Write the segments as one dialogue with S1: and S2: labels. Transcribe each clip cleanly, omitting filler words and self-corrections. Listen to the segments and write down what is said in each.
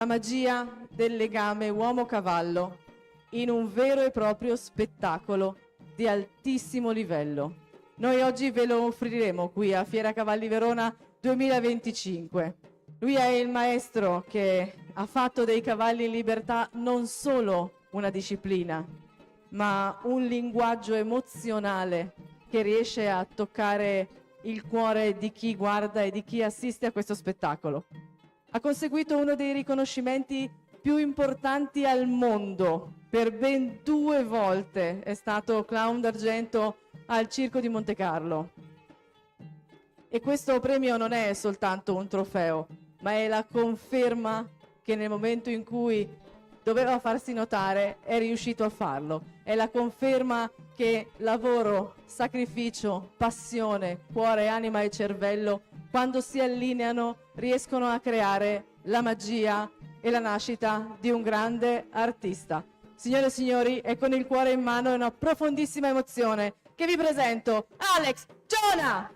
S1: la magia del legame uomo-cavallo in un vero e proprio spettacolo di altissimo livello. Noi oggi ve lo offriremo qui a Fiera Cavalli Verona 2025. Lui è il maestro che ha fatto dei cavalli in libertà non solo una disciplina, ma un linguaggio emozionale che riesce a toccare il cuore di chi guarda e di chi assiste a questo spettacolo. Ha conseguito uno dei riconoscimenti più importanti al mondo. Per ben 2 volte è stato clown d'argento al Circo di Monte Carlo. E questo premio non è soltanto un trofeo, ma è la conferma che nel momento in cui doveva farsi notare è riuscito a farlo. È la conferma che lavoro, sacrificio, passione, cuore, anima e cervello, quando si allineano, riescono a creare la magia e la nascita di un grande artista. Signore e signori, è con il cuore in mano e una profondissima emozione che vi presento Alex Giona!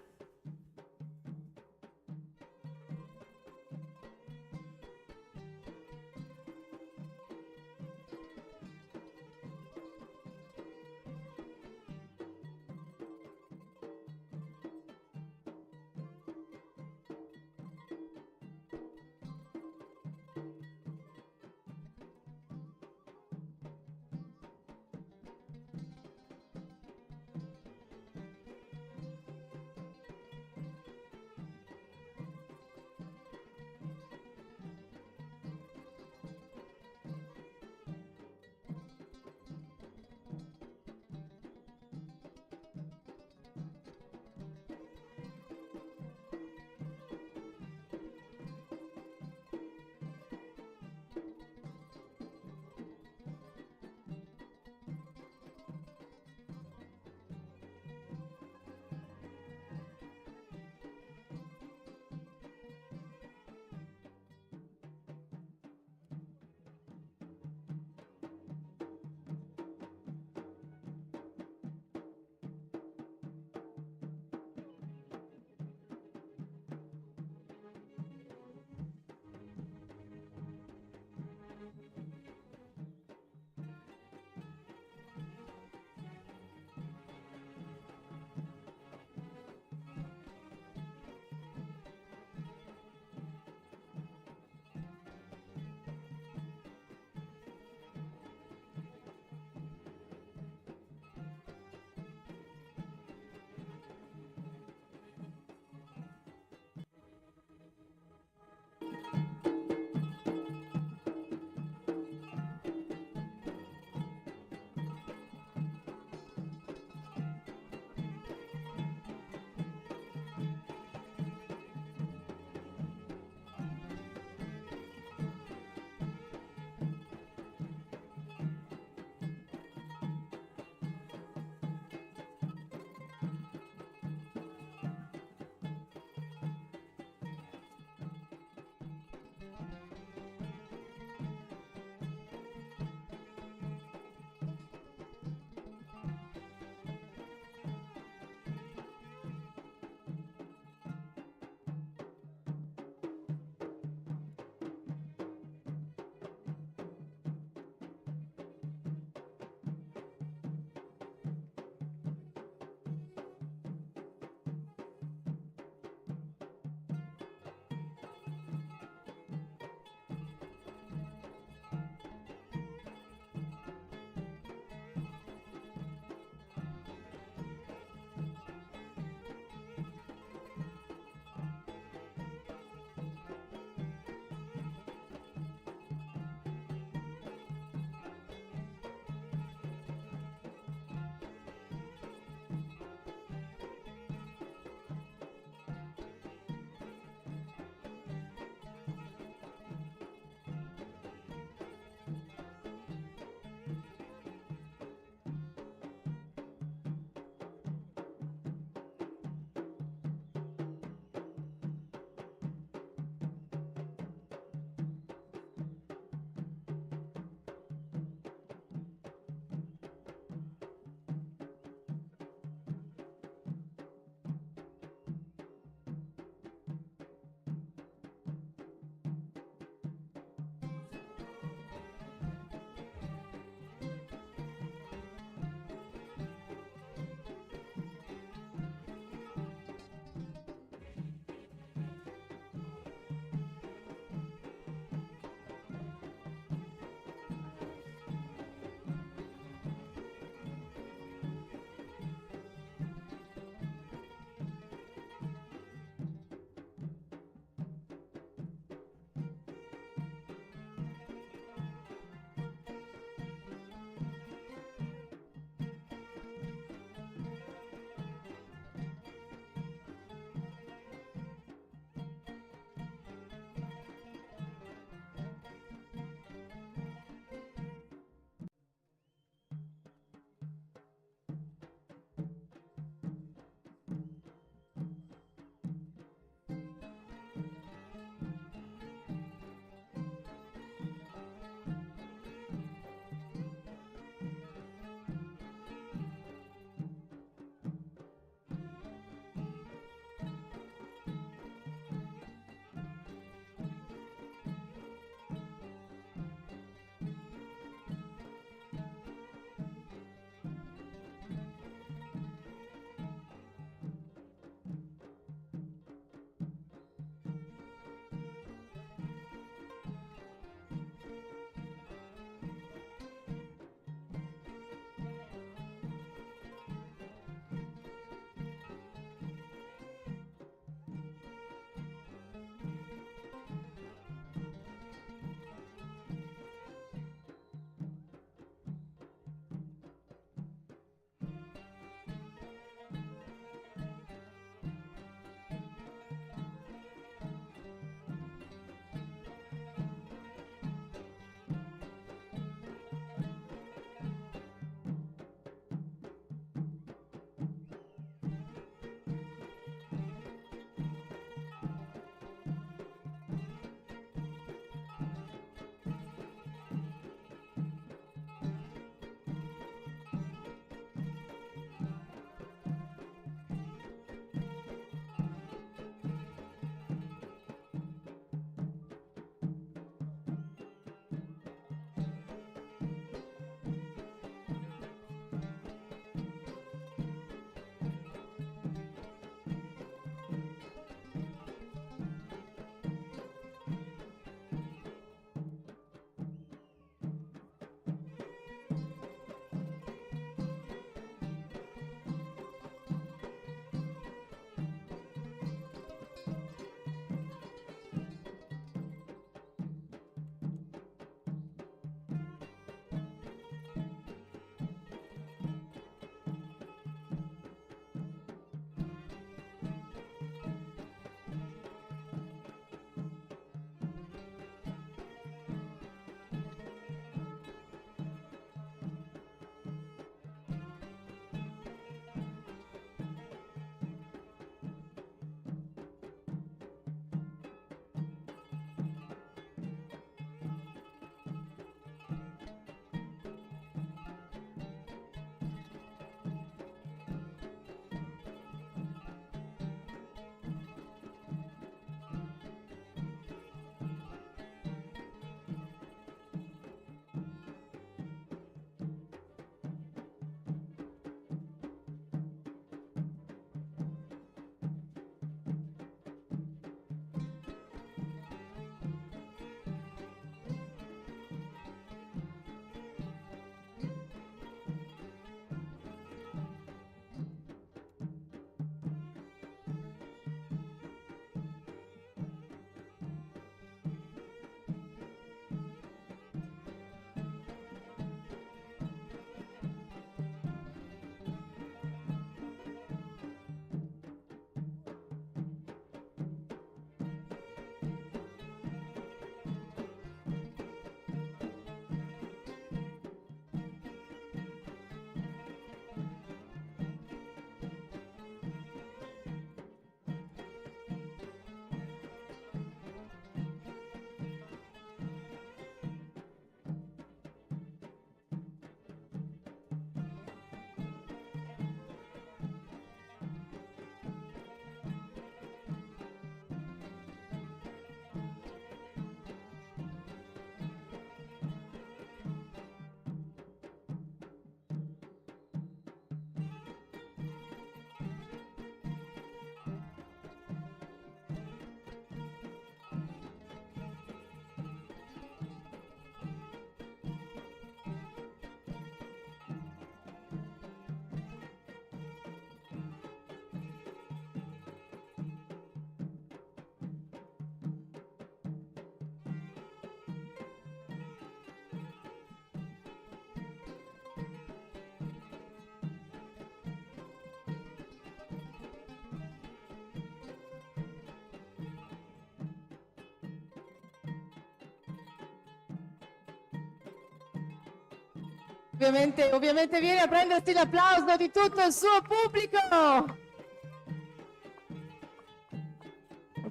S1: Ovviamente viene a prendersi l'applauso di tutto il suo pubblico.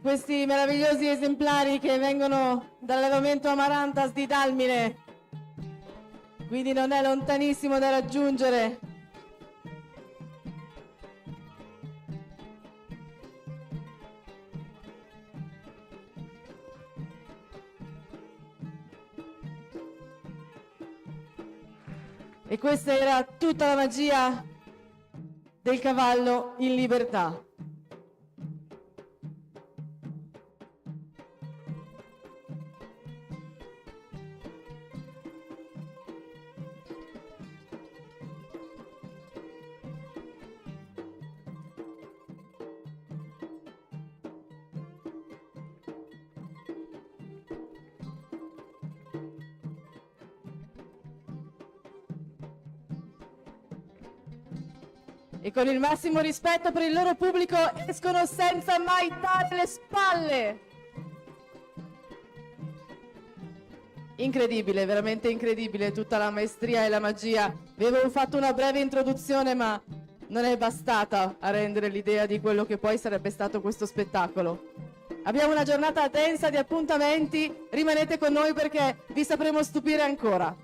S1: Questi meravigliosi esemplari che vengono dall'allevamento Amarantas di Dalmine, quindi non è lontanissimo da raggiungere. E questa era tutta la magia del cavallo in libertà. E con il massimo rispetto per il loro pubblico escono senza mai dare le spalle. Incredibile, veramente incredibile tutta la maestria e la magia. Vi avevo fatto una breve introduzione, ma non è bastata a rendere l'idea di quello che poi sarebbe stato questo spettacolo. Abbiamo una giornata densa di appuntamenti, rimanete con noi perché vi sapremo stupire ancora.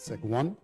S2: Sec 1.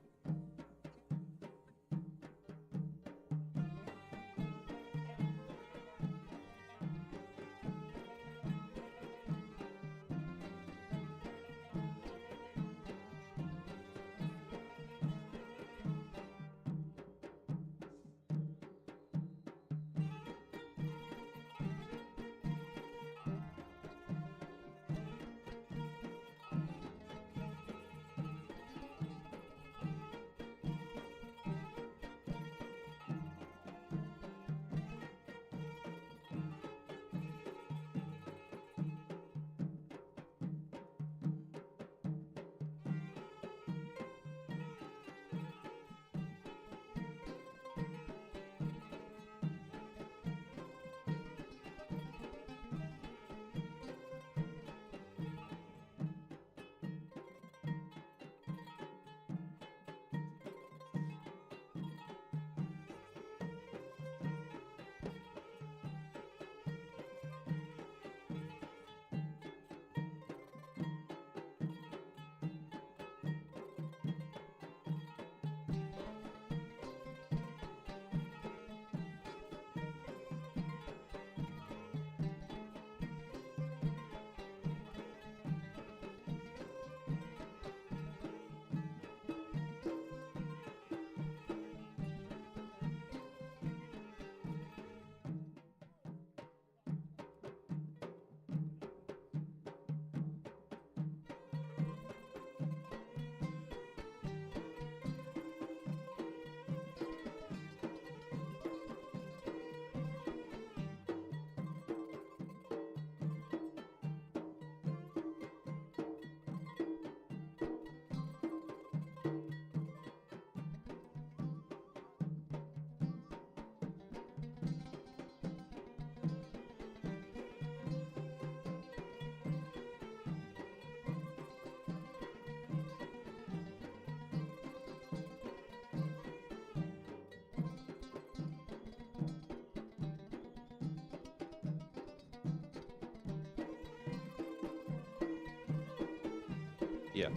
S3: Yeah.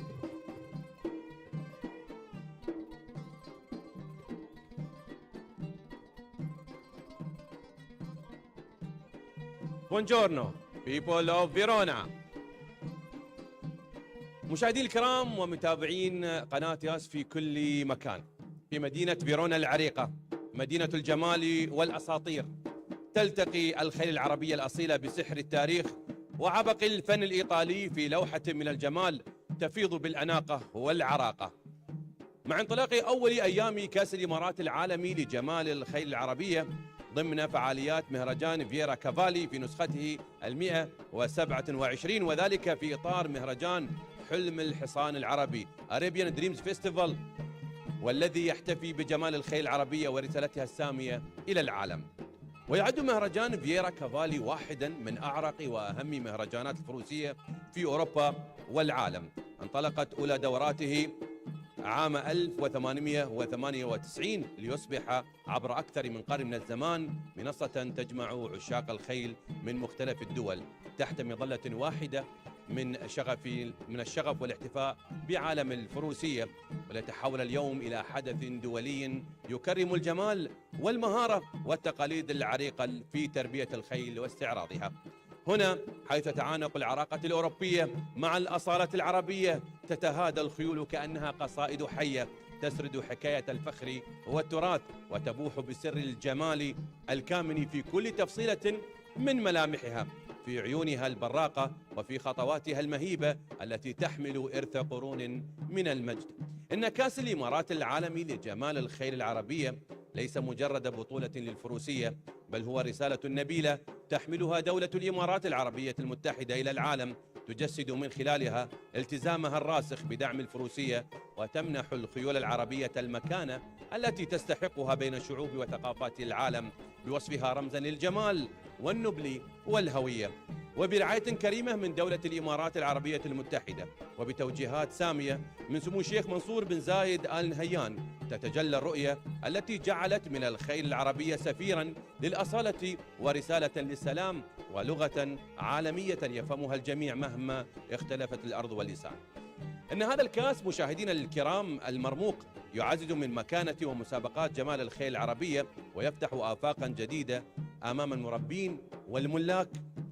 S3: Buongiorno, people of Verona. مشاهدي الكرام ومتابعين قناة ياس في كل مكان، في مدينة فيرونا العريقة، مدينة الجمال والأساطير، تلتقي الخيل العربية الأصيلة بسحر التاريخ وعبق الفن الإيطالي في لوحة من الجمال تفيض بالأناقة والعراقة. مع انطلاق أول أيام كأس الإمارات العالمي لجمال الخيل العربية ضمن فعاليات مهرجان فييرا كافالي في نسخته 127، وذلك في إطار مهرجان حلم الحصان العربي Arabian Dreams Festival، والذي يحتفي بجمال الخيل العربية ورسالتها السامية إلى العالم. ويعد مهرجان فييرا كافالي واحدا من أعرق وأهم مهرجانات الفروسية في أوروبا والعالم. انطلقت أولى دوراته عام 1898 ليصبح عبر أكثر من قرن من الزمان منصة تجمع عشاق الخيل من مختلف الدول تحت مظلة واحدة من الشغف والاحتفاء بعالم الفروسية، وليتحول اليوم إلى حدث دولي يكرم الجمال والمهارة والتقاليد العريقة في تربية الخيل واستعراضها. هنا حيث تعانق العراقة الأوروبية مع الأصالة العربية تتهادى الخيول كأنها قصائد حية تسرد حكاية الفخر والتراث وتبوح بسر الجمال الكامن في كل تفصيلة من ملامحها، في عيونها البراقة وفي خطواتها المهيبة التي تحمل إرث قرون من المجد. إن كأس الإمارات العالمي لجمال الخيل العربية ليس مجرد بطولة للفروسية، بل هو رسالة نبيلة تحملها دولة الإمارات العربية المتحدة إلى العالم، تجسد من خلالها التزامها الراسخ بدعم الفروسية وتمنح الخيول العربية المكانة التي تستحقها بين شعوب وثقافات العالم، بوصفها رمزا للجمال والنبل والهوية. وبرعاية كريمة من دولة الإمارات العربية المتحدة وبتوجيهات سامية من سمو الشيخ منصور بن زايد آل نهيان، تتجلى الرؤية التي جعلت من الخيل العربية سفيرا للأصالة ورسالة للسلام ولغة عالمية يفهمها الجميع مهما اختلفت الأرض واللسان. أن هذا الكأس مشاهدينا الكرام المرموق يعزز من مكانة ومسابقات جمال الخيل العربية ويفتح آفاقا جديدة أمام المربين والملاك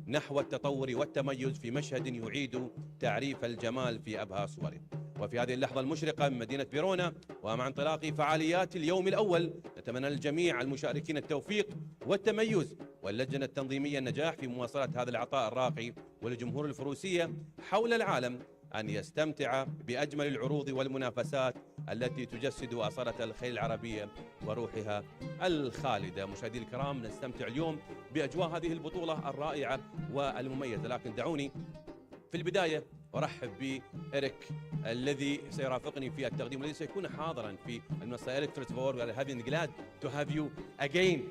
S3: نحو التطور والتميز في مشهد يعيد تعريف الجمال في أبهى صوره. وفي هذه اللحظة المشرقة من مدينة فيرونا ومع انطلاق فعاليات اليوم الأول نتمنى للجميع المشاركين التوفيق والتميز واللجنة التنظيمية النجاح في مواصلة هذا العطاء الراقي ولجمهور الفروسية حول العالم أن يستمتع بأجمل العروض والمنافسات التي تجسد أصالة الخيل العربية وروحها الخالدة. مشاهدي الكرام نستمتع اليوم بأجواء هذه البطولة الرائعة والمميزة، لكن دعوني في البداية أرحب بإريك الذي سيرافقني في التقديم والذي سيكون حاضرا في المنصة. إريك, first of all, we are having glad to have you again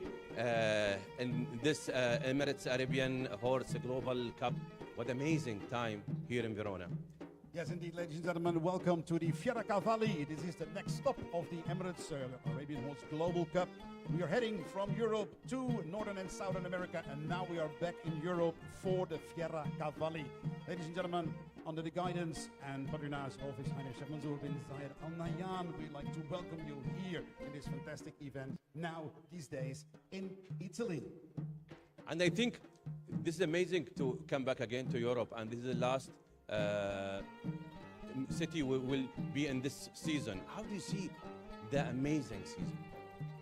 S3: in this Emirates Arabian Horse Global Cup. What amazing time here in Verona.
S2: Yes, indeed, ladies and gentlemen, welcome to the Fiera Cavalli. This is the next stop of the Emirates Arabian Horse Global Cup. We are heading from Europe to Northern and Southern America, and now we are back in Europe for the Fiera Cavalli. Ladies and gentlemen, under the guidance and patronage of His Highness Sheikh Mansour bin Zayed Al Nahyan, we'd like to welcome you here in this fantastic event now, these days, in Italy.
S3: And I think this is amazing to come back again to Europe, and this is the last city we will be in this season. How do you see the amazing season?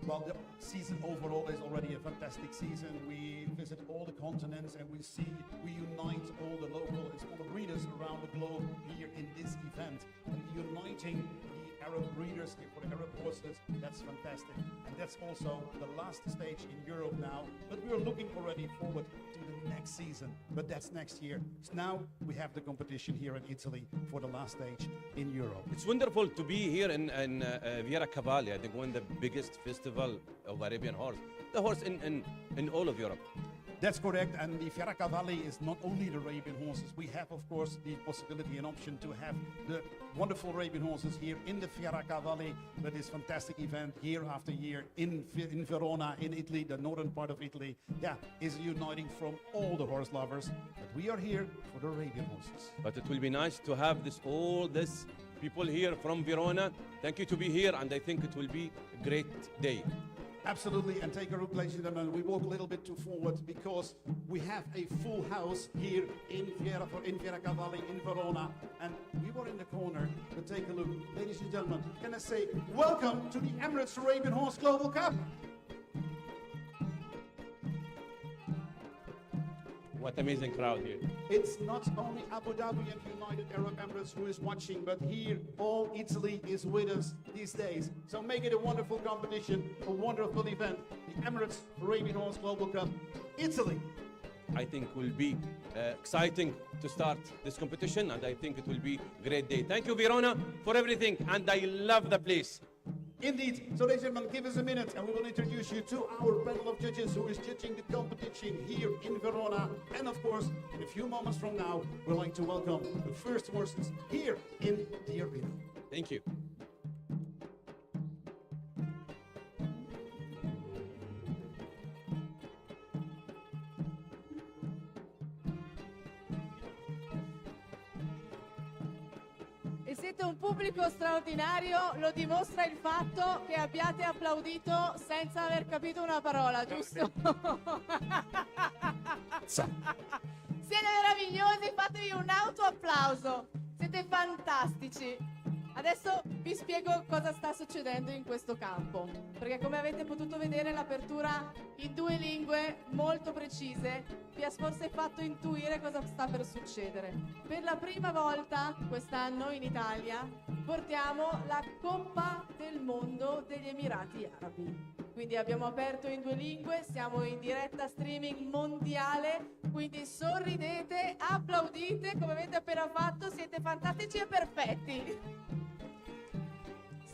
S2: Well, the season overall is already a fantastic season. We visit all the continents and we unite all the local and smaller breeders around the globe here in this event. And uniting the Arab breeders here for the Arab horses, that's fantastic. And that's also the last stage in Europe now. But we are looking already forward to the next season. But that's next year. So now we have the competition here in Italy for the last stage in Europe.
S3: It's wonderful to be here in Fiera Cavalli. I think one of the biggest festival of Arabian horse. The horse in all of Europe.
S2: That's correct, and the Fiera Cavalli is not only the Arabian horses. We have, of course, the possibility and option to have the wonderful Arabian horses here in the Fiera Cavalli, but this fantastic event year after year in Verona, in Italy, the northern part of Italy, is uniting from all the horse lovers. But we are here for the Arabian horses.
S3: But it will be nice to have all this people here from Verona. Thank you to be here, and I think it will be a great day.
S2: Absolutely, and take a look, ladies and gentlemen. We walk a little bit too forward because we have a full house here in Fiera Cavalli in Verona, and we were in the corner. But take a look, ladies and gentlemen. Can I say welcome to the Emirates Arabian Horse Global Cup?
S3: What amazing crowd here.
S2: It's not only Abu Dhabi and United Arab Emirates who is watching, but here all Italy is with us these days. So make it a wonderful competition, a wonderful event. The Emirates Arabian Horse Global Cup, Italy.
S3: I think will be exciting to start this competition, and I think it will be a great day. Thank you, Verona, for everything, and I love the place.
S2: Indeed. So, ladies and gentlemen, give us a minute and we will introduce you to our panel of judges who is judging the competition here in Verona. And of course, in a few moments from now, we'd like to welcome the first horses here in the arena.
S3: Thank you.
S1: E siete un pubblico straordinario, lo dimostra il fatto che abbiate applaudito senza aver capito una parola, giusto? Siete meravigliosi, fatevi un autoapplauso, siete fantastici. Adesso vi spiego cosa sta succedendo in questo campo, perché come avete potuto vedere l'apertura in 2 lingue molto precise vi ha forse fatto intuire cosa sta per succedere. Per la prima volta quest'anno in Italia portiamo la Coppa del Mondo degli Emirati Arabi. Quindi abbiamo aperto in 2 lingue, siamo in diretta streaming mondiale, quindi sorridete, applaudite come avete appena fatto, siete fantastici e perfetti.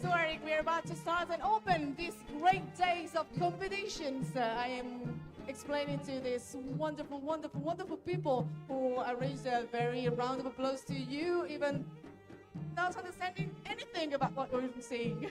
S1: So Eric, we're about to start and open these great days of competitions. I am explaining to these wonderful, wonderful, wonderful people who raised a very round of applause to you, even not understanding anything about what we're saying.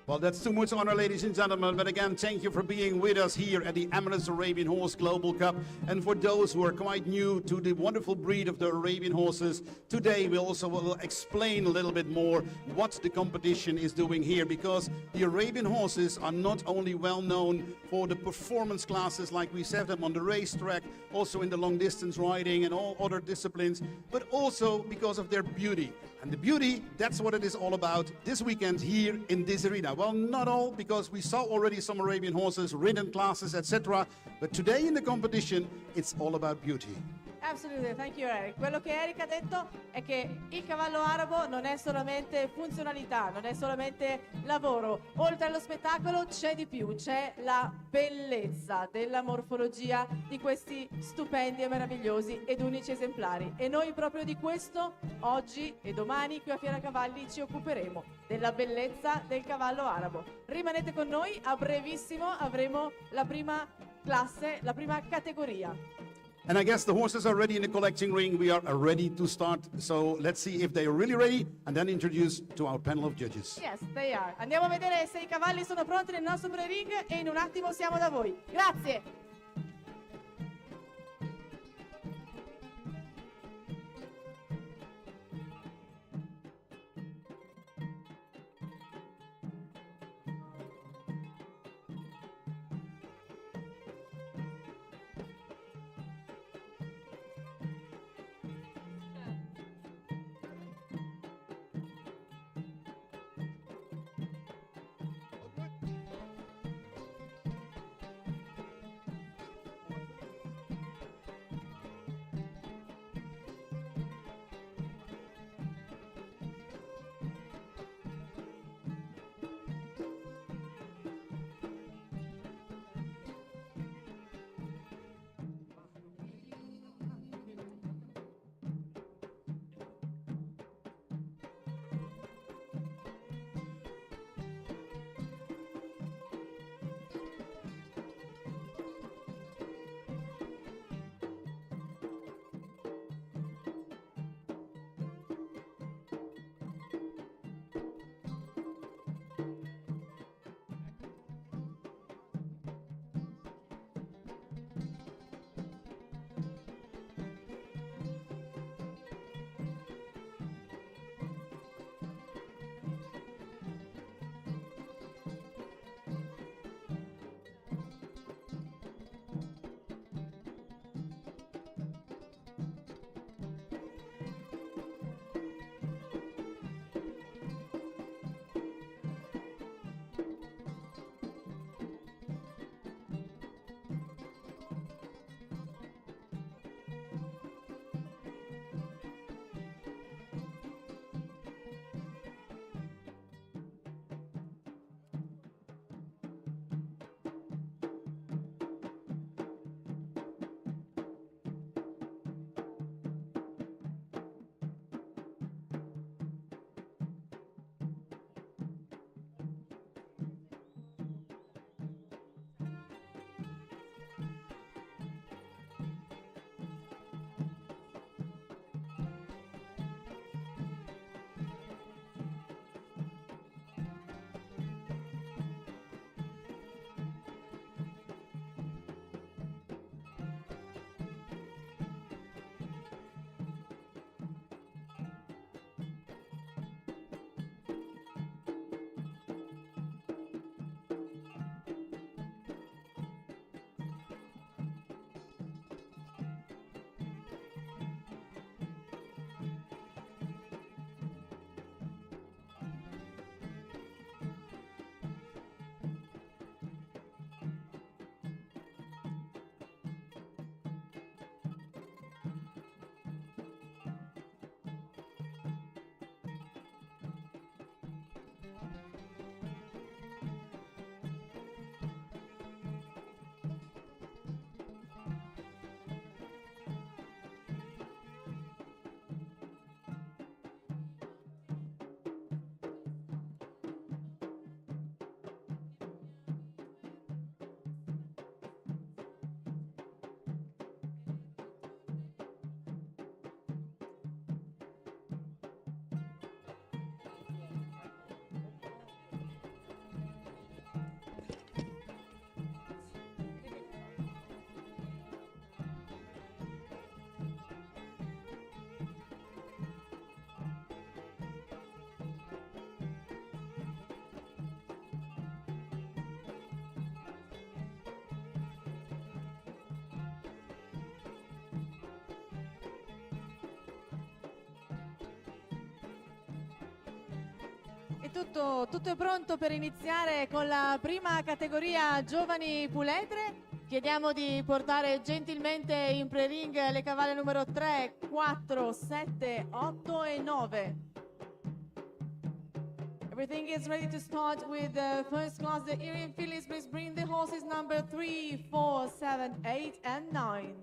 S2: Well, that's too much honor, ladies and gentlemen. But again, thank you for being with us here at the Emirates Arabian Horse Global Cup. And for those who are quite new to the wonderful breed of the Arabian horses, today we also will explain a little bit more what the competition is doing here. Because the Arabian horses are not only well known for the performance classes like we set them on the racetrack, also in the long distance riding and all other disciplines, but also because of their beauty. And the beauty, that's what it is all about this weekend here in this arena. Well, not all, because we saw already some Arabian horses, ridden classes, etc. But today in the competition, it's all about beauty.
S1: Absolutely, thank you Eric. Quello che Eric ha detto è che il cavallo arabo non è solamente funzionalità, non è solamente lavoro. Oltre allo spettacolo c'è di più, c'è la bellezza della morfologia di questi stupendi e meravigliosi ed unici esemplari. E noi proprio di questo oggi e domani qui a Fiera Cavalli ci occuperemo, della bellezza del cavallo arabo. Rimanete con noi, a brevissimo avremo la prima classe, la prima categoria.
S2: And I guess the horses are ready in the collecting ring. We are ready to start. So let's see if they are really ready and then introduce to our panel of judges.
S1: Yes, they are. Andiamo a vedere se i cavalli sono pronti nel nostro pre-ring e in un attimo siamo da voi. Grazie! tutto è pronto per iniziare con la prima categoria giovani puledre. Chiediamo di portare gentilmente in pre-ring le cavalle numero 3, 4, 7, 8 e 9. Everything is ready to start with the first class. The Irian fillies, please bring the horses number 3, 4, 7, 8 and 9.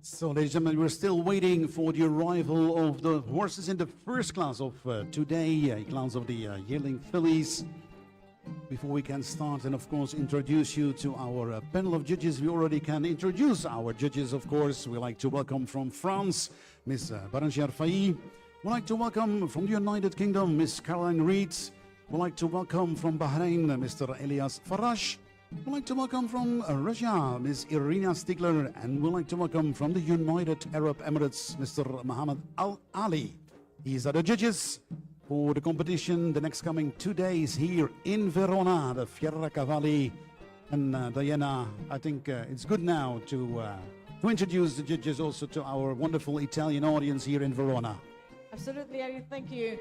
S2: So, ladies and gentlemen, we're still waiting for the arrival of the horses in the first class of today, a class of the yearling fillies. Before we can start and, of course, introduce you to our panel of judges, we already can introduce our judges, of course. We like to welcome from France, Ms. Barangère Faye. We'd like to welcome from the United Kingdom, Ms. Caroline Reed. We'd like to welcome from Bahrain, Mr. Elias Faraj. We'd like to welcome from Russia, Ms. Irina Stigler, and we'd like to welcome from the United Arab Emirates, Mr. Mohammed Al Ali. These are the judges for the competition the next coming 2 days here in Verona, the Fiera Cavalli. And Diana, I think it's good now to introduce the judges also to our wonderful Italian audience here in Verona.
S1: Absolutely, Ari, thank you.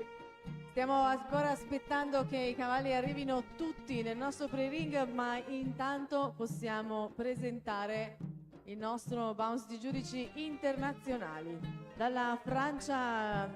S1: Stiamo ancora aspettando che i cavalli arrivino tutti nel nostro pre-ring, ma intanto possiamo presentare il nostro bounce di giudici internazionali. Dalla Francia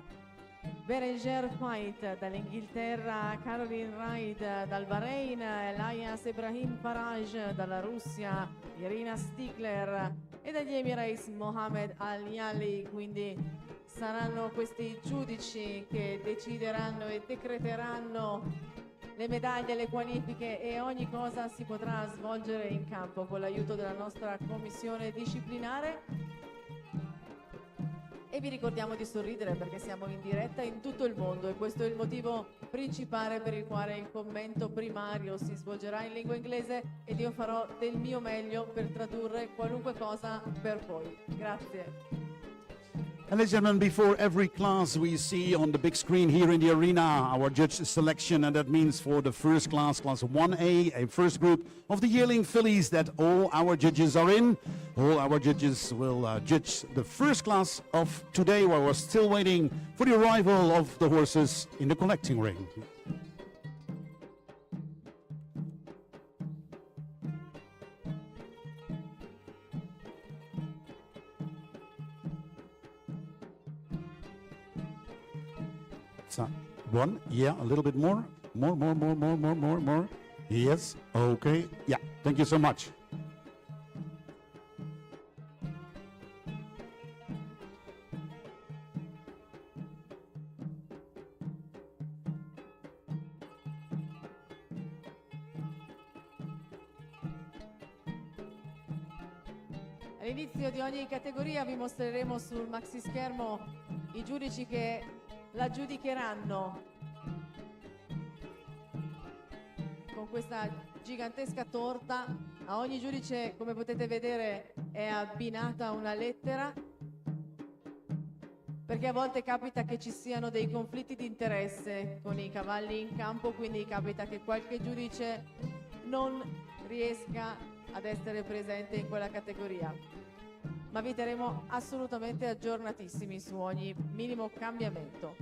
S1: Berengère White, dall'Inghilterra Caroline Reid, dal Bahrain Elias Ebrahim Faraj, dalla Russia Irina Stigler e dagli Emirates Mohammed Al-Yali. Quindi saranno questi giudici che decideranno e decreteranno le medaglie, le qualifiche e ogni cosa si potrà svolgere in campo con l'aiuto della nostra commissione disciplinare. E vi ricordiamo di sorridere perché siamo in diretta in tutto il mondo e questo è il motivo principale per il quale il commento primario si svolgerà in lingua inglese ed io farò del mio meglio per tradurre qualunque cosa per voi. Grazie.
S2: And ladies and gentlemen, before every class we see on the big screen here in the arena our judge selection, and that means for the first class, class 1A, a first group of the yearling fillies that all our judges are in. All our judges will judge the first class of today, while we're still waiting for the arrival of the horses in the collecting ring. So, one, yeah, a little bit more. More. Yes, okay, yeah, thank you so much.
S1: All'inizio di ogni categoria vi mostreremo sul maxi schermo i giudici che la giudicheranno con questa gigantesca torta. A ogni giudice, come potete vedere, è abbinata una lettera, perché a volte capita che ci siano dei conflitti di interesse con i cavalli in campo, quindi capita che qualche giudice non riesca ad essere presente in quella categoria. Ma vi terremo assolutamente aggiornatissimi su ogni minimo cambiamento.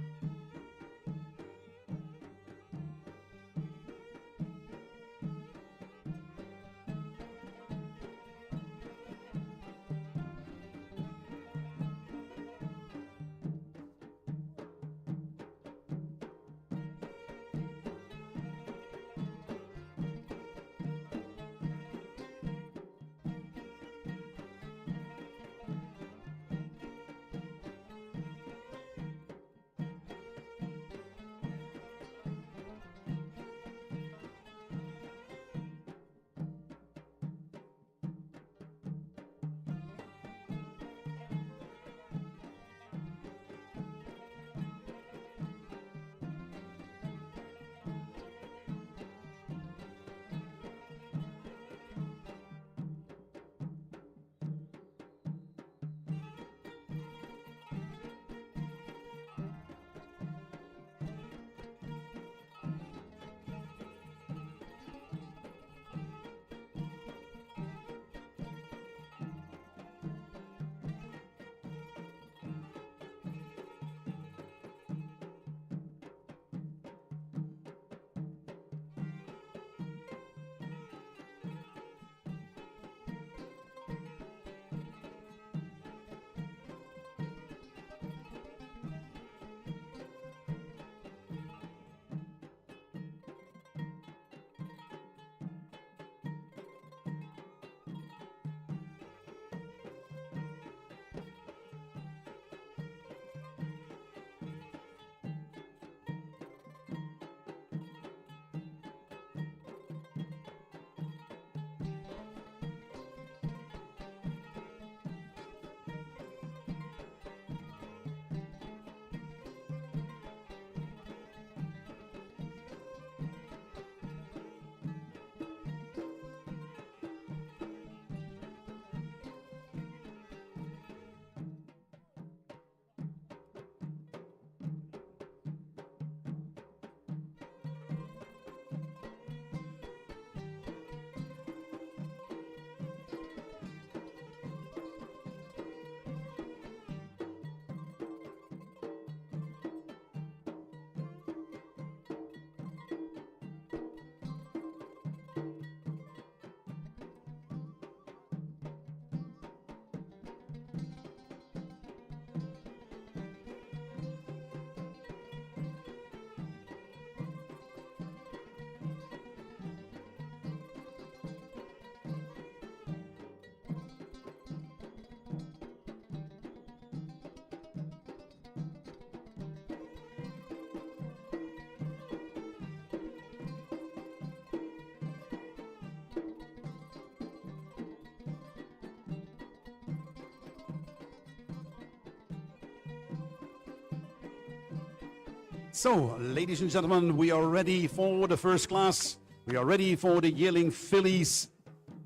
S2: So, ladies and gentlemen, we are ready for the first class. We are ready for the Yelling Fillies,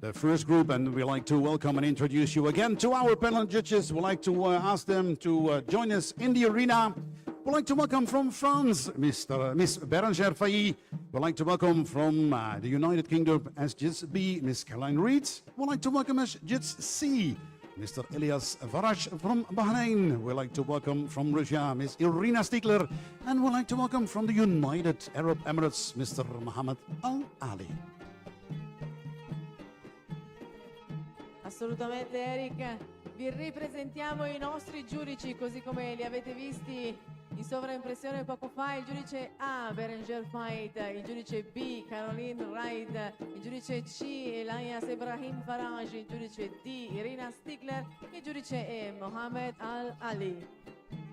S2: the first group, and we'd like to welcome and introduce you again to our panel judges. We'd like to ask them to join us in the arena. We'd like to welcome from France, Miss Bérengère Failly. We'd like to welcome from the United Kingdom as Judge B, Miss Caroline Reed. We'd like to welcome as Judge C, Mr. Elias Faraj from Bahrain. We'd like to welcome from Russia, Miss Irina Stikler. And we'd like to welcome from the United Arab Emirates, Mr. Mohammed Al-Ali.
S1: Assolutamente, Eric. Vi ripresentiamo i nostri giudici, così come li avete visti in sovraimpressione poco fa. Il giudice A, Bérengère Failly, il giudice B, Caroline Reid, il giudice C, Elias Ibrahim Faraj, il giudice D, Irina Stikler, il giudice E, Mohammed Al-Ali.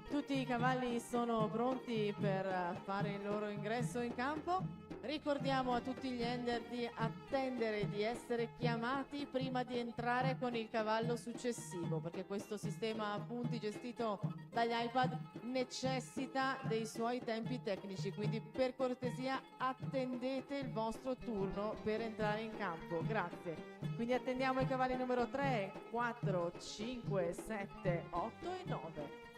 S1: Tutti i cavalli sono pronti per fare il loro ingresso in campo. Ricordiamo a tutti gli ender di attendere di essere chiamati prima di entrare con il cavallo successivo, perché questo sistema a punti gestito dagli iPad necessita dei suoi tempi tecnici, quindi per cortesia attendete il vostro turno per entrare in campo. Grazie. Quindi attendiamo i cavalli numero 3, 4, 5, 7, 8 e 9.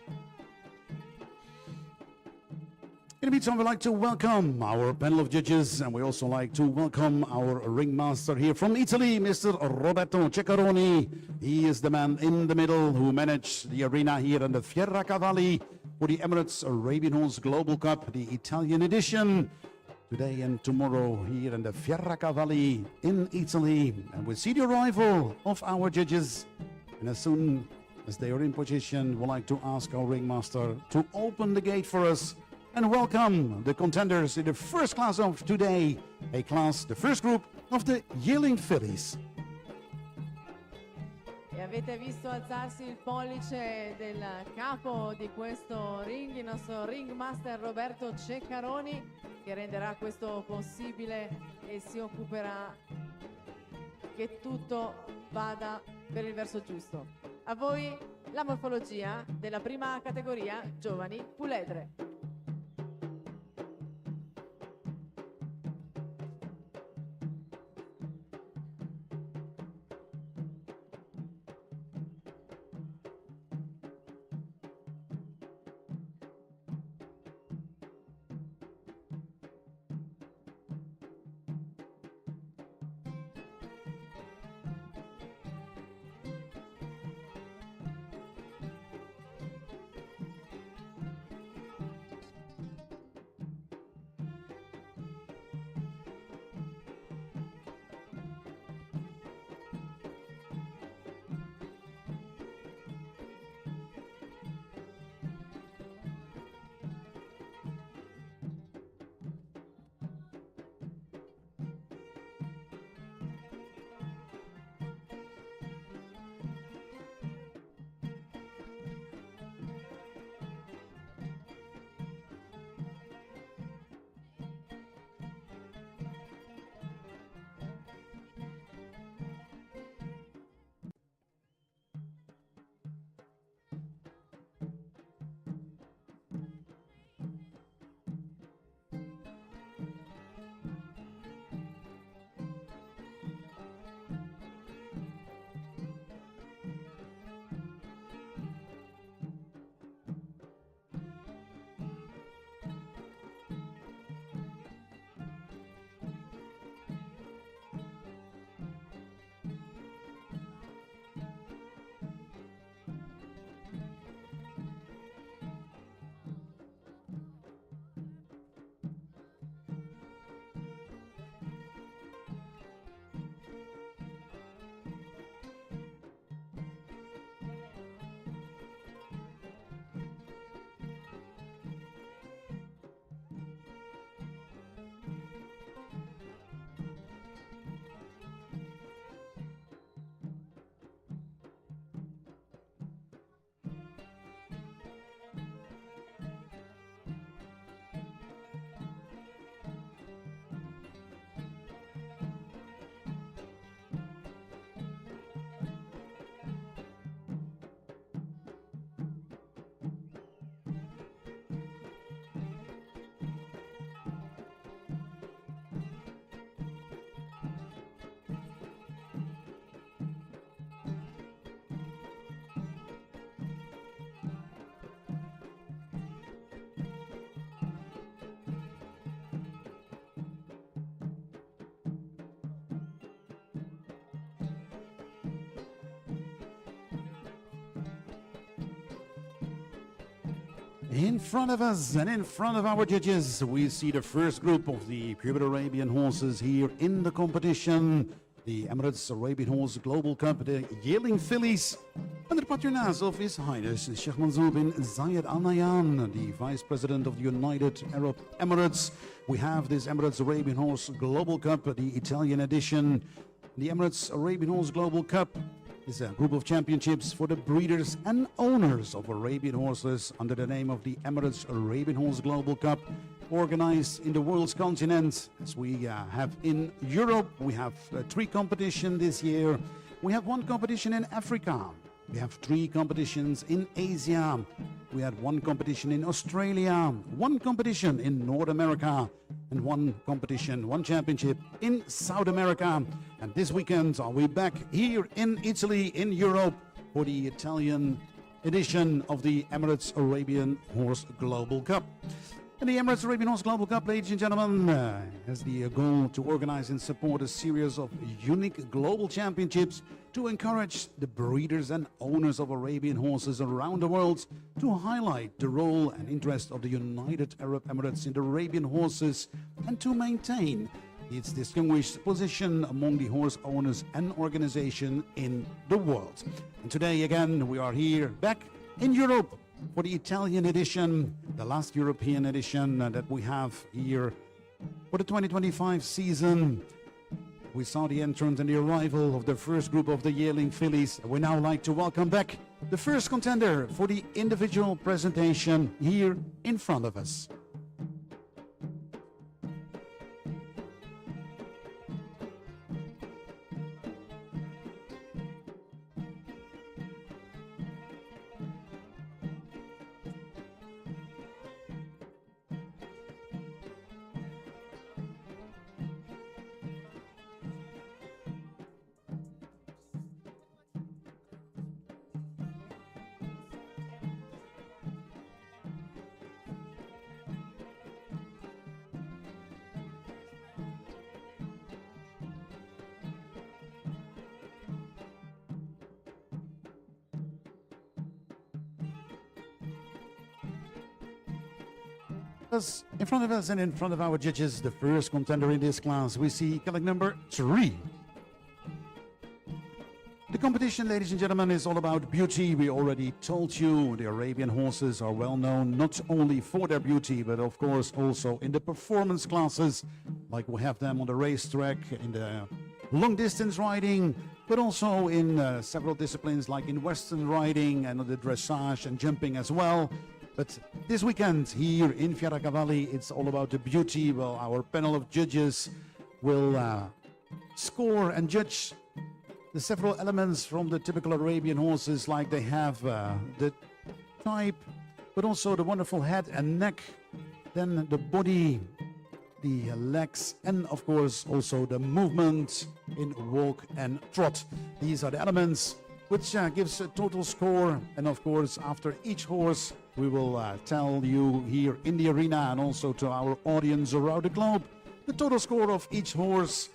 S2: In the meantime, we'd like to welcome our panel of judges, and we also like to welcome our ringmaster here from Italy, Mr. Roberto Ceccaroni. He is the man in the middle who managed the arena here in the Fiera Cavalli for the Emirates Arabian Horse Global Cup, the Italian edition. Today and tomorrow here in the Fiera Cavalli in Italy. And we see the arrival of our judges. And as soon as they are in position, we'd like to ask our ringmaster to open the gate for us and welcome the contenders in the first class of today, the first group of the Yelling Fillies.
S1: E avete visto alzarsi il pollice del capo di questo ring, il nostro ringmaster Roberto Ceccaroni, che renderà questo possibile e si occuperà che tutto vada per il verso giusto. A voi la morfologia della prima categoria giovani puledre.
S2: In front of us and in front of our judges, we see the first group of the Pure Arabian horses here in the competition. The Emirates Arabian Horse Global Cup, the yearling fillies, under the patronage of His Highness Sheikh Mansour bin Zayed Al Nahyan, the Vice President of the United Arab Emirates. We have this Emirates Arabian Horse Global Cup, the Italian edition. The Emirates Arabian Horse Global Cup is a group of championships for the breeders and owners of Arabian horses under the name of the Emirates Arabian Horse Global Cup, organized in the world's continent. As we have in Europe, we have 3 competitions this year. We have 1 competition in Africa. We have 3 competitions in Asia. We had 1 competition in Australia, 1 competition in North America, and 1 competition, 1 championship in South America. And this weekend we back here in Italy, in Europe, for the Italian edition of the Emirates Arabian Horse Global Cup. And the Emirates Arabian Horse Global Cup, ladies and gentlemen, has the goal to organize and support a series of unique global championships to encourage the breeders and owners of Arabian horses around the world to highlight the role and interest of the United Arab Emirates in the Arabian horses and to maintain its distinguished position among the horse owners and organization in the world. And today again we are here back in Europe for the Italian edition, the last European edition that we have here for the 2025 season. We saw the entrance and the arrival of the first group of the yearling fillies. We now like to welcome back the first contender for the individual presentation here in front of us. In front of us and in front of our judges, the first contender in this class, we see colleague number 3. The competition, ladies and gentlemen, is all about beauty. We already told you the Arabian horses are well known not only for their beauty, but of course also in the performance classes, like we have them on the racetrack, in the long distance riding, but also in several disciplines like in Western riding and the dressage and jumping as well. But this weekend here in Fieracavalli, it's all about the beauty. Well, our panel of judges will score and judge the several elements from the typical Arabian horses, like they have the type, but also the wonderful head and neck, then the body, the legs, and of course also the movement in walk and trot. These are the elements which gives a total score. And of course, after each horse, we will tell you here in the arena and also to our audience around the globe the total score of each horse.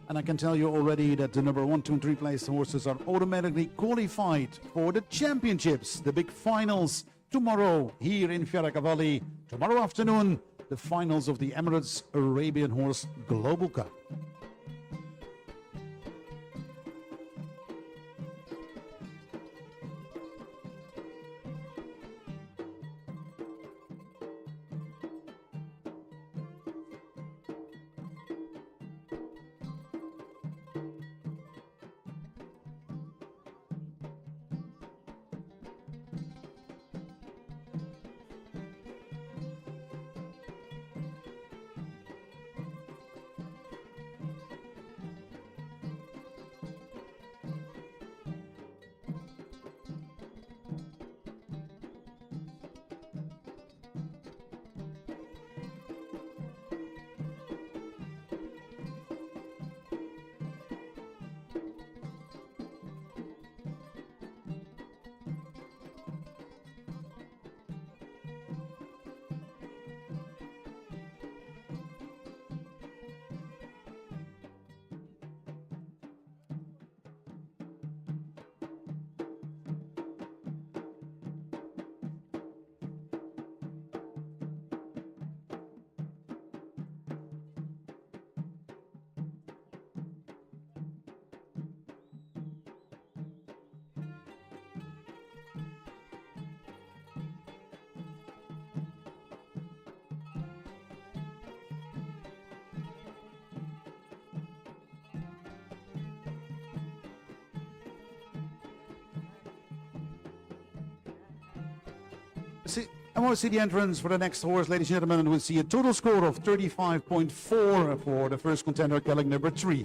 S2: And I can tell you already that the number 1, 2, and 3 placed horses are automatically qualified for the championships, the big finals tomorrow here in Fieracavalli. Tomorrow afternoon, the finals of the Emirates Arabian Horse Global Cup. I want to see the entrance for the next horse, ladies and gentlemen, and we'll see a total score of 35.4 for the first contender, Kelling number 3.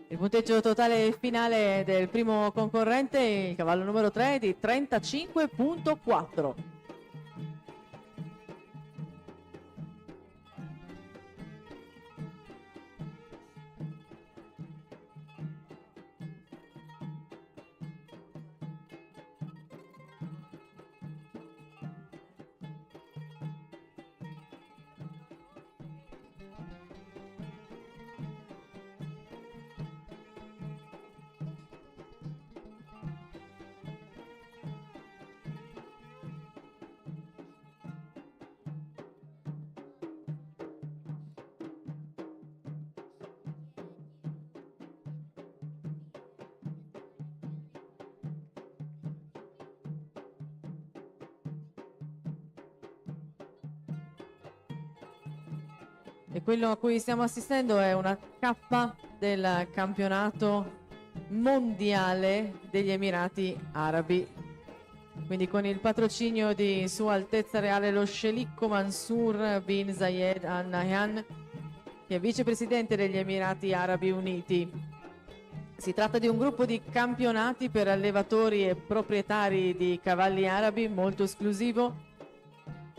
S1: Il punteggio totale finale del primo concorrente, il cavallo numero 3, è di 35.4. E quello a cui stiamo assistendo è una tappa del campionato mondiale degli Emirati Arabi. Quindi con il patrocinio di Sua Altezza Reale lo sceicco Mansour bin Zayed Al Nahyan, che è vicepresidente degli Emirati Arabi Uniti. Si tratta di un gruppo di campionati per allevatori e proprietari di cavalli arabi molto esclusivo,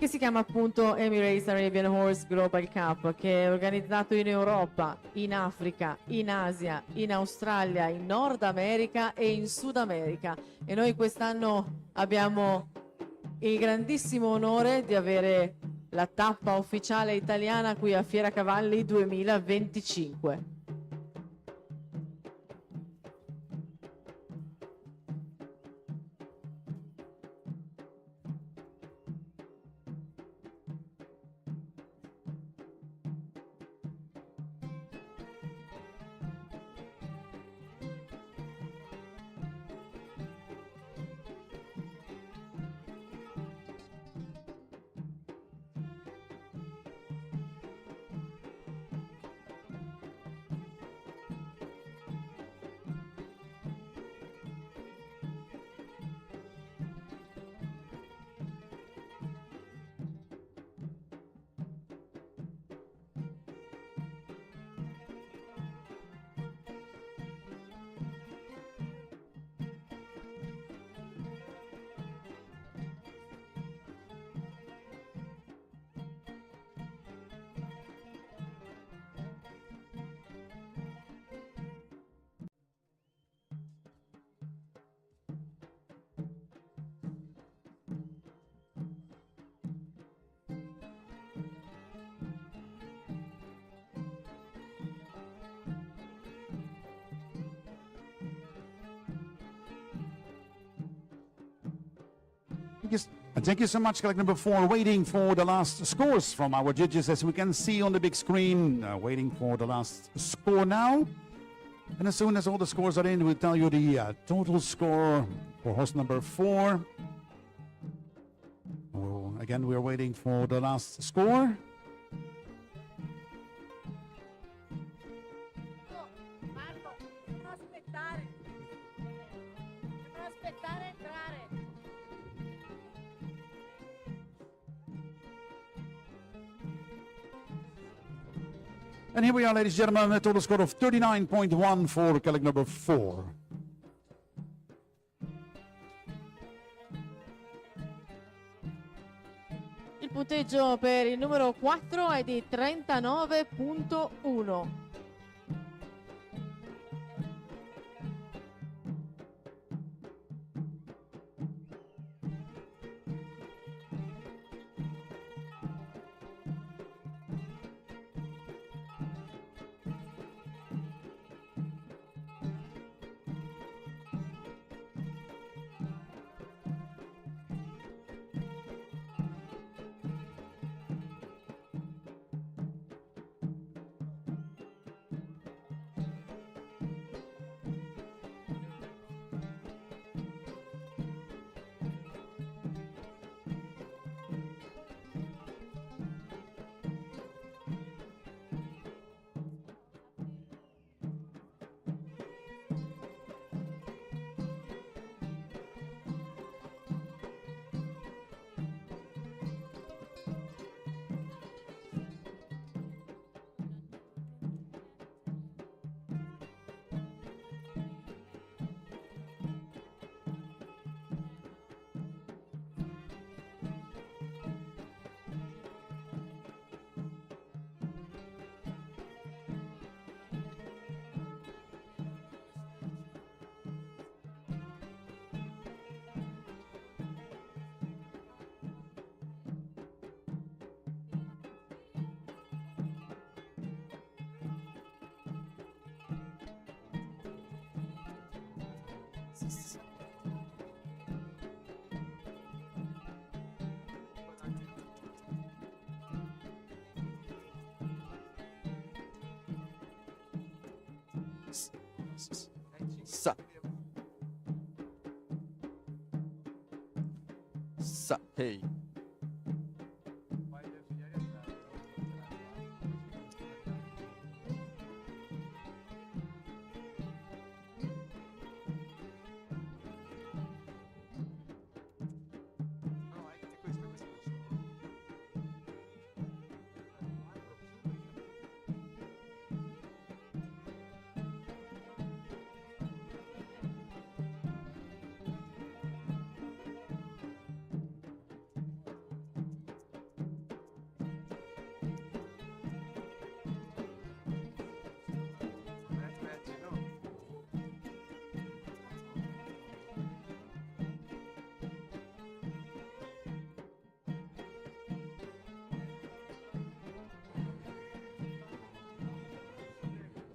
S1: che si chiama appunto Emirates Arabian Horse Global Cup, che è organizzato in Europa, in Africa, in Asia, in Australia, in Nord America e in Sud America. E noi quest'anno abbiamo il grandissimo onore di avere la tappa ufficiale italiana qui a Fiera Cavalli 2025.
S2: Thank you so much, colleague number 4. Waiting for the last scores from our judges, as we can see on the big screen. Waiting for the last score now. And as soon as all the scores are in, we'll tell you the total score for horse number 4. Oh, again, we're waiting for the last score. And here we are, ladies and gentlemen, a total score of 39.1 for colleague number 4.
S1: Il punteggio per il numero 4 è di 39.1.
S4: Sa. Sa. Hey.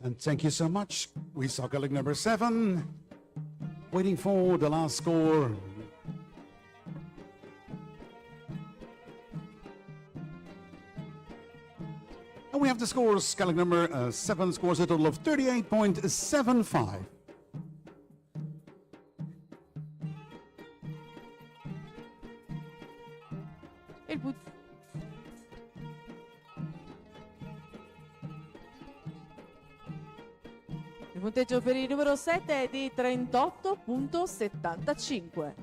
S2: And thank you so much. We saw colleague number 7, waiting for the last score. And we have the scores. Colleague number 7 scores a total of 38.75.
S1: Il put- Il punteggio per il numero 7 è di 38.75.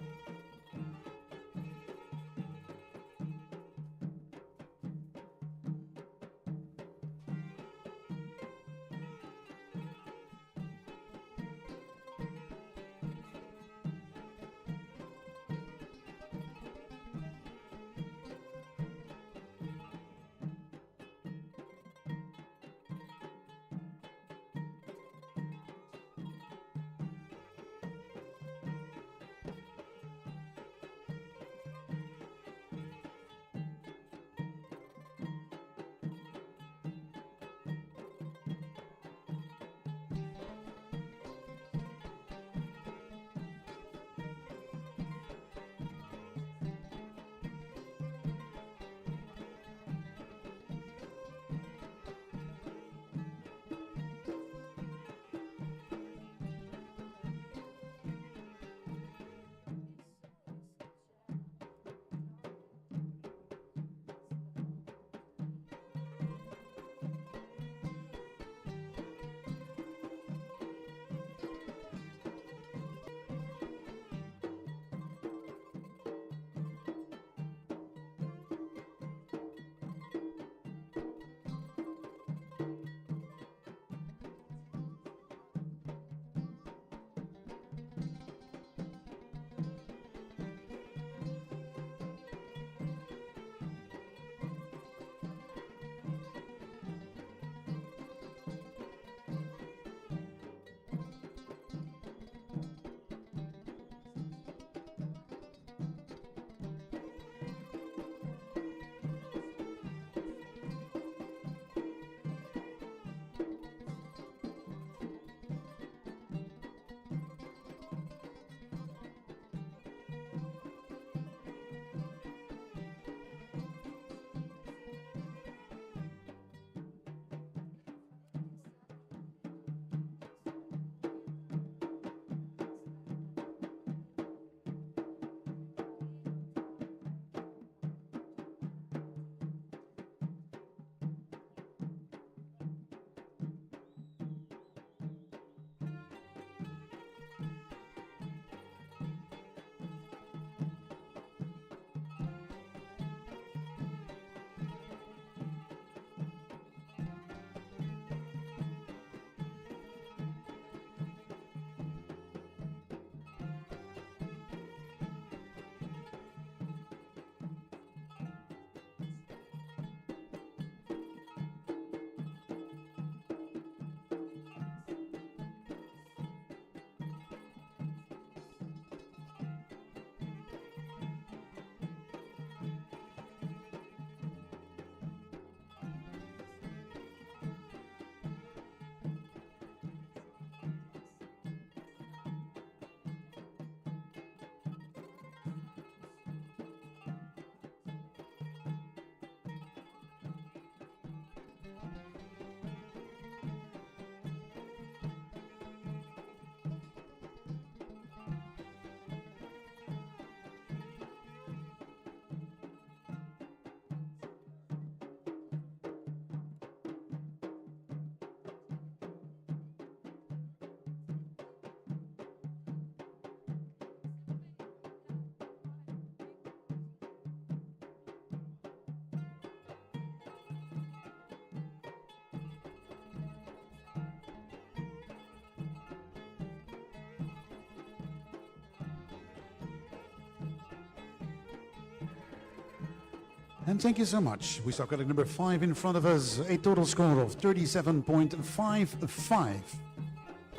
S2: And thank you so much. We saw colleague number 5 in front of us, a total score of 37.55. I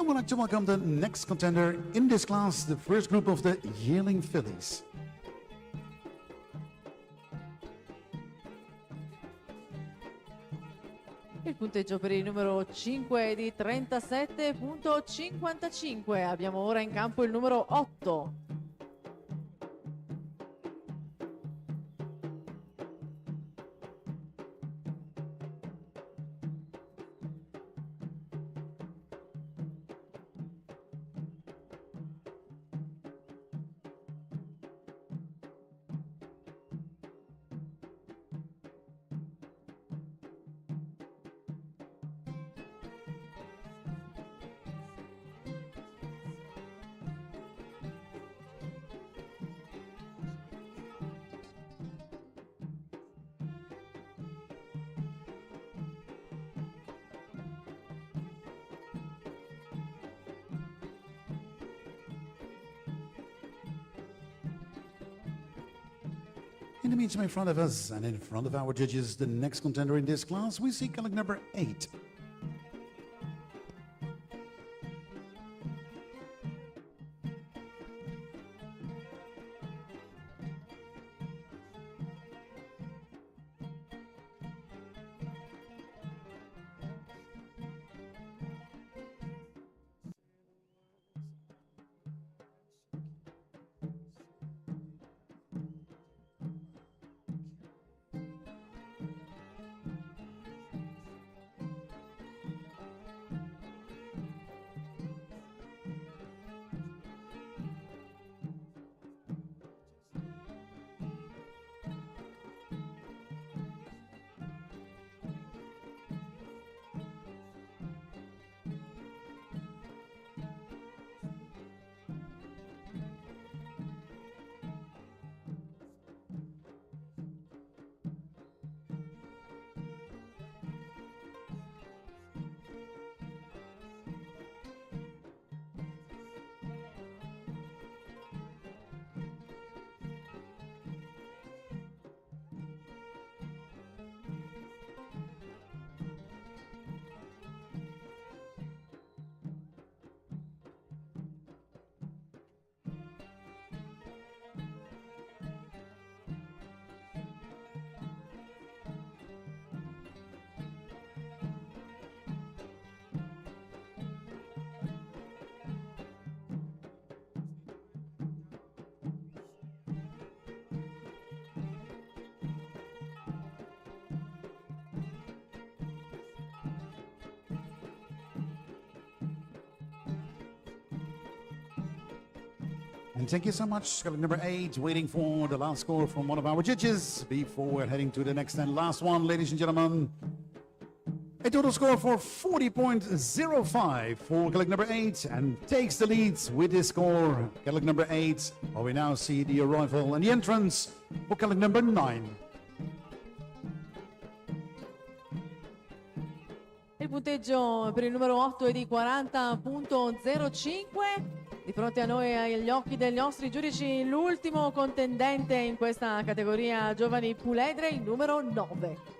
S2: would like to welcome the next contender in this class, the first group of the yearling fillies.
S1: Il punteggio per il numero 5 è di 37.55. Abbiamo ora in campo il numero 8.
S2: In the meantime, in front of us and in front of our judges, the next contender in this class, we see colleague number 8. And thank you so much, colleague number 8, waiting for the last score from one of our judges before heading to the next and last one, ladies and gentlemen. A total score for 40.05 for colleague number 8 and takes the lead with this score. Colleague number 8, while we now see the arrival and the entrance for colleague number 9.
S1: Il punteggio per il numero 8 è di 40.05. Di fronte a noi, agli occhi dei nostri giudici, l'ultimo contendente in questa categoria giovani puledre, il numero 9.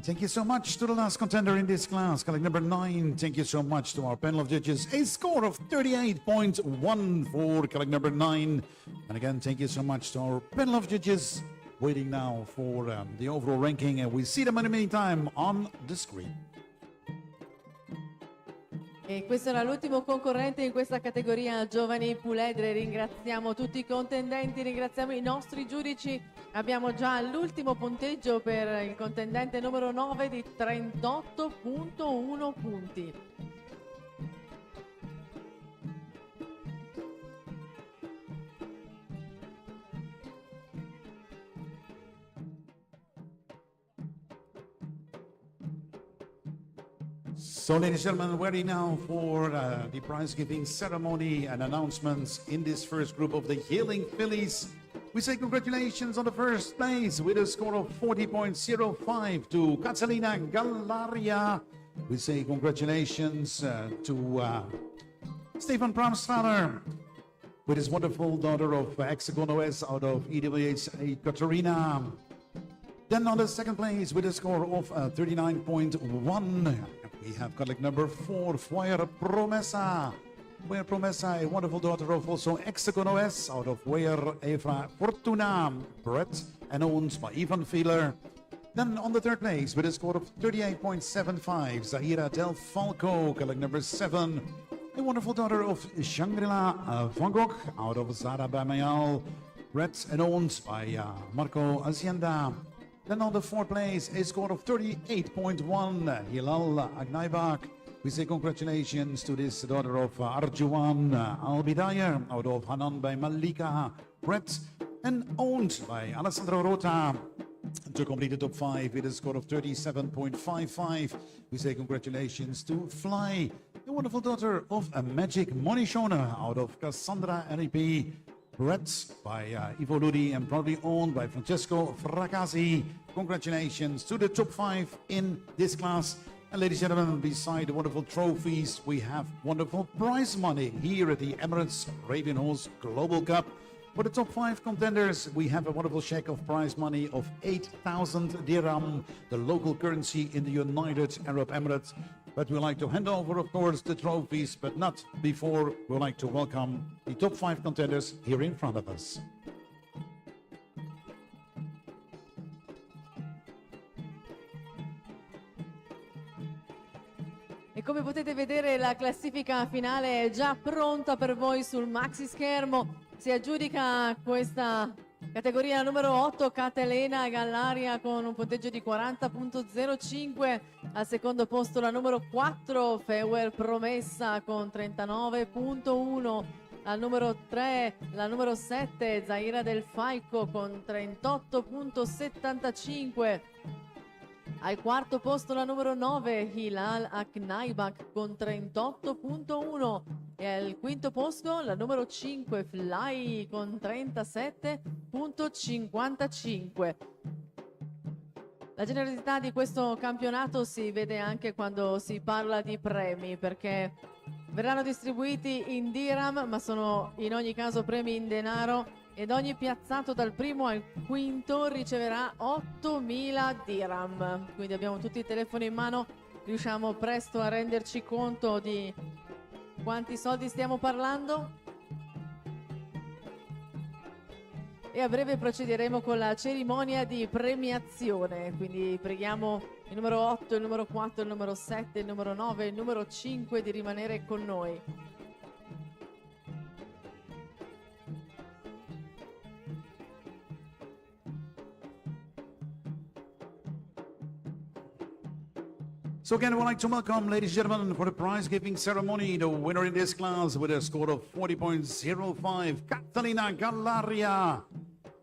S2: And thank you so much to the last contender in this class, colleague number 9. Thank you so much to our panel of judges. A score of 38.1 for colleague number 9. And again, thank you so much to our panel of judges. Waiting now for the overall ranking, and we see them in the meantime on the screen.
S1: E questo era l'ultimo concorrente in questa categoria giovani puledre. Ringraziamo tutti i contendenti, ringraziamo i nostri giudici. Abbiamo già l'ultimo punteggio per il contendente numero 9 di 38.1 punti.
S2: So, ladies and gentlemen, we're ready now for the prize-giving ceremony and announcements in this first group of the Healing Fillies. We say congratulations on the first place with a score of 40.05 to Catalina Gallaria. We say congratulations to Stefan Pramstraler with his wonderful daughter of Hexagon OS out of EWH Katarina. Then on the second place with a score of 39.1, we have colleague number 4, Foyer Promesa. Foyer Promesa, a wonderful daughter of also Hexagon OS out of Foyer Eva Fortuna, bred and owned by Ivan Fieler. Then on the third place with a score of 38.75, Zahira Del Falco, colleague number 7. A wonderful daughter of Shangri-La Van Gogh out of Zara Bamayal, bred and owned by Marco Hacienda. Then on the fourth place, a score of 38.1, Hilal Agnaibak. We say congratulations to this daughter of Arjuan Albidaya out of Hanan by Malika, bred and owned by Alessandro Rota. To complete the top 5 with a score of 37.55, we say congratulations to Fly, the wonderful daughter of a Magic Money Shona out of Cassandra REP, bred by Ivo Ludi and proudly owned by Francesco Fracassi. Congratulations to the top 5 in this class. And ladies and gentlemen, beside the wonderful trophies, we have wonderful prize money here at the Emirates Ravenhorse Global Cup. For the top 5 contenders, we have a wonderful check of prize money of 8,000 dirham, the local currency in the United Arab Emirates. But we like to hand over, of course, the trophies, but not before we like to welcome the top 5 contenders here in front of us.
S1: E come potete vedere, la classifica finale è già pronta per voi sul maxi schermo. Si aggiudica questa categoria numero 8 Catalina Gallaria con un punteggio di 40.05. Al secondo posto la numero 4 Feuer Promessa con 39.1. Al numero 3 la numero 7 Zaira Del Falco con 38.75. Al quarto posto la numero 9 Hilal Aknaibak con 38.1 e al quinto posto la numero 5 Fly con 37.55. La generosità di questo campionato si vede anche quando si parla di premi, perché verranno distribuiti in dirham, ma sono in ogni caso premi in denaro, ed ogni piazzato dal primo al quinto riceverà 8.000 dirham. Quindi abbiamo tutti i telefoni in mano, riusciamo presto a renderci conto di quanti soldi stiamo parlando. E a breve procederemo con la cerimonia di premiazione, quindi preghiamo il numero 8, il numero 4, il numero 7, il numero 9 e il numero 5 di rimanere con noi.
S2: So again, I would like to welcome, ladies and gentlemen, for the prize-giving ceremony, the winner in this class with a score of 40.05, Catalina Gallaria.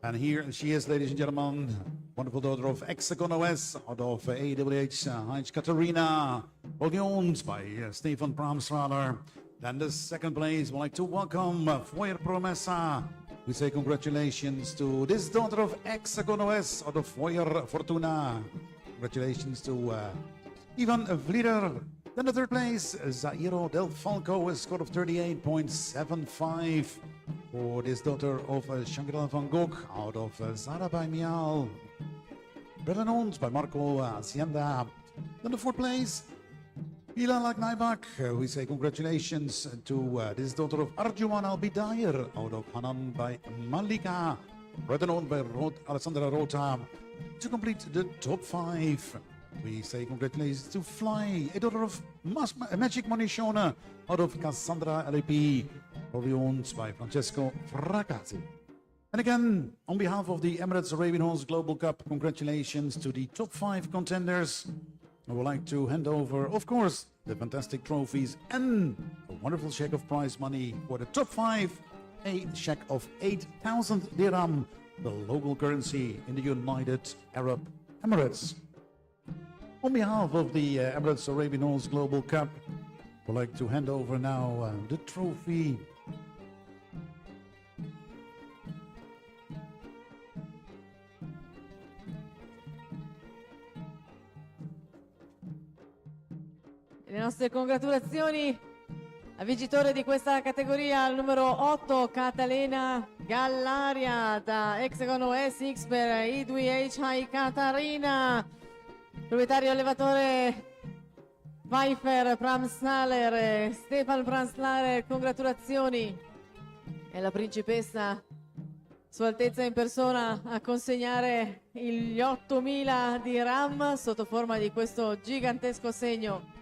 S2: And here she is, ladies and gentlemen, wonderful daughter of Hexagon OS out of AWH Heinz Katarina, owned by Stefan Pramstraler. Then the second place, we'd like to welcome Foyer Promesa. We say congratulations to this daughter of Hexagon OS out of Foyer Fortuna. Congratulations to Ivan Vlieder. Then the third place, Zairo Del Falco with a score of 38.75 for this daughter of Shangri-La Van Gogh out of Zara by Mial. bred and owned by Marco Hacienda. In the fourth place, Hilal Aknaibak. We say congratulations to this daughter of Arjuan Albidayer out of Hanan by Malika. Bred and owned by Alessandra Rota. To complete the top 5, we say congratulations to Fly, a daughter of Magic Money Shona out of Cassandra LAP, probably owned by Francesco Fracazzi. And again, on behalf of the Emirates Ravenhorse Global Cup, congratulations to the top 5 contenders. I would like to hand over, of course, the fantastic trophies and a wonderful check of prize money for the top 5, a check of 8,000 dirham, the local currency in the United Arab Emirates. On behalf of the Emirates Arabian Horse Global Cup, I would like to hand over now the trophy.
S1: Le nostre congratulazioni al vincitore di questa categoria, al numero 8, Catalina Gallaria da Hexagon SX per IDWH Catarina, proprietario allevatore Pfeiffer Pramslaler, Stefan Pramslaler, congratulazioni. E la principessa, Sua Altezza in persona, a consegnare gli 8.000 dirham sotto forma di questo gigantesco segno.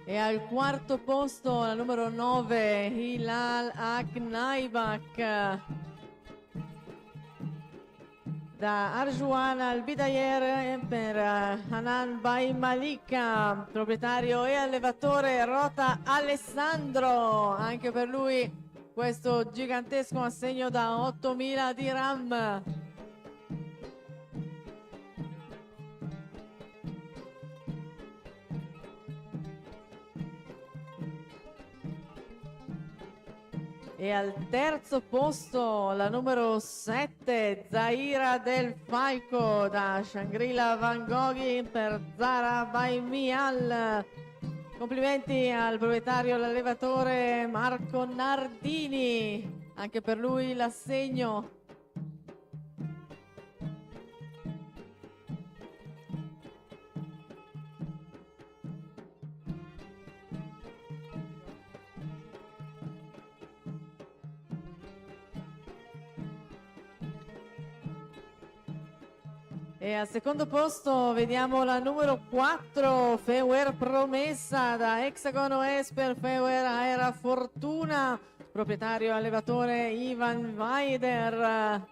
S1: E al quarto posto, la numero 9, Hilal Aknaibak da Arjuan Al-Bidayer per Hanan Bay Malika, proprietario e allevatore Rota Alessandro. Anche per lui questo gigantesco assegno da 8.000 dirham. E al terzo posto la numero 7, Zaira del Falco da Shangri-La Van Goghi per Zara by Mial. Complimenti al proprietario e all'allevatore Marco Nardini, anche per lui l'assegno. E al secondo posto vediamo la numero 4, Feuer Promessa da Hexagon Esper Feuer Aera Fortuna, proprietario e allevatore Ivan Weider.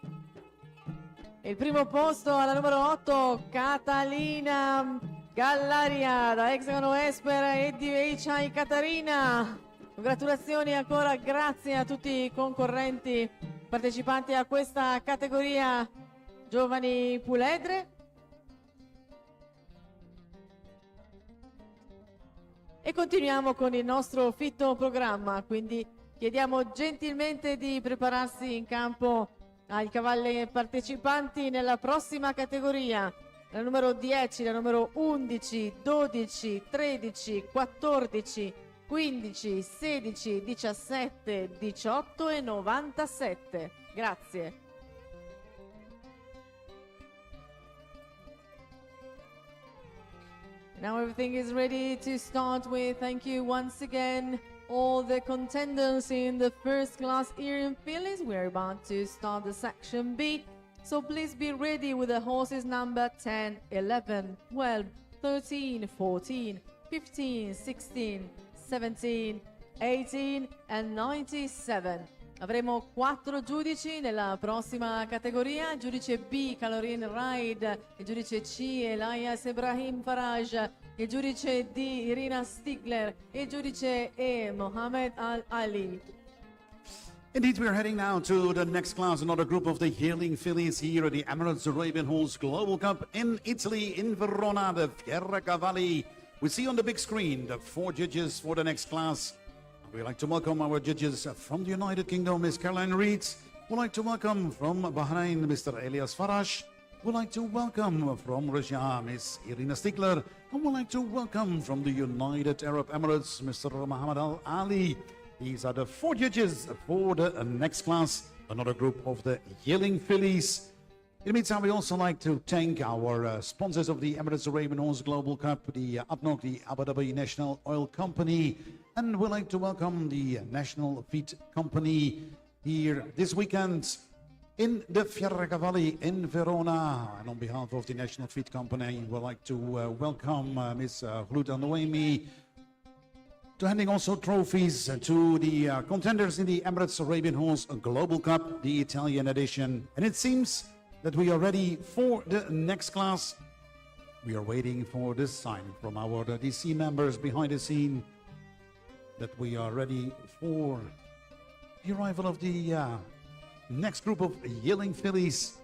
S1: Il primo posto alla numero 8, Catalina Gallaria da Hexagon Esper e DVHI Catarina. Congratulazioni ancora, grazie a tutti i concorrenti partecipanti a questa categoria Giovani Puledre. E continuiamo con il nostro fitto programma, quindi chiediamo gentilmente di prepararsi in campo ai cavalli partecipanti nella prossima categoria, la numero 10, la numero 11, 12, 13, 14, 15, 16, 17, 18 e 97. Grazie. Now everything is ready to start with. Thank you once again, all the contenders in the first class here in Phillies. We're about to start the section B. So please be ready with the horses number 10, 11, 12, 13, 14, 15, 16, 17, 18 and 97. Avremo 4 giudici nella prossima categoria: il giudice B Calorin Ride, il giudice C Elias Ibrahim Faraj, il giudice D Irina Stigler e il giudice E Mohamed Al-Ali.
S2: Indeed, we're heading now to the next class, another group of the yearling fillies here at the Emirates Arabian Horse Global Cup in Italy, in Verona, the Fiera Cavalli. We see on the big screen the 4 judges for the next class. We'd like to welcome our judges from the United Kingdom, Miss Caroline Reeds. We'd like to welcome from Bahrain, Mr. Elias Faraj. We'd like to welcome from Russia, Miss Irina Stigler. And we'd like to welcome from the United Arab Emirates, Mr. Muhammad Al Ali. These are the 4 judges for the next class, another group of the Yelling Fillies. In the meantime, we also like to thank our sponsors of the Emirates Arabian Horse Global Cup, the ADNOC, the Abu Dhabi National Oil Company, and we'd like to welcome the National Feed Company here this weekend in the Fieracavalli in Verona. And on behalf of the National Feed Company, we'd like to welcome Ms. Hluda Noemi, to handing also trophies to the contenders in the Emirates Arabian Horse Global Cup, the Italian edition. And it seems that we are ready for the next class. We are waiting for this sign from our DC members behind the scene that we are ready for the arrival of the next group of Yelling Fillies.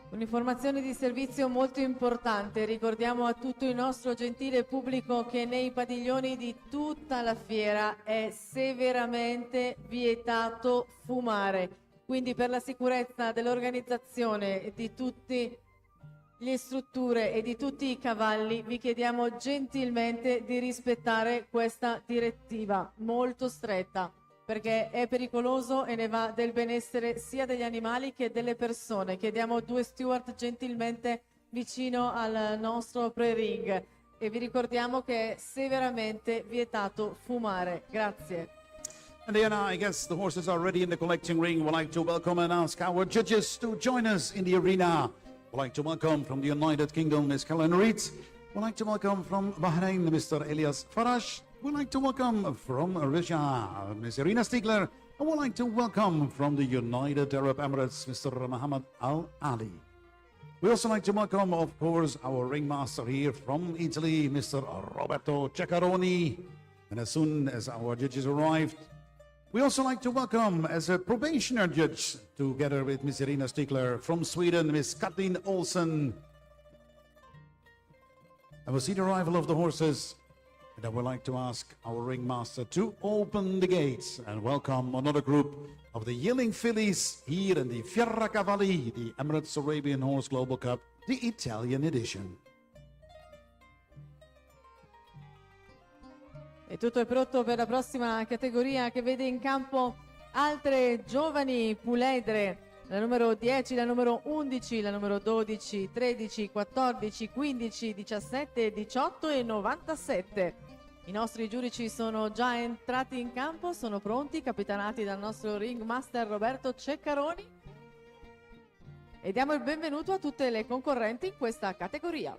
S1: Un'informazione di servizio molto importante. Ricordiamo a tutto il nostro gentile pubblico che nei padiglioni di tutta la fiera è severamente vietato fumare. Quindi per la sicurezza dell'organizzazione di tutte le strutture e di tutti i cavalli vi chiediamo gentilmente di rispettare questa direttiva molto stretta, perché è pericoloso e ne va del benessere sia degli animali che delle persone. Chiediamo 2 steward gentilmente vicino al nostro pre-ring e vi ricordiamo che è severamente vietato fumare. Grazie.
S2: And Diana, I guess the horses are ready in the collecting ring. We'd like to welcome and ask our judges to join us in the arena. We'd like to welcome from the United Kingdom, Ms. Kellen Reed. We'd like to welcome from Bahrain, Mr. Elias Farash. We'd like to welcome from Russia, Ms. Irina Stigler. And we'd like to welcome from the United Arab Emirates, Mr. Muhammad Al Ali. We also like to welcome, of course, our ringmaster here from Italy, Mr. Roberto Ceccaroni. And as soon as our judges arrived, we also like to welcome as a probationer judge, together with Ms. Irina Stigler from Sweden, Ms. Kathleen Olsen. And we'll see the arrival of the horses. And I would like to ask our ringmaster to open the gates and welcome another group of the Yelling Fillies here in the Fieracavalli, the Emirates Arabian Horse Global Cup, the Italian edition.
S1: E tutto è pronto per la prossima categoria che vede in campo altre giovani puledre. La numero 10, la numero 11, la numero 12, 13, 14, 15, 17, 18 e 97. I nostri giudici sono già entrati in campo, sono pronti, capitanati dal nostro ringmaster Roberto Ceccaroni. E diamo il benvenuto a tutte le concorrenti in questa categoria.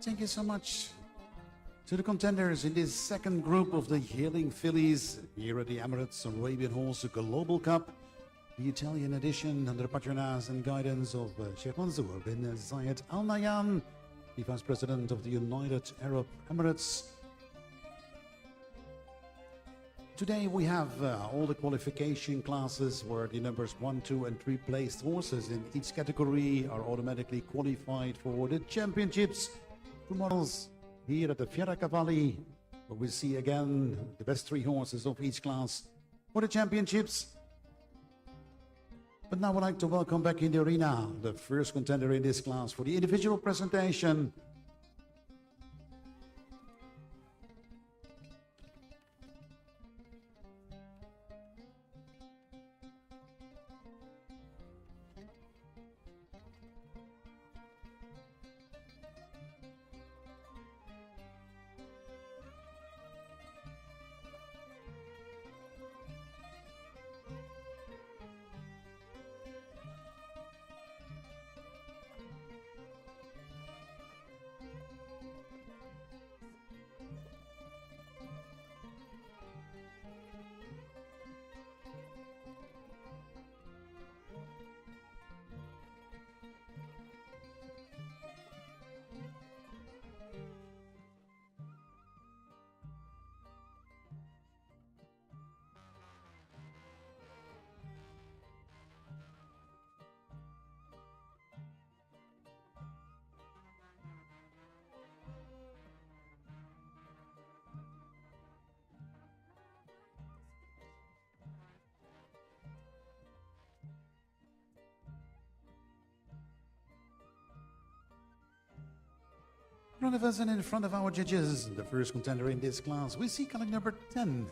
S2: Thank you so much to the contenders in this second group of the Healing Phillies here at the Emirates Arabian Horse Global Cup, the Italian edition under the patronage and guidance of Sheikh Mansour bin Zayed Al Nahyan, the Vice President of the United Arab Emirates. Today we have all the qualification classes where the numbers 1, 2 and 3 placed horses in each category are automatically qualified for the championships. Two models here at the Fiera Cavalli, where we see again the best 3 horses of each class for the championships. But now I'd like to welcome back in the arena the first contender in this class for the individual presentation. In front of us and in front of our judges, the first contender in this class, we see color number 10.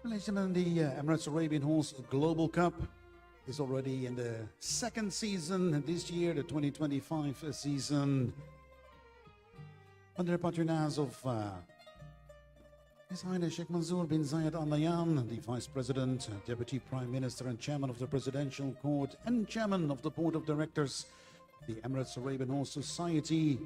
S2: Ladies and gentlemen, the Emirates Arabian Horse Global Cup is already in the second season this year, the 2025 season. Under the patronage of His Highness Sheikh Mansour bin Zayed Al Nahyan, the Vice President, Deputy Prime Minister and Chairman of the Presidential Court and Chairman of the Board of Directors, the Emirates Arabian Horse Society,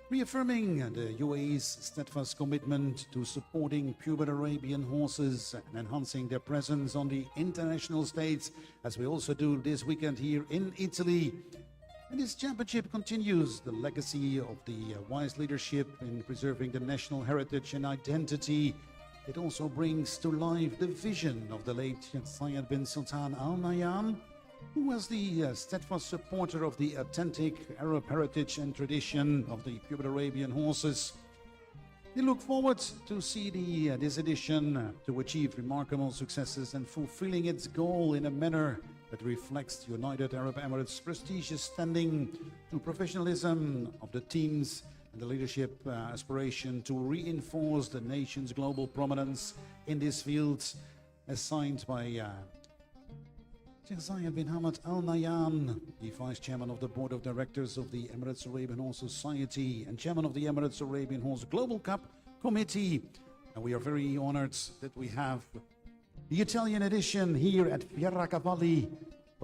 S2: reaffirming the UAE's steadfast commitment to supporting purebred Arabian horses and enhancing their presence on the international stage, as we also do this weekend here in Italy. And this championship continues the legacy of the wise leadership in preserving the national heritage and identity. It also brings to life the vision of the late Zayed bin Sultan Al Nahyan, who was the steadfast supporter of the authentic Arab heritage and tradition of the purebred Arabian horses. We look forward to see this edition to achieve remarkable successes and fulfilling its goal in a manner that reflects the United Arab Emirates' prestigious standing, to professionalism of the teams and the leadership aspiration to reinforce the nation's global prominence in this field, as signed by Sheikh Zayed bin Hamad Al Nahyan, the Vice Chairman of the Board of Directors of the Emirates Arabian Horse Society and Chairman of the Emirates Arabian Horse Global Cup Committee. And we are very honored that we have the Italian edition here at Fiera Cavalli,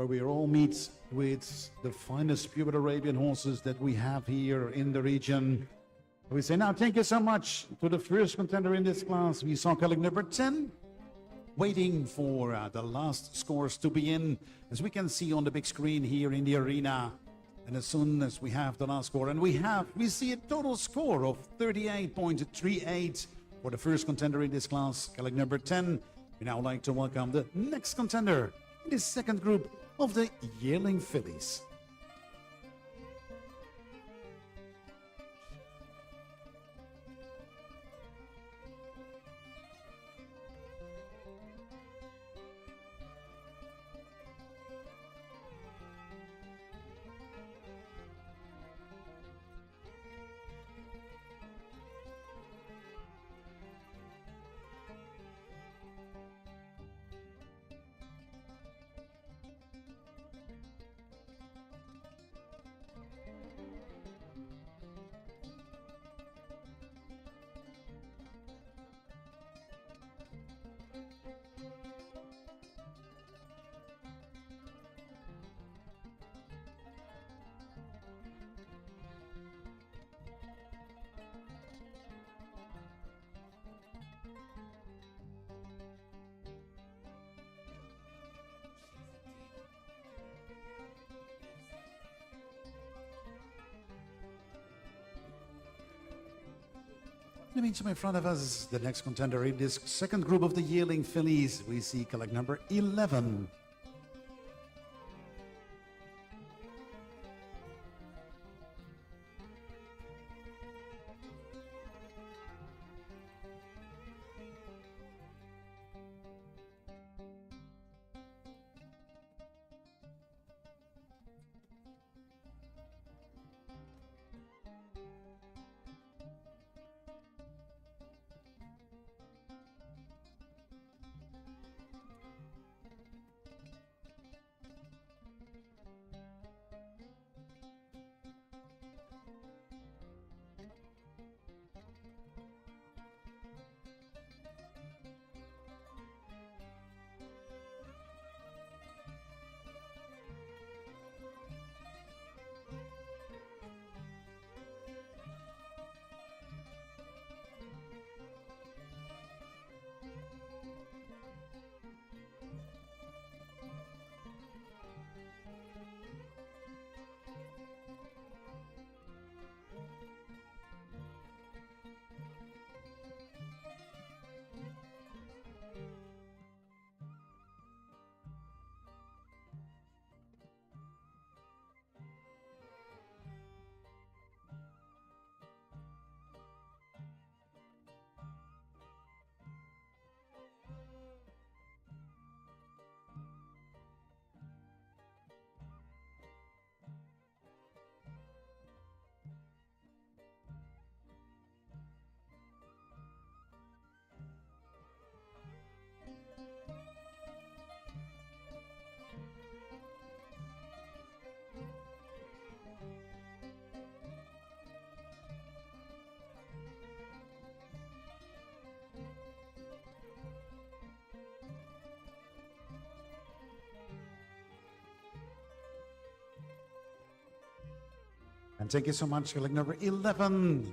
S2: where we all meet with the finest pure Arabian horses that we have here in the region. We say now thank you so much to the first contender in this class. We saw colleague number 10 waiting for the last scores to be in, as we can see on the big screen here in the arena. And as soon as we have the last score, and we see a total score of 38.38 for the first contender in this class, colleague number 10. We now like to welcome the next contender in this second group of the yearling fillies. In the meantime, in front of us, the next contender in this second group of the yearling fillies, we see colleague number 11. And thank you so much, colleague number 11.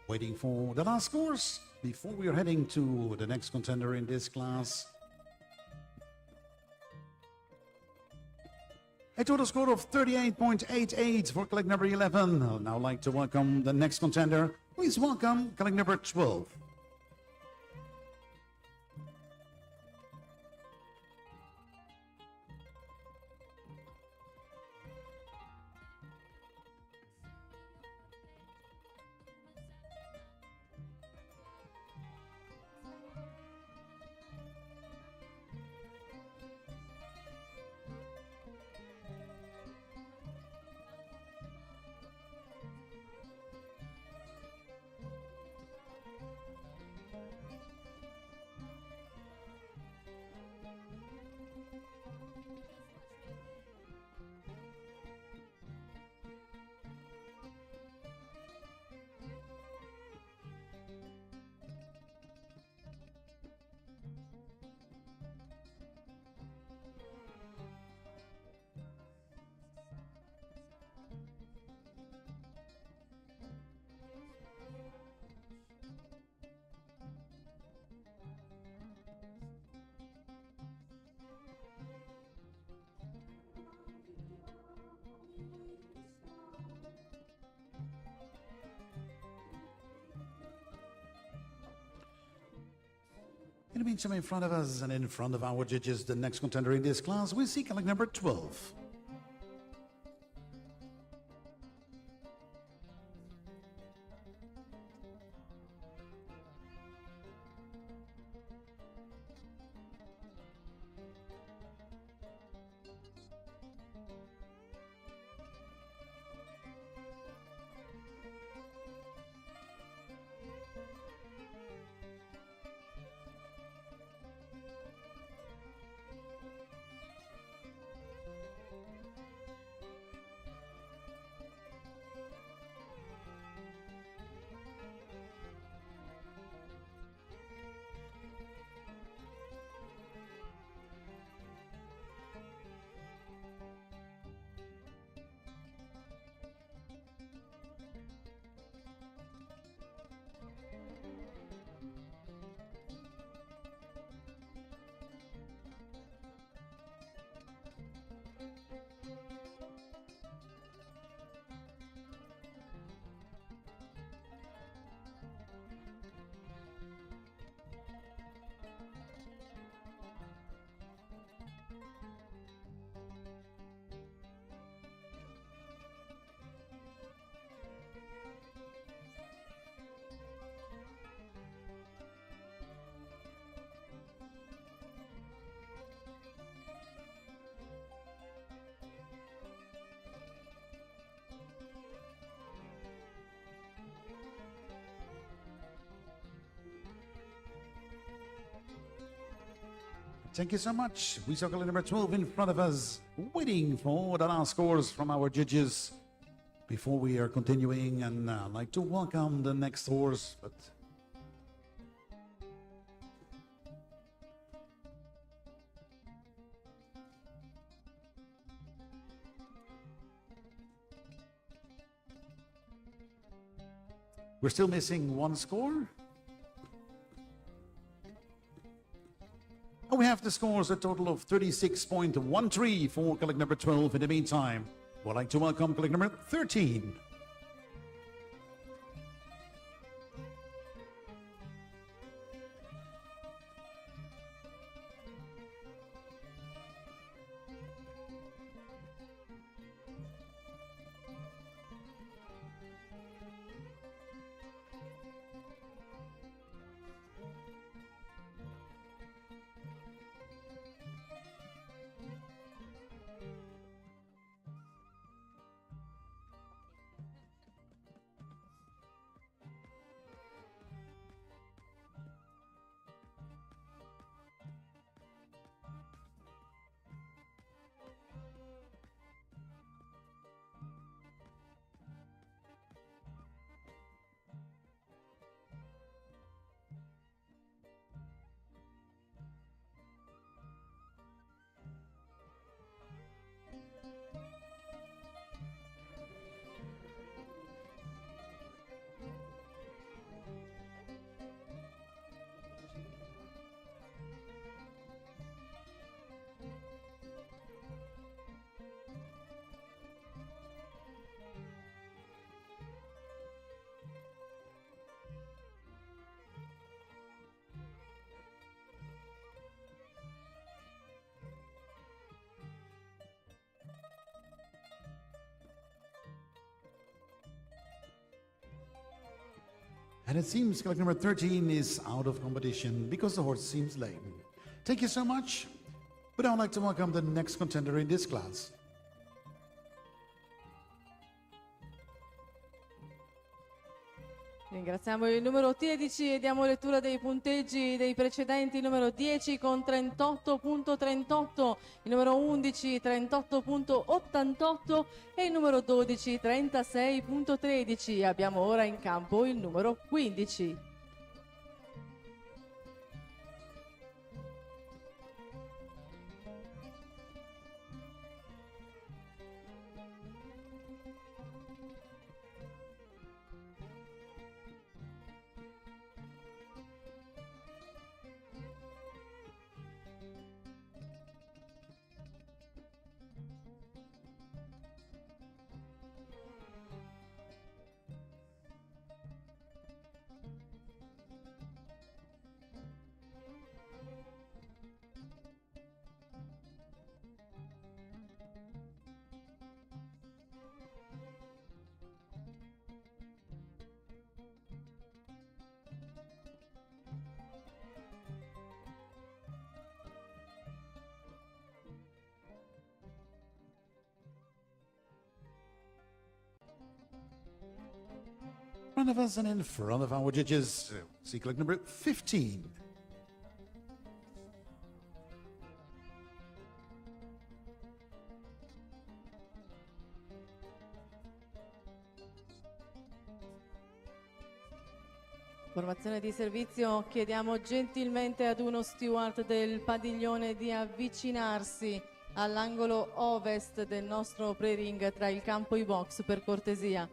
S2: Waiting for the last scores before we are heading to the next contender in this class. A total score of 38.88 for colleague number 11. I'll now like to welcome the next contender. Please welcome colleague number 12. the meantime, in front of us and in front of our judges, the next contender in this class, we see colleague number 12. Thank you so much. We saw colleague number 12 in front of us, waiting for the last scores from our judges. Before we are continuing, and I'd like to welcome the next horse, but we're still missing one score. And we have the scores, a total of 36.13 for colleague number 12. In the meantime, we'd like to welcome colleague number 13. And it seems colleague number 13 is out of competition because the horse seems lame. Thank you so much. But I would like to welcome the next contender in this class.
S1: Ringraziamo il numero 13 e diamo lettura dei punteggi dei precedenti. Il numero 10 con 38.38, il numero 11 38.88 e il numero 12 36.13. Abbiamo ora in campo il numero 15.
S2: front of us and in front of our judges. See colleague number 15.
S1: Formazione di servizio, chiediamo gentilmente ad uno steward del padiglione di avvicinarsi all'angolo ovest del nostro pre-ring tra il campo e i box, per cortesia.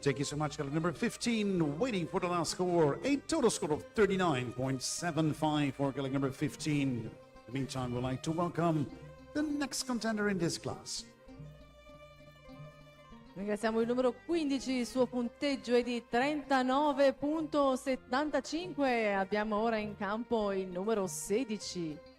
S2: Thank you so much, colleague number 15, waiting for the last score, a total score of 39.75 for colleague number 15. In the meantime, we'd like to welcome the next contender in this class.
S1: Ringraziamo il numero 15, il suo punteggio è di 39.75. Abbiamo ora in campo il numero 16.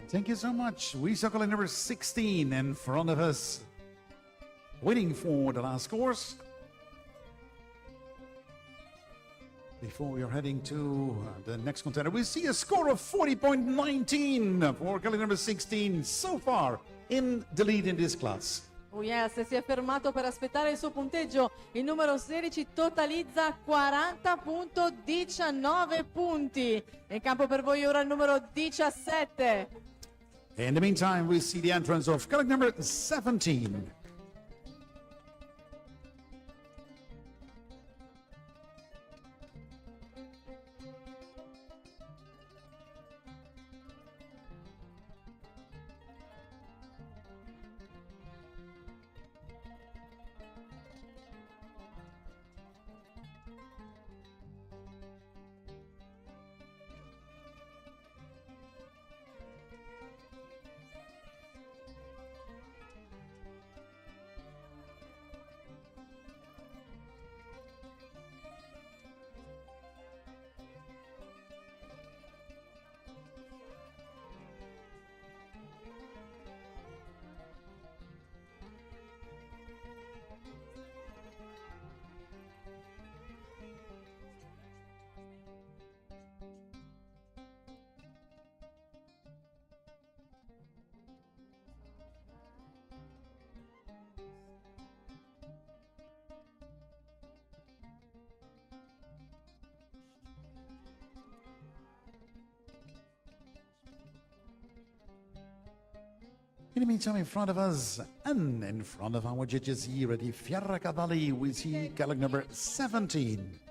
S2: Thank you so much. We saw color number 16 in front of us, waiting for the last course. Before we are heading to the next contender, we see a score of 40.19 for color number 16 so far in the lead in this class.
S1: Oh yes, si è fermato per aspettare il suo punteggio. Il numero 16 totalizza 40.19 punti. In campo per voi ora il numero 17.
S2: In the meantime, we see the entrance of color number 17. In the meantime, in front of us and in front of our judges here at the Fiera Cavalli, we see color number 17.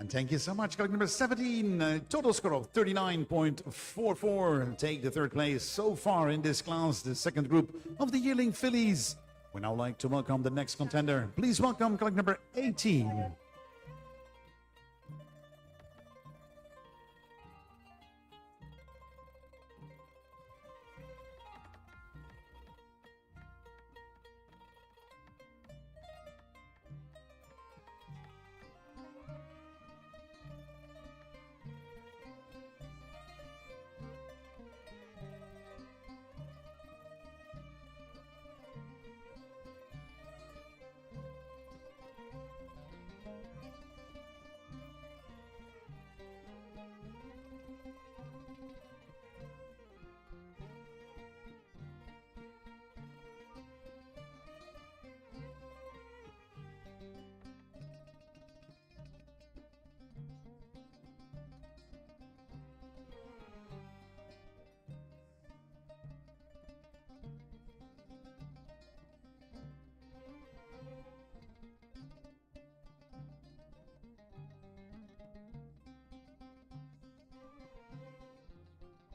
S2: And thank you so much. Color number 17, total score of 39.44. Take the third place so far in this class, the second group of the yearling fillies. We now like to welcome the next contender. Please welcome color number 18.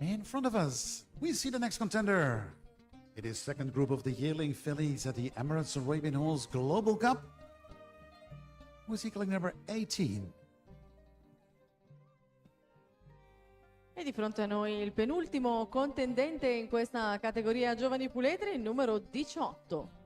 S2: In front of us, We see the next contender. It is second group of the yearling fillies at the Emirates Arabian Horse Global Cup. We see calling number 18.
S1: E di fronte a noi il penultimo contendente in questa categoria giovani puledri, il numero 18.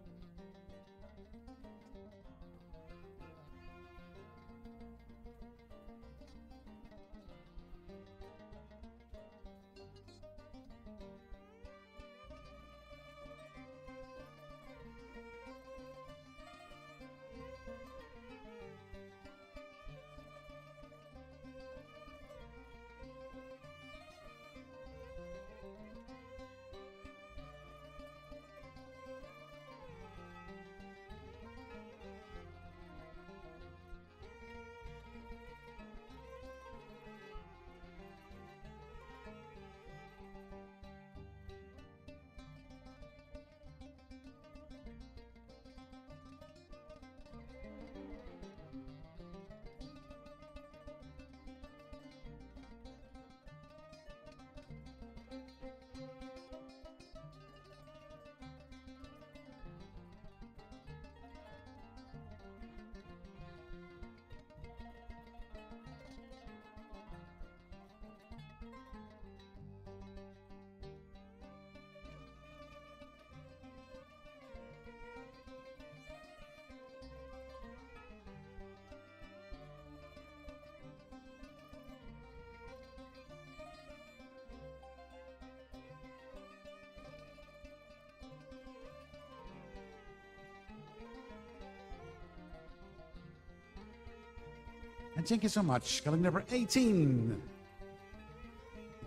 S2: And thank you so much. Calling number 18.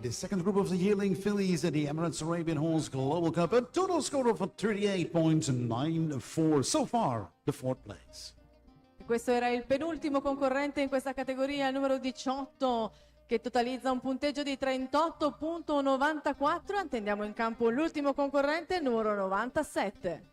S2: The second group of the yearling fillies at the Emirates Arabian Horse Global Cup. A total score of 38.94. So far, the fourth place.
S1: Questo era il penultimo concorrente in questa categoria, il numero 18, che totalizza un punteggio di 38.94. Attendiamo in campo l'ultimo concorrente, il numero 97.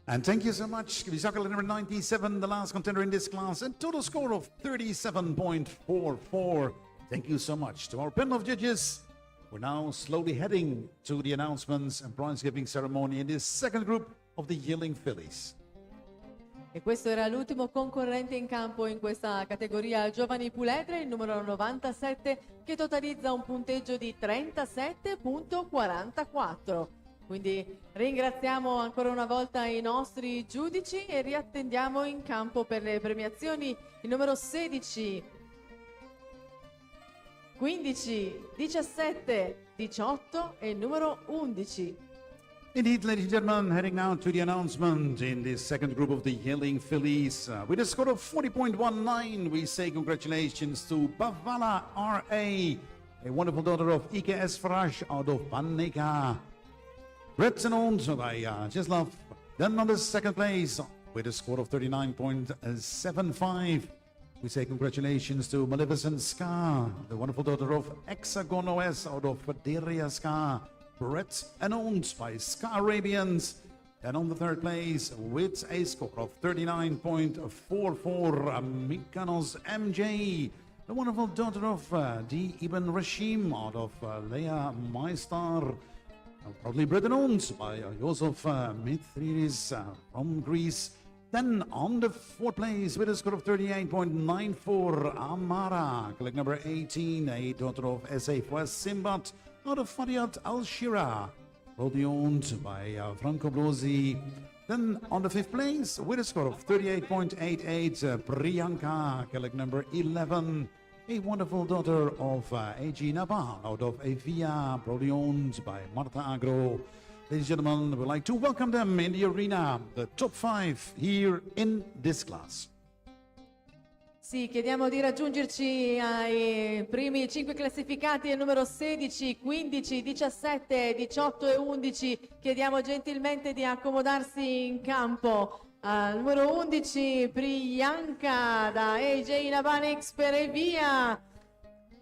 S2: And thank you so much. Visakala number 97, the last contender in this class, a total score of 37.44. Thank you so much to our panel of judges. We're now slowly heading to the announcements and prize giving ceremony in this second group of the Yelling Fillies.
S1: E questo era l'ultimo concorrente in campo in questa categoria giovani puledre, il numero 97, che totalizza un punteggio di 37.44. Quindi ringraziamo ancora una volta i nostri giudici e riattendiamo in campo per le premiazioni il numero 16, 15, 17, 18 e il numero 11.
S2: Indeed, ladies and gentlemen, heading now to the announcement in this second group of the Yelling Fillies. With a score of 40.19, we say congratulations to Bavala R.A., a wonderful daughter of Ike S. Faraj out of Paneka. Written owned by Cheslav. Then on the second place, with a score of 39.75, we say congratulations to Maleficent Ska, the wonderful daughter of Hexagon OS out of Deria Ska. Brett and owned by Ska Arabians. And on the third place, with a score of 39.44, Mykonos MJ, the wonderful daughter of D. Ibn Rashim out of Leia Maistar. Proudly bred and owned by Joseph Mithridis from Greece. Then on the fourth place with a score of 38.94, Amara, collect number 18, a daughter of S.A. West Simbat out of Fariat Al-Shira, proudly owned by Franco Blosi. Then on the fifth place with a score of 38.88, Priyanka, collect number 11, a wonderful daughter of A.G. Nabal out of Evia, proudly owned by Marta Agro. Ladies and gentlemen, we'd like to welcome them in the arena, the top 5 here in this class.
S1: Sì, chiediamo di raggiungerci ai primi 5 classificati, al numero 16, 15, 17, 18 e 11. Chiediamo gentilmente di accomodarsi in campo. Al numero 11, Priyanka da AJ Nabanix per Evia.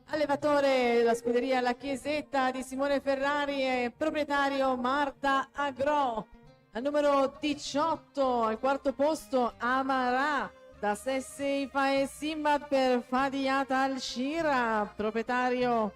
S1: Allevatore della scuderia La Chiesetta di Simone Ferrari e proprietario Marta Agro. Al numero 18, al quarto posto, Amara da Sesseifa e Simba per Fadiat Al-Shira, proprietario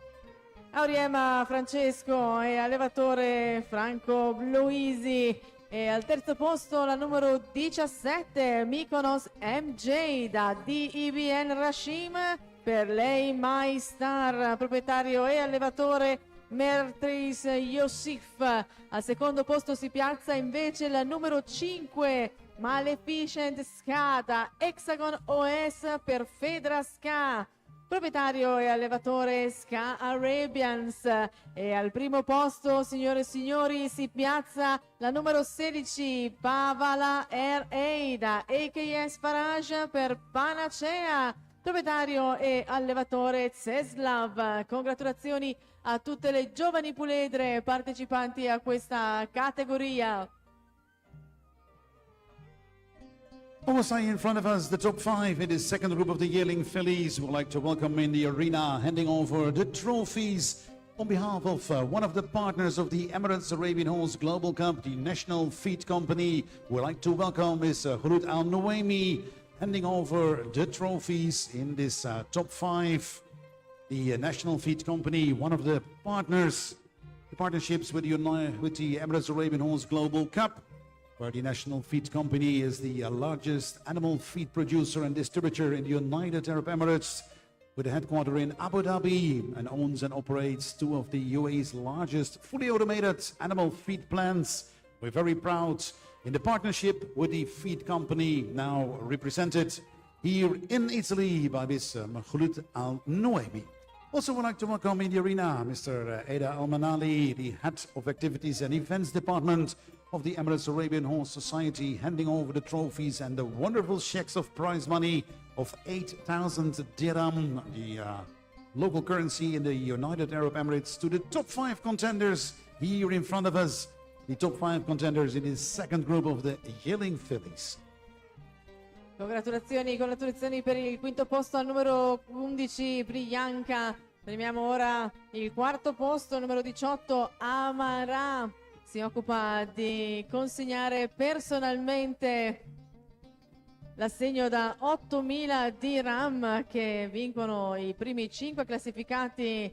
S1: Auriema Francesco e allevatore Franco Bloisi. E al terzo posto la numero 17, Mykonos MJ da DIBN Rashim per lei Maistar, proprietario e allevatore Mertris Yosif. Al secondo posto si piazza invece la numero 5, Maleficent Ska da Hexagon OS per Fedra Ska, proprietario e allevatore Ska Arabians. E al primo posto, signore e signori, si piazza la numero 16, Pavala R.A. da AKS Faraj per Panacea, proprietario e allevatore Zeslav. Congratulazioni a tutte le giovani puledre partecipanti a questa categoria.
S2: Also in front of us, the top 5 in the second group of the Yelling Fillies. We'd like to welcome in the arena, handing over the trophies on behalf of one of the partners of the Emirates Arabian Horse Global Cup, the National Feed Company. We'd like to welcome Ms. Khulud Al-Nuaimi, handing over the trophies in this top 5. The National Feed Company, one of the partners, the partnerships with the Emirates Arabian Horse Global Cup, where the National Feed Company is the largest animal feed producer and distributor in the United Arab Emirates, with a headquarters in Abu Dhabi, and owns and operates 2 of the UAE's largest fully automated animal feed plants. We're very proud in the partnership with the feed company, now represented here in Italy by Ms. Khulud Al-Nuaimi. Also would like to welcome in the arena Mr. Eda Al-Manali, the Head of Activities and Events Department of the Emirates Arabian Horse Society, handing over the trophies and the wonderful checks of prize money of 8,000 dirham, the local currency in the United Arab Emirates, to the top 5 contenders here in front of us. The top 5 contenders in this second group of the Yelling Fillies.
S1: Congratulazioni per il quinto posto al numero 11, Priyanka. Premiamo ora il quarto posto, numero 18, Amara. si occupa di consegnare personalmente l'assegno da 8.000 dirham che vincono i primi 5 classificati.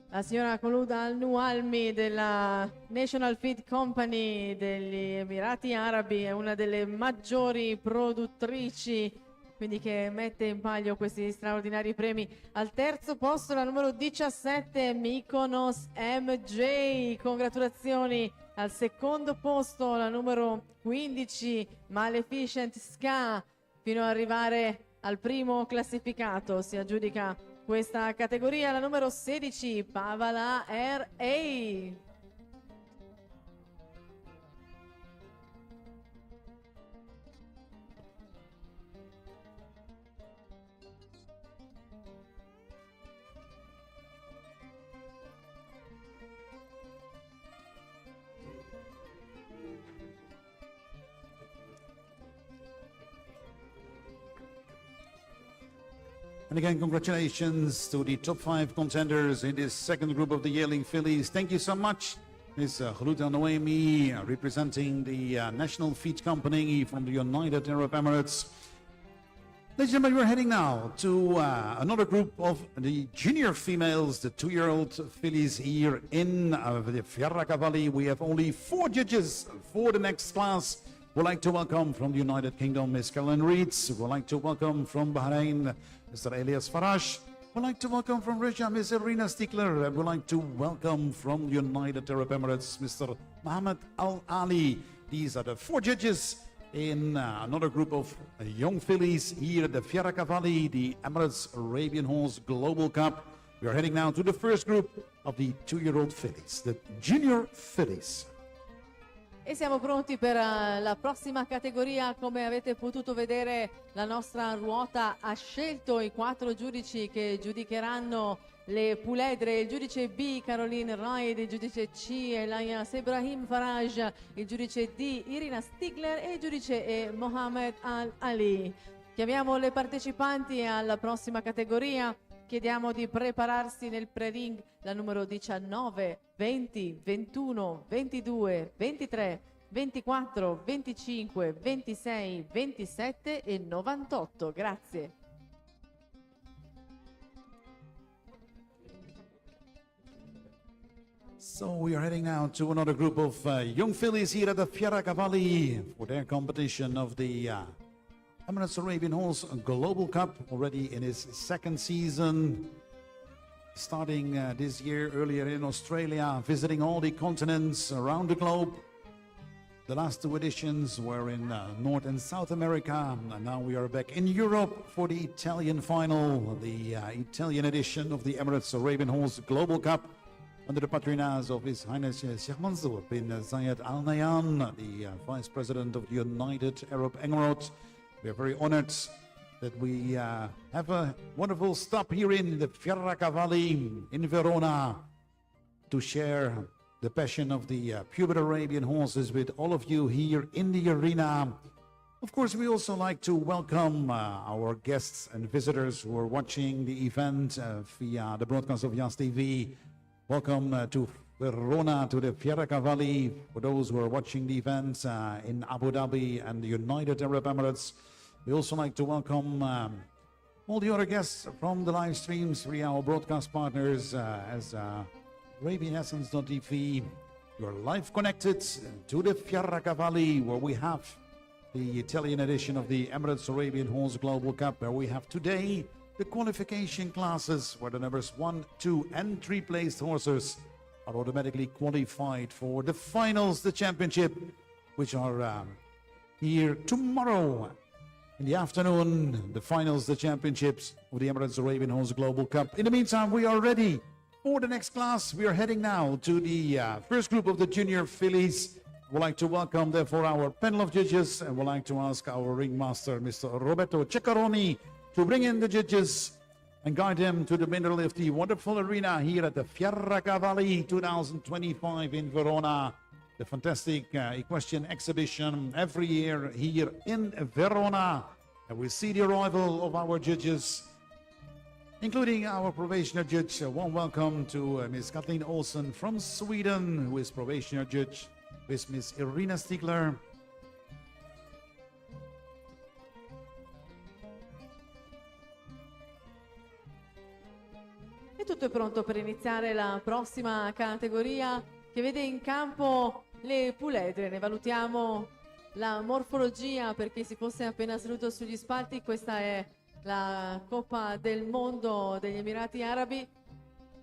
S1: La signora Kholoud Al-Nualmi della National Feed Company degli Emirati Arabi è una delle maggiori produttrici, quindi che mette in palio questi straordinari premi. Al terzo posto la numero 17 Mykonos MJ, congratulazioni. Al secondo posto la numero 15 Maleficent Ska, fino ad arrivare al primo classificato. Si aggiudica questa categoria la numero 16 Pavala R.A.
S2: And again, congratulations to the top 5 contenders in this second group of the Yearling Fillies. Thank you so much, Ms. Kholoud Al-Nualmi, representing the National Feed Company from the United Arab Emirates. Ladies and gentlemen, we're heading now to another group of the junior females, the 2-year-old fillies here in the Fiarraqa Valley. We have only 4 judges for the next class. We'd like to welcome from the United Kingdom, Ms. Caroline Reeds. We'd like to welcome from Bahrain, Mr. Elias Farash. We'd like to welcome from Russia, Ms. Irina Stickler. And we'd like to welcome from the United Arab Emirates, Mr. Mohammed Al-Ali. These are the 4 judges in another group of young fillies here at the Fiarraqa Valley, the Emirates Arabian Horse Global Cup. We are heading now to the first group of the 2-year-old fillies, the junior fillies.
S1: E siamo pronti per la prossima categoria. Come avete potuto vedere, la nostra ruota ha scelto i 4 giudici che giudicheranno le puledre. Il giudice B Caroline Raid, il giudice C Elias Ibrahim Faraj, il giudice D Irina Stigler e il giudice E Mohammed Al-Ali. Chiamiamo le partecipanti alla prossima categoria. Chiediamo di prepararsi nel pre-ring la numero 19, 20, 21, 22, 23, 24, 25, 26, 27 e 98. Grazie.
S2: So we are heading now to another group of young fillies here at the Fiarraqa Valley for their competition of the Emirates Arabian Horse Global Cup, already in its second season, starting this year earlier in Australia, visiting all the continents around the globe. The last 2 editions were in North and South America, and now we are back in Europe for the Italian final, the Italian edition of the Emirates Arabian Horse Global Cup, under the patronage of His Highness Sheikh Mansour bin Zayed Al Nahyan, the Vice President of the United Arab Emirates. We are very honored that we have a wonderful stop here in the Fiarraqa Valley in Verona to share the passion of the pure Arabian horses with all of you here in the arena. Of course, we also like to welcome our guests and visitors who are watching the event via the broadcast of Yas TV. Welcome to Verona, to the Fiarraqa Valley. For those who are watching the event in Abu Dhabi and the United Arab Emirates, we also like to welcome all the other guests from the live streams via our broadcast partners as ArabianEssence.tv. You're live connected to the Fiarraqa Valley, where we have the Italian edition of the Emirates Arabian Horse Global Cup, where we have today the qualification classes, where the numbers 1, 2, and 3 placed horses are automatically qualified for the finals, the championship, which are here tomorrow in the afternoon, the finals, the championships of the Emirates Arabian Horse Global Cup. In the meantime, we are ready for the next class. We are heading now to the first group of the junior fillies. We'd like to welcome, therefore, our panel of judges, and we'd like to ask our ringmaster, Mr. Roberto Ceccaroni, to bring in the judges and guide them to the middle of the wonderful arena here at the Fiarraqa Valley 2025 in Verona. The fantastic equestrian exhibition every year here in Verona. And we see the arrival of our judges. including our probationer judge. A warm welcome to Ms. Kathleen Olsen from Sweden, who is probationer judge, with Ms. Irina Stiegler.
S1: E tutto è pronto per iniziare la prossima categoria che vede in campo le puledre. Ne valutiamo la morfologia per chi si fosse appena seduto sugli spalti. Questa è la Coppa del Mondo degli Emirati Arabi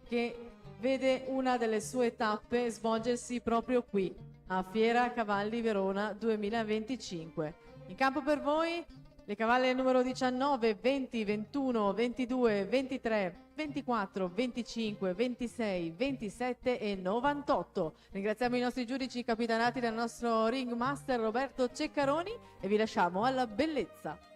S1: che vede una delle sue tappe svolgersi proprio qui a Fiera Cavalli Verona 2025. In campo per voi le cavalle numero 19, 20, 21, 22, 23, 24, 25, 26, 27 e 98. Ringraziamo i nostri giudici capitanati dal nostro ringmaster Roberto Ceccaroni e vi lasciamo alla bellezza.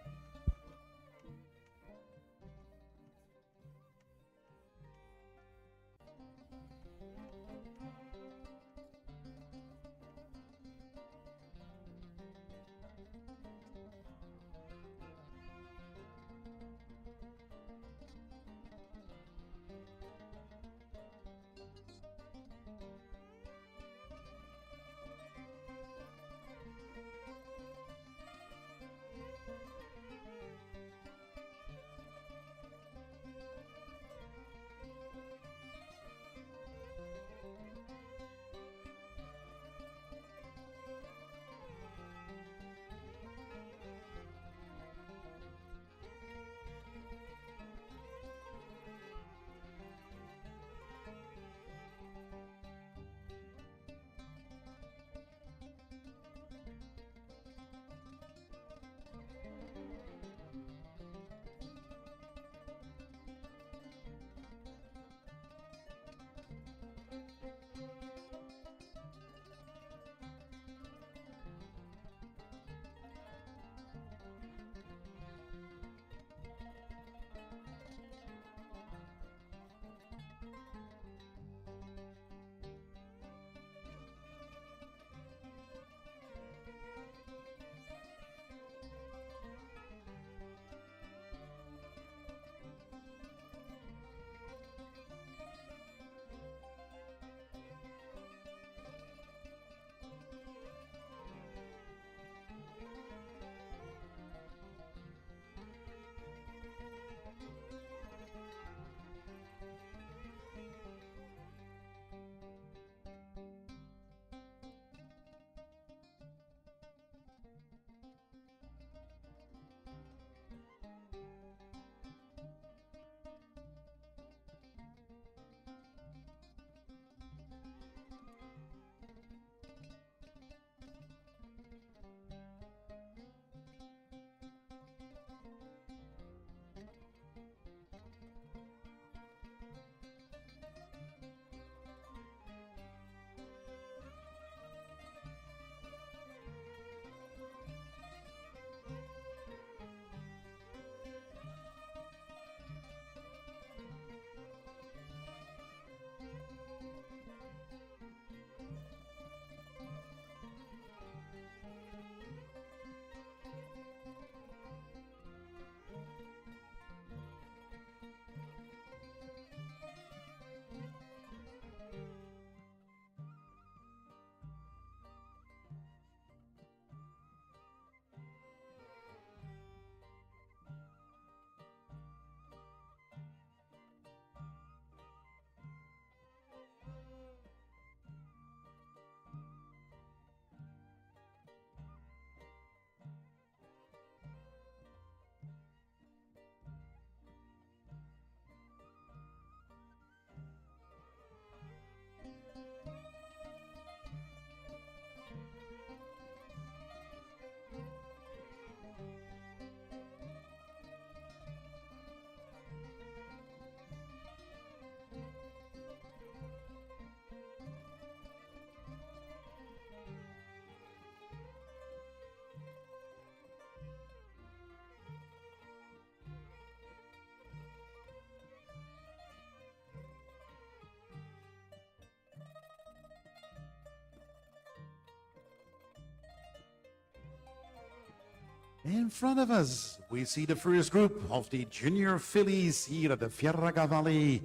S2: In front of us, we see the first group of the junior fillies here at the Fierracavalli,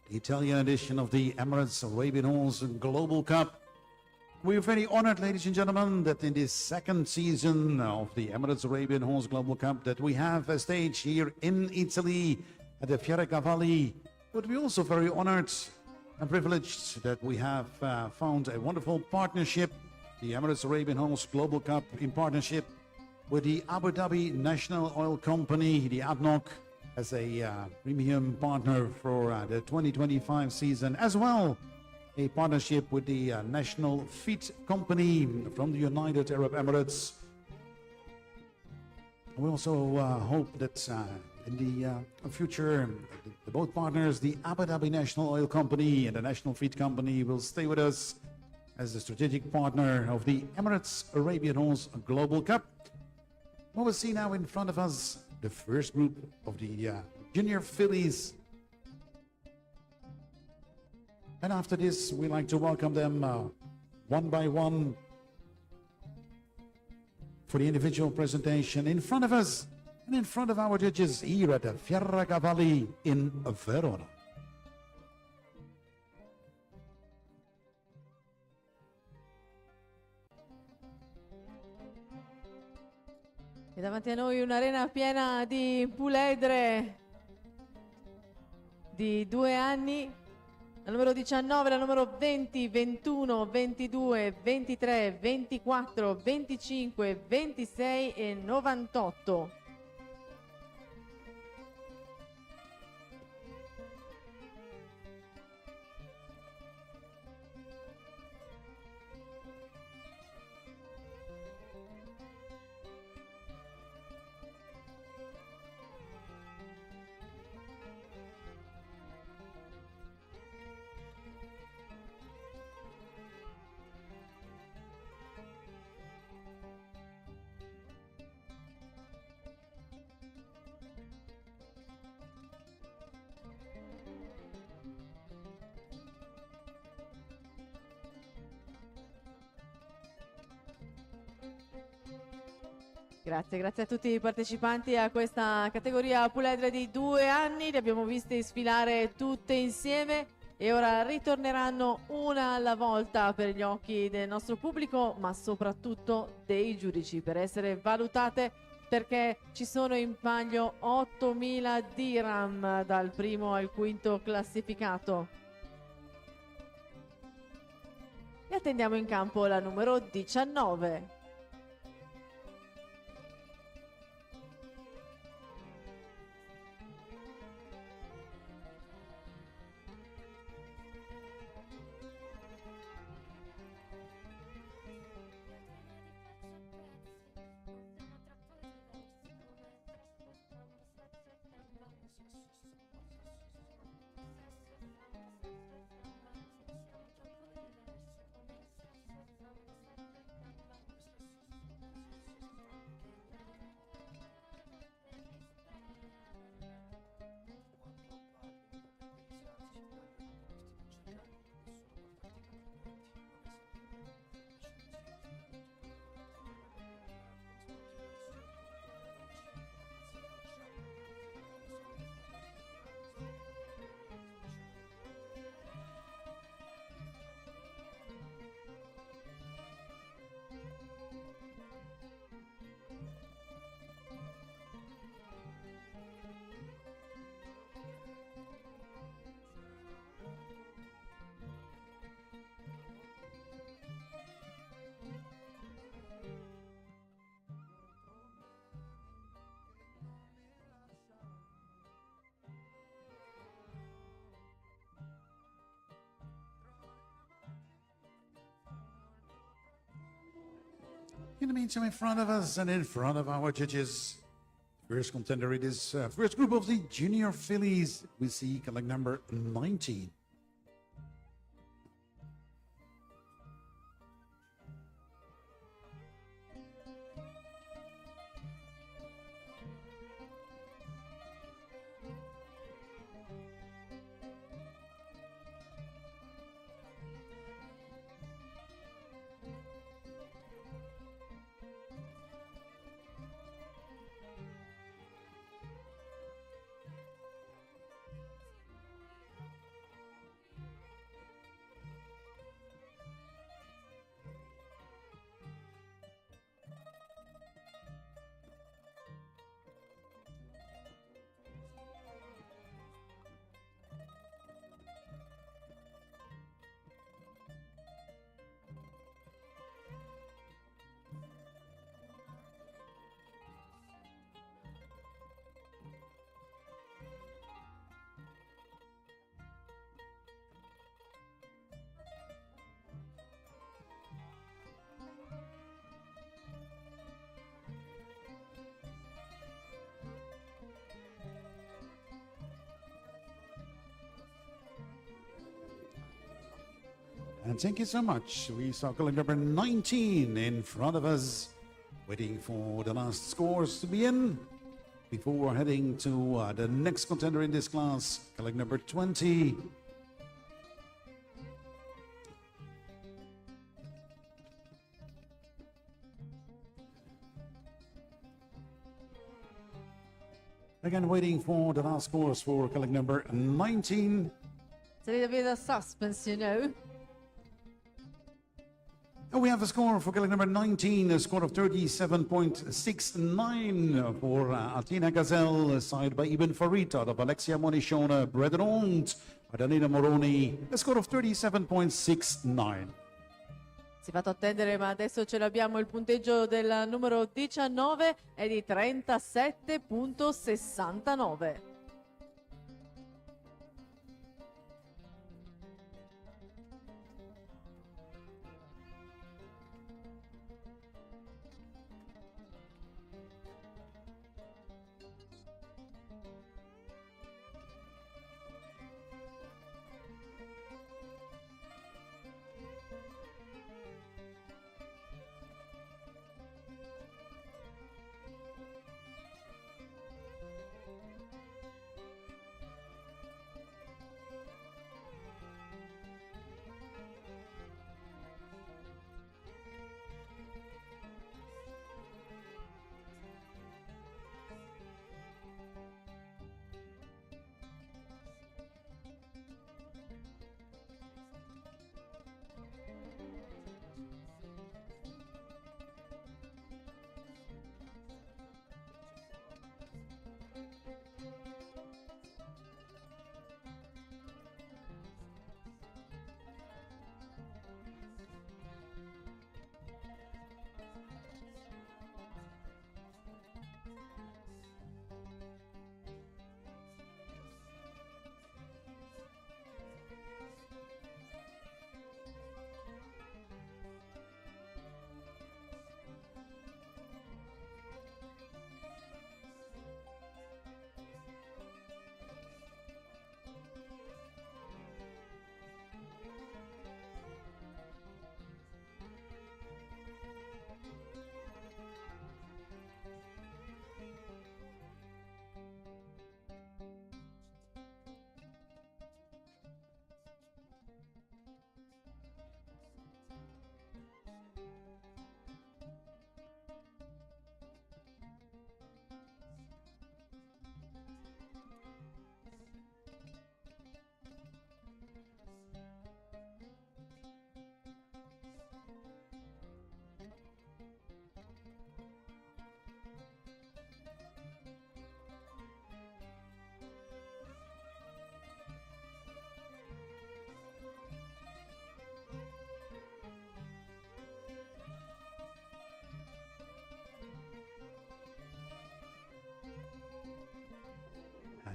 S2: the Italian edition of the Emirates Arabian Horse Global Cup. We're very honored, ladies and gentlemen, that in this second season of the Emirates Arabian Horse Global Cup that we have a stage here in Italy at the Fierracavalli. But we're also very honored and privileged that we have found a wonderful partnership, the Emirates Arabian Horse Global Cup in partnership with the Abu Dhabi National Oil Company, the ADNOC, as a premium partner for the 2025 season, as well a partnership with the National Feed Company from the United Arab Emirates. We also hope that in the future, both partners, the Abu Dhabi National Oil Company and the National Feed Company, will stay with us as the strategic partner of the Emirates Arabian Horse Global Cup. Well, we'll see now in front of us the first group of the junior fillies. And after this, we like to welcome them one by one for the individual presentation in front of us and in front of our judges here at the Fierracavalli in Verona.
S1: E davanti a noi un'arena piena di puledre di 2 anni, la numero 19, la numero 20, 21, 22, 23, 24, 25, 26 e 98. Grazie a tutti i partecipanti a questa categoria puledre di 2 anni. Li abbiamo visti sfilare tutte insieme e ora ritorneranno una alla volta per gli occhi del nostro pubblico, ma soprattutto dei giudici, per essere valutate, perché ci sono in palio 8.000 dirham dal primo al quinto classificato. E attendiamo in campo la numero 19.
S2: In the meantime, in front of us and in front of our judges, first contender in this first group of the junior fillies, we see collect number 19. And thank you so much. We saw colleague number 19 in front of us, waiting for the last scores to be in before heading to the next contender in this class, colleague number 20. Again, waiting for the last scores for colleague number 19.
S1: It's a little bit of suspense, you know.
S2: And we have a score for colleague number 19, a score of 37.69 for Athena Gazelle, side by Ibn Farid out of Alexia Monishona, Brethren owned by Danina Moroni, a score of 37.69.
S1: Si è fatto attendere, ma adesso ce l'abbiamo. Il punteggio del numero 19 è di 37.69.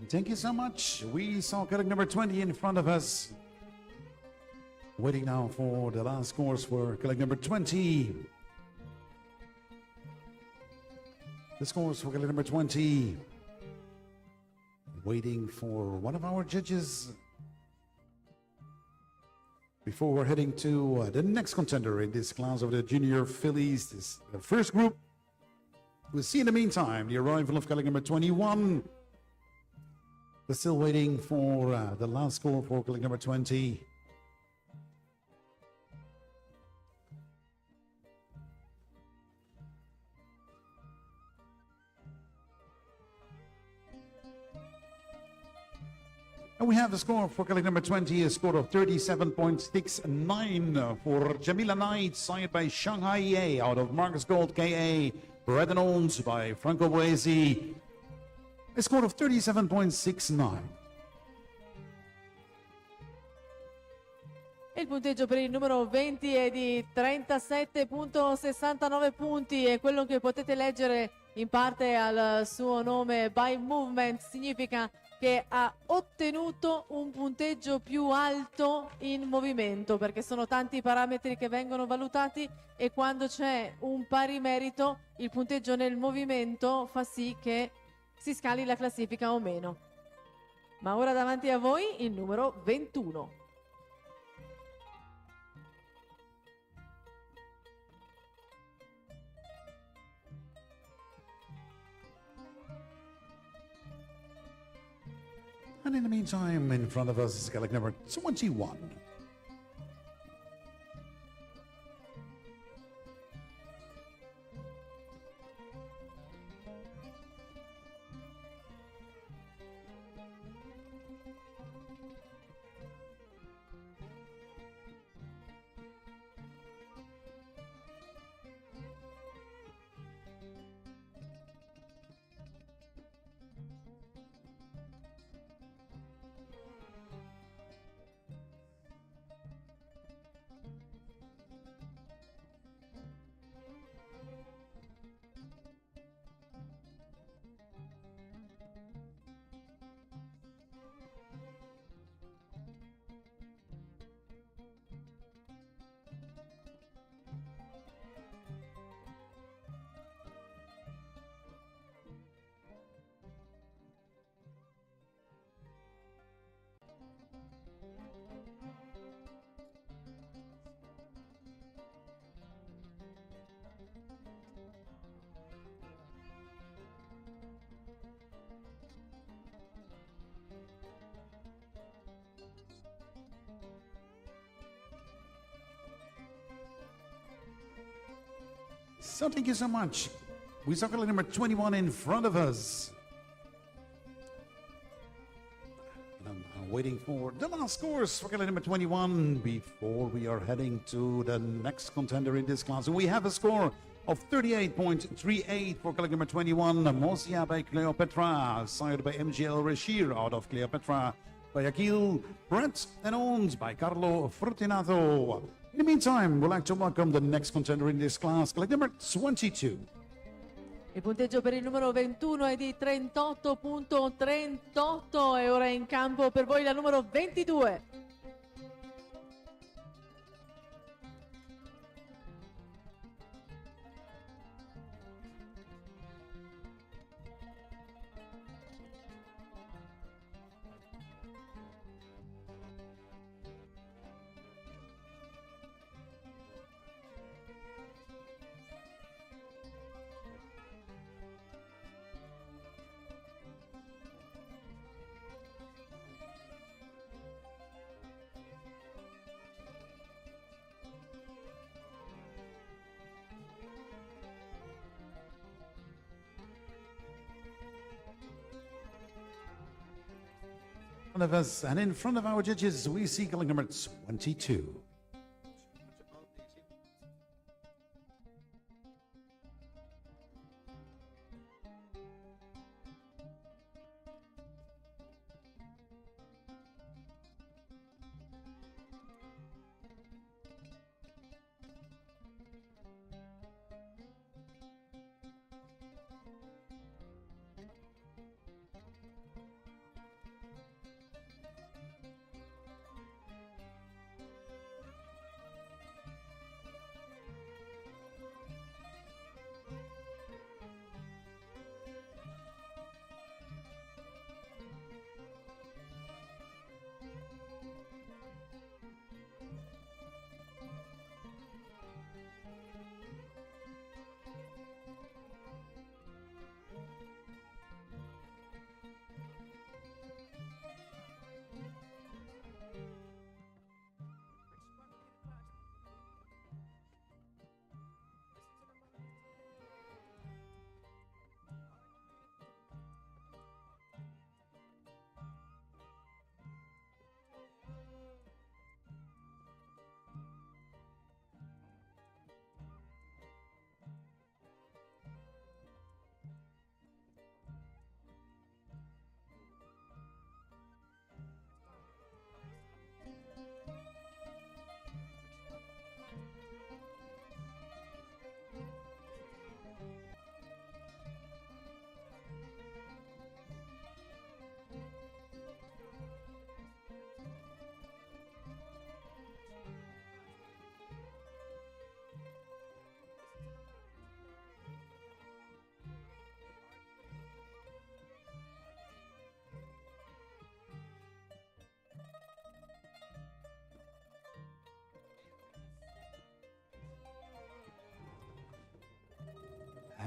S2: And thank you so much. We saw colleague number 20 in front of us. Waiting now for the last scores for colleague number 20. The scores for colleague number 20. Waiting for one of our judges before we're heading to the next contender in this class of the junior fillies. This the first group. We'll see in the meantime the arrival of colleague number 21. We're still waiting for the last score for colleague number 20. And we have a score for colleague number 20, a score of 37.69 for Jamila Knight, signed by Shanghai A out of Marcus Gold KA, bred and owned by Franco Boesi. A score of 37.69.
S1: Il punteggio per il numero 20 è di 37.69 punti e quello che potete leggere in parte al suo nome, by movement, significa che ha ottenuto un punteggio più alto in movimento, perché sono tanti i parametri che vengono valutati e quando c'è un pari merito il punteggio nel movimento fa sì che si scali la classifica o meno. Ma ora davanti a voi il numero 21.
S2: And in the meantime, in front of us is colleague number 21. So thank you so much. We saw colleague number 21 in front of us. And I'm waiting for the last scores for colleague number 21 before we are heading to the next contender in this class. We have a score of 38.38 for colleague number 21, Mosia by Cleopatra, sired by MGL Rashir out of Cleopatra, by Akil Brett, and owned by Carlo Fortunato. In the meantime, we'd like to welcome the next contender in this class, colleague number 22.
S1: Il punteggio per il numero 21 è di 38.38 e ora è in campo per voi la numero 22.
S2: In front of us and in front of our judges, we see colleague number 22.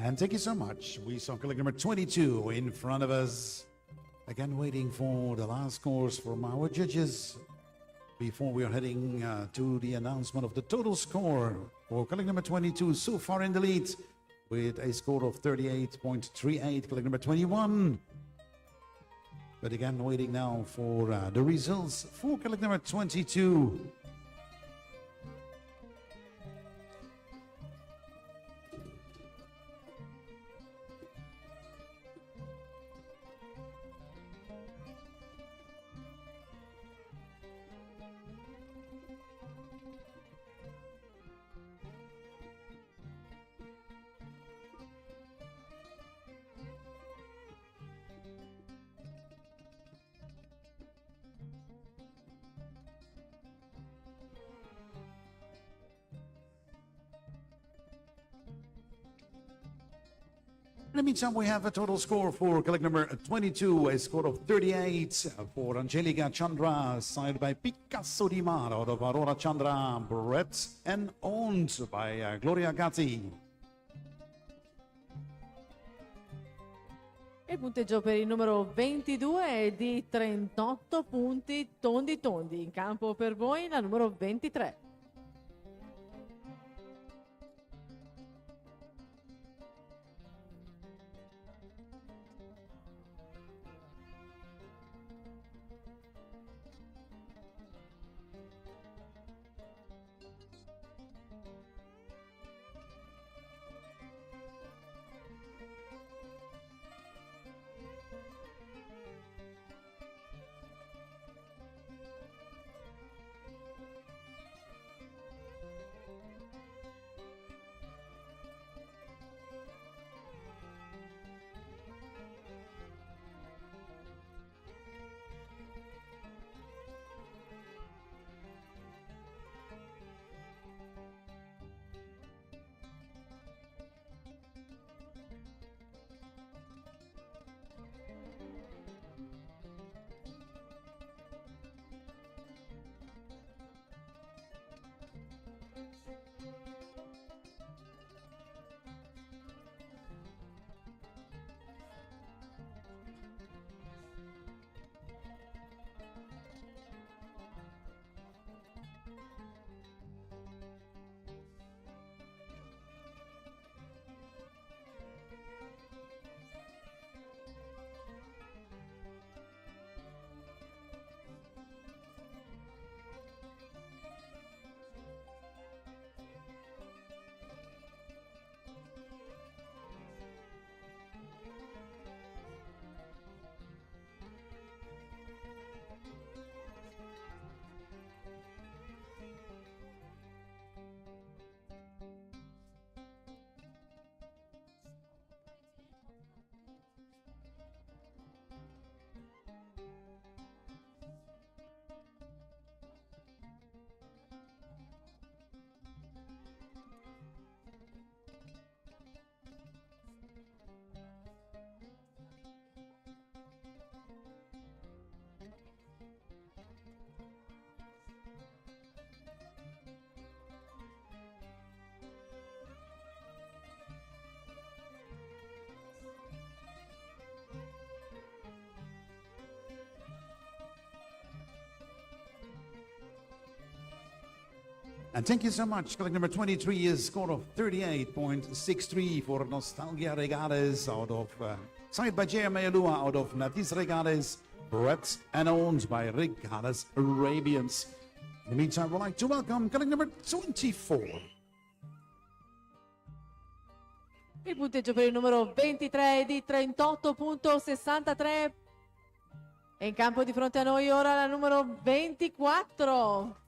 S2: And thank you so much. We saw colleague number 22 in front of us. Again, waiting for the last scores from our judges before we are heading to the announcement of the total score for colleague number 22 so far in the lead with a score of 38.38. Colleague number 21. But again, waiting now for the results for colleague number 22. In the meantime, we have a total score for colleague number 22, a score of 38 for Angelica Chandra, signed by Picasso Di Mar out of Aurora Chandra, Brett, and owned by Gloria Gatti.
S1: Il punteggio per il numero 22 è di 38 punti tondi tondi. In campo per voi la numero 23.
S2: And thank you so much. Colleague number 23 is score of 38.63 for Nostalgia Regatas out of, signed by JMA Alua out of Natis Regatas, Brett, and owned by Regatas Arabians. In the meantime, we'd like to welcome colleague number 24.
S1: Il punteggio per il numero 23 è di 38.63. E in campo di fronte a noi ora la numero 24.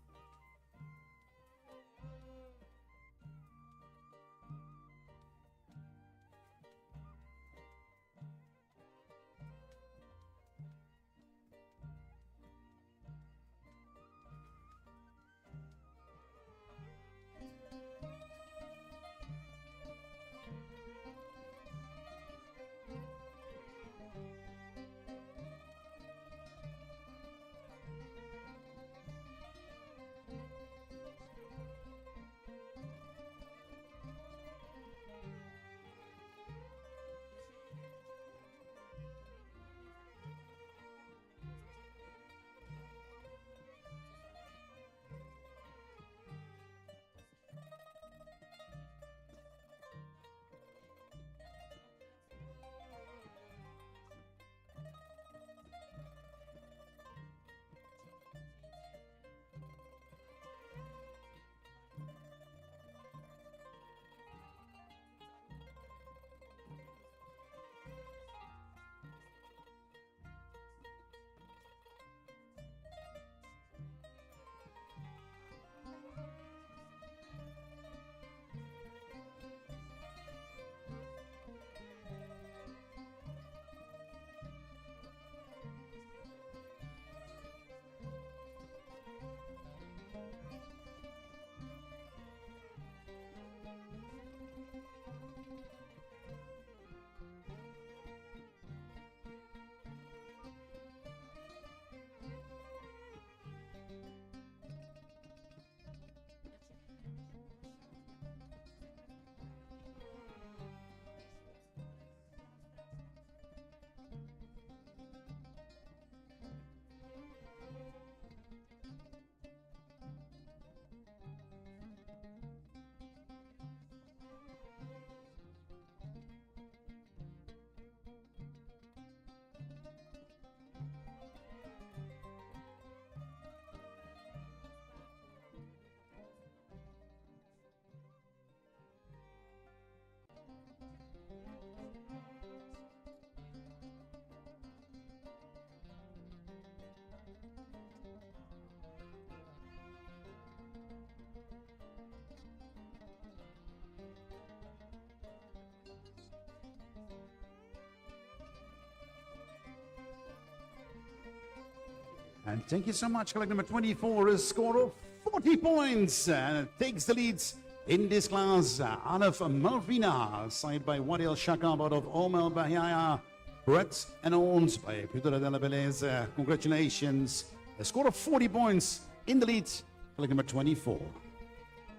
S2: And thank you so much. Colleague number 24, a score of 40 points and takes the leads in this class out of Malvina, side by Wadil Shakab out of Omel Bahia, Brett and owns by Piedra della Belleza. Congratulations. A score of 40 points in the lead. Colleague number 24.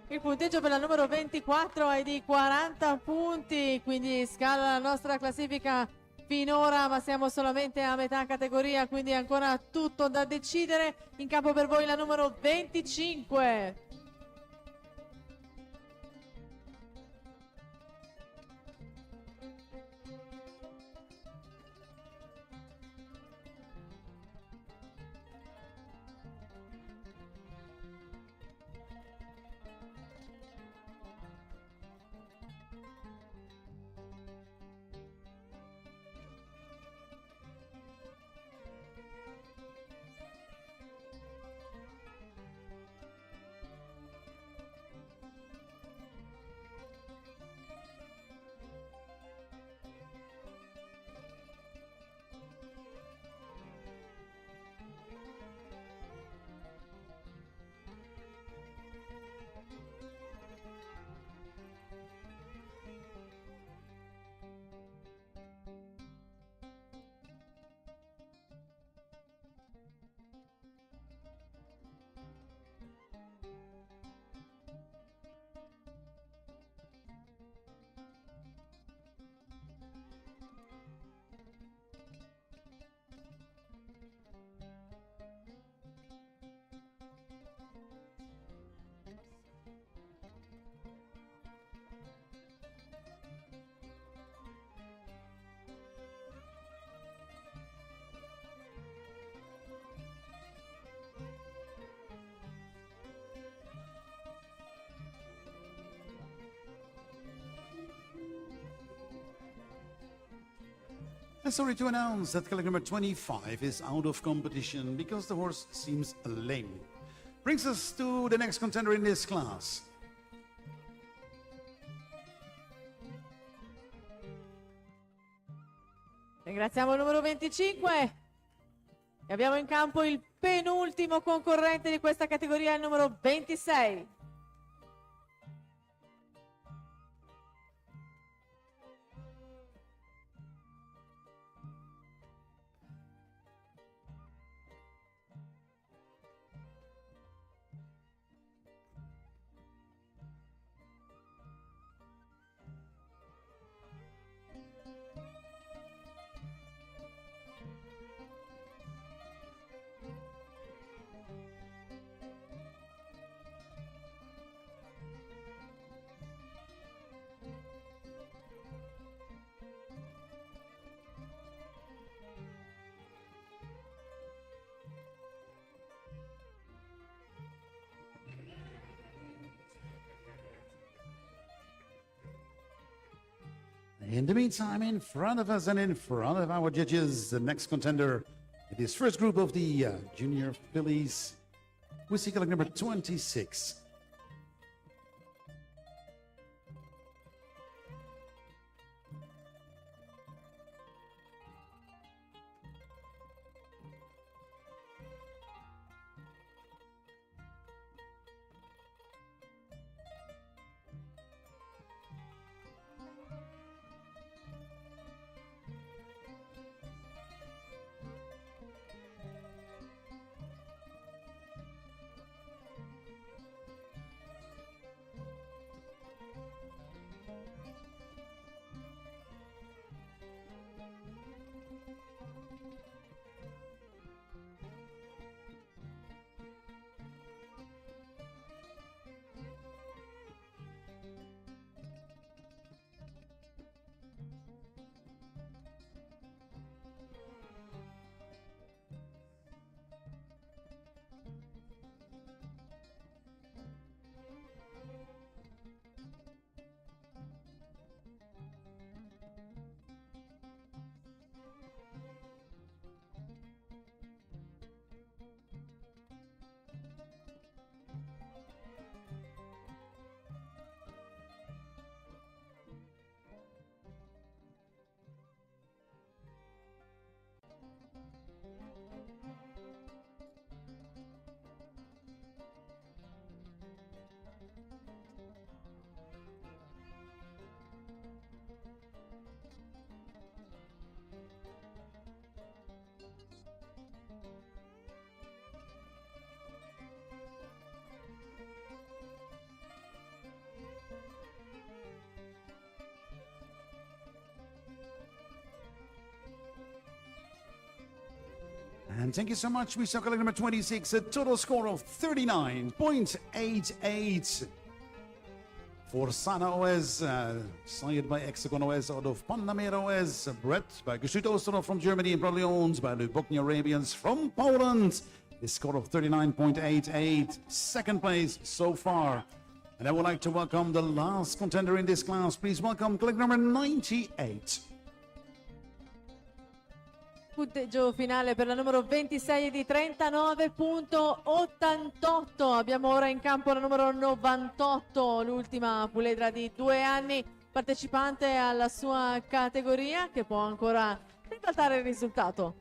S1: Il punteggio per la numero 24 è di 40 punti, quindi scala la nostra classifica finora, ma siamo solamente a metà categoria, quindi ancora tutto da decidere. In campo per voi la numero 25.
S2: And sorry to announce that colleague number 25 is out of competition because the horse seems lame. Brings us to the next contender in this class.
S1: Ringraziamo il numero 25 e abbiamo in campo il penultimo concorrente di questa categoria, il numero 26.
S2: In the meantime, in front of us and in front of our judges, the next contender in this first group of the junior fillies, we see colleague number 26. And thank you so much. We saw colleague number 26, a total score of 39.88 for Sana OS, signed by Hexagon OS out of Panamera OS, Brett by Gestüt Osterhof from Germany, and probably owned by the Bokni Arabians from Poland. A score of 39.88, second place so far. And I would like to welcome the last contender in this class. Please welcome colleague number 98.
S1: Punteggio finale per la numero 26 di 39.88. Abbiamo ora in campo la numero 98, l'ultima puledra di 2 anni, partecipante alla sua categoria, che può ancora ribaltare il risultato.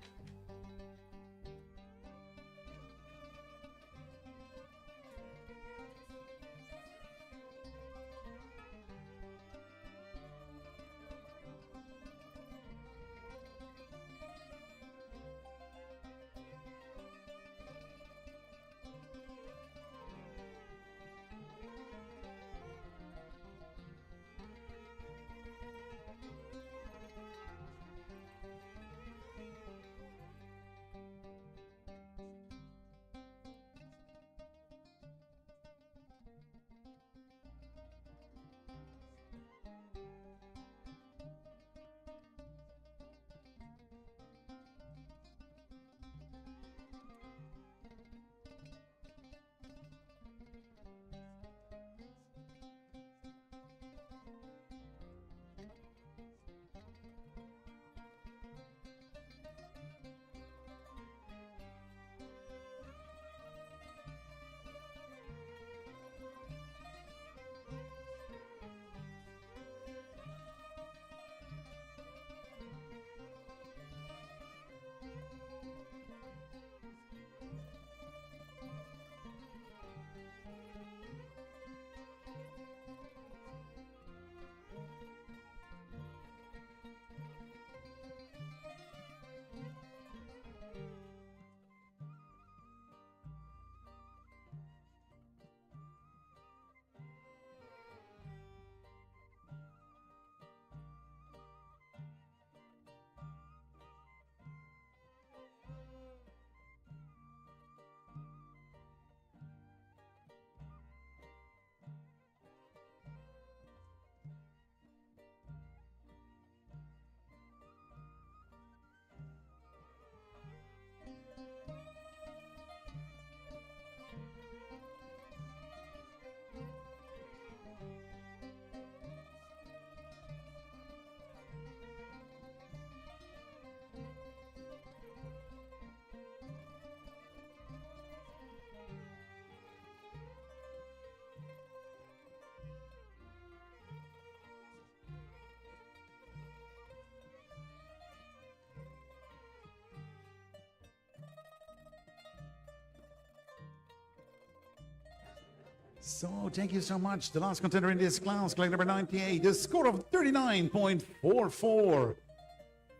S2: So thank you so much. The last contender in this class, colleague number 98, a score of 39.44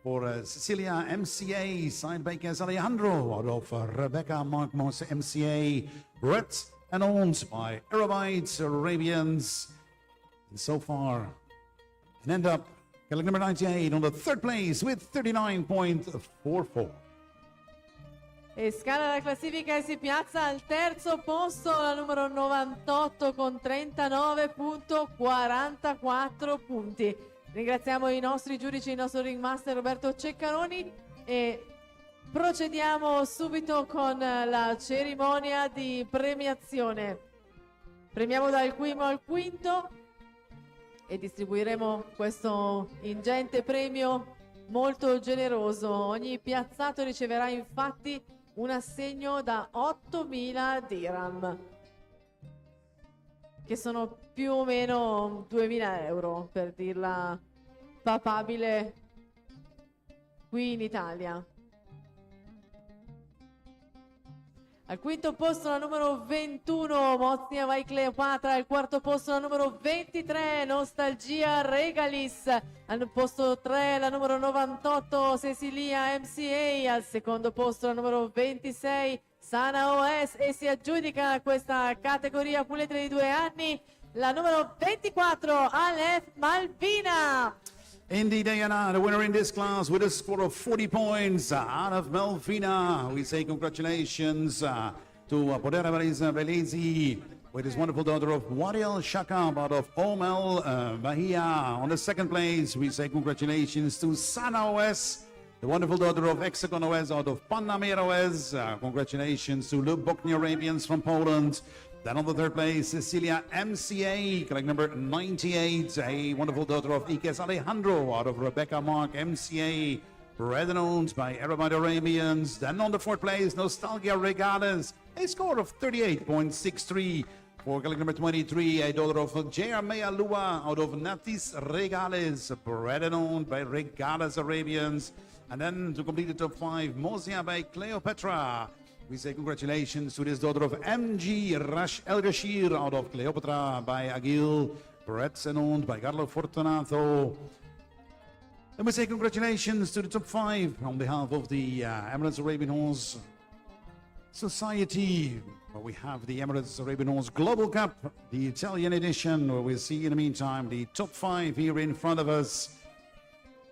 S2: for Cecilia MCA, signed by Cas Alejandro, out of Rebecca Markmos MCA, Brett, and owned by Arabites, Arabians. And so far, and end up colleague number 98 on the third place with 39.44.
S1: E scala la classifica e si piazza al terzo posto la numero 98 con 39.44 punti. Ringraziamo i nostri giudici, il nostro ringmaster Roberto Ceccaroni, e procediamo subito con la cerimonia di premiazione. Premiamo dal primo al quinto e distribuiremo questo ingente premio molto generoso. Ogni piazzato riceverà infatti un assegno da 8.000 dirham, che sono più o meno 2.000 euro, per dirla papabile qui in Italia. Al quinto posto la numero 21, Moznia vai Cleopatra. Al quarto posto la numero 23, Nostalgia Regalis. Al posto 3 la numero 98, Cecilia MCA. Al secondo posto la numero 26, Sana OS. E si aggiudica questa categoria puletre di 2 anni la numero 24, Aleph Malvina.
S2: Indeed, Diana, the winner in this class with a score of 40 points out of Melvina. We say congratulations to Podera Velezi with his wonderful daughter of Wadiel Shakab out of Omel Bahia. On the second place, we say congratulations to Sana OS, the wonderful daughter of Hexagon OS out of Panamera OS. Congratulations to Lubokni Arabians from Poland. Then on the third place, Cecilia MCA, collect number 98, a wonderful daughter of Ikes Alejandro out of Rebecca Mark MCA, bred and owned by Arab Arabians. Then on the fourth place, Nostalgia Regales, a score of 38.63. For collect number 23, a daughter of J.R. Lua out of Natis Regales, bred and owned by Regales Arabians. And then to complete the top 5, Mozia by Cleopatra. We say congratulations to this daughter of MG Rash El Rashir out of Cleopatra by Agil, bred and owned by Carlo Fortunato. And we say congratulations to the top 5 on behalf of the Emirates Arabian Horse Society, where we have the Emirates Arabian Horse Global Cup, the Italian edition, where we'll see in the meantime the top 5 here in front of us.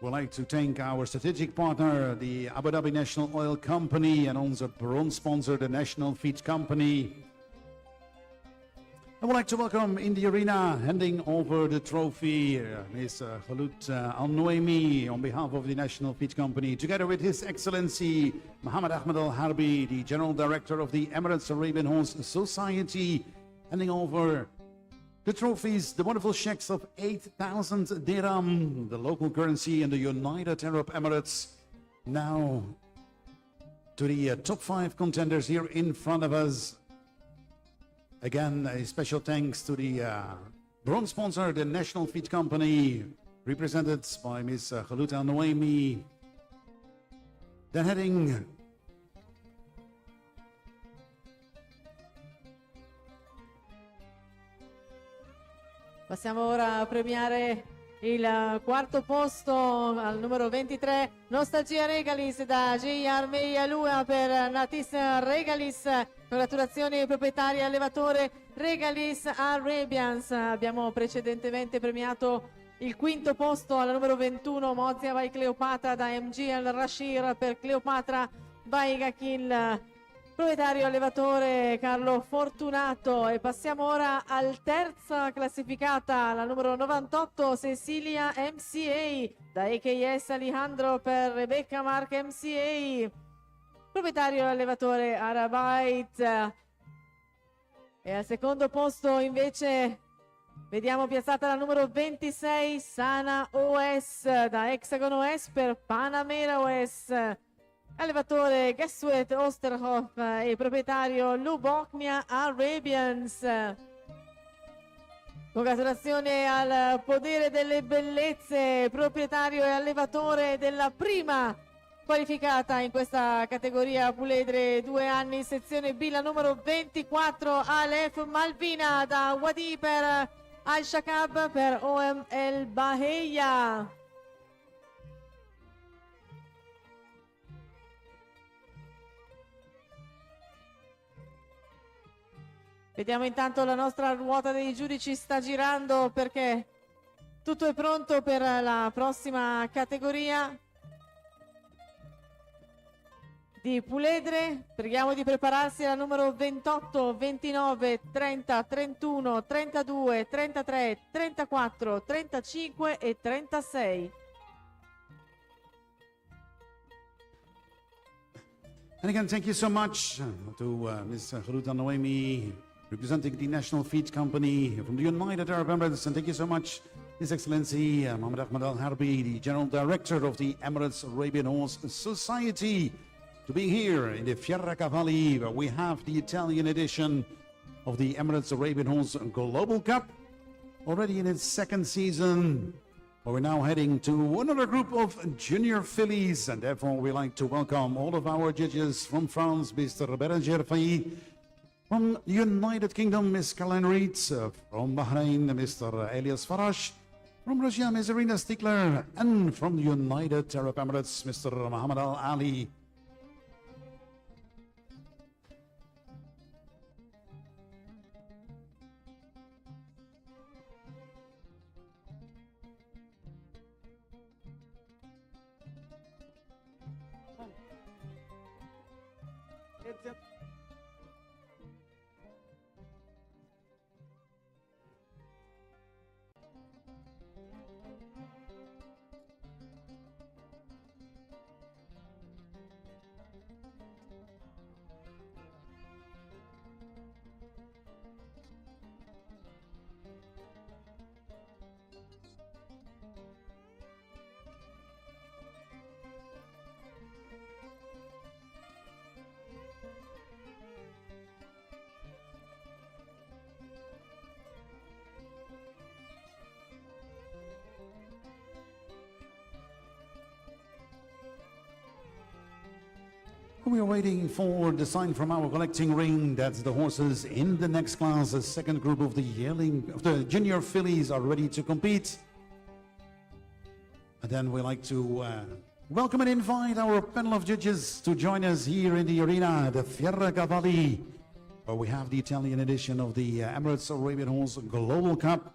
S2: We'd like to thank our strategic partner, the Abu Dhabi National Oil Company, and also bronze sponsor, the National Feed Company. I would like to welcome in the arena, handing over the trophy, Ms. Khalud Al-Noemi on behalf of the National Feed Company, together with His Excellency Mohammed Ahmed Al-Harbi, the General Director of the Emirates Arabian Horse Society, handing over the trophies, the wonderful checks of 8,000 dirham, the local currency in the United Arab Emirates. Now to the top 5 contenders here in front of us. Again, a special thanks to the bronze sponsor, the National Feed Company, represented by Ms. Khalud Al-Noemi. Then heading
S1: Passiamo ora a premiare il quarto posto al numero 23, Nostalgia Regalis da J.R. Meyalua per Natis Regalis. Congratulazioni ai proprietari e allevatore Regalis Arabians. Abbiamo precedentemente premiato il quinto posto al numero 21, Mozia by Cleopatra da MG Al Rashir per Cleopatra by Gakil. Proprietario allevatore Carlo Fortunato. E passiamo ora al terza classificata, la numero 98, Cecilia MCA da AKS Alejandro per Rebecca Mark MCA. Proprietario allevatore Arabite. E al secondo posto invece vediamo piazzata la numero 26, Sana OS da Hexagon OS per Panamera OS. Allevatore Gessuet Osterhoff e proprietario Luboknia Arabians. Congratulazioni al Podere delle Bellezze, proprietario e allevatore della prima qualificata in questa categoria puledre 2 anni, sezione B, la numero 24, Aleph Malvina da Wadi per Al-Shakab per OM El Baheya. Vediamo intanto la nostra ruota dei giudici sta girando perché tutto è pronto per la prossima categoria di puledre. Preghiamo di prepararsi alla numero 28, 29, 30, 31, 32, 33, 34, 35 e 36.
S2: And again, thank you so much to Ms. Khalud Al-Noemi, representing the National Feed Company from the United Arab Emirates. And thank you so much, His Excellency Mohammed Ahmed Al-Harbi, the General Director of the Emirates Arabian Horse Society, to be here in the Fiera Cavalli, where we have the Italian edition of the Emirates Arabian Horse Global Cup, already in its second season. Well, we're now heading to another group of junior fillies, and therefore we like to welcome all of our judges from France, Mr. Berenger Faye, from the United Kingdom, Ms. Caroline Reed, from Bahrain, Mr. Elias Farash, from Russia, Ms. Irina Stickler, and from the United Arab Emirates, Mr. Mohammed Al Ali. We are waiting for the sign from our collecting ring. That's the horses in the next class. The second group of the junior fillies are ready to compete. And then we like to welcome and invite our panel of judges to join us here in the arena, the Fiera Cavalli, where we have the Italian edition of the Emirates Arabian Horse Global Cup.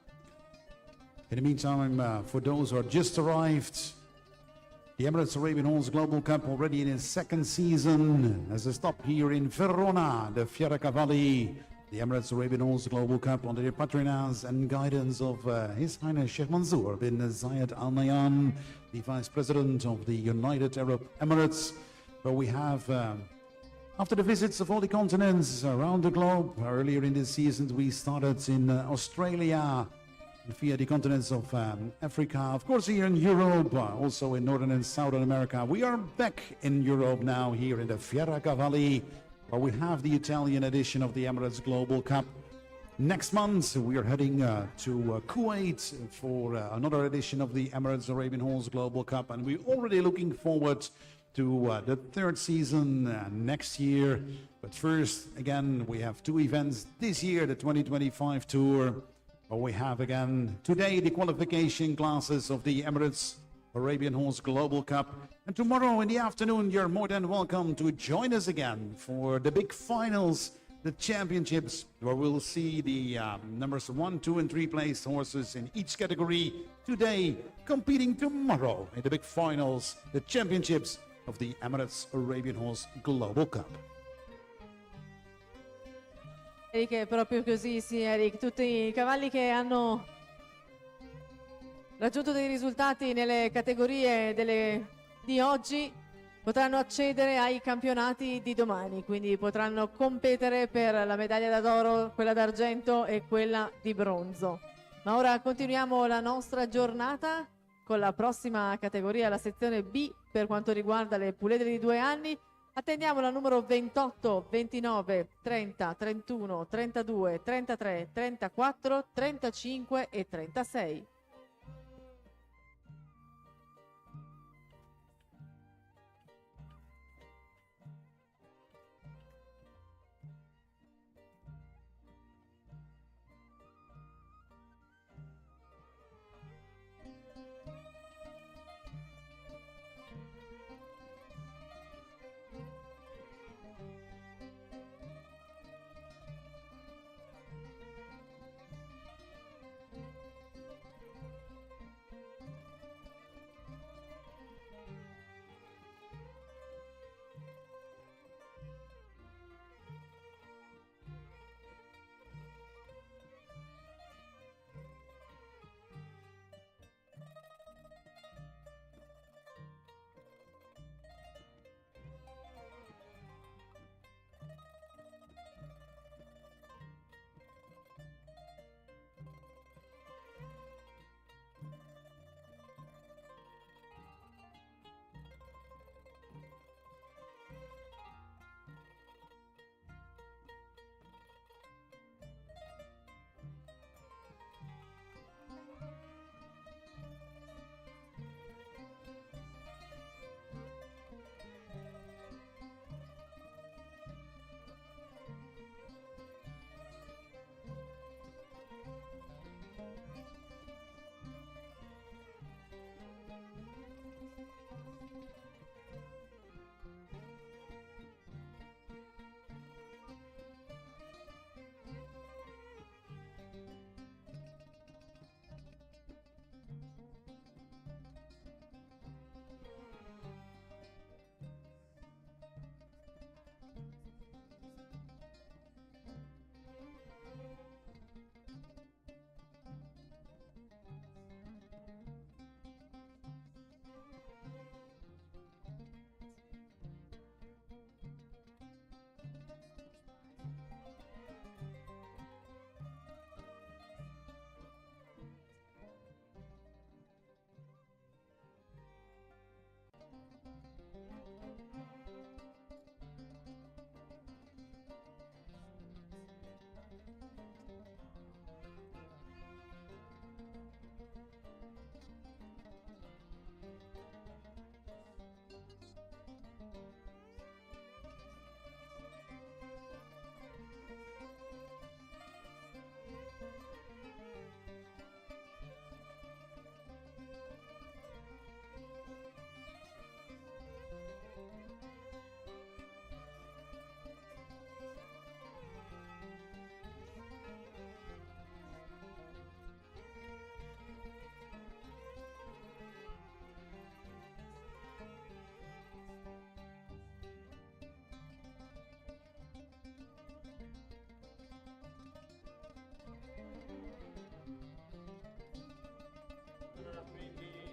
S2: In the meantime, for those who are just arrived, the Emirates Arabian Horse Global Cup already in its second season as a stop here in Verona, the Fiera Cavalli, the Emirates Arabian Horse Global Cup under the patronage and guidance of His Highness Sheikh Mansour bin Zayed Al Nahyan, the Vice President of the United Arab Emirates, where we have, after the visits of all the continents around the globe, earlier in this season we started in Australia, via the continents of Africa, of course here in Europe, also in Northern and Southern America. We are back in Europe now, here in the Fiera Cavalli, where we have the Italian edition of the Emirates Global Cup. Next month we are heading to Kuwait for another edition of the Emirates Arabian Horse Global Cup, and we're already looking forward to the third season next year. But first, again, we have two events this year, the 2025 Tour. We have again today the qualification classes of the Emirates Arabian Horse Global Cup. And tomorrow in the afternoon, you're more than welcome to join us again for the big finals, the championships, where we'll see the numbers 1, 2, and 3 placed horses in each category today competing tomorrow in the big finals, the championships of the Emirates Arabian Horse Global Cup.
S1: Eric, è proprio così, sì, Eric. Tutti i cavalli che hanno raggiunto dei risultati nelle categorie di oggi potranno accedere ai campionati di domani, quindi potranno competere per la medaglia d'oro, quella d'argento e quella di bronzo. Ma ora continuiamo la nostra giornata con la prossima categoria, la sezione B, per quanto riguarda le puledre di 2 anni. Attendiamo la numero 28, 29, 30, 31, 32, 33, 34, 35 e 36.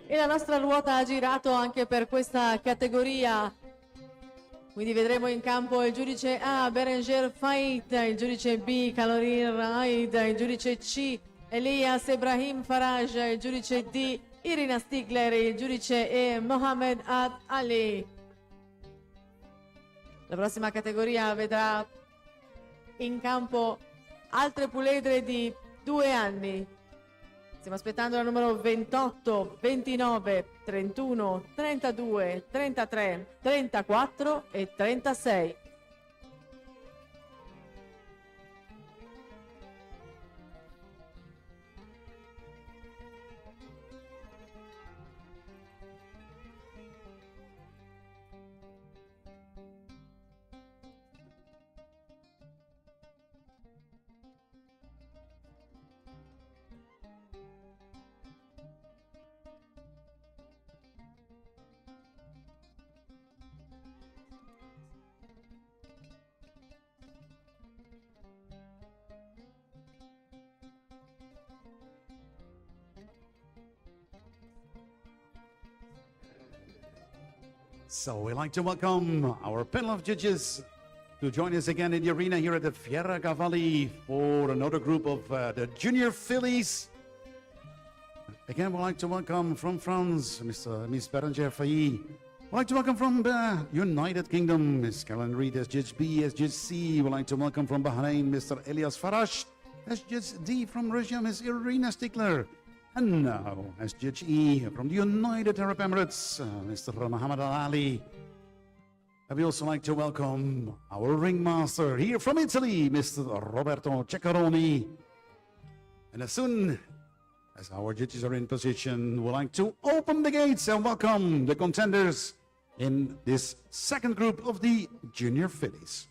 S1: E la nostra ruota ha girato anche per questa categoria. Quindi vedremo in campo il giudice A, Berenger Fait, il giudice B, Kalorin Raid, il giudice C, Elias Ebrahim Faraj, il giudice D, Irina Stigler, il giudice E, Mohamed Ad Ali. La prossima categoria vedrà in campo altre puledre di 2 anni. Stiamo aspettando la numero 28, 29, 31, 32, 33, 34 e 36.
S2: So we'd like to welcome our panel of judges to join us again in the arena here at the Fiera Cavalli for another group of the junior fillies. Again, we'd like to welcome from France, Miss Berenger Faye. We'd like to welcome from the United Kingdom, Miss Caroline Reid as Judge B, as Judge C. We'd like to welcome from Bahrain, Mr. Elias Farash, as Judge D. From Russia, Miss Irina Stikler. And now, as Judge E from the United Arab Emirates, Mr. Mohammed Al Ali. And we also like to welcome our ringmaster here from Italy, Mr. Roberto Ceccaroni. And as soon as our judges are in position, we'd like to open the gates and welcome the contenders in this second group of the junior fillies.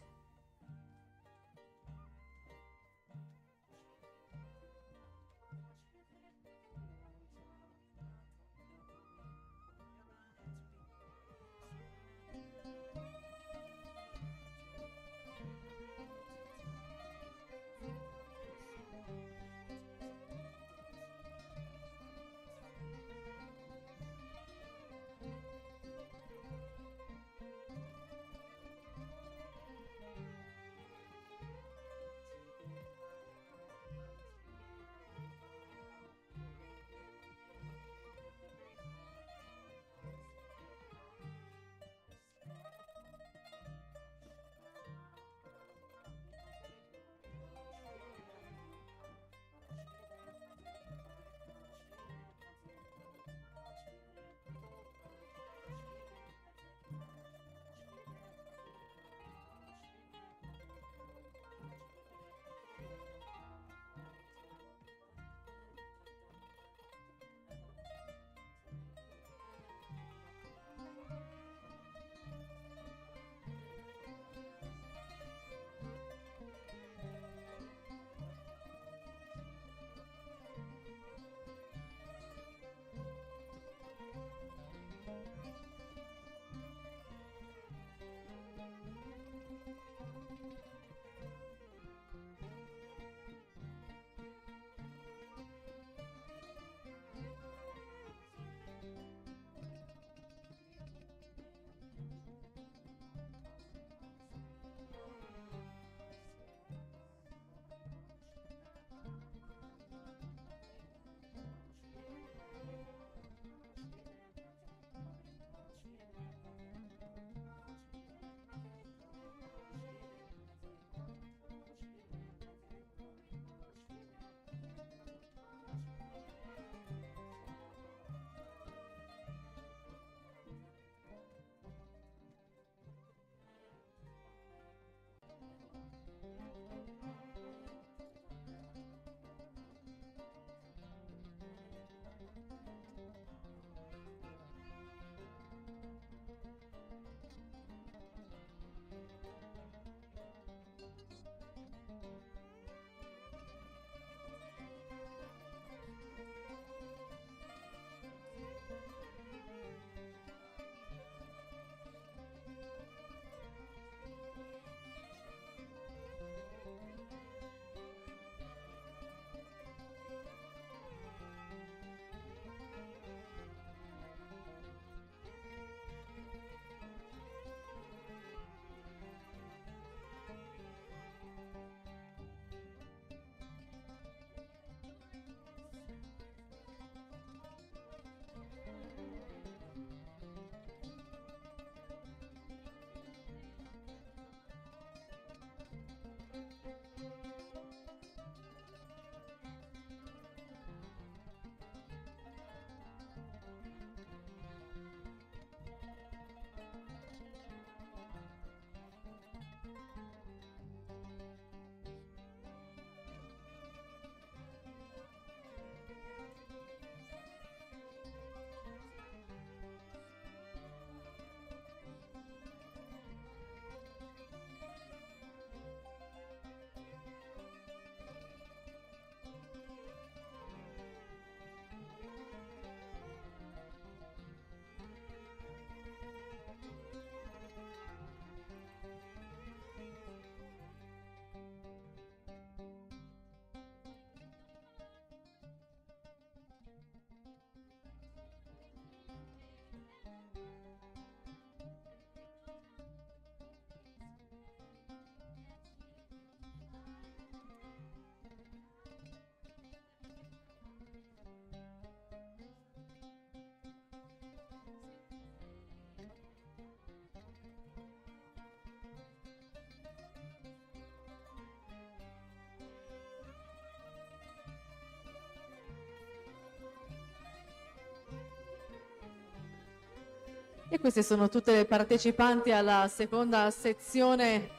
S1: E queste sono tutte le partecipanti alla seconda sezione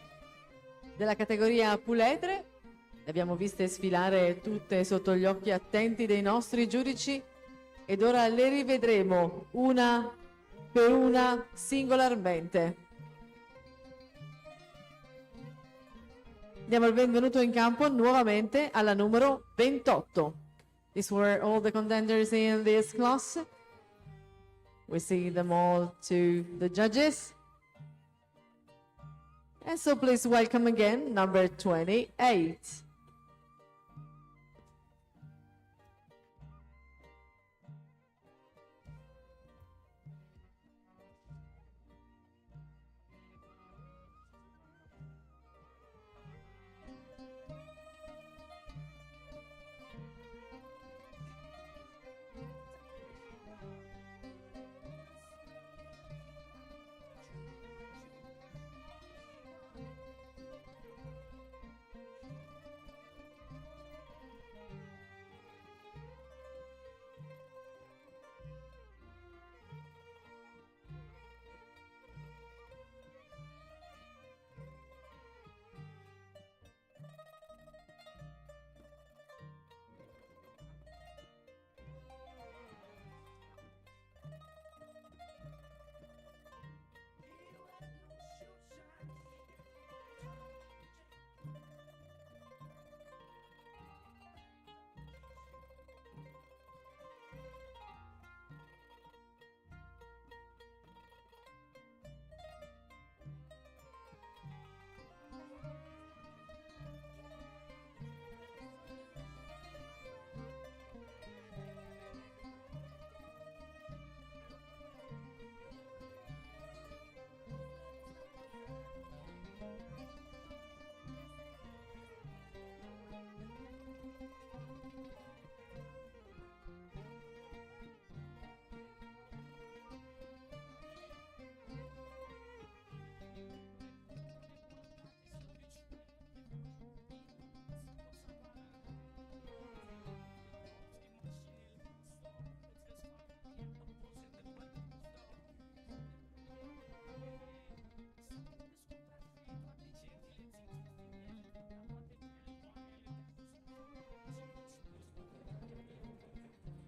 S1: della categoria puledre. Le abbiamo viste sfilare tutte sotto gli occhi attenti dei nostri giudici ed ora le rivedremo una per una singolarmente. Diamo il benvenuto in campo nuovamente alla numero 28. These were all the contenders in this class. We see them all to the judges. And so please welcome again number 28.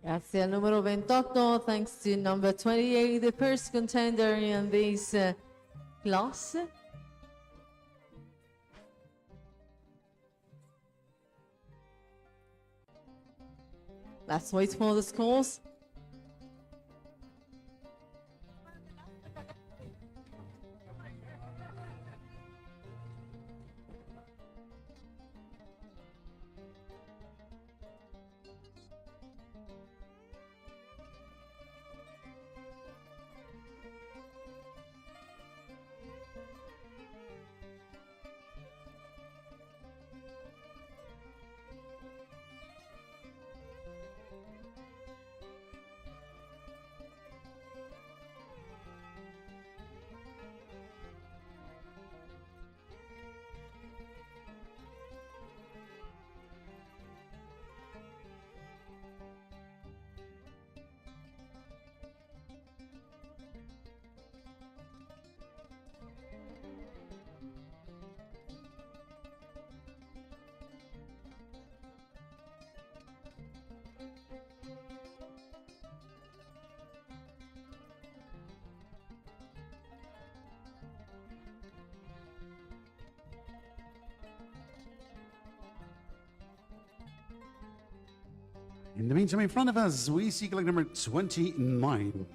S1: Grazie al numero 28, thanks to number 28, the first contender in this class. Let's wait for the scores.
S2: In the meantime, in front of us, we see colleague number 29.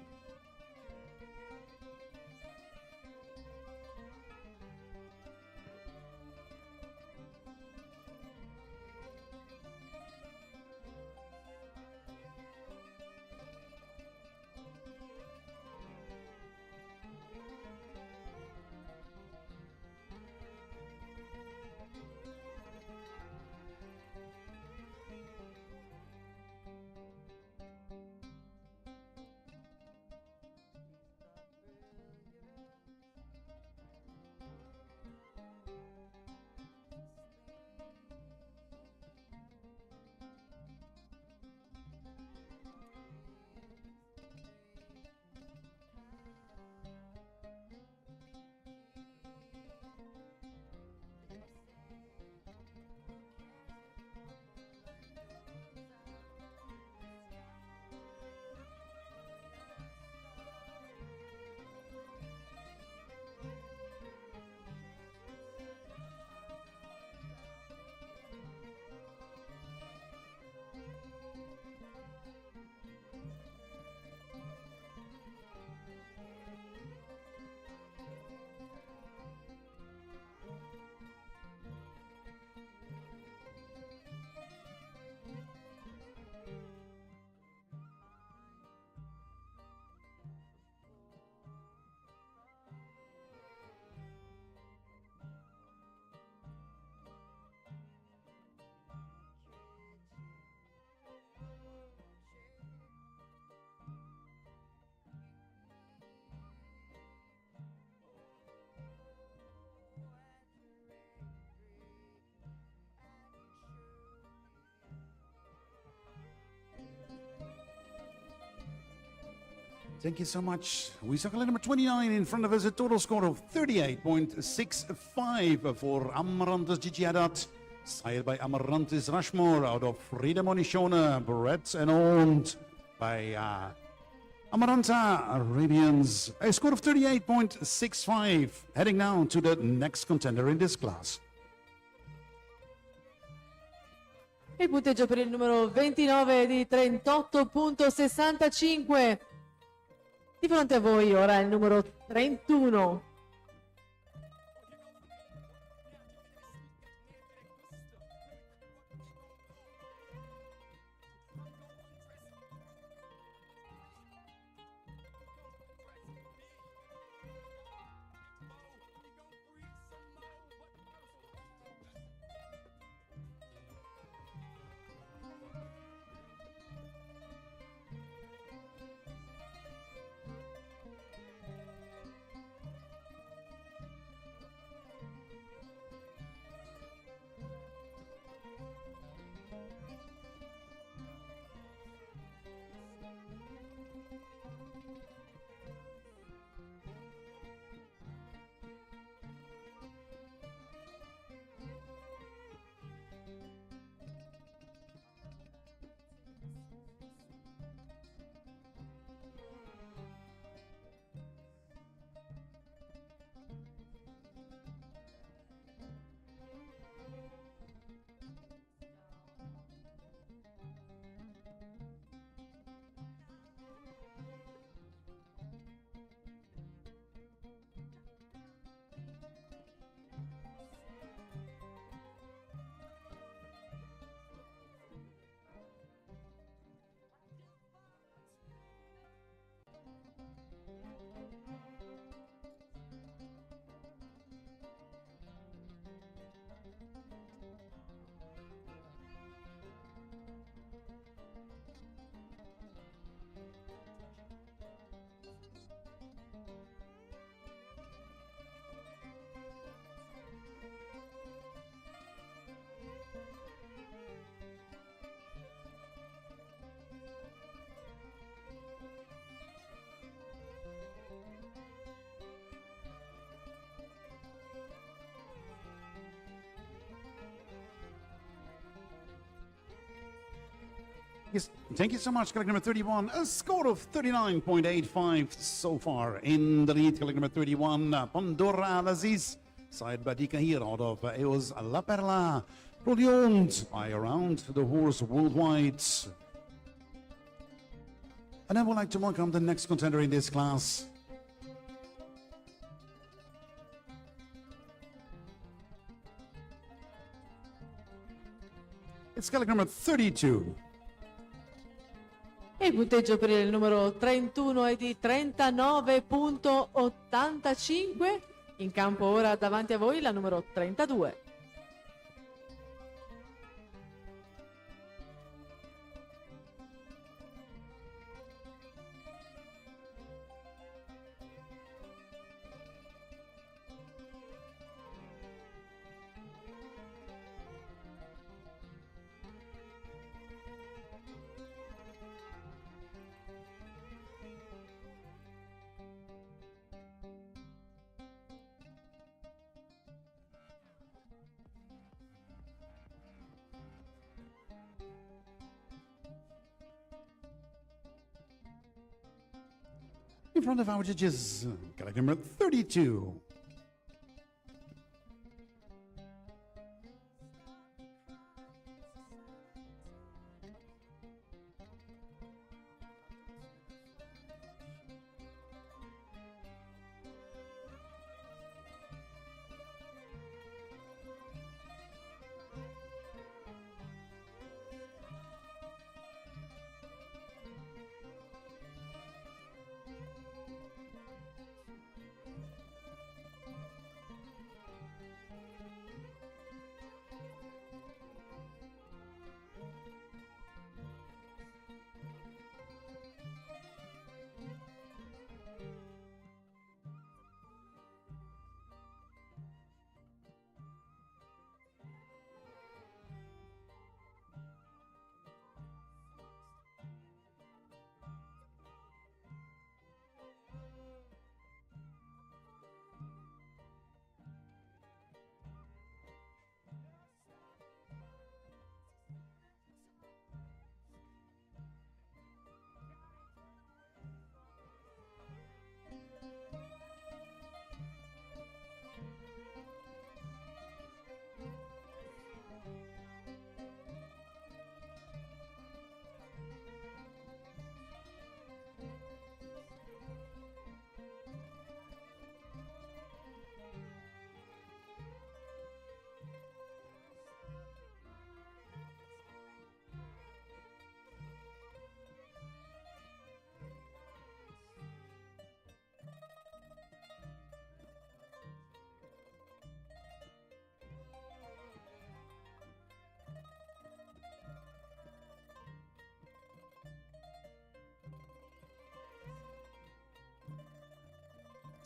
S2: Thank you so much. We circle number 29 in front of us, a total score of 38.65 for Amarantis Gigiadat, sired by Amarantis Rushmore out of Freedom Onishona, bred and owned by Amaranta Arabians. A score of 38.65, heading now to the next contender in this class.
S1: Il punteggio per il numero 29 è di 38.65. Di fronte a voi ora il numero 31.
S2: Yes, thank you so much, colleague number 31. A score of 39.85 so far. In the lead, colleague number 31, Pandora Al-Aziz, side by Dika here out of EOS La Perla, probably owned by around the horse worldwide. And I would like to welcome the next contender in this class. It's colleague number 32.
S1: E il punteggio per il numero 31 è di 39.85. In campo ora davanti a voi la numero 32.
S2: In front of our judges, colleague number 32.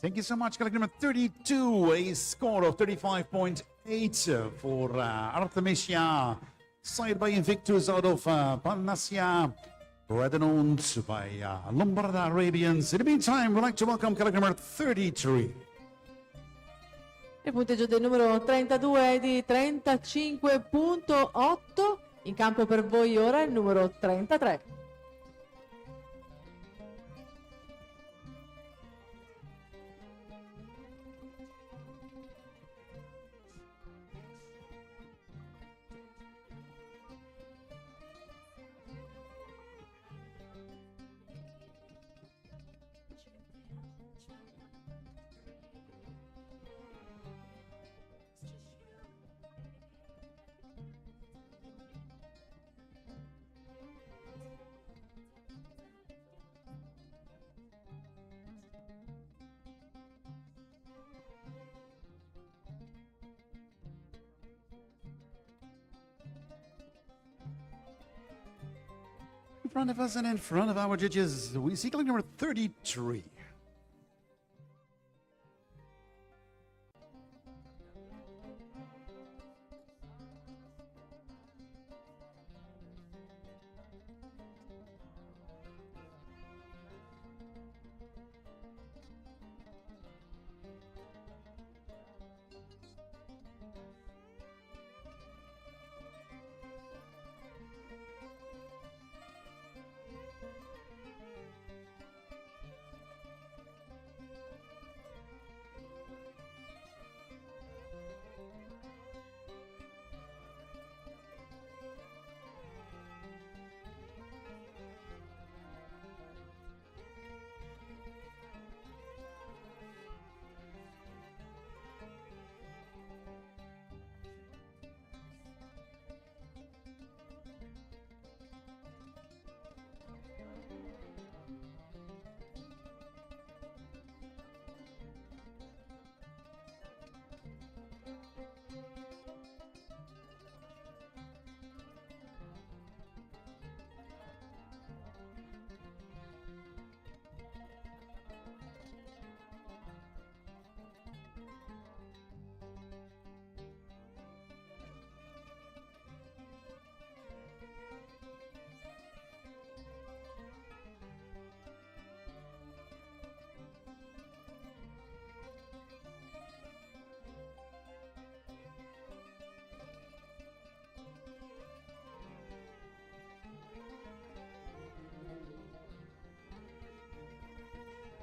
S2: Thank you so much. Collection number 32, a score of 35.8 for Artemisia, side by Invictus out of Panacea, bred and owned by Lombard Arabians. In the meantime, we'd like to welcome collection number 33.
S1: Il punteggio del numero 32 è di 35.8. In campo per voi ora il numero 33.
S2: In front of us and in front of our judges, we see collection number 33.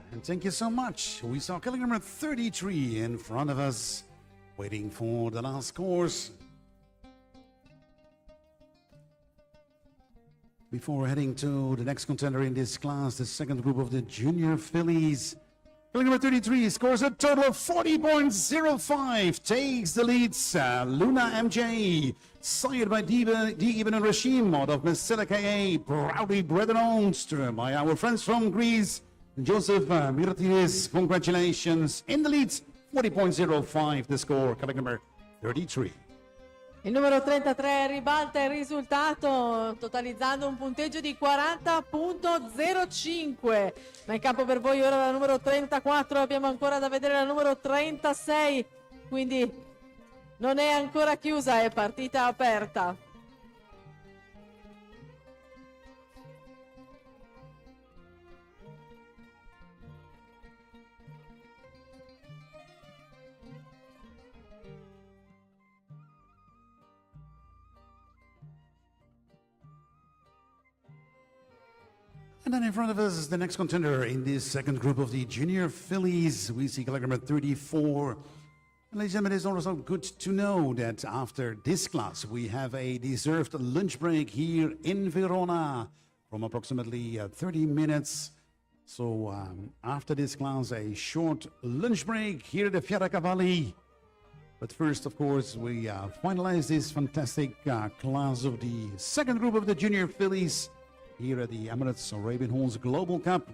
S2: And thank you so much. We saw collection number 33 in front of us, waiting for the last scores. Before heading to the next contender in this class, the second group of the junior fillies. Collection number 33 scores a total of 40.05, takes the leads. Luna MJ, sired by D. Ibn Rashim out of Messela KA, proudly bred and owned by our friends from Greece. Joseph Martinez, congratulations. In the leads, 40.05 the score, collection number 33.
S1: Il numero 33 ribalta il risultato totalizzando un punteggio di 40.05. Ma in campo per voi ora la numero 34, abbiamo ancora da vedere la numero 36, quindi non è ancora chiusa, è partita aperta.
S2: And then in front of us, the next contender in this second group of the junior fillies, we see collection number 34. And ladies and gentlemen, it's also good to know that after this class, we have a deserved lunch break here in Verona from approximately 30 minutes. So after this class, a short lunch break here at the Fiera Cavalli. But first, of course, we finalize this fantastic class of the second group of the junior fillies here at the Emirates Arabian Horse Global Cup.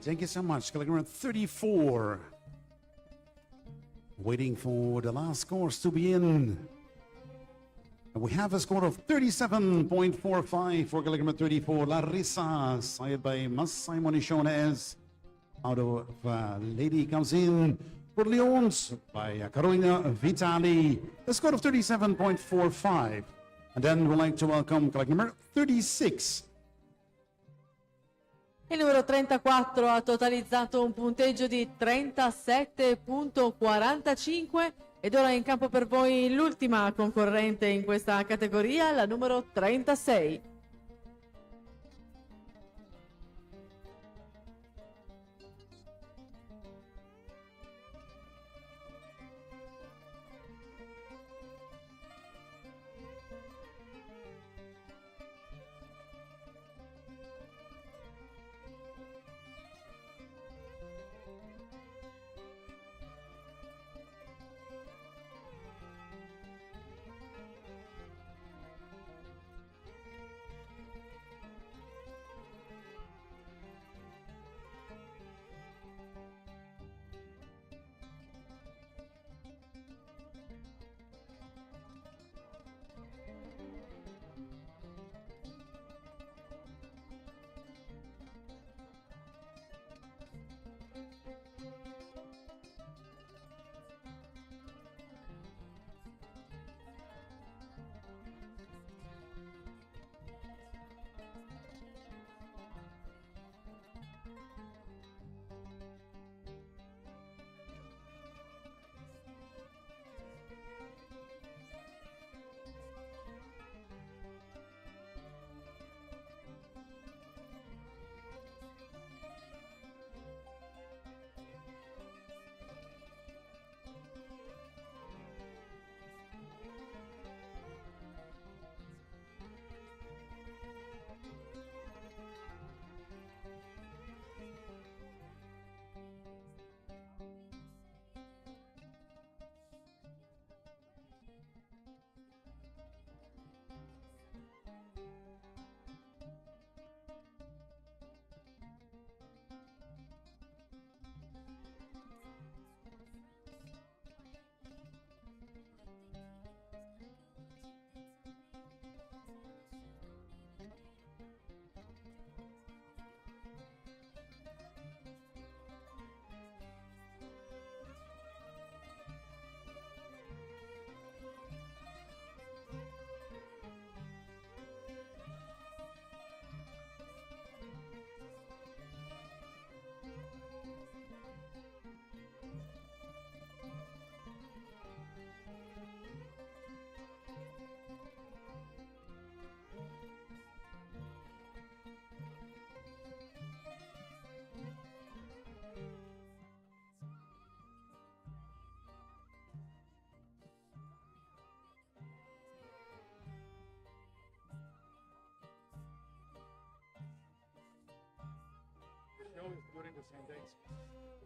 S2: Thank you so much. Kilogram 34. Waiting for the last scores to be in. And we have a score of 37.45 for kilogram 34. Larissa, side by Mas Simon Shones. Out of Lady comes in for Leons by Carolina Vitali. A score of 37.45. And then we'd like to welcome kilogram number 36.
S1: Il numero 34 ha totalizzato un punteggio di 37.45 ed ora in campo per voi l'ultima concorrente in questa categoria, la numero 36.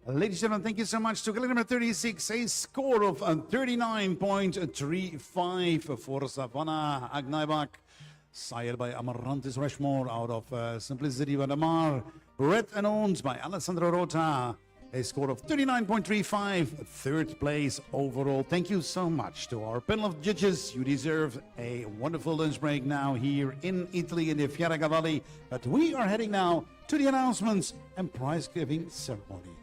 S2: Ladies and gentlemen, thank you so much to kilogram number 36, a score of 39.35 for Savannah Agnaibak, sired by Amarantis Rushmore out of Simplicity Vadamar, read and owned by Alessandro Rota, a score of 39.35, third place overall. Thank you so much to our panel of judges. You deserve a wonderful lunch break now here in Italy in the Fiera Cavalli, but we are heading now to the announcements and prize giving ceremony.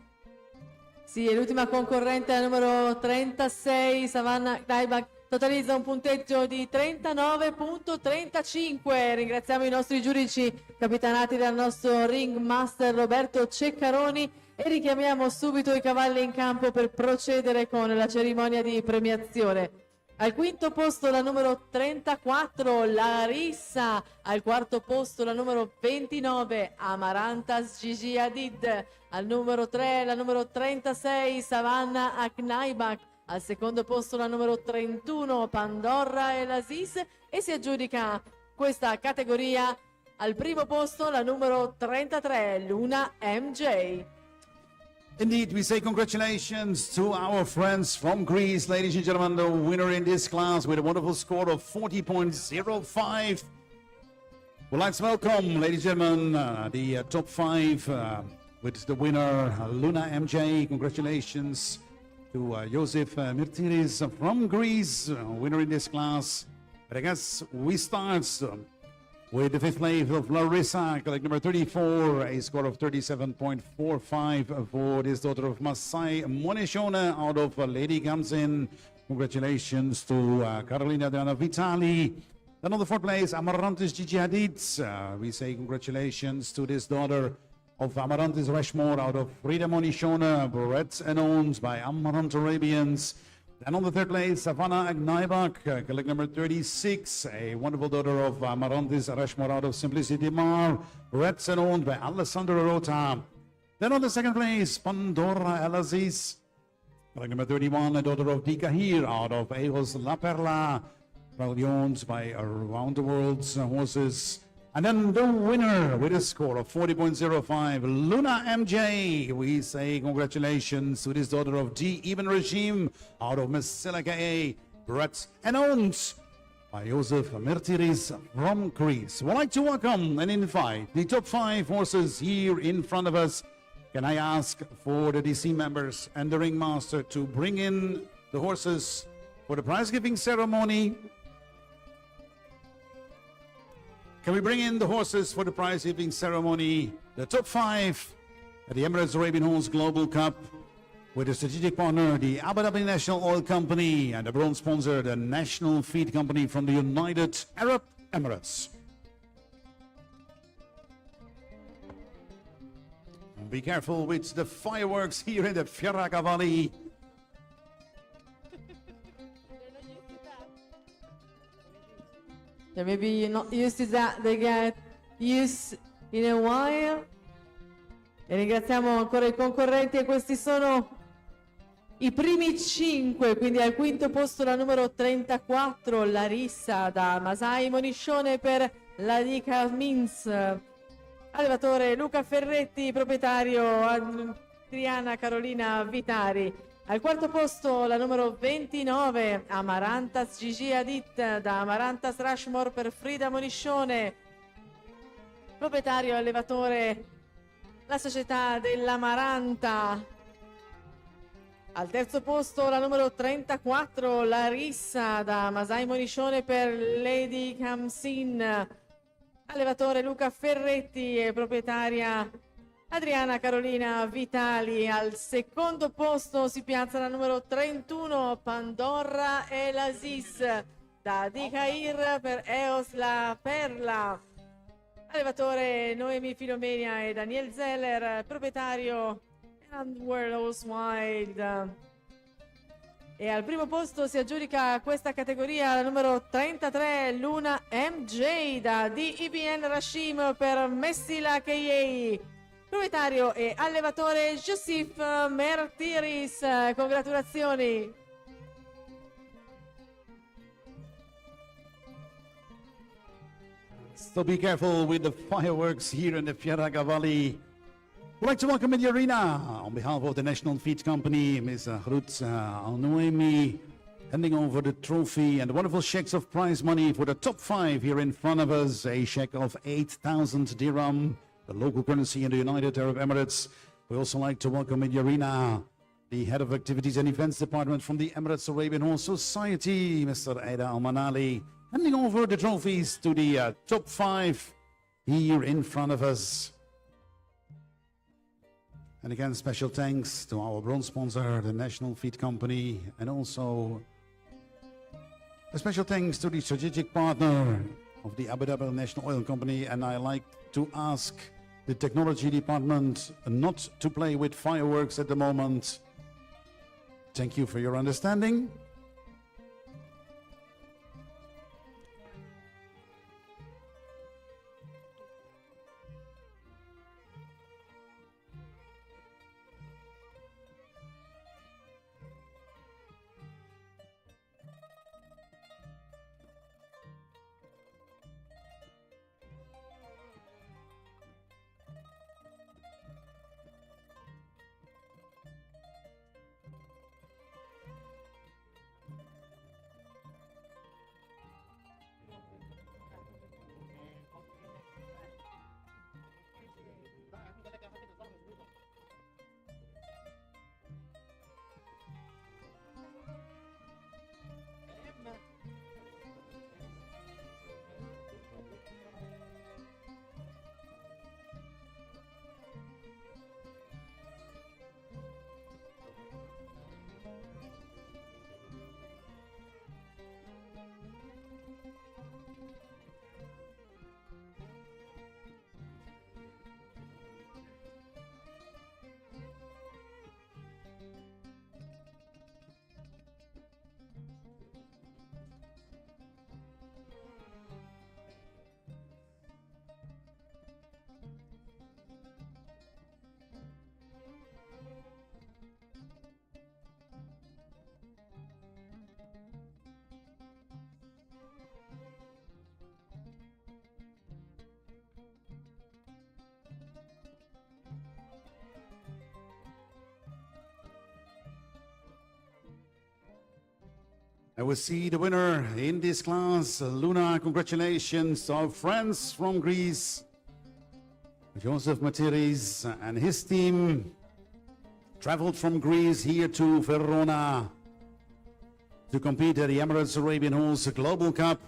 S1: Sì, è l'ultima concorrente, la numero 36, Savannah Agnaibak, totalizza un punteggio di 39.35. Ringraziamo i nostri giudici capitanati dal nostro ring master Roberto Ceccaroni e richiamiamo subito i cavalli in campo per procedere con la cerimonia di premiazione. Al quinto posto la numero 34 Larissa, al quarto posto la numero 29 Amarantas Gigi Hadid, al numero 3 la numero 36 Savannah Agnaibak, al secondo posto la numero 31 Pandora El Aziz e si aggiudica questa categoria al primo posto la numero 33 Luna MJ.
S2: Indeed, we say congratulations to our friends from Greece, ladies and gentlemen, the winner in this class with a wonderful score of 40.05. We'd like to welcome, ladies and gentlemen, the top five with the winner, Luna MJ. Congratulations to Joseph Mirtiris from Greece, winner in this class. But I guess we start with the fifth place of Larissa, collect number 34, a score of 37.45 for this daughter of Masai Moneshona out of Lady Gamzin. Congratulations to Carolina Diana Vitali. Then on the fourth place, Amarantis Gigi Hadid. We say congratulations to this daughter of Amarantis Rushmore out of Frida Monishona, bred and owned by Amarant Arabians. And on the third place, Savannah Agnaibak, collect number 36, a wonderful daughter of Amarantis Rushmore out of Simplicity Mar, bred and owned by Alessandro Rota. Then on the second place, Pandora El Aziz, collect number 31, a daughter of Dikahir out of Eos La Perla, proudly owned by Around the World's horses. And then the winner with a score of 40.05, Luna MJ. We say congratulations to this daughter of D. Ibn Regime out of Mesilaka A, bred and owned by Joseph Mirtiris from Greece. We'd like to welcome and invite the top 5 horses here in front of us. Can I ask for the DC members and the ringmaster to bring in the horses for the prize-giving ceremony? Can we bring in the horses for the prize-giving ceremony? The top 5 at the Emirates Arabian Horse Global Cup with a strategic partner, the Abu Dhabi National Oil Company, and the bronze sponsor, the National Feed Company from the United Arab Emirates. Be careful with the fireworks here in the Fieraca Valley.
S1: Yeah, maybe you're not used to that, they get used in a while. E ringraziamo ancora i concorrenti, e questi sono i primi 5, quindi al quinto posto la numero 34, Larissa da Masai Moniscione per la Dica Mins. Allevatore Luca Ferretti, proprietario Adriana Carolina Vitari. Al quarto posto la numero 29, Amarantas Gigi Hadid da Amarantas Rushmore per Frida Moniscione. Proprietario e allevatore la società dell'Amaranta. Al terzo posto la numero 34, Larissa da Masai Moniscione per Lady Kamsin. Allevatore Luca Ferretti e proprietaria Adriana Carolina Vitali. Al secondo posto si piazza la numero 31, Pandora El Aziz da Dikair per Eos La Perla. Allevatore Noemi Filomenia e Daniel Zeller, proprietario World Wild. E al primo posto si aggiudica questa categoria la numero 33, Luna MJ da DIBN Rashim per Messila Keyei. Proprietario e allevatore Joseph Mertiris. Congratulazioni.
S2: So be careful with the fireworks here in the Fieraca Valley. We'd like to welcome in the arena, on behalf of the National Feed Company, Ms. Ruth Al-Noemi, handing over the trophy and the wonderful checks of prize money for the top 5 here in front of us. A check of 8,000 dirham, the local currency in the United Arab Emirates. We also like to welcome in the arena the Head of Activities and Events Department from the Emirates Arabian Horse Society, Mr. Aida Al-Manali, handing over the trophies to the top 5 here in front of us. And again, special thanks to our bronze sponsor, the National Feed Company, and also a special thanks to the strategic partner of the Abu Dhabi National Oil Company. And I like to ask the technology department not to play with fireworks at the moment. Thank you for your understanding. And we see the winner in this class, Luna. Congratulations, our friends from Greece, Joseph Matiris and his team traveled from Greece here to Verona to compete at the Emirates Arabian Horse Global Cup,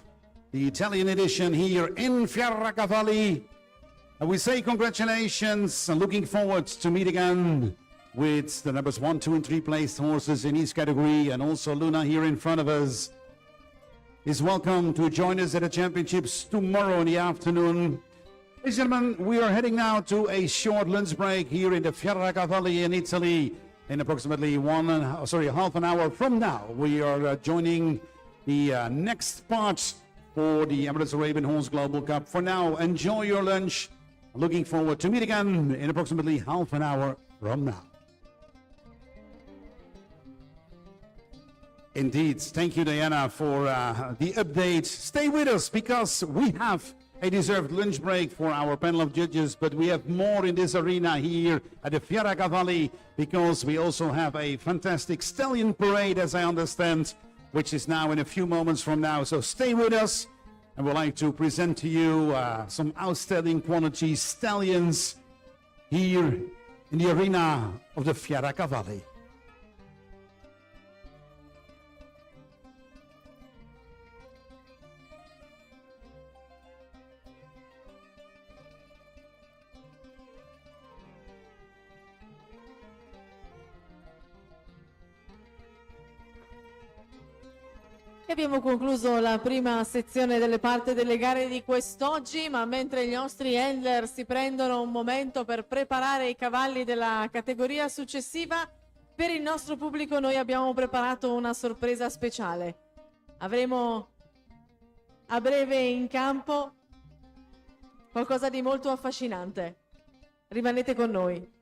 S2: the Italian edition here in Fieracavalli. And we say congratulations and looking forward to meet again with the numbers 1, 2, and 3 placed horses in each category. And also Luna here in front of us is welcome to join us at the championships tomorrow in the afternoon. Ladies and gentlemen, we are heading now to a short lunch break here in the Fieracavalli in Italy. In approximately half an hour from now, we are joining the next part for the Emirates Arabian Horse Global Cup. For now, enjoy your lunch. Looking forward to meet again in approximately half an hour from now. Indeed, thank you, Diana, for the update. Stay with us because we have a deserved lunch break for our panel of judges, but we have more in this arena here at the Fieracavalli because we also have a fantastic stallion parade, as I understand, which is now in a few moments from now. So stay with us, and we'd like to present to you some outstanding quality stallions here in the arena of the Fieracavalli.
S1: E abbiamo concluso la prima sezione delle parti delle gare di quest'oggi, ma mentre gli nostri handler si prendono un momento per preparare i cavalli della categoria successiva, per il nostro pubblico noi abbiamo preparato una sorpresa speciale. Avremo a breve in campo qualcosa di molto affascinante. Rimanete con noi.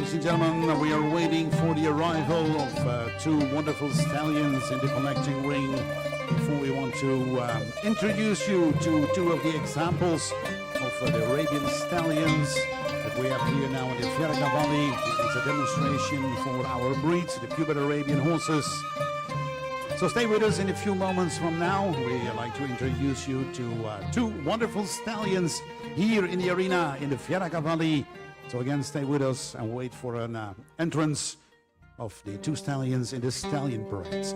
S2: ladies and gentlemen, we are waiting for the arrival of two wonderful stallions in the connecting ring. Before we want to introduce you to two of the examples of the Arabian stallions that we have here now in the Fjerga Valley. It's a demonstration for our breed, the pure Arabian horses. So stay with us. In a few moments from now, we'd like to introduce you to two wonderful stallions here in the arena in the Fjerga Valley. So again, stay with us and wait for an entrance of the two stallions in the Stallion Parade.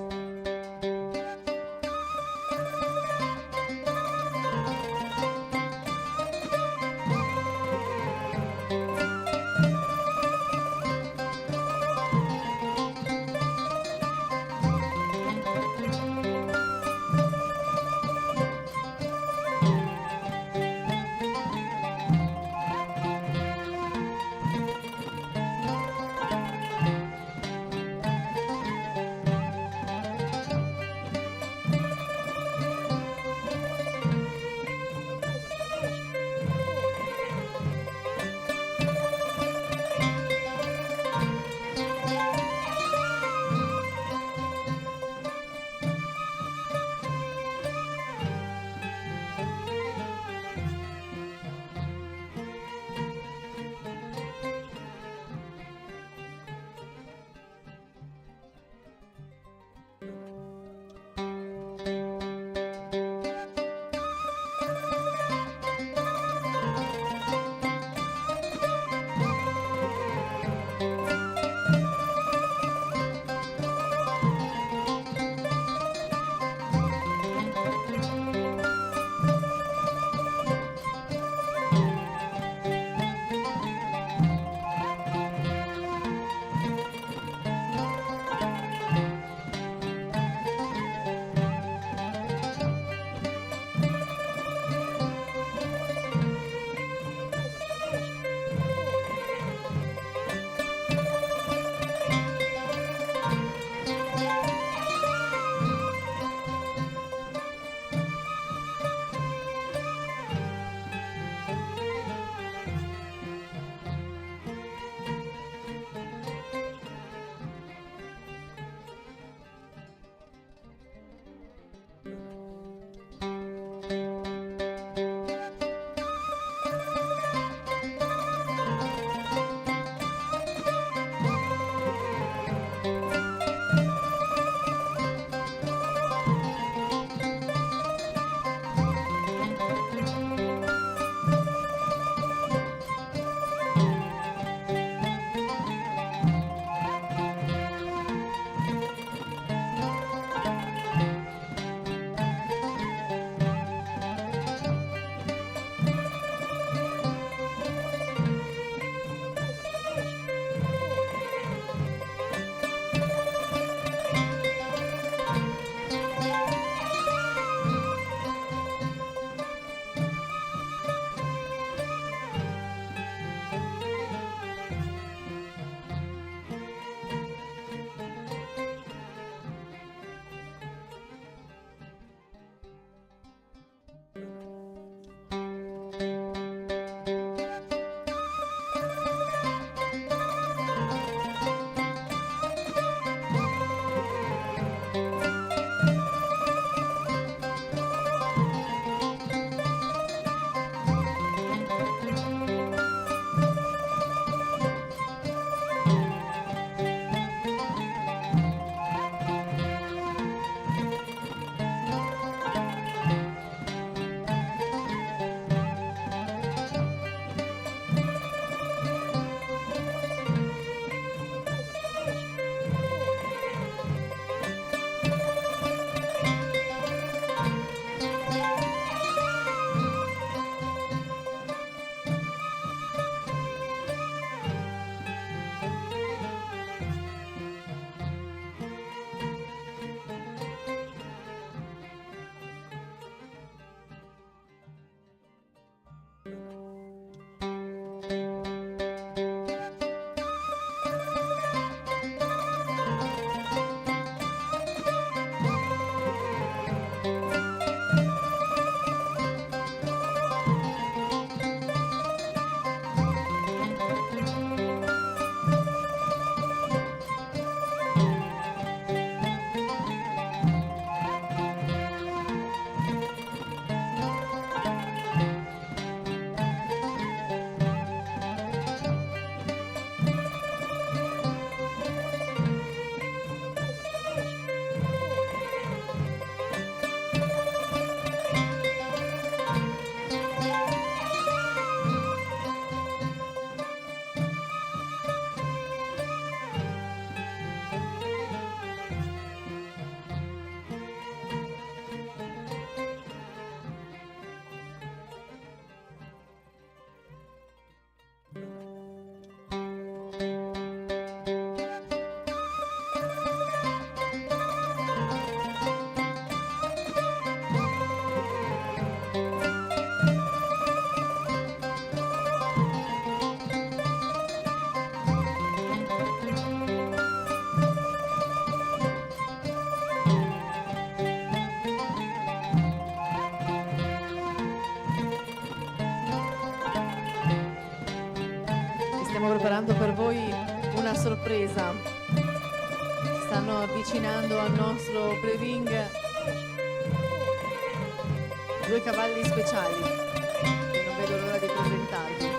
S1: Stiamo preparando per voi una sorpresa. Stanno avvicinando al nostro pre-ring due cavalli speciali che non vedo l'ora di presentarvi.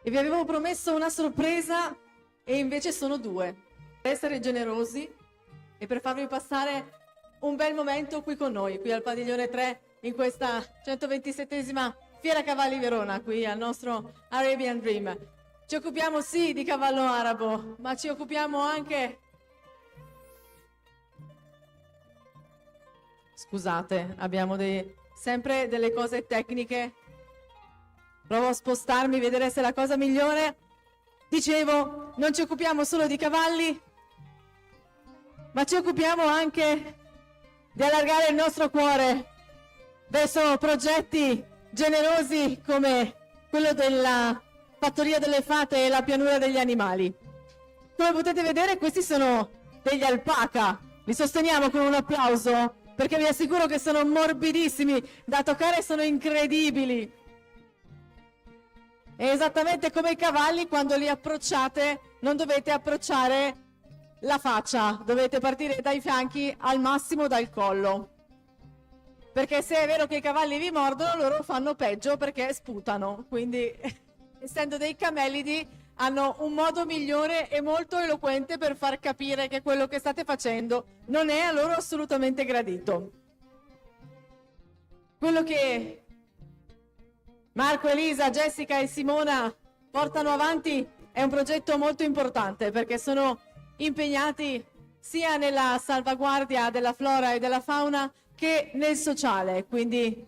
S1: E vi avevo promesso una sorpresa e invece sono due. Per essere generosi e per farvi passare un bel momento qui con noi, qui al Padiglione 3, in questa 127esima Fiera Cavalli Verona, qui al nostro Arabian Dream. Ci occupiamo sì di cavallo arabo, ma ci occupiamo anche... Scusate, abbiamo sempre delle cose tecniche. Provo a spostarmi, vedere se è la cosa migliore. Dicevo, non ci occupiamo solo di cavalli, ma ci occupiamo anche di allargare il nostro cuore verso progetti generosi come quello della Fattoria delle Fate e la Pianura degli Animali. Come potete vedere, questi sono degli alpaca. Li sosteniamo con un applauso perché vi assicuro che sono morbidissimi da toccare, sono incredibili. E esattamente come i cavalli, quando li approcciate non dovete approcciare la faccia, dovete partire dai fianchi, al massimo dal collo. Perché se è vero che i cavalli vi mordono, loro fanno peggio perché sputano. Quindi, essendo dei camelidi, hanno un modo migliore e molto eloquente per far capire che quello che state facendo non è a loro assolutamente gradito. Quello che Marco, Elisa, Jessica e Simona portano avanti è un progetto molto importante perché sono impegnati sia nella salvaguardia della flora e della fauna che nel sociale, quindi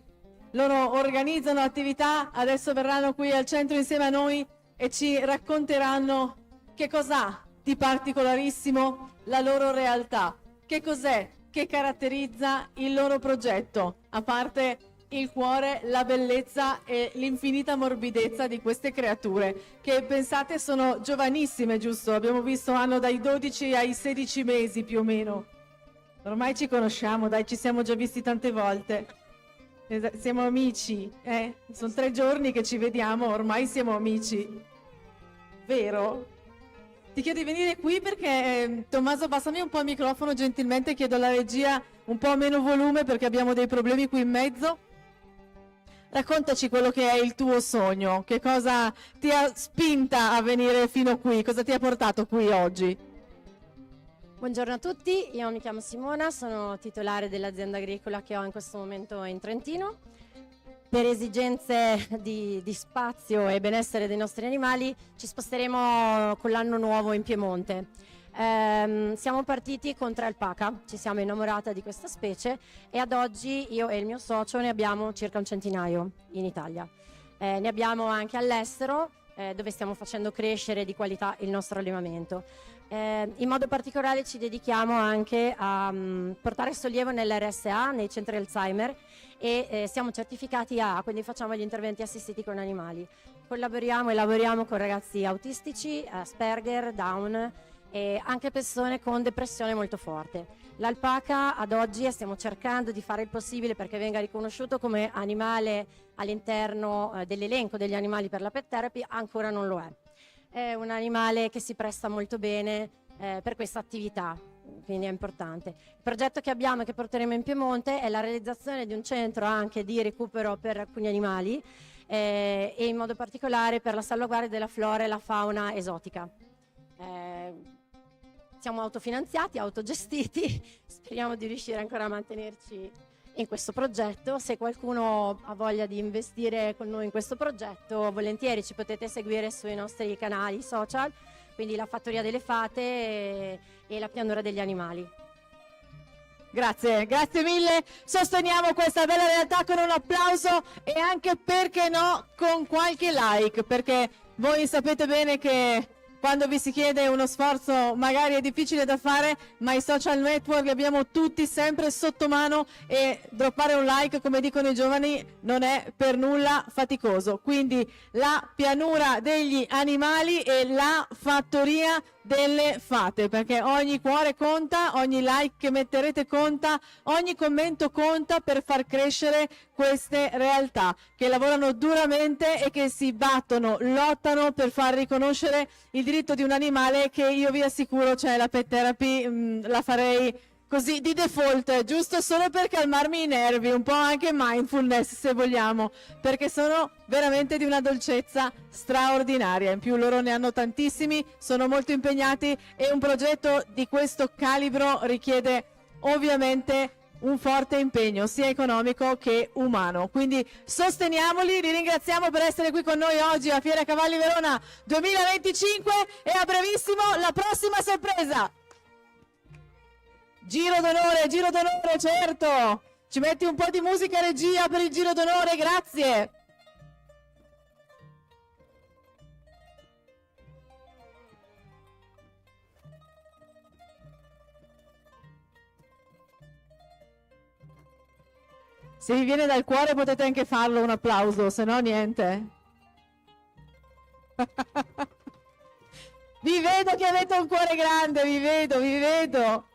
S1: loro organizzano attività, adesso verranno qui al centro insieme a noi e ci racconteranno che cos'ha di particolarissimo la loro realtà, che cos'è che caratterizza il loro progetto, a parte il cuore, la bellezza e l'infinita morbidezza di queste creature che pensate sono giovanissime, giusto? Abbiamo visto hanno dai 12 ai 16 mesi più o meno. Ormai ci conosciamo, dai, ci siamo già visti tante volte. Siamo amici, eh? Sono 3 giorni che ci vediamo, ormai siamo amici. Vero? Ti chiedo di venire qui perché, Tommaso, passami un po' il microfono gentilmente, chiedo alla regia un po' meno volume perché abbiamo dei problemi qui in mezzo. Raccontaci quello che è il tuo sogno, che cosa ti ha spinta a venire fino qui, cosa ti ha portato qui oggi?
S5: Buongiorno a tutti, io mi chiamo Simona, sono titolare dell'azienda agricola che ho in questo momento in Trentino. Per esigenze di spazio e benessere dei nostri animali ci sposteremo con l'anno nuovo in Piemonte. Siamo partiti con 3 alpaca, ci siamo innamorata di questa specie e ad oggi io e il mio socio ne abbiamo circa un centinaio in Italia. Ne abbiamo anche all'estero dove stiamo facendo crescere di qualità il nostro allevamento. In modo particolare ci dedichiamo anche a portare sollievo nell'RSA, nei centri Alzheimer e siamo certificati A, quindi facciamo gli interventi assistiti con animali. Collaboriamo e lavoriamo con ragazzi autistici, Asperger, Down e anche persone con depressione molto forte. L'alpaca ad oggi stiamo cercando di fare il possibile perché venga riconosciuto come animale all'interno dell'elenco degli animali per la pet therapy, ancora non lo è. È un animale che si presta molto bene per questa attività, quindi è importante. Il progetto che abbiamo e che porteremo in Piemonte è la realizzazione di un centro anche di recupero per alcuni animali e in modo particolare per la salvaguardia della flora e la fauna esotica. Siamo autofinanziati, autogestiti, speriamo di riuscire ancora a mantenerci in questo progetto. Se qualcuno ha voglia di investire con noi in questo progetto, volentieri ci potete seguire sui nostri canali social, quindi la Fattoria delle Fate e la Pianura degli Animali.
S1: Grazie, grazie mille. Sosteniamo questa bella realtà con un applauso e anche, perché no, con qualche like, perché voi sapete bene che quando vi si chiede uno sforzo magari è difficile da fare, ma i social network li abbiamo tutti sempre sotto mano e droppare un like, come dicono i giovani, non è per nulla faticoso. Quindi la Pianura degli Animali e la Fattoria delle Fate, perché ogni cuore conta, ogni like che metterete conta, ogni commento conta per far crescere queste realtà che lavorano duramente e che si battono, lottano per far riconoscere il diritto di un animale che io vi assicuro, cioè la pet therapy la farei così di default, giusto solo per calmarmi i nervi, un po' anche mindfulness se vogliamo, perché sono veramente di una dolcezza straordinaria. In più loro ne hanno tantissimi, sono molto impegnati e un progetto di questo calibro richiede ovviamente un forte impegno sia economico che umano. Quindi sosteniamoli, li ringraziamo per essere qui con noi oggi a Fiera Cavalli Verona 2025 e a brevissimo la prossima sorpresa. Giro d'onore, certo. Ci metti un po' di musica regia per il giro d'onore, grazie. Se vi viene dal cuore potete anche farlo un applauso, se no niente. Vi vedo che avete un cuore grande, vi vedo, vi vedo.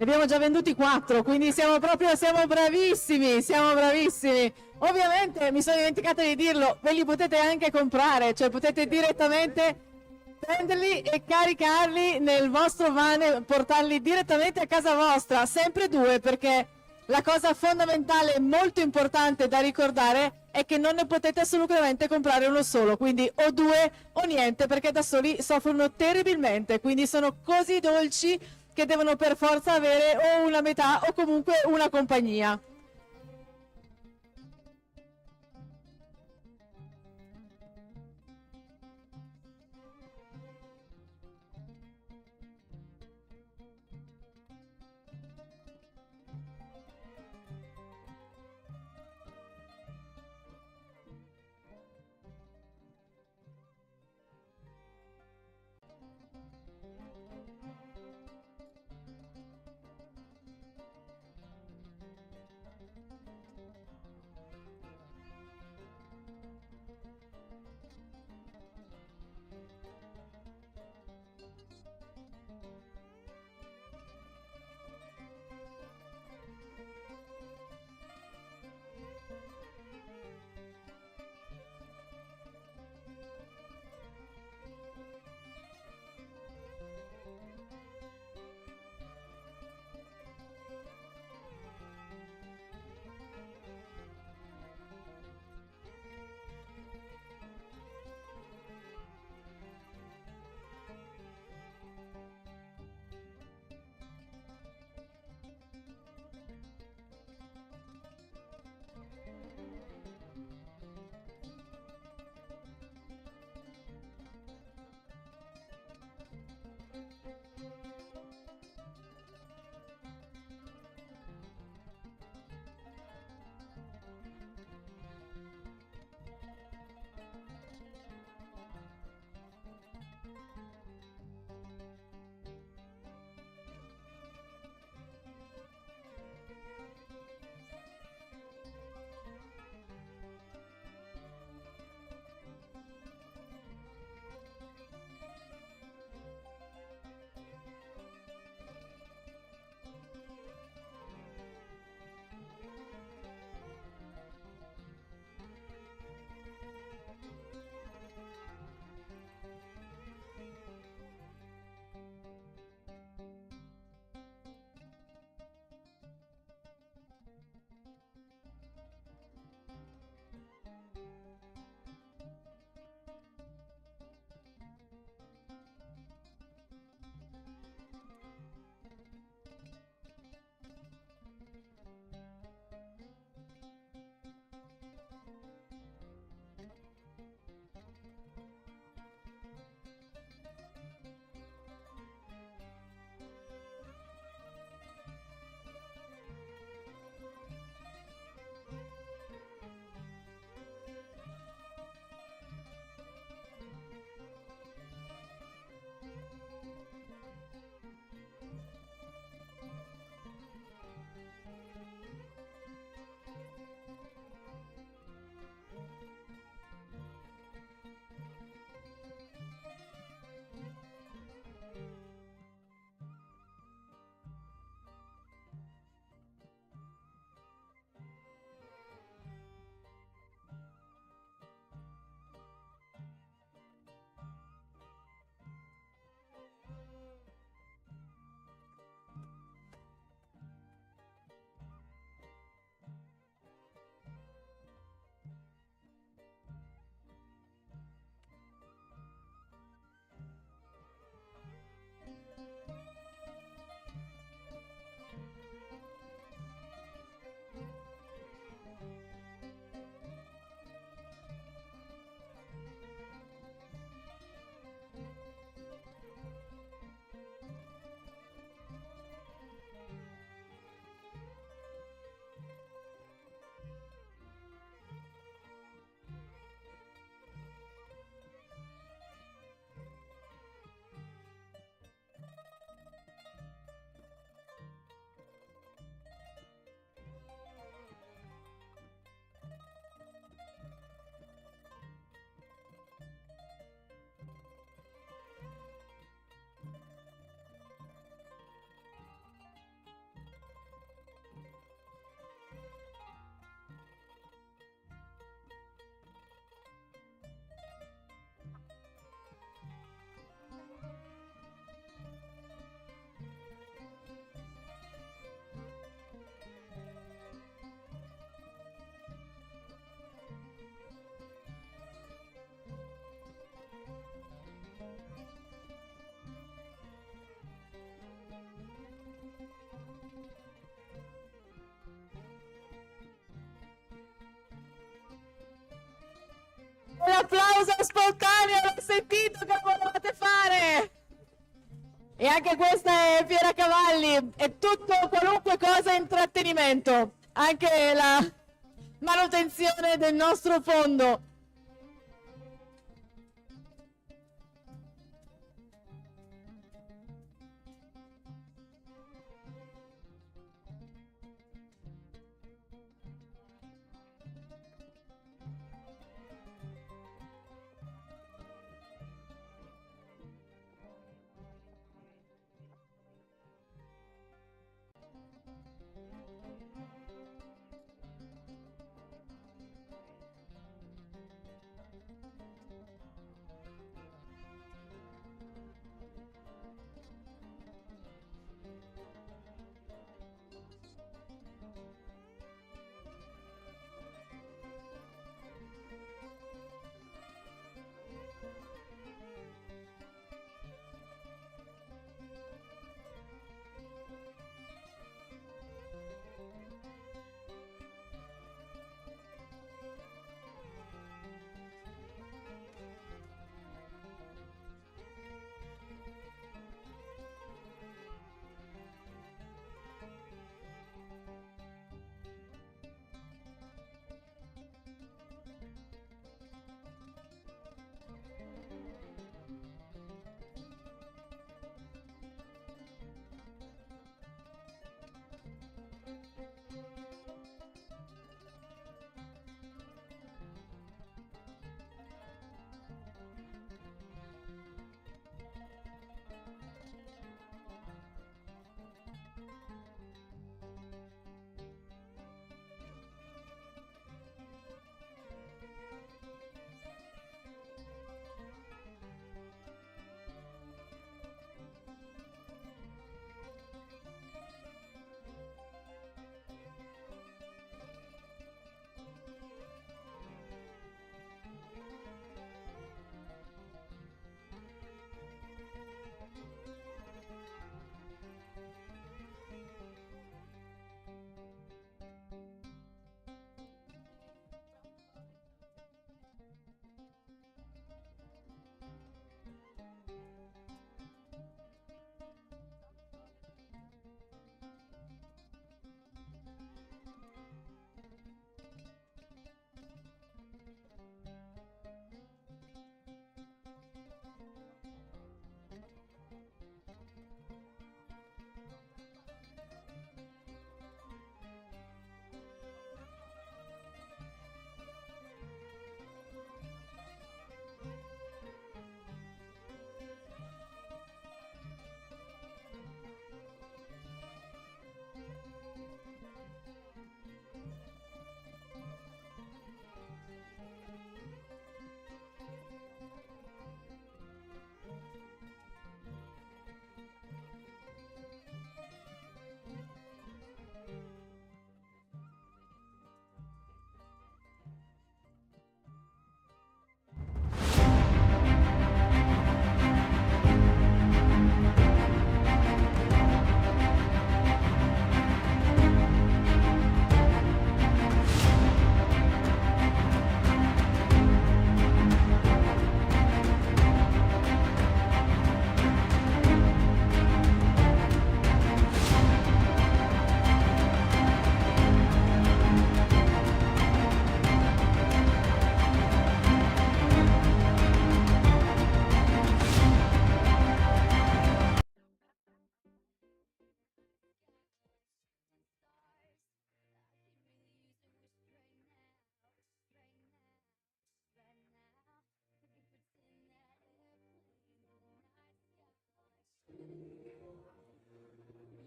S1: Ne abbiamo già venduti 4, quindi siamo bravissimi, siamo bravissimi. Ovviamente mi sono dimenticata di dirlo, ve li potete anche comprare, cioè potete direttamente prenderli e caricarli nel vostro van e portarli direttamente a casa vostra, sempre 2, perché la cosa fondamentale e molto importante da ricordare è che non ne potete assolutamente comprare uno solo, quindi o 2 o niente, perché da soli soffrono terribilmente, quindi sono così dolci che devono per forza avere o una metà o comunque una compagnia. applauso spontaneo, l'ho sentito che volevate fare! E anche questa è Fiera Cavalli, è tutto, qualunque cosa intrattenimento, anche la manutenzione del nostro fondo.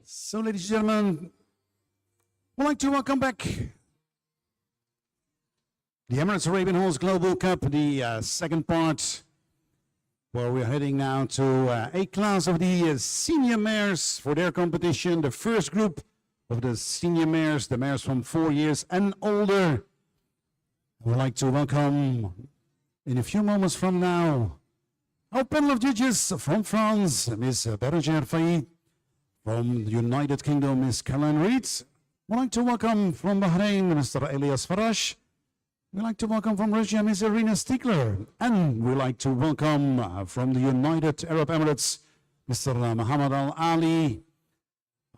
S2: So, ladies and gentlemen, I'd like to welcome back the Emirates Arabian Horse Global Cup, the second part, where we're heading now to a class of the senior mares for their competition, the first group of the senior mares, the mares from 4 years and older. I would like to welcome, in a few moments from now, our panel of judges from France, Ms. Berger Faid, from the United Kingdom, Ms. Caroline Reed. I'd like to welcome from Bahrain, Mr. Elias Farash, We'd like to welcome from Russia Ms. Irina Stikler, and we'd like to welcome from the United Arab Emirates Mr. Muhammad Al Ali.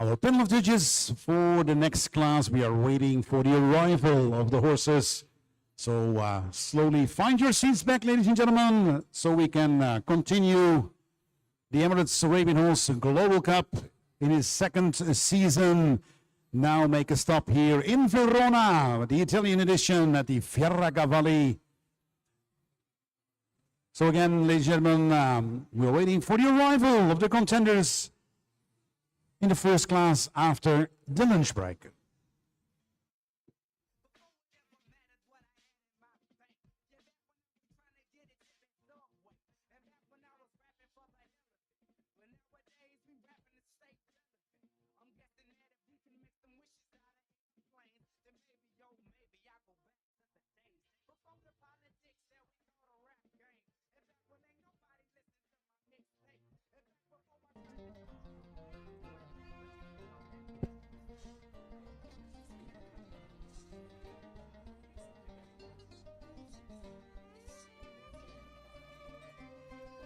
S2: Our panel of judges for the next class. We are waiting for the arrival of the horses. So slowly find your seats back, ladies and gentlemen, so we can continue the Emirates Arabian Horse Global Cup in its second season. Now make a stop here in Verona, the Italian edition at the Fieracavalli. So again, ladies and gentlemen, we're waiting for the arrival of the contenders in the first class after the lunch break.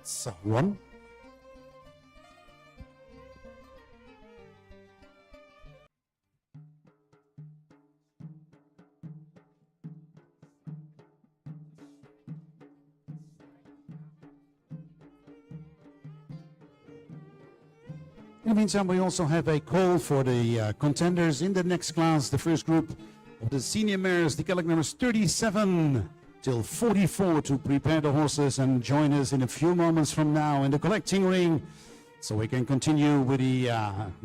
S2: So, one. In the meantime, we also have a call for the contenders in the next class, the first group of the senior mares, the Cadillac numbers 37 till 44, to prepare the horses and join us in a few moments from now in the collecting ring, so we can continue with the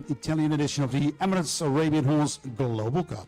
S2: Italian edition of the Emirates Arabian Horse Global Cup.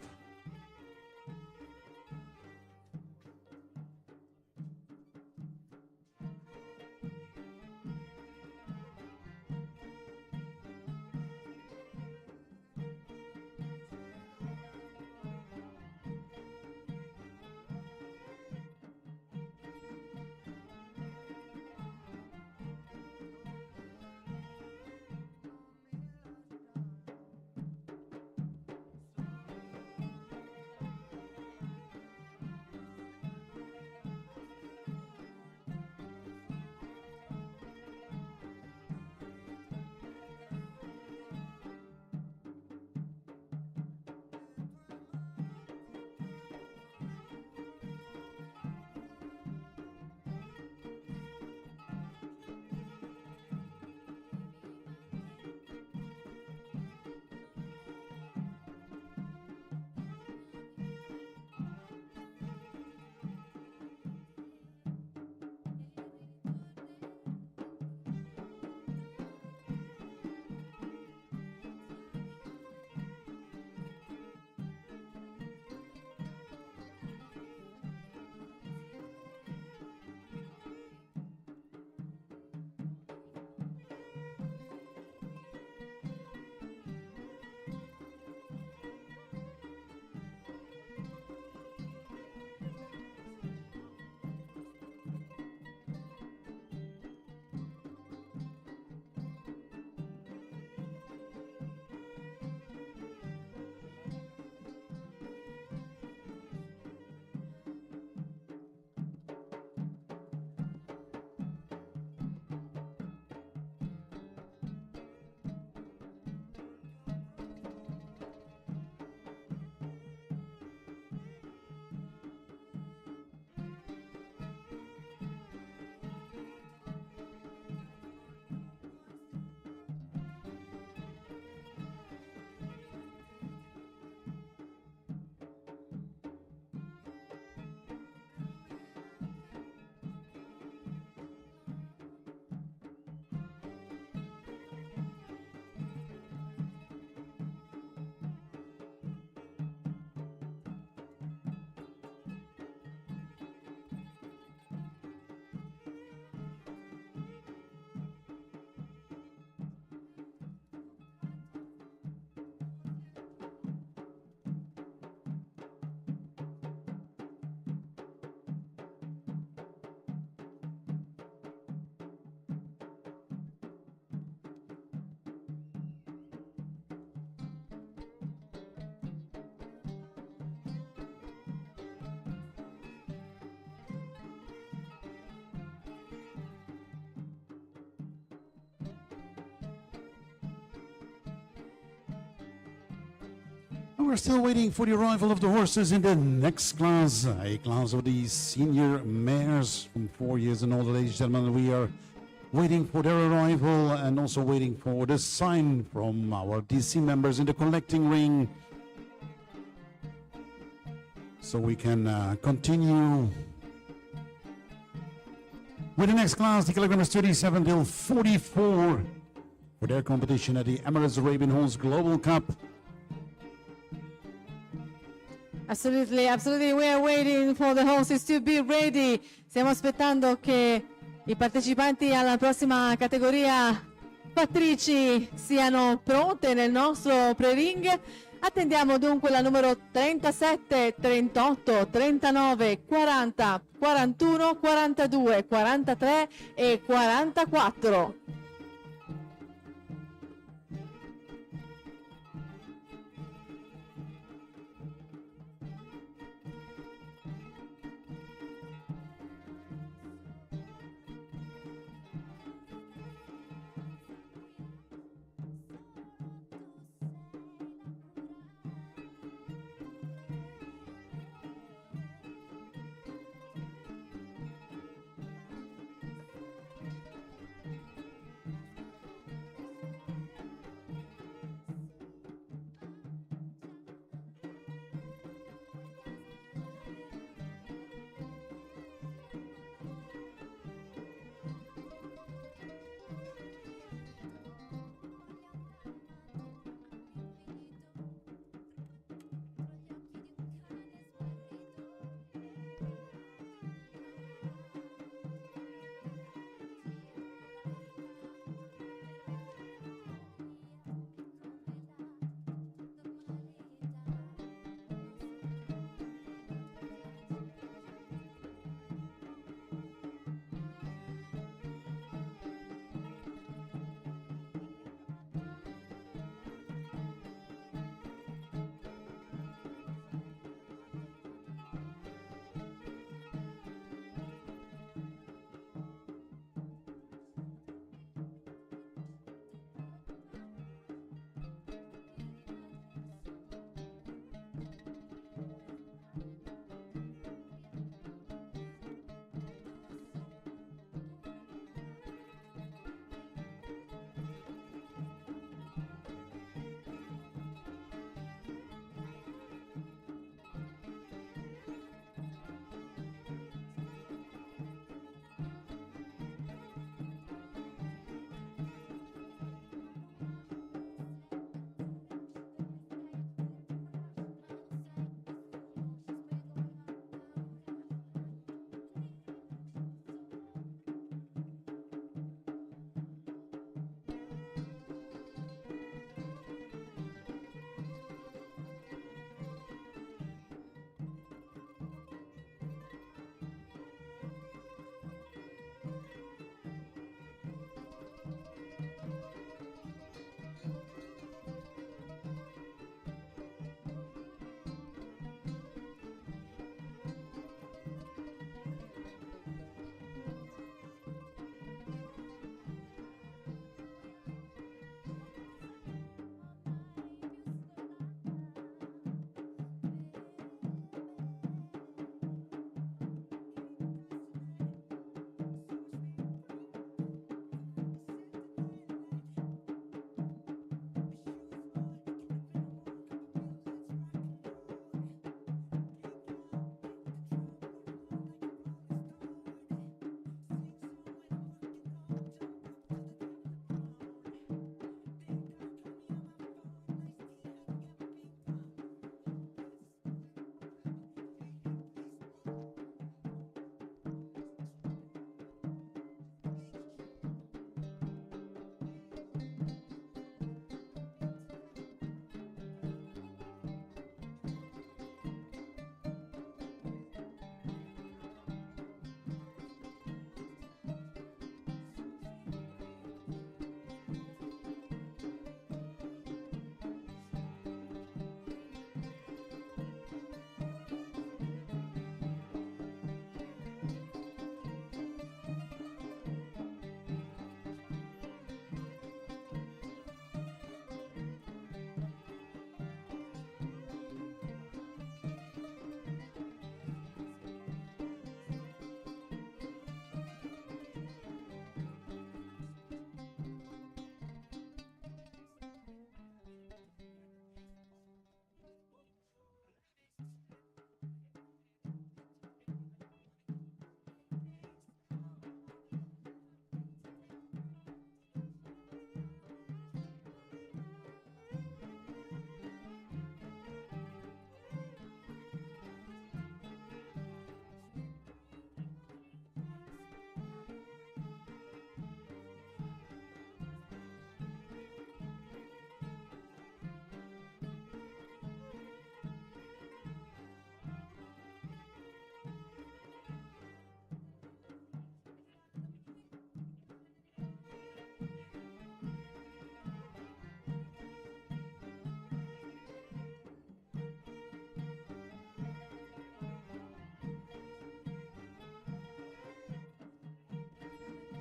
S2: we're still waiting for the arrival of the horses in the next class, a class of the senior mares from 4 years and older. Ladies and gentlemen, we are waiting for their arrival and also waiting for the sign from our DC members in the collecting ring, so we can continue with the next class, the kilograms 37 till 44, for their competition at the Emirates Arabian Horse Global Cup.
S1: Absolutely, absolutely. We are waiting for the horses to be ready. Stiamo aspettando che i partecipanti alla prossima categoria Patrici siano pronte nel nostro pre-ring. Attendiamo dunque la numero 37, 38, 39, 40, 41, 42, 43 e 44.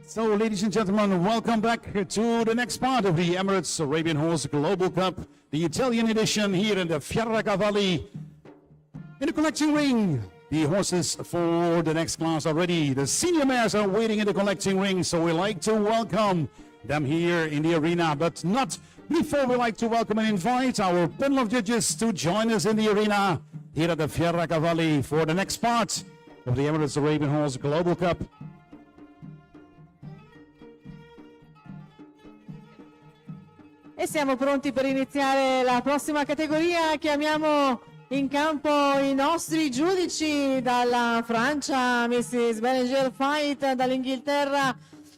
S2: So, ladies and gentlemen, welcome back to the next part of the Emirates Arabian Horse Global Cup, the Italian edition here in the Fieracavalli. In the collecting ring, the horses for the next class are ready. The senior mares are waiting in the collecting ring, so we like to welcome them here in the arena, but not before we like to welcome and invite our panel of judges to join us in the arena here at the Fieracavalli for the next part of the Emirates Arabian Horse Global Cup.
S1: E siamo pronti per iniziare la prossima categoria. Chiamiamo in campo i nostri giudici dalla Francia, Mrs. Beneger Fight, dall'Inghilterra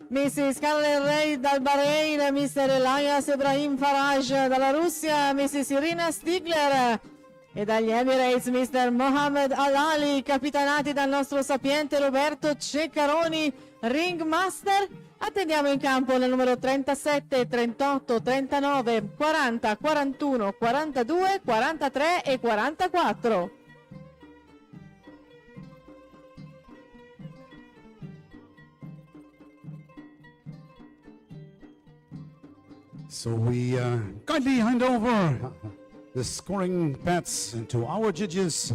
S1: Mrs. Carla Rey, dal Bahrain Mr. Elias Ebrahim Faraj, dalla Russia Mrs. Irina Stigler e dagli Emirates Mr. Mohammed Al-Ali, capitanati dal nostro sapiente Roberto Ceccaroni, ringmaster. Attendiamo in campo nel numero 37, 38, 39, 40, 41, 42, 43 e 44.
S2: So we kindly hand over the scoring pads to our judges.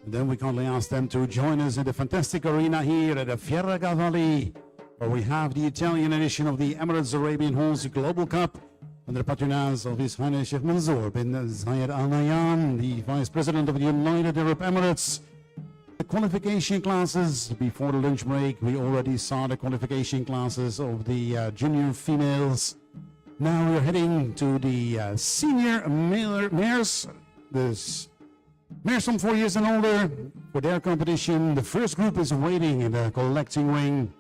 S2: And then we kindly ask them to join us in the fantastic arena here at the Fieracavalli, where we have the Italian edition of the Emirates Arabian Horse Global Cup under the patronage of His Highness Sheikh Mansour bin Zayed Al Nahyan, the Vice President of the United Arab Emirates. The qualification classes before the lunch break, we already saw the qualification classes of the junior females. Now we're heading to the senior mares, the mares from 4 years and older, for their competition. The first group is waiting in the collecting ring.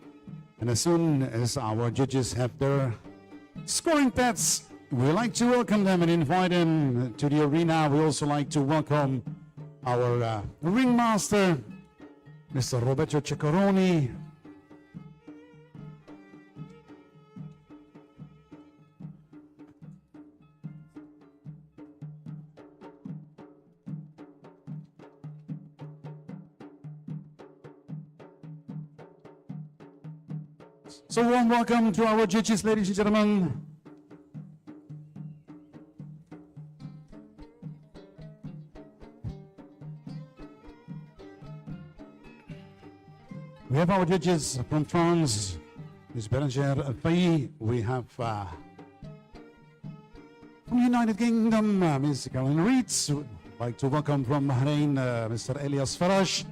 S2: And as soon as our judges have their scoring pads, we like to welcome them and invite them to the arena. We also like to welcome our ringmaster, Mr. Roberto Ceccaroni. So warm welcome to our judges, ladies and gentlemen. We have our judges from France, Ms. Berenger Faye. We have from the United Kingdom, Ms. Caroline Reitz. We'd like to welcome from Bahrain, Mr. Elias Faraj.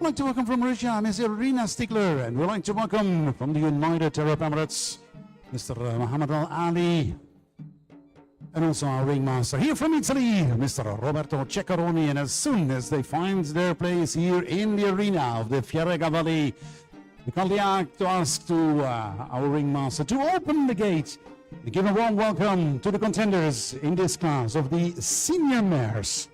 S2: We'd like to welcome from Russia, Ms. Irina Stigler, and we'd like to welcome from the United Arab Emirates, Mr. Mohammed Al-Ali, and also our ringmaster here from Italy, Mr. Roberto Ceccaroni. And as soon as they find their place here in the arena of the Fieracavalli, we kindly ask to our ringmaster to open the gate and give a warm welcome to the contenders in this class of the senior mares.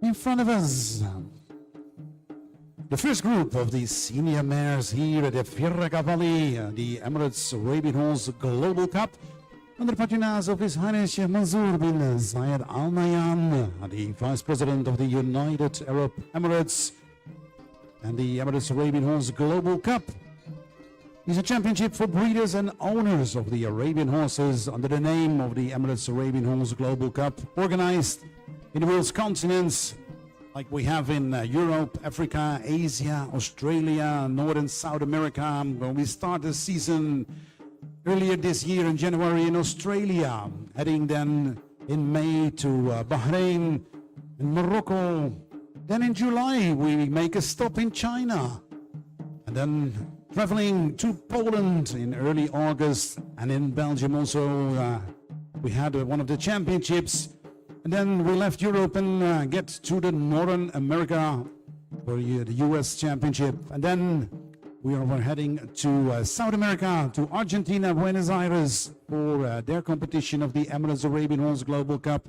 S2: In front of us, the first group of the senior mares here at the Fieracavalli, the Emirates Arabian Horse Global Cup, under the patronage of His Highness Sheikh Mansour bin Zayed Al Nahyan, the Vice President of the United Arab Emirates, and the Emirates Arabian Horse Global Cup is a championship for breeders and owners of the Arabian horses under the name of the Emirates Arabian Horse Global Cup, organized in the world's continents like we have in Europe, Africa, Asia, Australia, North and South America. When we start the season earlier this year in January in Australia, heading then in May to Bahrain and Morocco. Then in July we make a stop in China, and then traveling to Poland in early August, and in Belgium also we had one of the championships. And then we left Europe and get to the Northern America for the US Championship. And then we are heading to South America, to Argentina, Buenos Aires for their competition of the Emirates Arabian Horse Global Cup.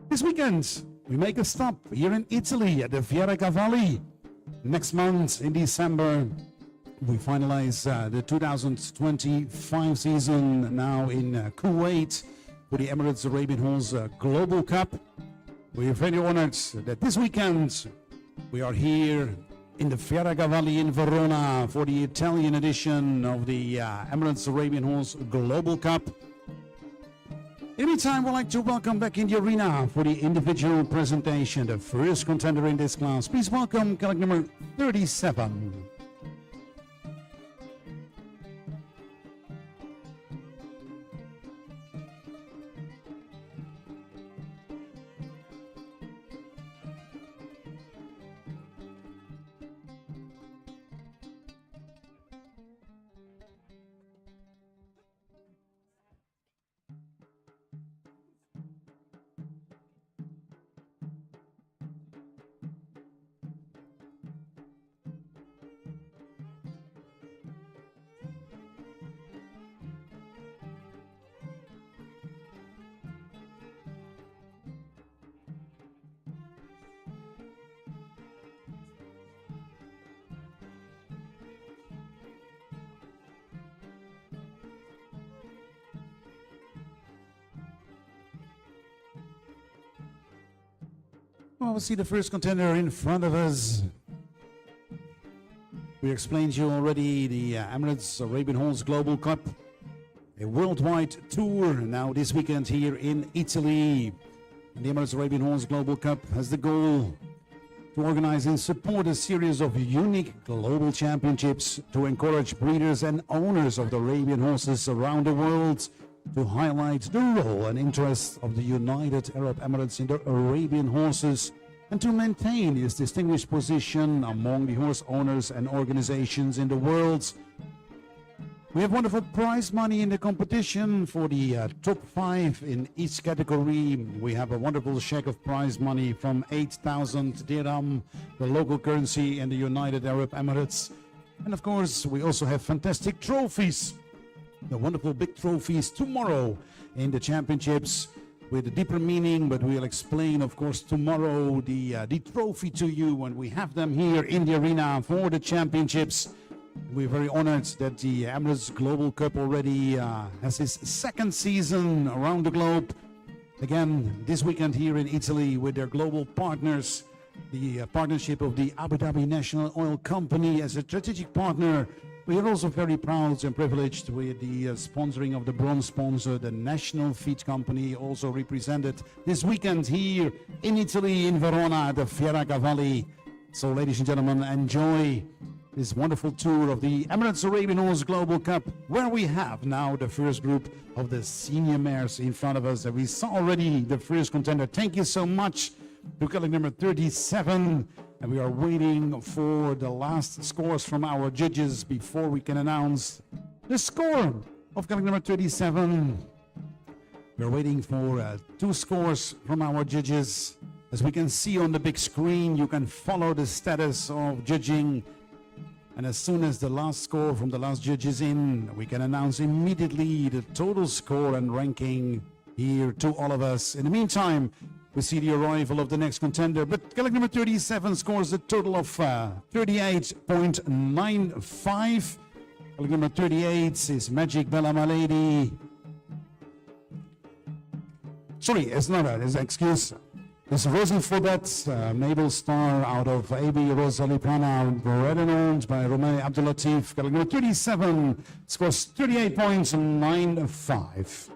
S2: This weekend, we make a stop here in Italy at the Fieracavalli. Next month, in December, we finalize the 2025 season now in Kuwait for the Emirates Arabian Horse Global Cup. We are very honored that this weekend we are here in the Fieracavalli in Verona for the Italian edition of the Emirates Arabian Horse Global Cup. In the meantime, we'd like to welcome back in the arena for the individual presentation, the first contender in this class. Please welcome colleague number 37. Well, we'll see the first contender in front of us. We explained to you already the Emirates Arabian Horse Global Cup, a worldwide tour now this weekend here in Italy. And the Emirates Arabian Horse Global Cup has the goal to organize and support a series of unique global championships to encourage breeders and owners of the Arabian horses around the world to highlight the role and interest of the United Arab Emirates in the Arabian horses and to maintain its distinguished position among the horse owners and organizations in the world. We have wonderful prize money in the competition for the top 5 in each category. We have a wonderful check of prize money from 8,000 dirham, the local currency in the United Arab Emirates. And of course, we also have fantastic trophies, the wonderful big trophies tomorrow in the championships with a deeper meaning, but we'll explain, of course, tomorrow the trophy to you when we have them here in the arena for the championships. We're very honored that the Emirates Global Cup already has its second season around the globe. Again, this weekend here in Italy with their global partners, the partnership of the Abu Dhabi National Oil Company as a strategic partner. We are also very proud and privileged with the sponsoring of the bronze sponsor, the National Feed Company, also represented this weekend here in Italy, in Verona, at the Fieracavalli. So, ladies and gentlemen, enjoy this wonderful tour of the Emirates Arabian Horse Global Cup, where we have now the first group of the senior mares in front of us. And we saw already the first contender. Thank you so much to colleague number 37. And we are waiting for the last scores from our judges before we can announce the score of colleague number 37. We're waiting for 2 scores from our judges. As we can see on the big screen, you can follow the status of judging. And as soon as the last score from the last judge is in, we can announce immediately the total score and ranking here to all of us. In the meantime, we see the arrival of the next contender, but colleague number 37 scores a total of 38.95. Colleague number 38 is Magic Bella Malady. Sorry, it's not that, it's an excuse. It's Rosie Forbet, naval star out of AB Rosalipana, bred and owned by Romeo Abdulatif. Colleague number 37 scores 38.95.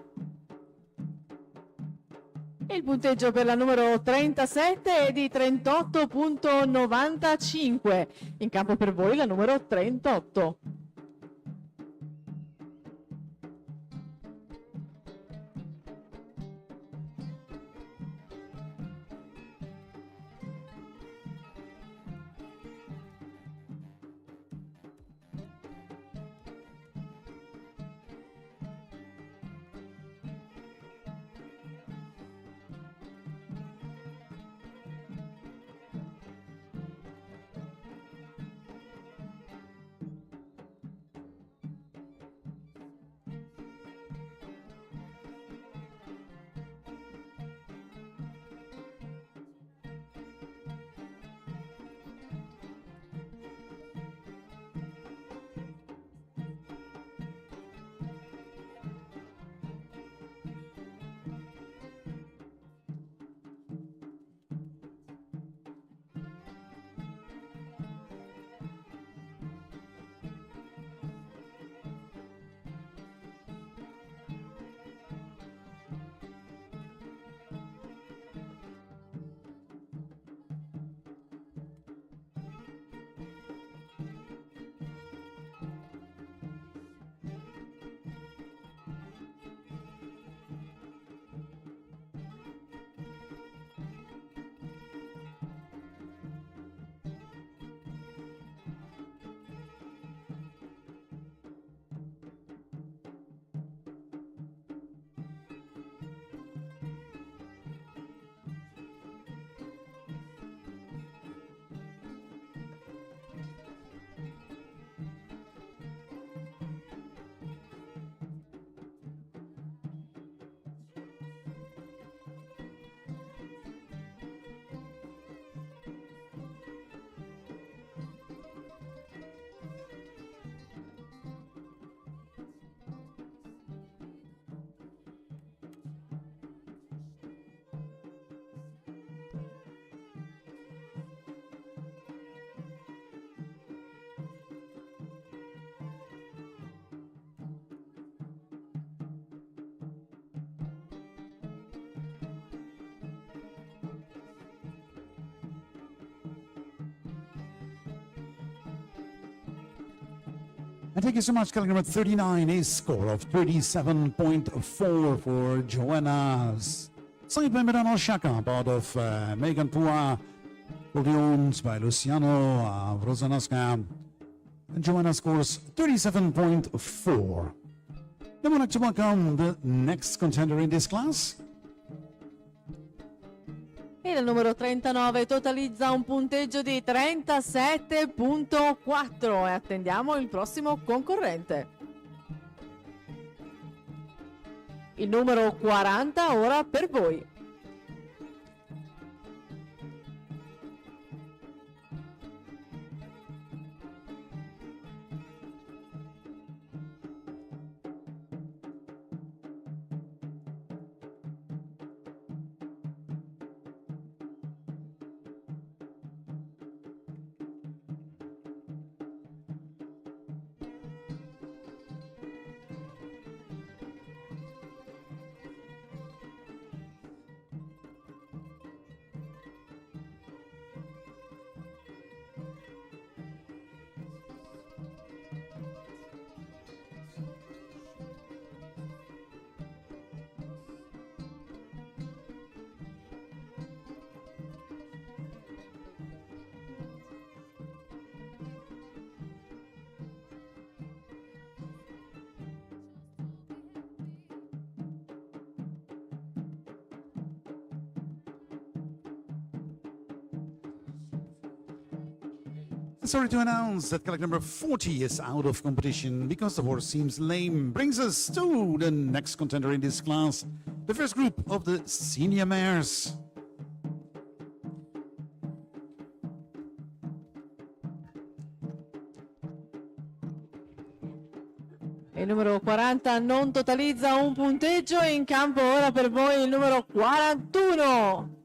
S1: Il punteggio per la numero 37 è di 38.95. In campo per voi la numero 38.
S2: And thank you so much, colleague number 39, a score of 37.4 for Joanna's side by Medano Shaka, part of Megan Pua, owned by Luciano Rosanaska. And Joanna scores 37.4. Then we'd like to welcome the next contender in this class.
S1: E il numero 39 totalizza un punteggio di 37.4 e attendiamo il prossimo concorrente. Il numero 40 ora per voi.
S2: Sorry to announce that colleague number 40 is out of competition because the horse seems lame. Brings us to the next contender in this class, the first group of the senior mares.
S1: il numero 40 non totalizza un punteggio. In campo ora per voi il numero 41.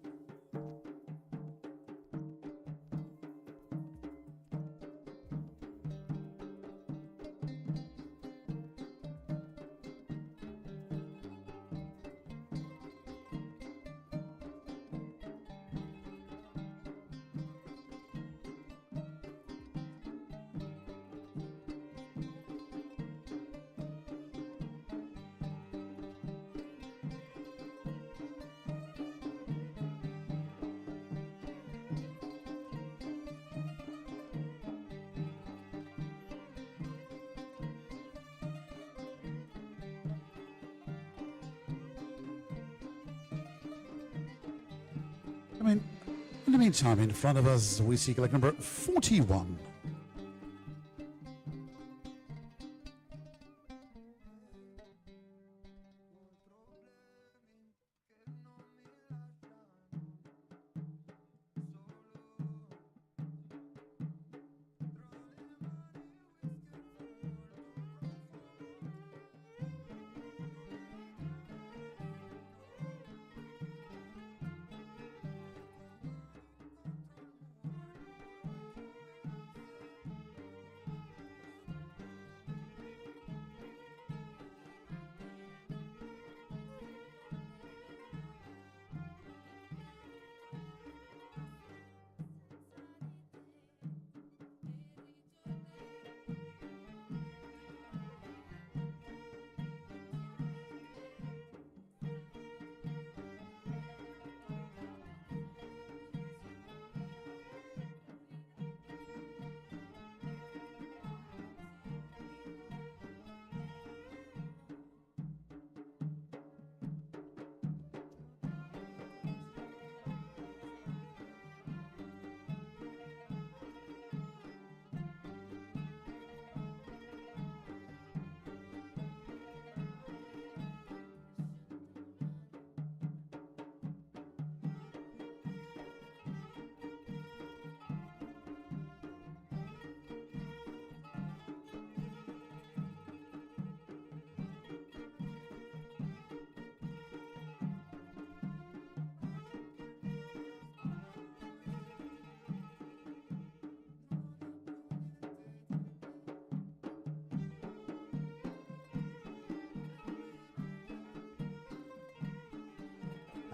S2: I mean, in the meantime, in front of us, we see collector number 41.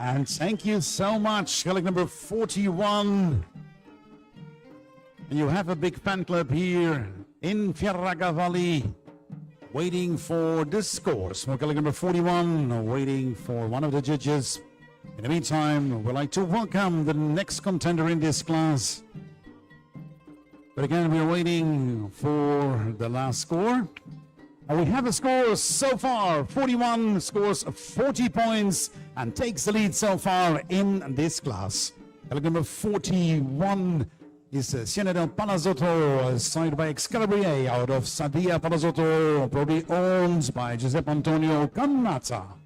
S2: And thank you so much, colleague number 41. You have a big fan club here in Fieracavalli, waiting for the scores. For colleague number 41, waiting for one of the judges. In the meantime, we'd like to welcome the next contender in this class. But again, we're waiting for the last score. And we have a score so far. 41 scores 40 points and takes the lead so far in this class. Colleague number 41 is Siena del Palazzotto, side by Excalibur out of Sadia Palazzotto, probably owned by Giuseppe Antonio Cannata.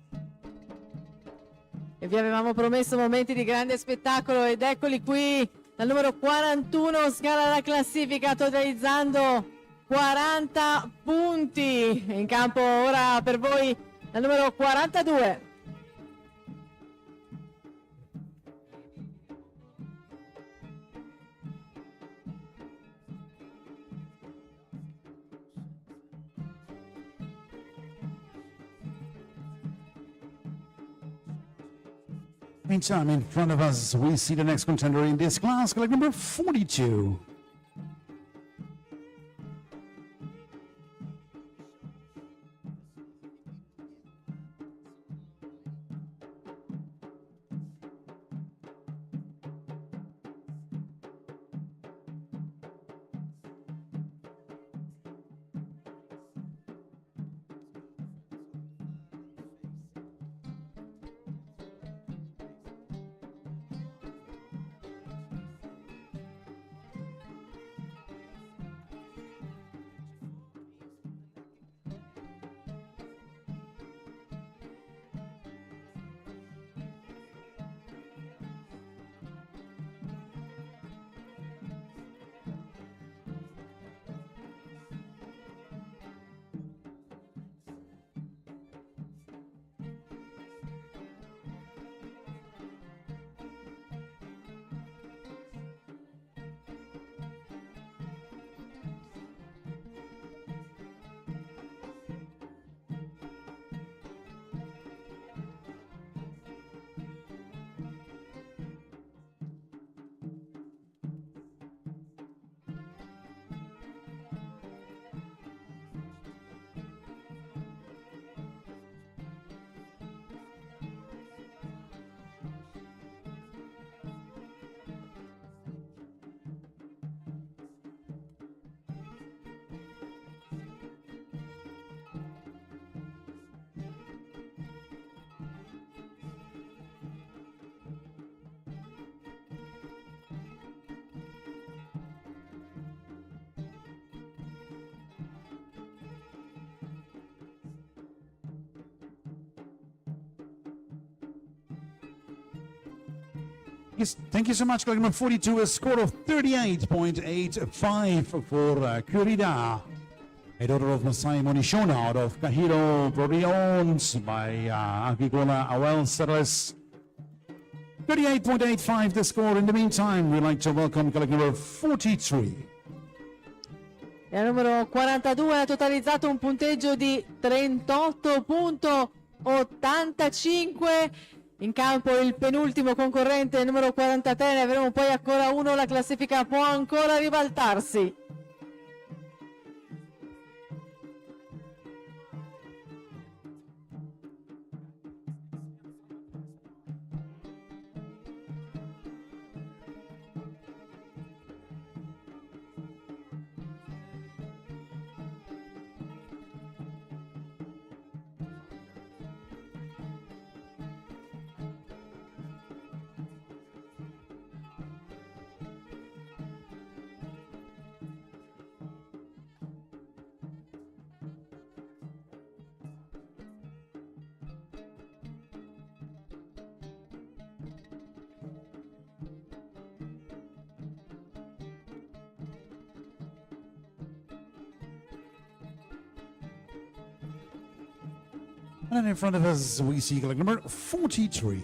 S1: E vi avevamo promesso momenti di grande spettacolo ed eccoli qui, dal numero 41 scala la classifica totalizzando 40 punti. In campo ora per voi dal numero 42.
S2: Meantime, in front of us, we see the next contender in this class, colleague number 42. Yes, thank you so much. Collection number 42, a score of 38.85 for Curida. A daughter of Masai Monishona out of Kahiro, probably owned by Agricola Awel Settles. 38.85 the score. In the meantime, we'd like to welcome collection number 43.
S1: E al numero 42 ha totalizzato un punteggio di 38.85. In campo il penultimo concorrente, il numero 43, ne avremo poi ancora uno, la classifica può ancora ribaltarsi.
S2: And in front of us, we see collection number 43.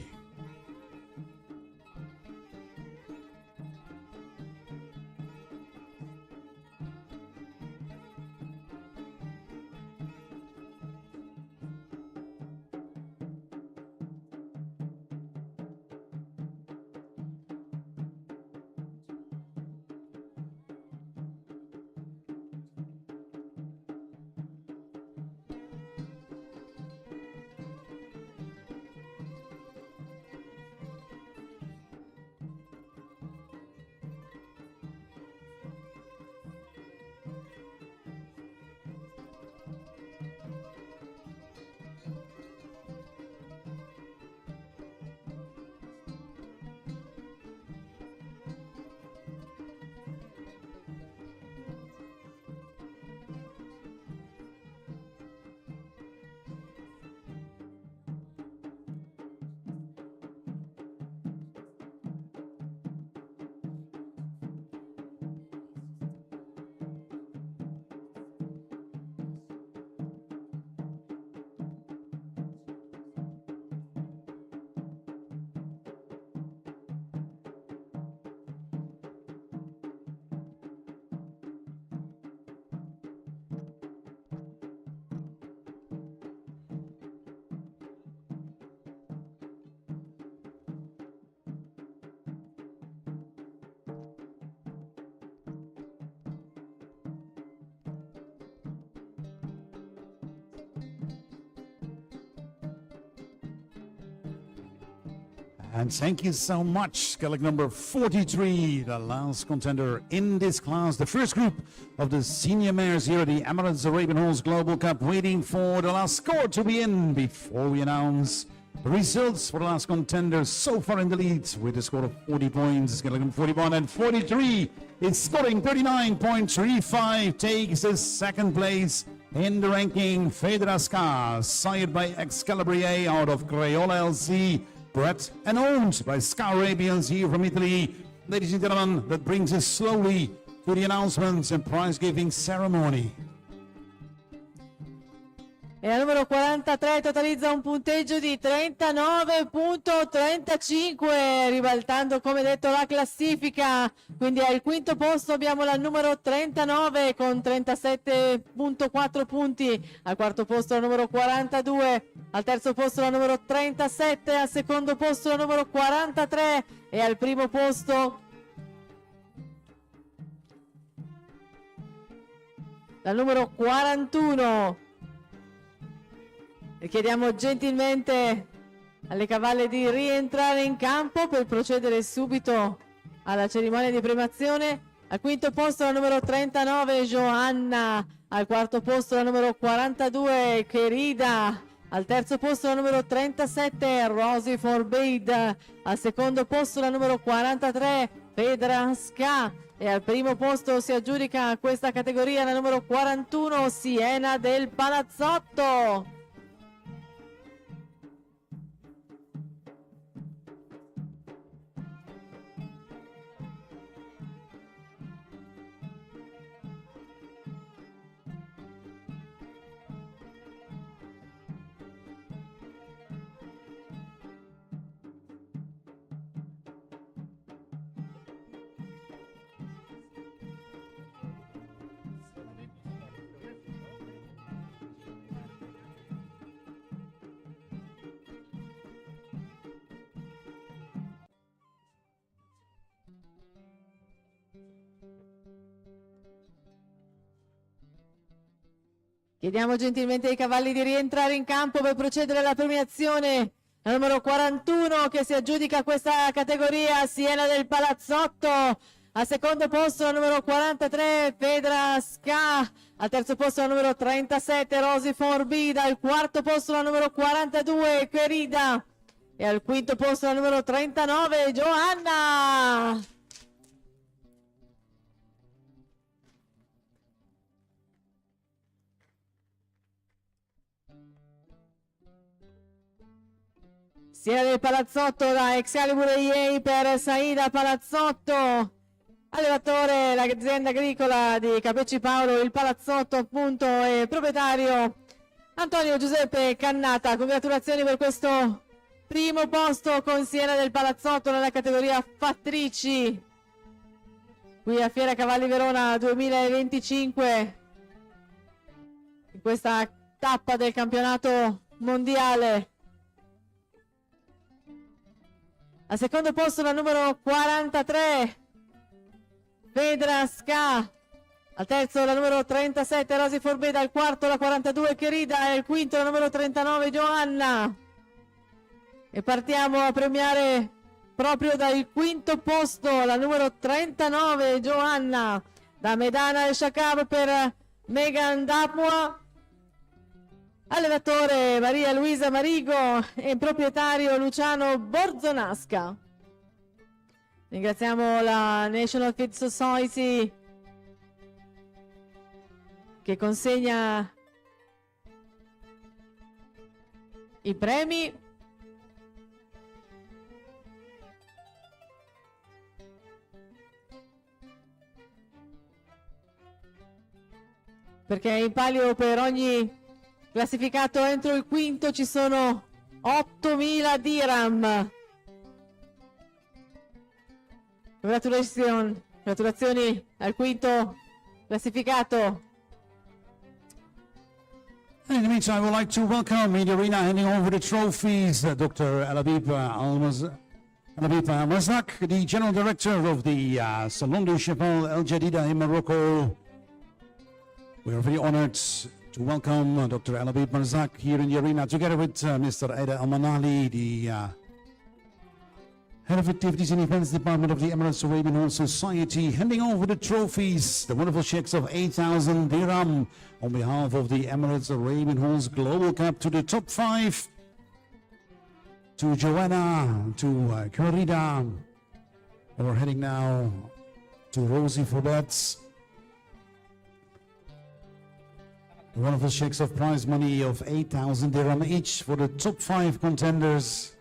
S2: And thank you so much, collection number 43, the last contender in this class. The first group of the senior mares here at the Emirates Arabian Horse Global Cup, waiting for the last score to be in before we announce the results for the last contender so far in the lead with a score of 40 points. Collection 41 and 43 is scoring 39.35, takes the second place in the ranking. Fedraska, sired by Excalibrier out of Crayola LC. Bred and owned by Scar Arabians here from Italy. Ladies and gentlemen, that brings us slowly to the announcements and prize-giving ceremony.
S1: E al numero 43 totalizza un punteggio di 39.35, ribaltando come detto la classifica. Quindi al quinto posto abbiamo la numero 39 con 37.4 punti, al quarto posto la numero 42, al terzo posto la numero 37, al secondo posto la numero 43 e al primo posto la numero 41. E chiediamo gentilmente alle cavalle di rientrare in campo per procedere subito alla cerimonia di premiazione. Al quinto posto la numero 39 Joanna, al quarto posto la numero 42 Querida, al terzo posto la numero 37 Rosy Forbade, al secondo posto la numero 43 Fedraska e al primo posto si aggiudica questa categoria la numero 41 Siena del Palazzotto. Chiediamo gentilmente ai cavalli di rientrare in campo per procedere alla premiazione. La numero 41 che si aggiudica questa categoria, Siena del Palazzotto. Al secondo posto la numero 43, Fedra Ska. Al terzo posto la numero 37, Rosy Forbida. Al quarto posto la numero 42, Querida. E al quinto posto la numero 39, Giovanna. Siena del Palazzotto da Excalibur EA per Saida Palazzotto. Allevatore l'azienda agricola di Capecci Paolo, il Palazzotto appunto, e proprietario Antonio Giuseppe Cannata. Congratulazioni per questo primo posto con Siena del Palazzotto nella categoria fattrici qui a Fiera Cavalli Verona 2025, in questa tappa del campionato mondiale. Al secondo posto la numero 43, Fedra Ska. Al terzo la numero 37, Rosy Forbeda. Al quarto la 42, Querida. E al quinto la numero 39, Giovanna. E partiamo a premiare proprio dal quinto posto la numero 39, Giovanna. Da Medana e Shakab per Megan Dapua. Allevatore Maria Luisa Marigo e proprietario Luciano Borzonasca. Ringraziamo la National Feed Society che consegna i premi. Perché in palio per ogni classificato entro il quinto ci sono 8.000 dirham. Congratulazioni al quinto classificato.
S2: In the meantime, I would like to welcome in the arena, handing over the trophies, Dr. Alabib Al-Mazak, the General Director of the Salon du Cheval El Jadida in Morocco. We are very honored to welcome Dr. Alabib Marzak here in the arena, together with Mr. Aida Al-Manali, the Head of Activities and Events Department of the Emirates Arabian Horse Society, handing over the trophies, the wonderful checks of 8,000 dirham on behalf of the Emirates Arabian Horse Global Cup to the top 5, to Joanna, to Corrida. We're heading now to Rosie Forbets. The wonderful checks of prize money of 8,000 dirham each for the top 5 contenders.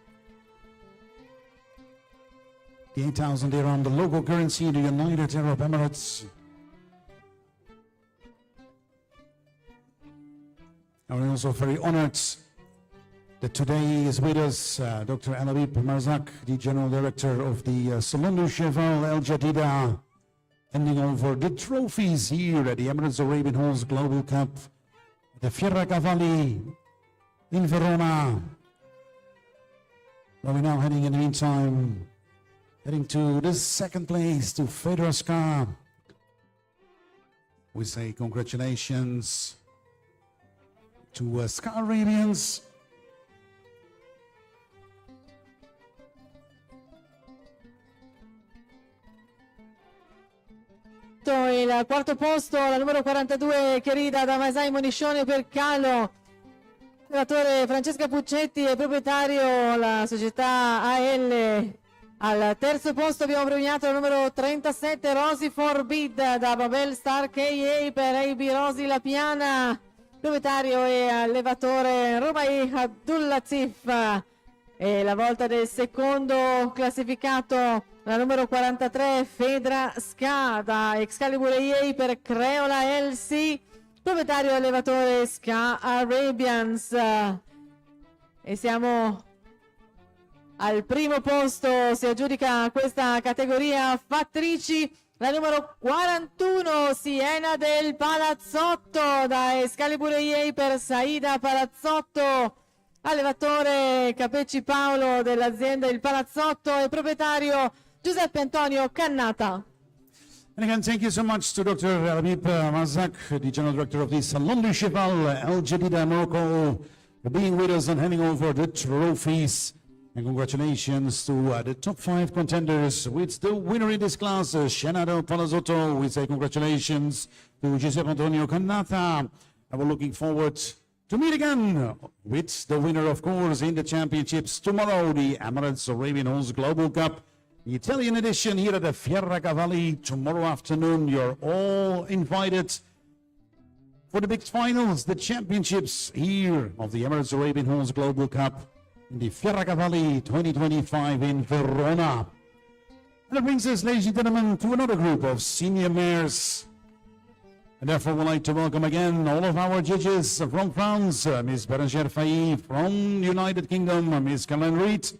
S2: The 8,000 dirham, the local currency in the United Arab Emirates. And we're also very honored that today is with us Dr. Alabib Marzak, the General Director of the Salon du Cheval El Jadida, handing over the trophies here at the Emirates Arabian Horse Global Cup, the Fiera Cavalli in Verona. Well, we're now heading in the meantime, heading to the second place, to Fedra Ska. We say congratulations to Ska Arabians.
S1: Il quarto posto, la numero 42, Querida da Masai Moniscione per Calo. Allevatore Francesca Puccetti e proprietario la società AL. Al terzo posto abbiamo premiato la numero 37, Rosy Forbid da Babel Star KA per AB Rosy La Piana. Proprietario e allevatore Rubai Abdullatif. E la volta del secondo classificato, la numero 43, Fedra Ska da Excalibur EA per Creola LC, proprietario e allevatore Ska Arabians. E siamo al primo posto, si aggiudica questa categoria fattrici, la numero 41, Siena del Palazzotto da Excalibur EA per Saida Palazzotto, allevatore Capecci Paolo dell'azienda Il Palazzotto e proprietario Giuseppe Antonio Cannata.
S2: And again, thank you so much to Dr. Habib Razak, the General Director of the Salon du Cheval Al Jadida Morocco, for being with us and handing over the trophies. And congratulations to the top 5 contenders. With the winner in this class, Shenado Palazotto. We say congratulations to Giuseppe Antonio Cannata. And we're looking forward to meet again with the winner, of course, in the championships tomorrow, the Emirates Arabian Horse Global Cup. The Italian edition here at the Fiera Cavalli tomorrow afternoon. You're all invited for the big finals, the championships here of the Emirates Arabian Horse Global Cup in the Fiera Cavalli 2025 in Verona. And that brings us, ladies and gentlemen, to another group of senior mares. And therefore, we'd like to welcome again all of our judges from France, Ms. Berengere Faye, from United Kingdom, Ms. Caroline Reed,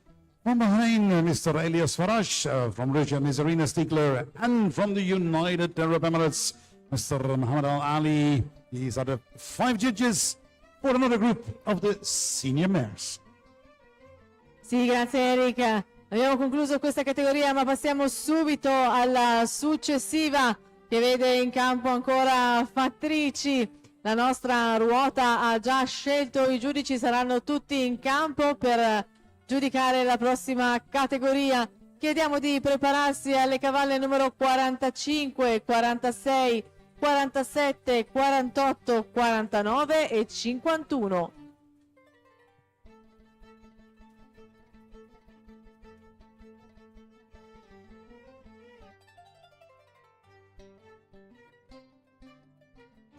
S2: from Bahrain, Mr. Elias Faraj, from Russia, Ms. Irina Stigler, and from the United Arab Emirates, Mr. Muhammad Al Ali. These are the 5 judges for another group of the senior mares.
S1: Sì, grazie Eric. Abbiamo concluso questa categoria, ma passiamo subito alla successiva, che vede in campo ancora fattrici. La nostra ruota ha già scelto i giudici, saranno tutti in campo per giudicare la prossima categoria. Chiediamo di prepararsi alle cavalle numero 45, 46, 47, 48, 49 e 51.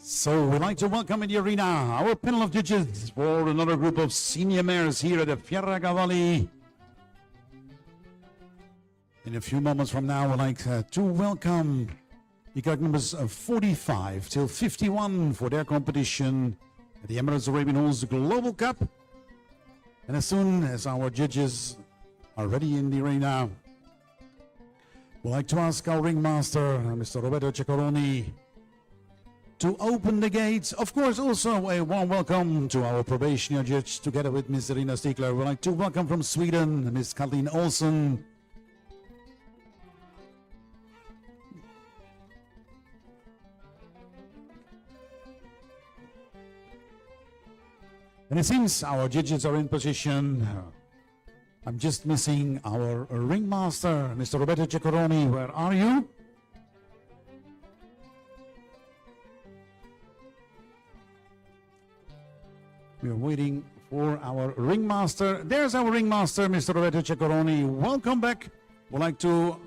S2: So we'd like to welcome in the arena our panel of judges for another group of senior mares here at the Fiera Cavalli. In a few moments from now, we'd like to welcome the correct numbers 45 till 51 for their competition at the Emirates Arabian Horse Global Cup. And as soon as our judges are ready in the arena, we'd like to ask our ringmaster, Mr. Roberto Ceccaroni, to open the gates. Of course, also a warm welcome to our probationary judge, together with Ms. Irina Stigler. We'd like to welcome from Sweden, Ms. Kathleen Olsen. And it seems our judges are in position. I'm just missing our ringmaster, Mr. Roberto Ceccaroni. Where are you? We are waiting for our ringmaster. There's our ringmaster, Mr. Roberto Ceccaroni. Welcome back. Would like to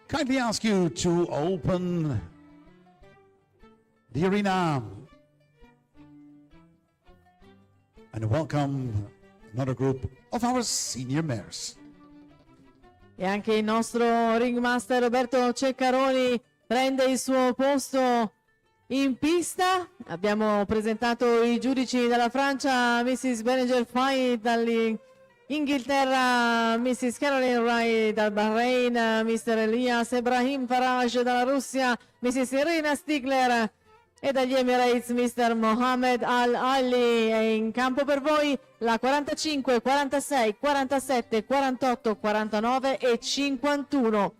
S2: kindly ask you to open the arena and welcome another group of our senior mares.
S1: E anche il nostro ringmaster Roberto Ceccaroni prende il suo posto in pista. Abbiamo presentato i giudici dalla Francia, Mrs. Berengere Faye, dall'Inghilterra Mrs. Caroline Wright, dal Bahrain Mr. Elias Ebrahim Faraj, dalla Russia Mrs. Irina Stigler e dagli Emirates Mr. Mohammed Al Ali. È in campo per voi la 45, 46, 47, 48, 49 e 51.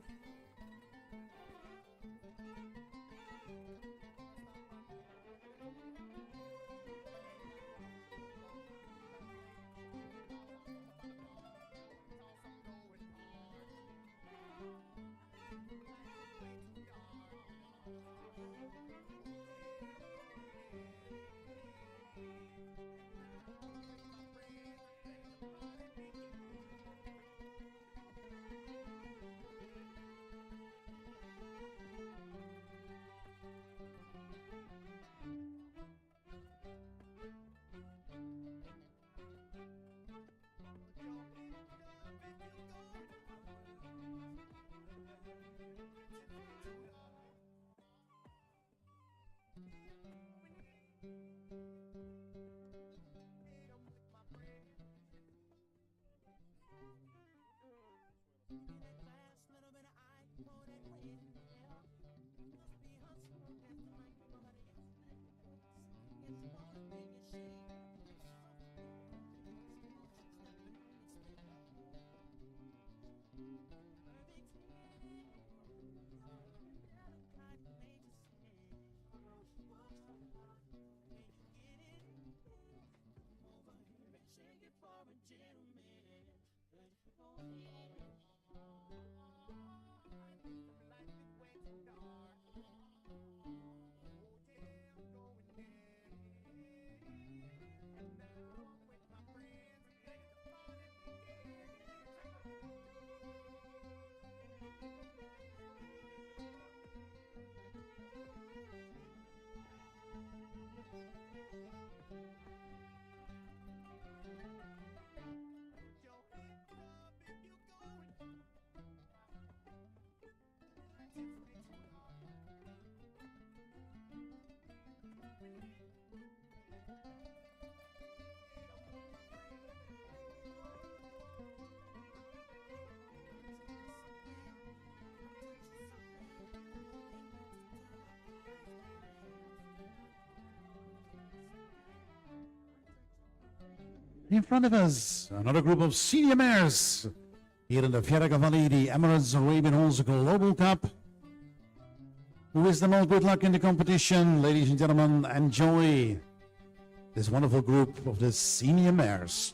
S6: In front of us, another group of senior mayors here in the Fiera Cavalli, the Emirates Arabian Horse Global Cup. We wish them all good luck in the competition. Ladies and gentlemen, enjoy this wonderful group of the senior mayors.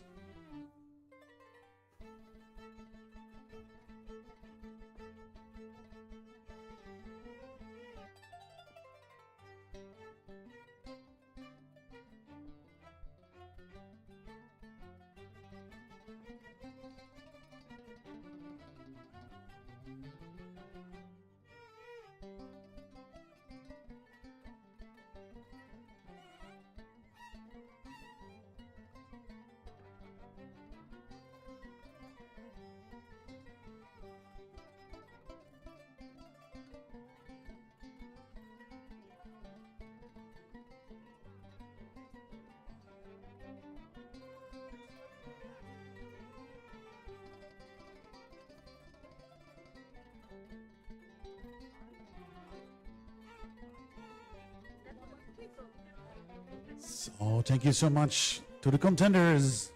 S6: So thank you so much to the contenders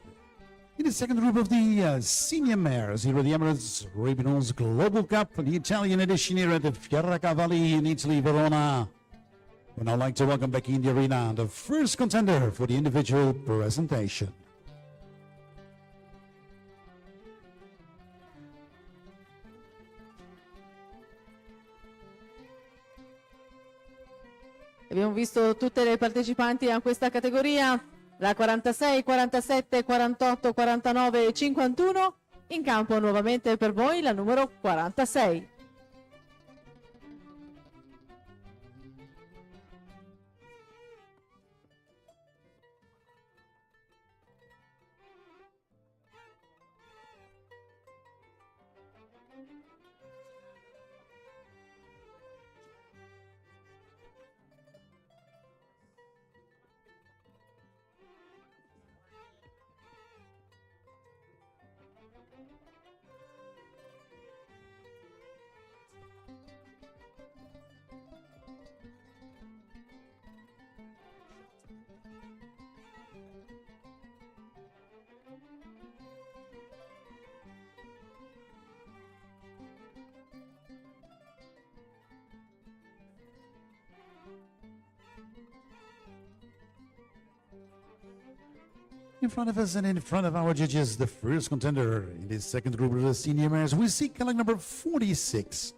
S6: in the second group of the senior mayors here at the Emirates Arabian Horse Global Cup, the Italian edition here at the Fiera Cavalli in Italy, Verona. We'd now like to welcome back in the arena the first contender for the individual presentation.
S1: Abbiamo visto tutte le partecipanti a questa categoria, la 46, 47, 48, 49 e 51. In campo nuovamente per voi la numero 46.
S6: In front of us and in front of our judges, the first contender in the second group of the senior mayors, we see color number 46.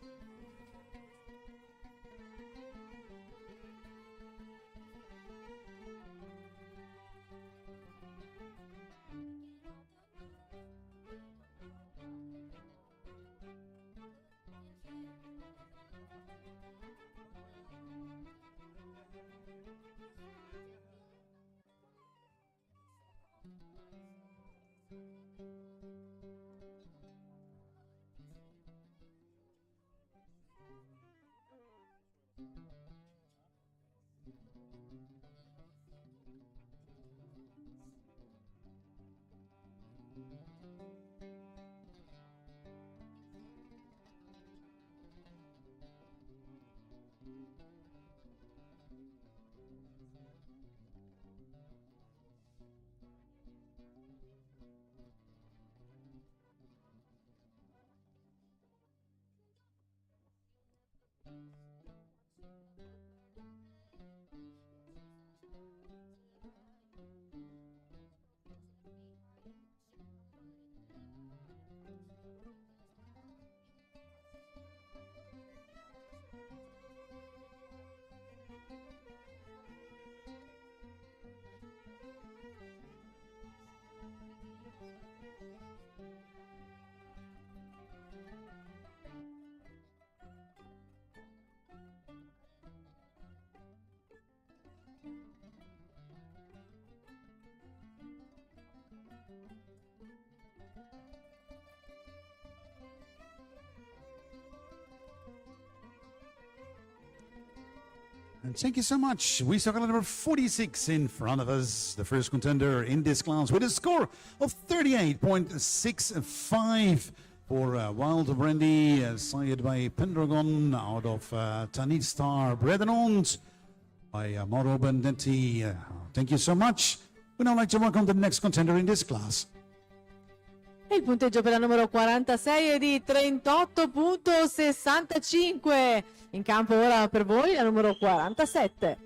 S6: And thank you so much. We saw number 46 in front of us, the first contender in this class with a score of 38.65 for Wild Brandy, sired by Pendragon out of Tanit Star, bred and owned by Mauro Bendetti. Thank you so much. We'd now like to welcome the next contender in this class.
S1: E il punteggio per la numero 46 è di 38.65. In campo ora per voi la numero 47.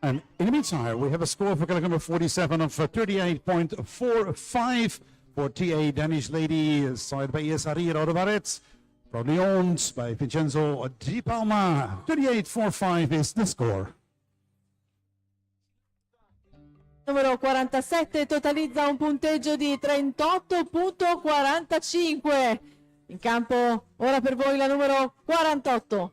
S6: And in the meantime, we have a score for number 47 of 38.45 for TA Danish Lady, sired by Esarir out of Emirates, proudly owned by Vincenzo Di Palma. 38.45 is the score.
S1: Numero 47 totalizza un punteggio di 38.45. In campo ora per voi la numero 48.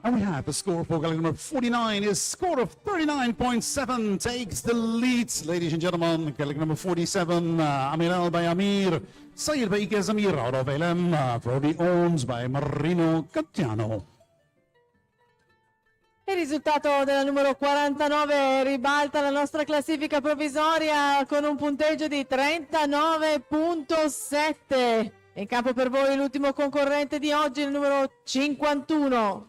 S6: And we have the score for galley number 49 is score of 39.7 takes the lead. Ladies and gentlemen, galley number 47, Amiral by Amir, Sayed by Ike Zamir, out of LM, Brody owns by Marino Cattiano.
S1: Il risultato della numero 49 ribalta la nostra classifica provvisoria con un punteggio di 39.7. In campo per voi l'ultimo concorrente di oggi, il numero 51.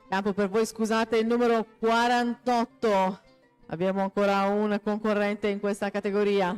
S1: Campo per voi, scusate, il numero 48. Abbiamo ancora un concorrente in questa categoria.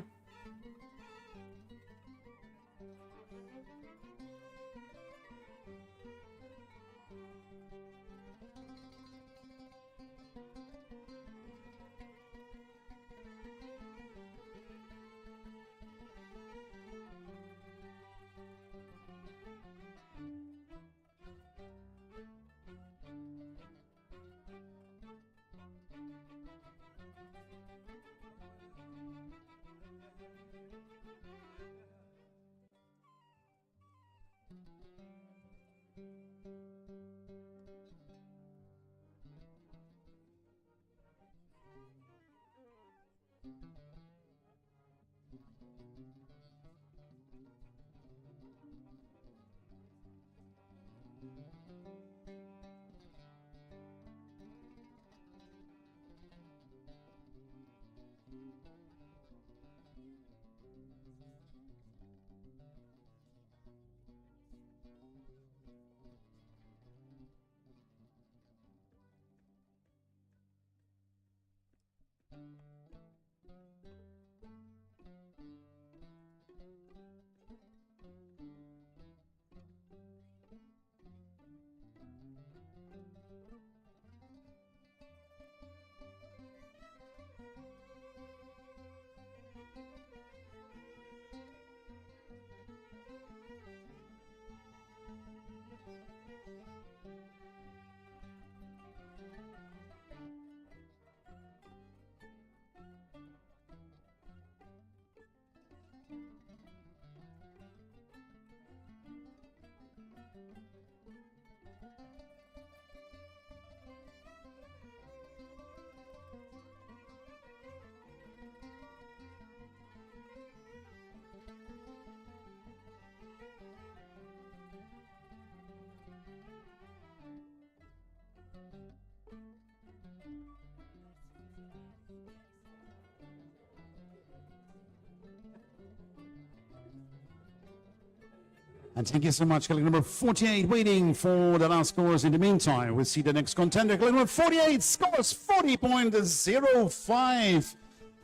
S6: And thank you so much, colleague number 48, waiting for the last scores. In the meantime, we'll see the next contender. Colleague number 48 scores 40.05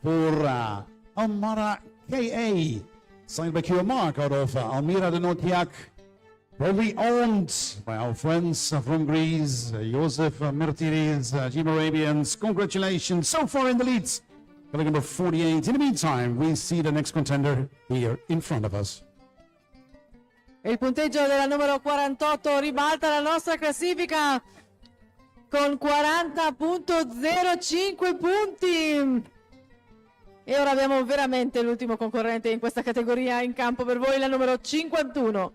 S6: for Almara KA. Signed by Q Mark out of Almira de Notiak. Probably owned by our friends from Greece, Joseph Mirtiris, Team Arabians. Congratulations, so far in the leads. Colleague number 48. In the meantime, we see the next contender here in front of us.
S1: E il punteggio della numero 48 ribalta la nostra classifica con 40.05 punti. E ora abbiamo veramente l'ultimo concorrente in questa categoria in campo per voi, la numero 51.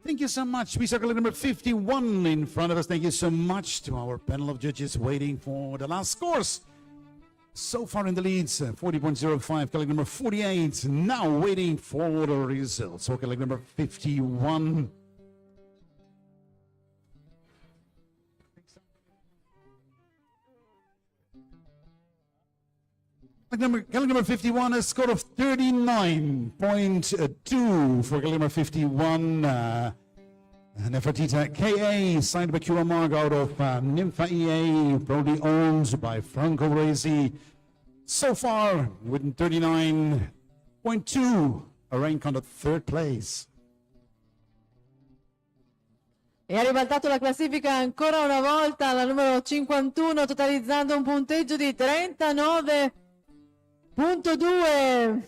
S6: Thank you so much. We circle number 51 in front of us. Thank you so much to our panel of judges waiting for the last scores. So far in the leads, 40.05, colleague number 48. Now waiting for the results. So colleague number 51. Colleague number 51, a score of 39.2 for colleague number 51. Nefertita KA, signed by Kira Marg out of Nympha EA, proudly owned by Franco Resi. So far, with 39.2, a rank on the third place.
S1: E ha ribaltato la classifica ancora una volta la numero 51, totalizzando un punteggio di 39.2.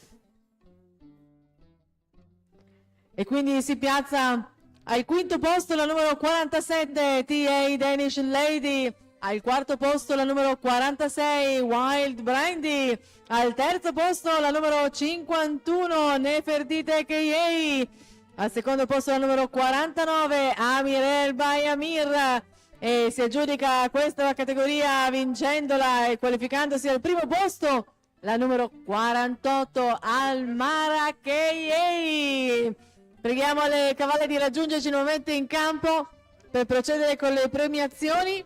S1: E quindi si piazza al quinto posto la numero 47 TA Danish Lady, al quarto posto la numero 46 Wild Brandy, al terzo posto la numero 51 Nefertite KA, al secondo posto la numero 49 Amir El Bayamir, e si aggiudica questa categoria vincendola e qualificandosi al primo posto la numero 48 Almara KA. Preghiamo le cavalle di raggiungerci nuovamente in campo per procedere con le premiazioni.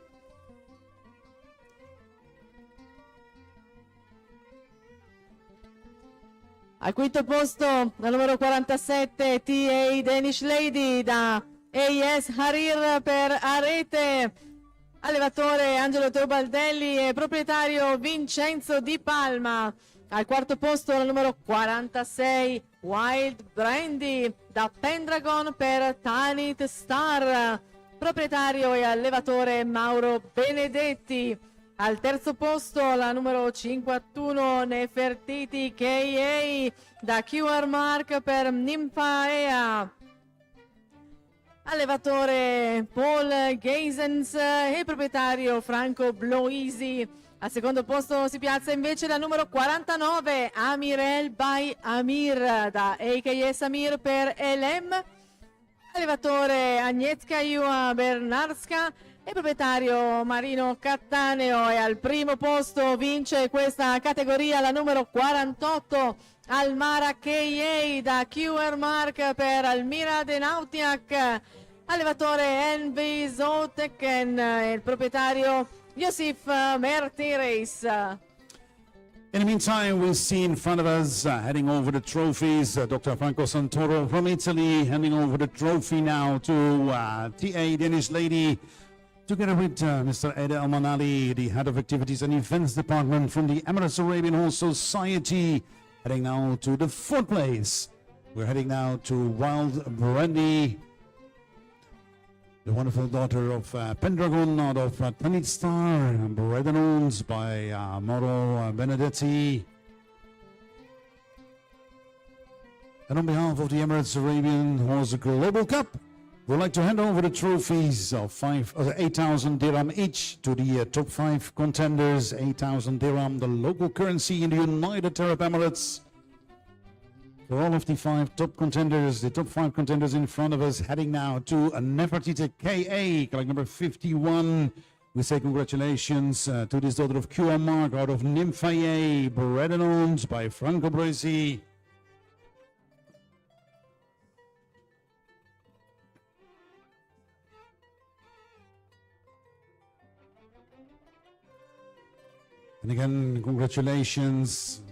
S1: Al quinto posto la numero 47 TA Danish Lady da AS Harir per Arete. Allevatore Angelo Teobaldelli e proprietario Vincenzo Di Palma. Al quarto posto la numero 46 Wild Brandy da Pendragon per Tanit Star. Proprietario e allevatore Mauro Benedetti. Al terzo posto la numero 51 Nefertiti KA da QR Mark per Nymphaea. Allevatore Paul Geisens e proprietario Franco Bloisi. Al secondo posto si piazza invece la numero 49 Amirel by Amir da AKS Amir per Elem. Allevatore Agnieszka Iua Bernarska e proprietario Marino Cattaneo. E al primo posto vince questa categoria la numero 48 Almara KA da QR Mark per Almira De Nautiak. Allevatore Envy Zotekken e il proprietario Josif Mertires.
S6: In the meantime, we'll see in front of us, heading over the trophies, Dr. Franco Santoro from Italy, handing over the trophy now to TA Danish Lady, together with Mr. Ede Almanali, the Head of Activities and Events Department from the Emirates Arabian Horse Society, heading now to the fourth place. We're heading now to Wild Brandy, the wonderful daughter of Pendragon out of Tanit Star, bred and owned by Mauro Benedetti. And on behalf of the Emirates Arabian Horse Global Cup, we'd like to hand over the trophies of 8,000 dirham each to the top 5 contenders. 8,000 dirham, the local currency in the United Arab Emirates. For all of the 5 top contenders, the top 5 contenders in front of us, heading now to Nefertiti KA, collect number 51. We say congratulations to this daughter of QR Mark out of Nymphaea, bred and owned by Franco Bresi. And again, congratulations.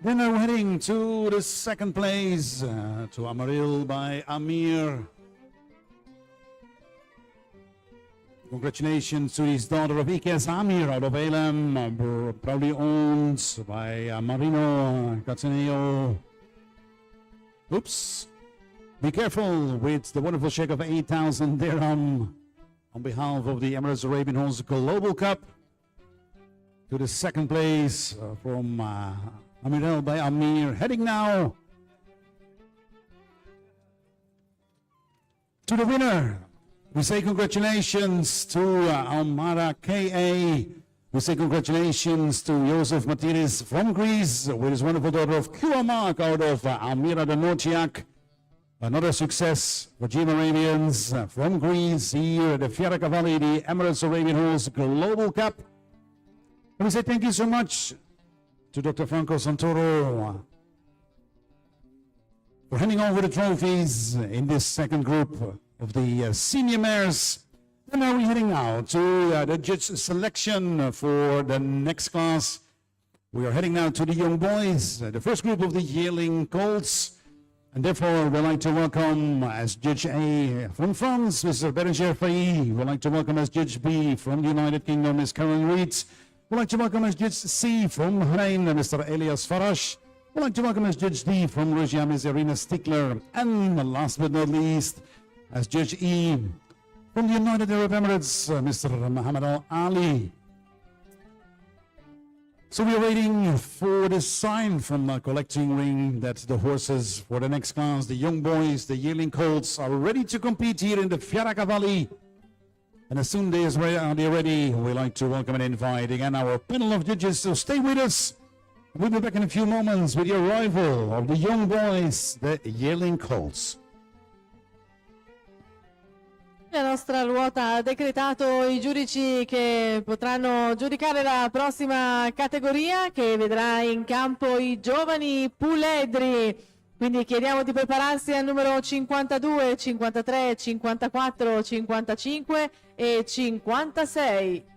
S6: Then we're heading to the second place, to Amaril by Amir. Congratulations to his daughter of Ikes Amir out of Elam, proudly owned by Marino Cataneo. Oops. Be careful with the wonderful check of 8,000 dirham on behalf of the Emirates Arabian Horse Global Cup. To the second place from Amirel by Amir, heading now to the winner. We say congratulations to Almara KA. We say congratulations to Josef Matiris from Greece with his wonderful daughter of Mark out of Almira de Notiak. Another success for Gym Arabians from Greece here at the Fiera Cavalli, the Emirates Arabian Horse Global Cup. And we say thank you so much to Dr. Franco Santoro for handing over the trophies in this second group of the senior mares. And now we're heading now to the judge selection for the next class. We are heading now to the young boys, the first group of the yearling colts. And therefore, we'd like to welcome as Judge A from France, Mr. Berenger Faye. We'd like to welcome as Judge B from the United Kingdom, Ms. Karen Reed. We'd like to welcome as Judge C from Bahrain, Mr. Elias Farash. We'd like to welcome as Judge D from Russia, Ms. Irina Stickler. And last but not least, as Judge E from the United Arab Emirates, Mr. Muhammad Al Ali. So we are waiting for the sign from the collecting ring that the horses for the next class, the young boys, the yearling colts, are ready to compete here in the Fiera Cavalli. And as soon as they are ready, we'd like to welcome and invite again our panel of judges to stay with us. We'll be back in a few moments with the arrival of the young boys, the yearling colts.
S1: La nostra ruota ha decretato i giudici che potranno giudicare la prossima categoria, che vedrà in campo i giovani puledri. Quindi chiediamo di prepararsi al numero 52, 53, 54, 55 e 56.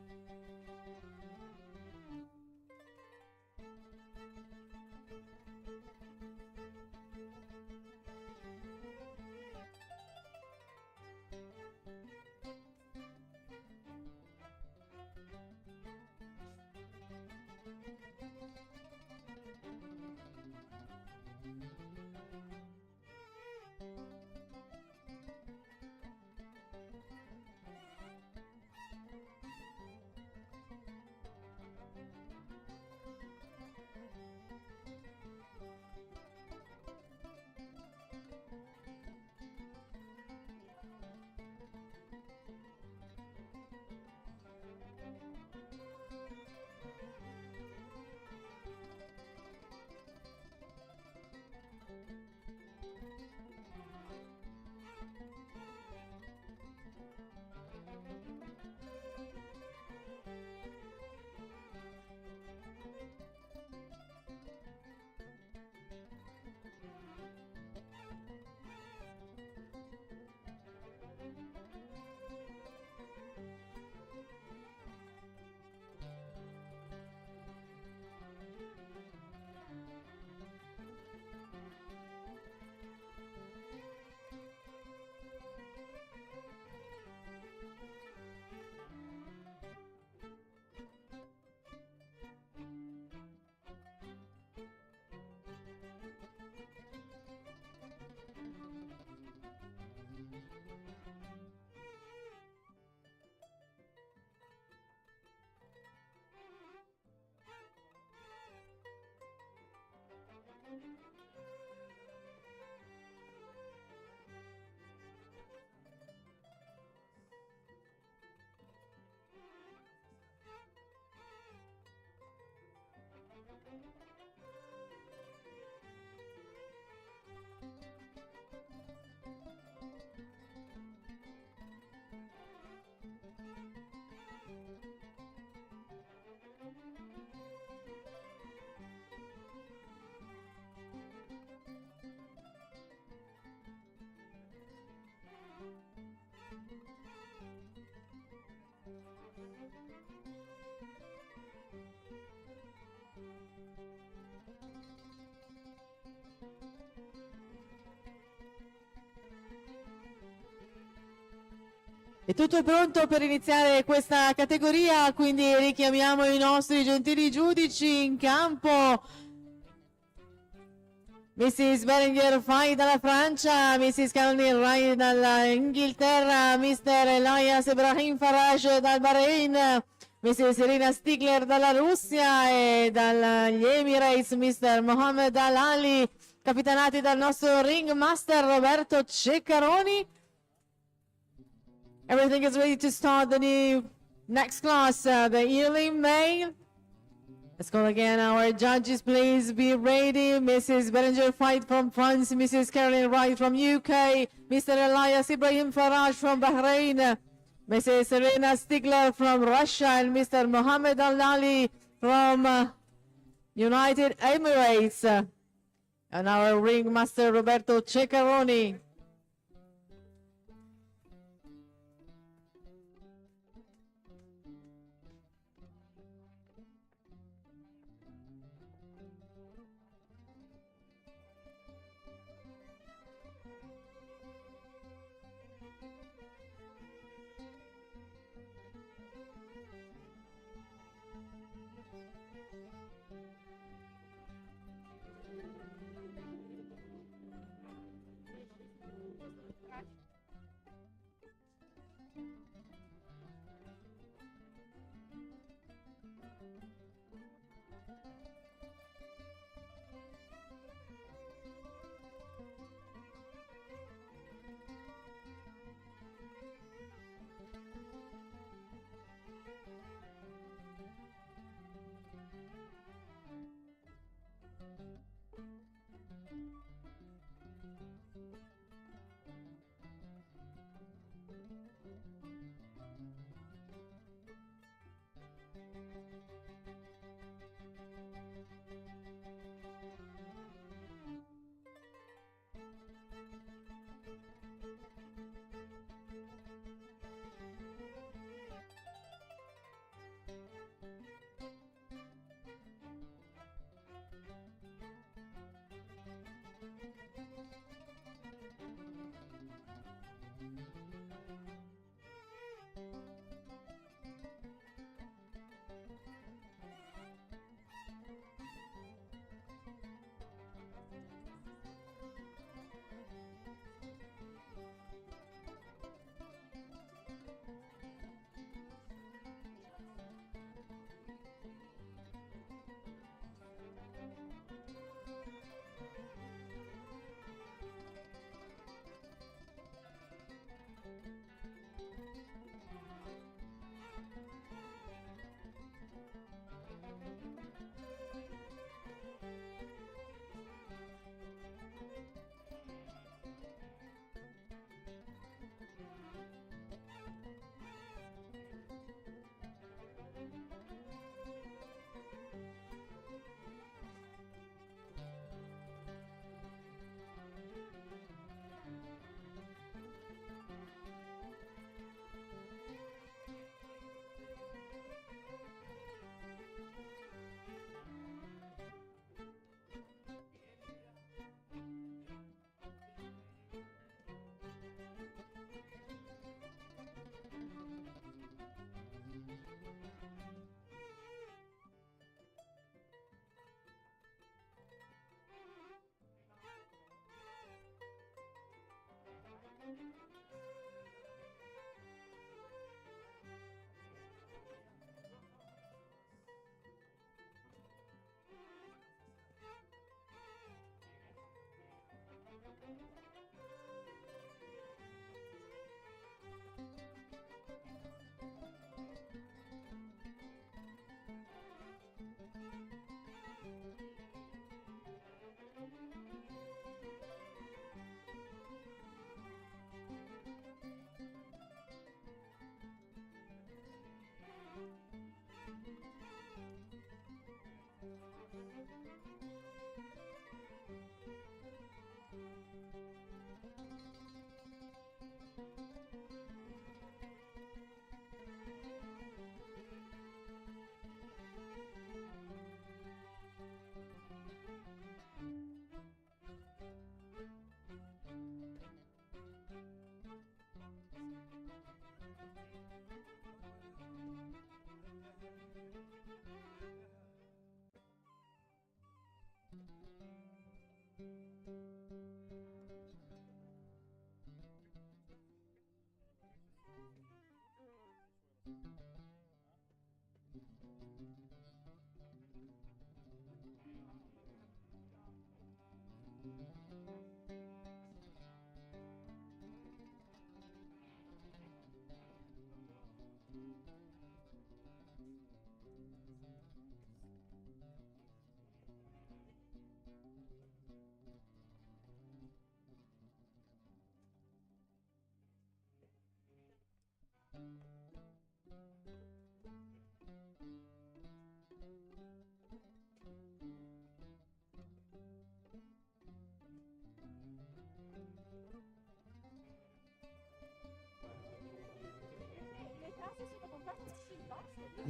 S1: E tutto è pronto per iniziare questa categoria, quindi richiamiamo i nostri gentili giudici in campo. Mrs. Berenger Fai dalla Francia, Mrs. Caroline Rai dall'Inghilterra, Mr. Elias Ibrahim Farage dal Bahrain, Mrs. Irina Stigler dalla Russia e dagli Emirates, Mr. Mohammed Al-Ali, capitanati dal nostro ringmaster Roberto Ceccaroni. Everything is ready to start the next class, the yearly male. Let's call again our judges, please be ready. Mrs. Berenger Fight from France, Mrs. Caroline Wright from UK, Mr. Elias Ibrahim Faraj from Bahrain, Mrs. Serena Stigler from Russia, and Mr. Mohammed Al-Ali from United Emirates. And our ringmaster Roberto Ceccaroni.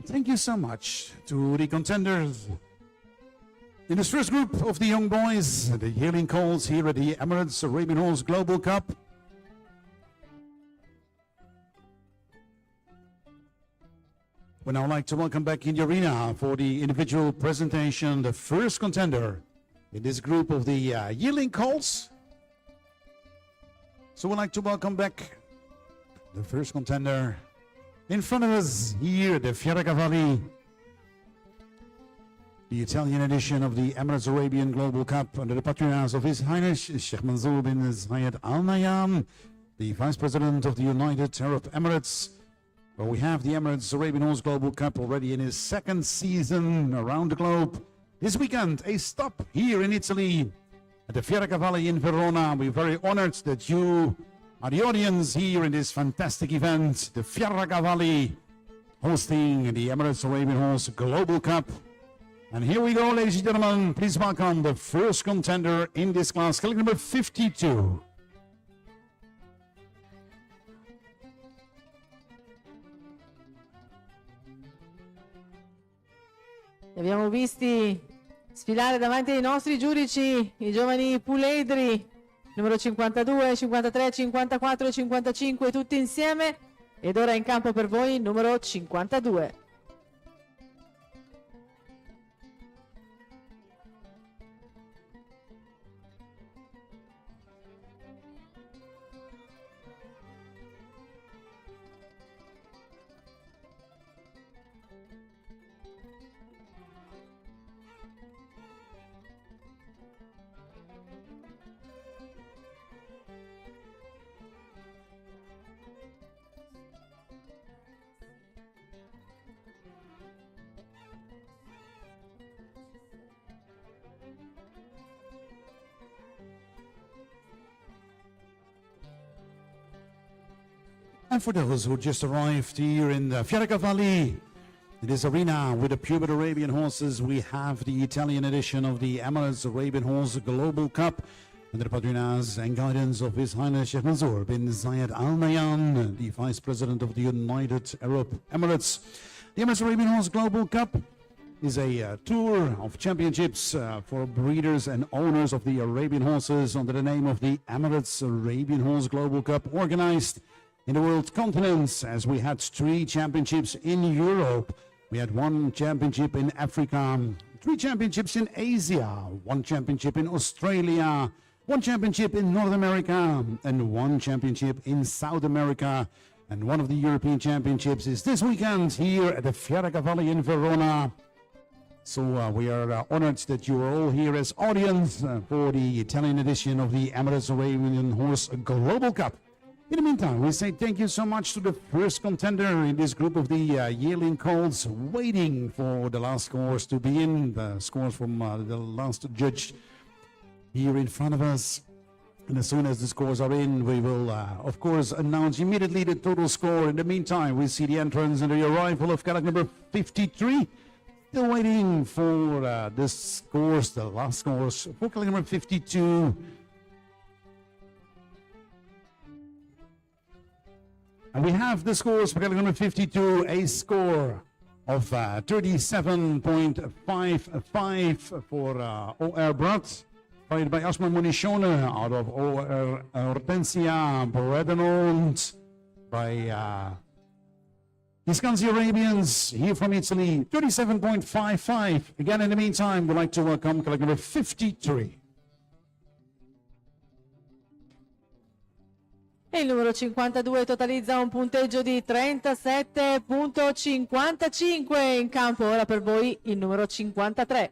S6: Thank you so much to the contenders. In this first group of the young boys, the yearling calls here at the Emirates Arabian Horse Global Cup. We'd now like to welcome back in the arena for the individual presentation, the first contender in this group of the yearling calls. So we'd like to welcome back the first contender in front of us here at the Fieracavalli, the Italian edition of the Emirates Arabian Global Cup under the patronage of His Highness Sheikh Mansour bin Zayed Al Nahyan, the Vice President of the United Arab Emirates, where we have the Emirates Arabian Horse Global Cup already in its second season around the globe. This weekend, a stop here in Italy at the Fieracavalli in Verona. We're very honored that you are the audience here in this fantastic event, the Fieracavalli hosting the Emirates Arabian Horse Global Cup. And here we go, ladies and gentlemen. Please welcome the first contender in this class, category number 52.
S1: Li abbiamo visti sfilare davanti ai nostri giudici, i giovani puledri, numero 52, 53, 54 e 55, tutti insieme. Ed ora in campo per voi il numero 52.
S6: And for those who just arrived here in the Fieracavalli, in this arena with the Pure Arabian horses, we have the Italian edition of the Emirates Arabian Horse Global Cup under the patronage and guidance of His Highness Sheikh Mansour bin Zayed Al Nahyan, the Vice President of the United Arab Emirates. The Emirates Arabian Horse Global Cup is a tour of championships for breeders and owners of the Arabian horses under the name of the Emirates Arabian Horse Global Cup, organized in the world continents, as we had 3 championships in Europe. We had 1 championship in Africa, 3 championships in Asia, 1 championship in Australia, 1 championship in North America, and 1 championship in South America. And one of the European championships is this weekend here at the Fieracavalli in Verona. So we are honored that you are all here as audience for the Italian edition of the Emirates Arabian Horse Global Cup. In the meantime, we say thank you so much to the first contender in this group of the yearling colts, waiting for the last scores to be in, the scores from the last judge here in front of us. And as soon as the scores are in, we will, of course, announce immediately the total score. In the meantime, we see the entrance and the arrival of category number 53. Still waiting for the scores, the last scores for category number 52. And we have the scores for category number 52, a score of 37.55 for OR Brat, followed by Asma Munishone out of OR Hortensia, Bredenond by Discanzi Arabians here from Italy, 37.55. Again, in the meantime, we'd like to welcome category number 53.
S1: E il numero 52 totalizza un punteggio di 37.55. In campo ora per voi il numero 53.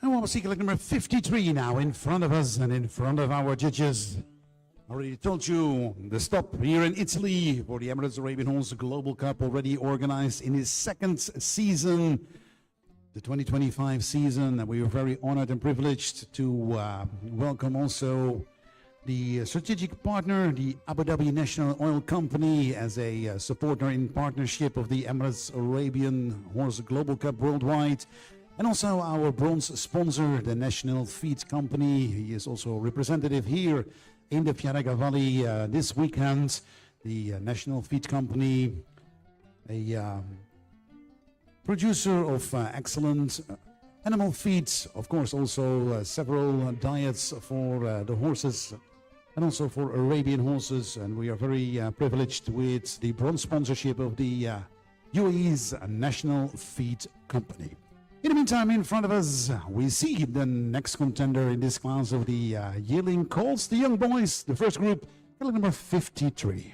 S6: And we'll see category number 53 now in front of us and in front of our judges. I already told you the stop here in Italy for the Emirates Arabian Horse Global Cup, already organized in its 2nd season, the 2025 season. And we are very honored and privileged to welcome also the strategic partner, the Abu Dhabi National Oil Company, as a supporter in partnership of the Emirates Arabian Horse Global Cup worldwide. And also our bronze sponsor, the National Feed Company. He is also a representative here in the Fieracavalli this weekend. The National Feed Company, a producer of excellent animal feed, of course also several diets for the horses and also for Arabian horses. And we are very privileged with the bronze sponsorship of the UAE's National Feed Company. In the meantime, in front of us, we see the next contender in this class of the yearling colts, the young boys, the first group, number 53.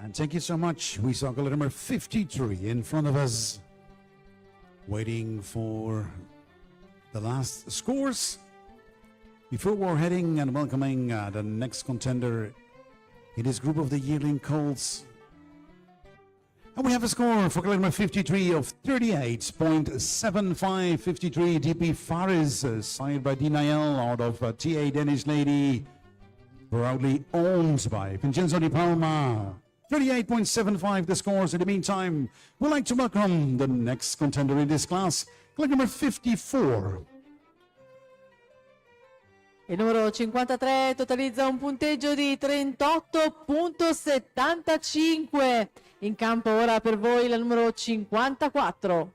S6: And thank you so much. We saw color number 53 in front of us, waiting for the last scores. Before we're heading and welcoming the next contender in this group of the yearling colts. And we have a score for color number 53 of 38.75. 53 DP Faris, signed by Dinael out of TA Danish Lady, proudly owned by Vincenzo Di Palma. 38.75 the scores. In the meantime, we'd like to welcome the next contender in this class, color number 54.
S1: Il numero 53 totalizza un punteggio di 38.75. In campo ora per voi la numero 54.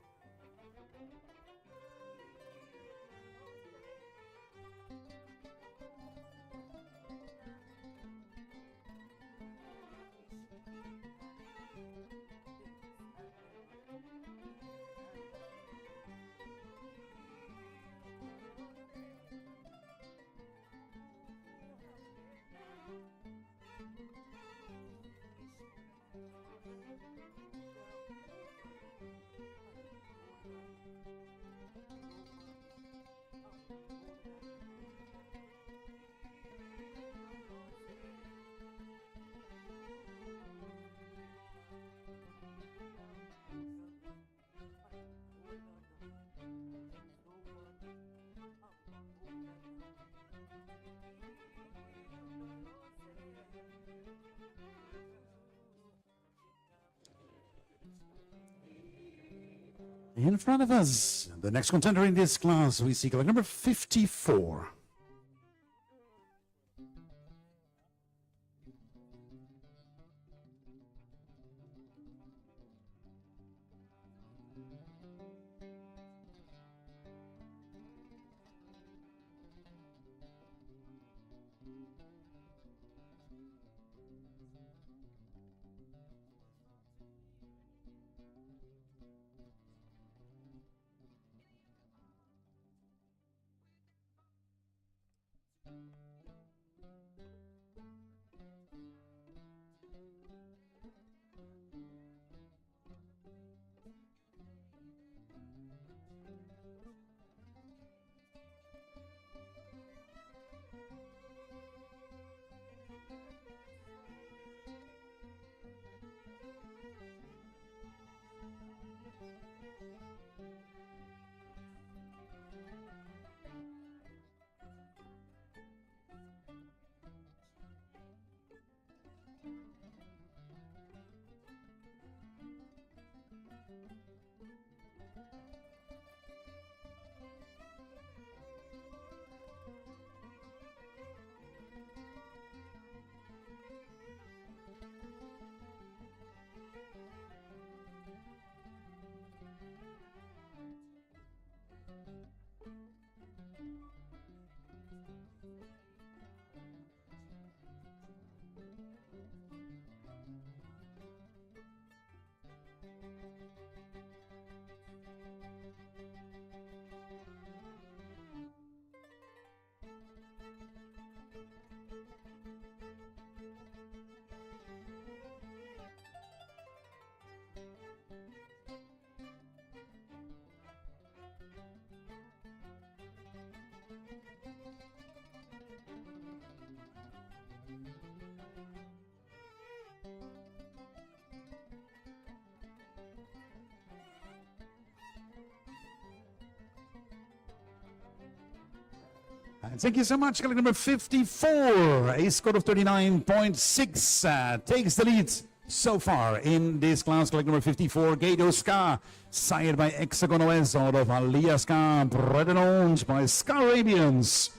S6: In front of us, the next contender in this class, we see color number 54. And thank you so much, color number 54. A score of 39.6 takes the lead so far in this class. Color number 54, Gato Ska, sired by Hexagon OS out of Aliyah Ska, bred and owned by Ska Arabians.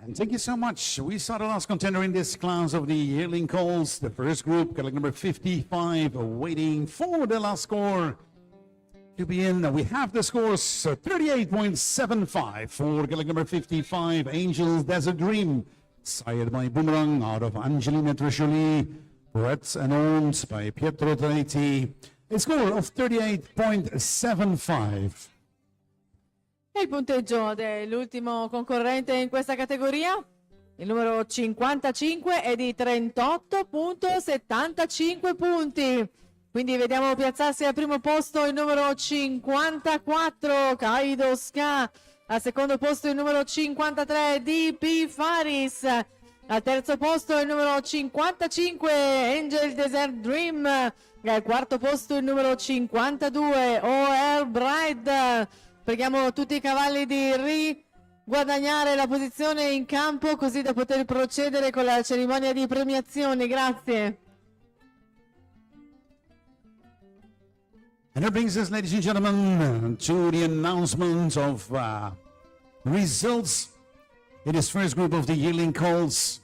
S6: And thank you so much. We saw the last contender in this class of the yearling calls. The first group, Gaelic number 55, waiting for the last score to be in. We have the scores 38.75 for Gaelic number 55, Angel Desert Dream, sired by Boomerang out of Angelina Trescioli, Brett and owned by Pietro Taiti. A score of 38.75.
S1: E il punteggio dell'ultimo concorrente in questa categoria, il numero 55, è di 38.75 punti. Quindi vediamo piazzarsi al primo posto il numero 54, Kaido Ska. Al secondo posto il numero 53, DP Faris. Al terzo posto il numero 55, Angel Desert Dream. E al quarto posto il numero 52, OR Bride. Preghiamo tutti i cavalli di riguadagnare la posizione in campo così da poter procedere con la cerimonia di premiazione. Grazie.
S6: And that brings us, ladies and gentlemen, to the announcement of results in this first group of the yearling calls.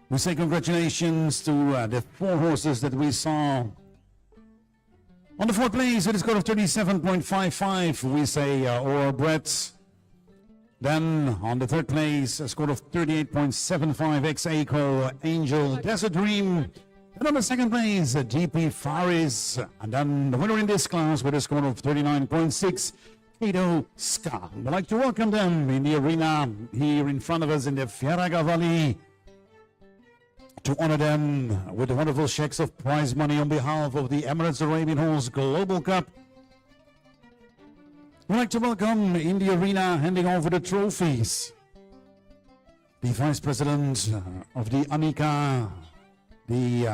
S6: We say congratulations to the four horses that we saw. On the fourth place, with a score of 37.55, we say Aura Brett. Then on the third place, a score of 38.75, ex-Aco Angel Desert Dream. And on the second place, DP Faris. And then the winner in this class with a score of 39.6, Kato Ska. We'd like to welcome them in the arena here in front of us in the Fiera Cavalli, to honor them with the wonderful checks of prize money on behalf of the Emirates Arabian Horse Global Cup. We'd like to welcome in the arena, handing over the trophies, the Vice President of the ANICA, the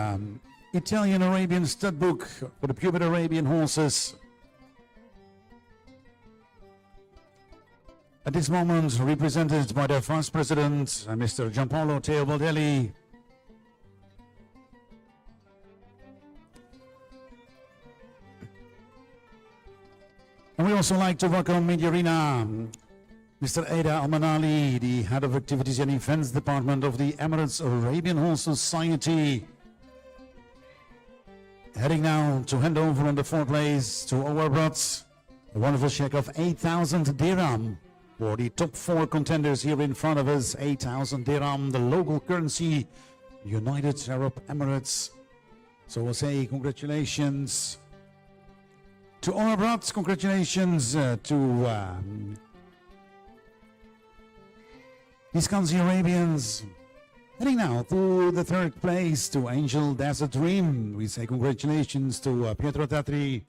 S6: Italian Arabian Stud Book for the Pupil Arabian horses. At this moment, represented by the Vice President, Mr. Gianpaolo Teobaldelli. And we also like to welcome in the arena Mr. Ada Almanali, the Head of Activities and Events Department of the Emirates Arabian Horse Society. Heading now to hand over on the fourth place to our brothers, a wonderful check of 8,000 dirham for the top four contenders here in front of us. 8,000 dirham, the local currency, United Arab Emirates. So we'll say congratulations to our brothers, congratulations to these Kanzi Arabians. Heading now to the third place to Angel Desert Dream. We say congratulations to Pietro Tatri,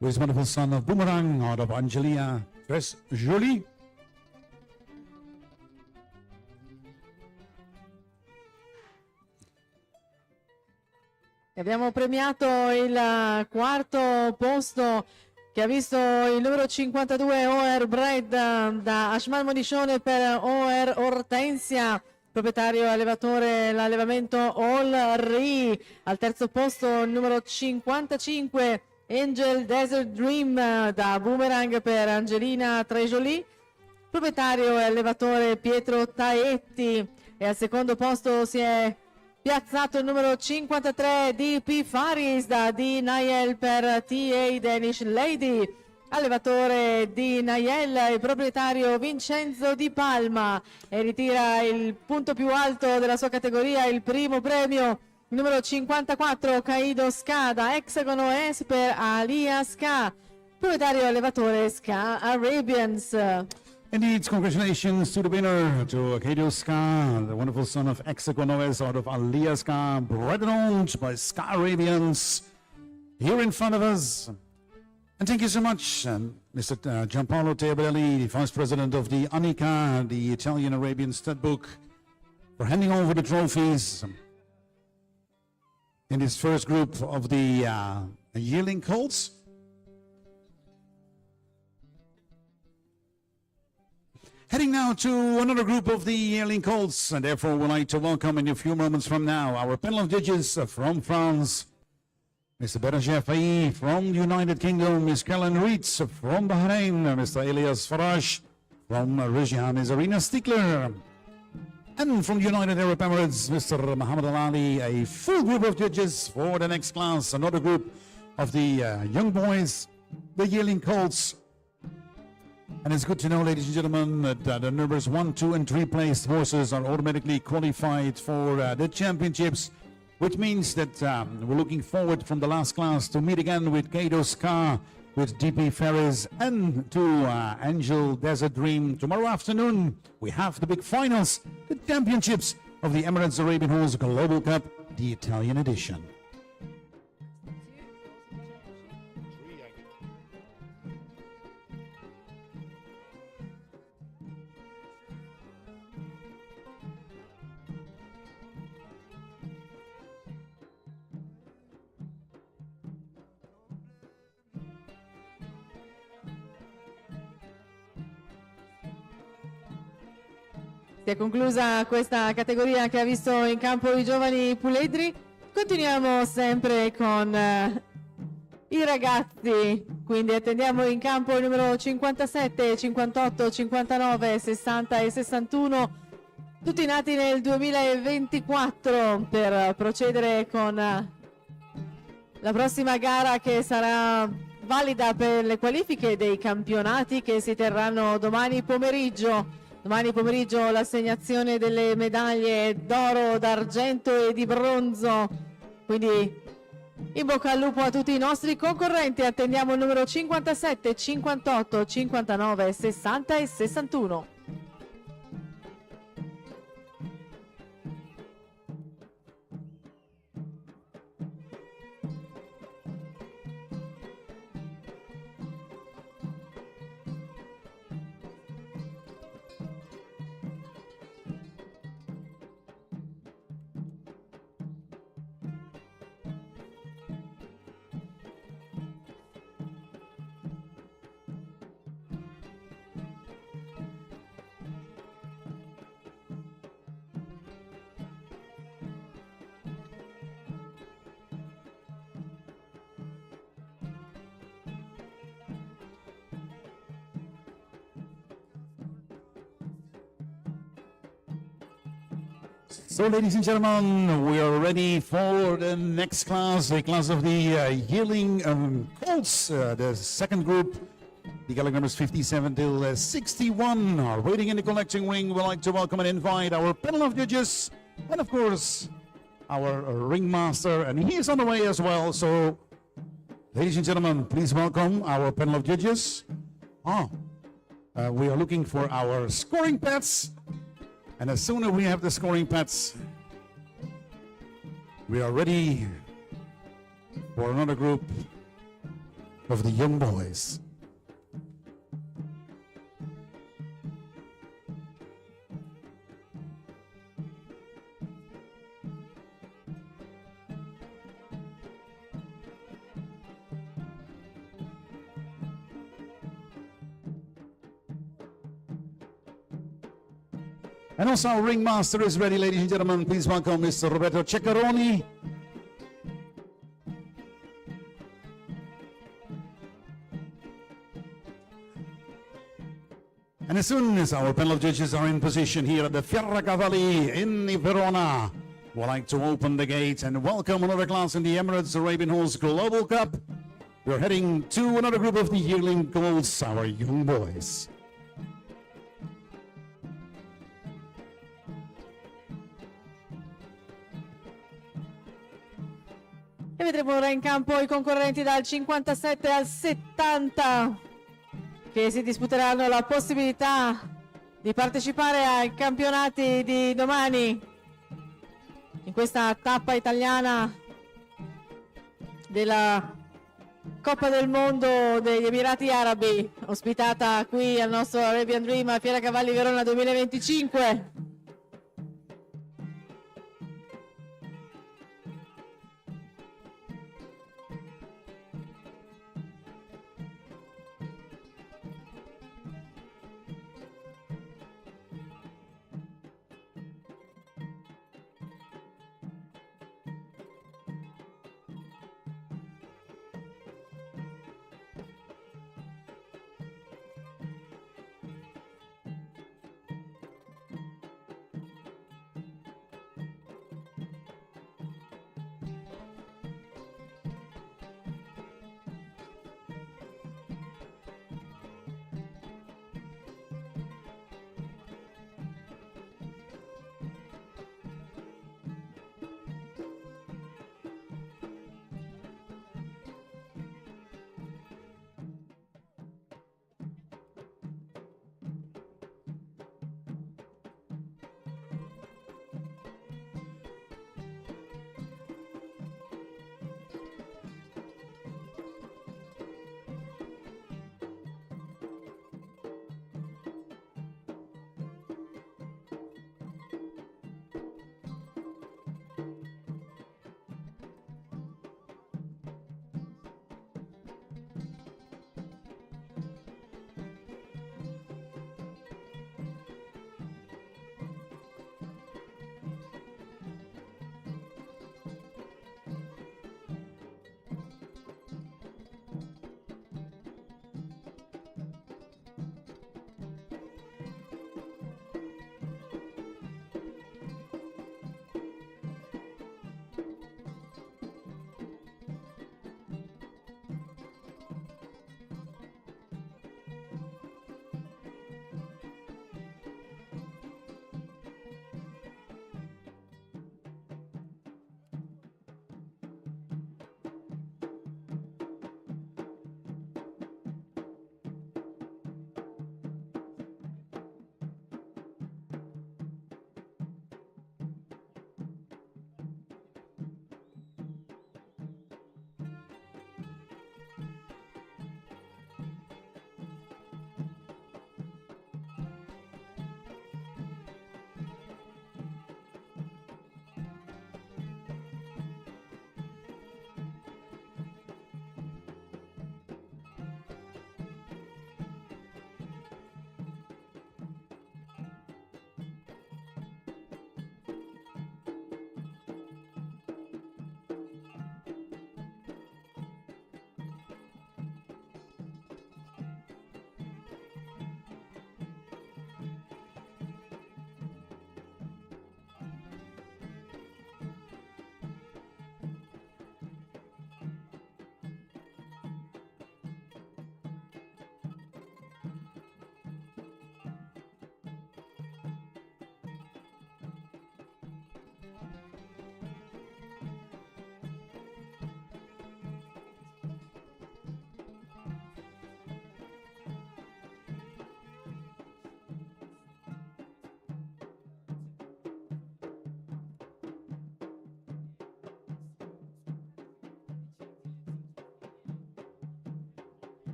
S6: who is wonderful son of Boomerang out of Angelia. Tres Jolie.
S1: Abbiamo premiato il quarto posto che ha visto il numero 52 OR Bread da Ashman Monicione per OR Ortensia, proprietario e allevatore l'allevamento All Re. Al terzo posto il numero 55 Angel Desert Dream da Boomerang per Angelina Trejoli, proprietario e allevatore Pietro Taetti. E al secondo posto si è piazzato il numero 53 DP Faris da D. Nayel per TA Danish Lady, allevatore di Nayel e proprietario Vincenzo Di Palma, e ritira il punto più alto della sua categoria, il primo premio, il numero 54 Kaido Ska da Hexagono S per Alia Ska, proprietario e allevatore Ska Arabians.
S6: Indeed, congratulations to the winner, to Kato Ska, the wonderful son of Hexagonoes out of Alia Ska, bred and owned by Ska Arabians, here in front of us. And thank you so much, Mr. Gianpaolo Teobaldelli, the Vice President of the ANICA, the Italian Arabian Stud Book, for handing over the trophies in this first group of the yearling colts. Heading now to another group of the yearling colts, and therefore we'd like to welcome in a few moments from now our panel of judges from France. Mr. Beranger Faye from the United Kingdom, Ms. Caroline Reitz from Bahrain, Mr. Elias Faraj from Russia, Ms. Arina Stickler, and from the United Arab Emirates, Mr. Muhammad Al Ali, a full group of judges for the next class, another group of the young boys, the yearling colts. And it's good to know, ladies and gentlemen, that the numbers 1, 2, and 3 placed horses are automatically qualified for the championships, which means that we're looking forward from the last class to meet again with Kato Ska, with DP Ferris, and to Angel Desert Dream. Tomorrow afternoon, we have the big finals, the championships of the Emirates Arabian Horse Global Cup, the Italian edition.
S1: Si è conclusa questa categoria che ha visto in campo i giovani puledri. Continuiamo sempre con i ragazzi, quindi attendiamo in campo il numero 57, 58, 59, 60 e 61, tutti nati nel 2024, per procedere con la prossima gara che sarà valida per le qualifiche dei campionati che si terranno domani pomeriggio. Domani pomeriggio l'assegnazione delle medaglie d'oro, d'argento e di bronzo. Quindi in bocca al lupo a tutti i nostri concorrenti. Attendiamo il numero 57, 58, 59, 60 e 61.
S6: So, ladies and gentlemen, we are ready for the next class, the class of the yearling colts, the second group. The gallop numbers 57 till 61 are waiting in the collecting ring. We'd like to welcome and invite our panel of judges, and of course, our ringmaster, and he is on the way as well. So, ladies and gentlemen, please welcome our panel of judges. We are looking for our scoring pads. And as soon as we have the scoring pads, we are ready for another group of the young boys. And also our ringmaster is ready, ladies and gentlemen. Please welcome Mr. Roberto Ceccaroni. And as soon as our panel of judges are in position here at the Fieracavalli in Verona, we'd like to open the gates and welcome another class in the Emirates Arabian Horse Global Cup. We're heading to another group of the yearling colts, our young boys.
S1: E vedremo ora in campo i concorrenti dal 57 al 70 che si disputeranno la possibilità di partecipare ai campionati di domani in questa tappa italiana della Coppa del Mondo degli Emirati Arabi, ospitata qui al nostro Arabian Dream a Fiera Cavalli Verona 2025.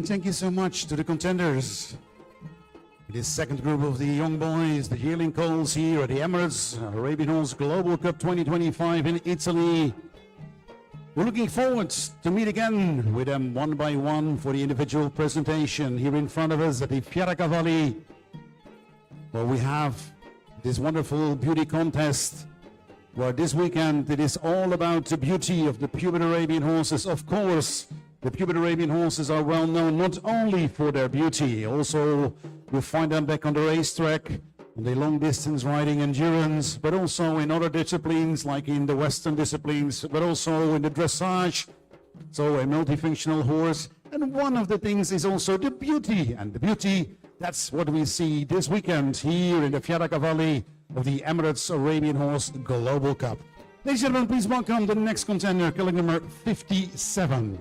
S6: And thank you so much to the contenders. This second group of the young boys, the yearling coals here at the Emirates Arabian Horse Global Cup 2025 in Italy. We're looking forward to meet again with them one by one for the individual presentation here in front of us at the Fieracavalli, where we have this wonderful beauty contest, where this weekend it is all about the beauty of the purebred Arabian horses. Of course, the purebred Arabian horses are well known not only for their beauty, also you find them back on the racetrack, on the long distance riding endurance, but also in other disciplines like in the Western disciplines, but also in the dressage, so a multifunctional horse. And one of the things is also the beauty, and the beauty, that's what we see this weekend here in the Fieracavalli of the Emirates Arabian Horse Global Cup. Ladies and gentlemen, please welcome the next contender, killing number 57.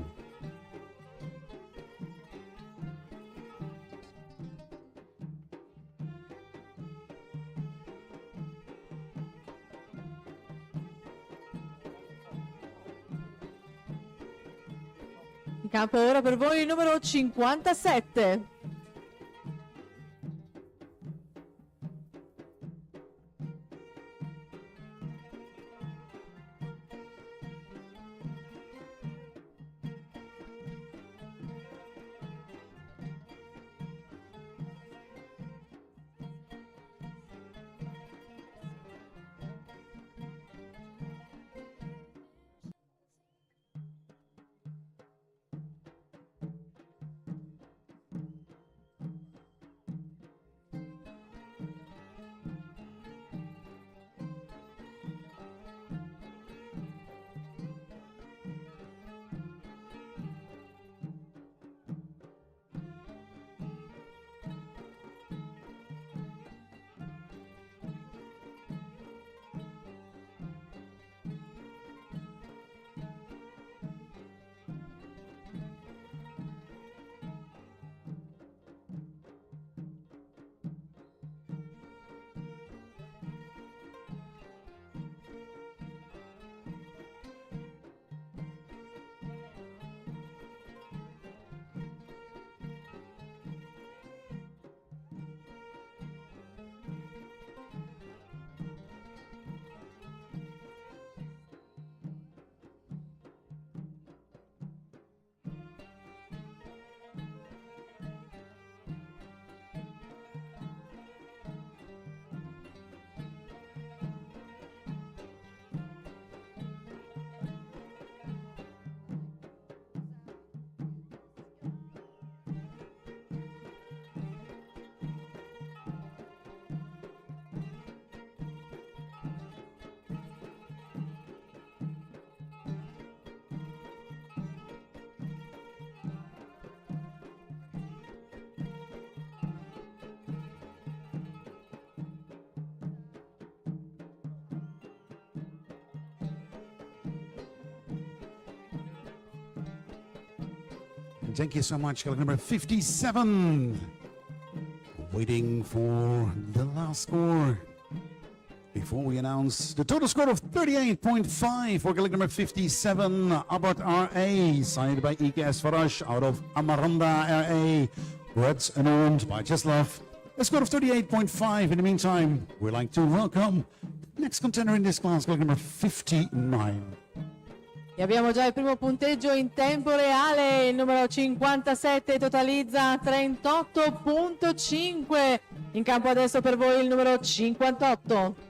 S1: In campo ora per voi il numero 57.
S6: Thank you so much, killing number 57. Waiting for the last score before we announce the total score of 38.5 for killing number 57, Abbott RA, signed by EKS Faraj out of Amaranda RA, bred and owned by Cheslav. A score of 38.5. In the meantime, we'd like to welcome the next contender in this class, killing number 59.
S1: E abbiamo già il primo punteggio in tempo reale, il numero 57 totalizza 38.5. In campo adesso per voi il numero 58.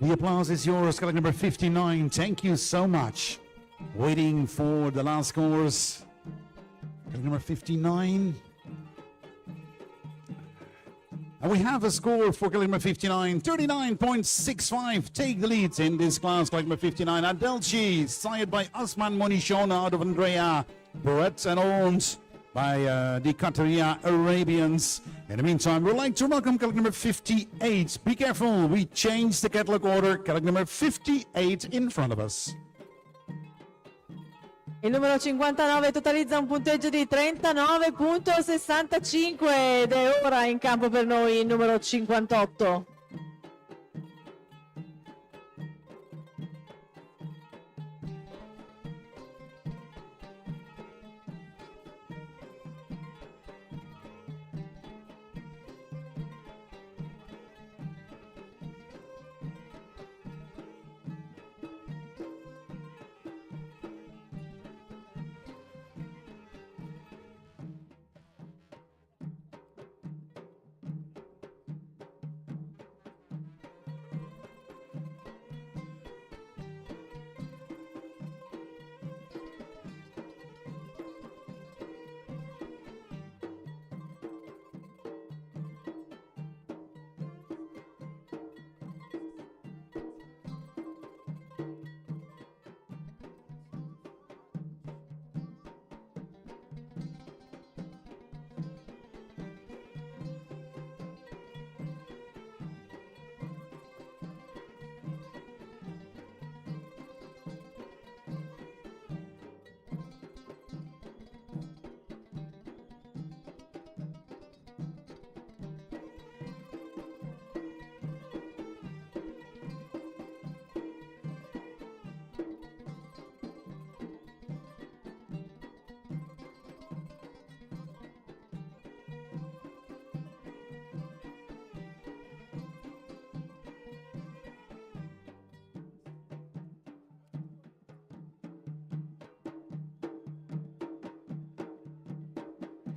S6: The applause is yours, colleague number 59. Thank you so much. Waiting for the last scores. Colleague number 59. And we have a score for colleague number 59, 39.65. Take the lead in this class, colleague number 59. Adelchi, sired by Osman Monishona out of Andrea. Brett and owned by the Qataria Arabians. In the meantime, we'd like to welcome colleague number 58. Be careful, we changed the catalog order. Colleague number 58 in front of us.
S1: Il numero 59 totalizza un punteggio di 39.65 ed è ora in campo per noi il numero 58.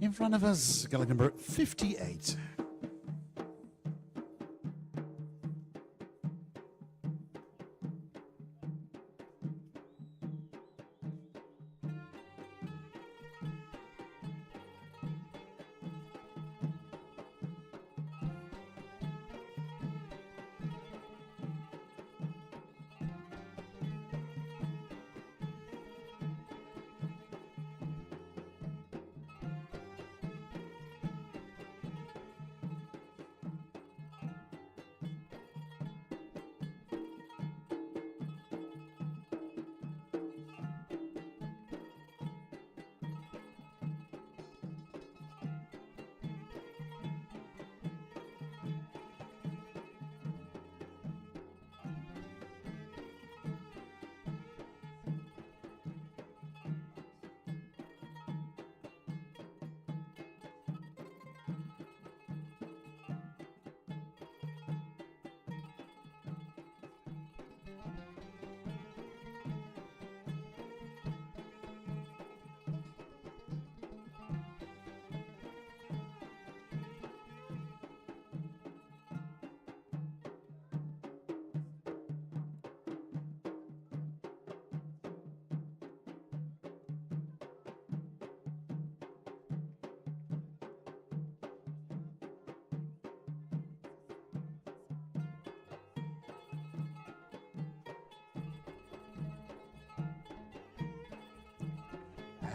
S6: In front of us, colleague number 58.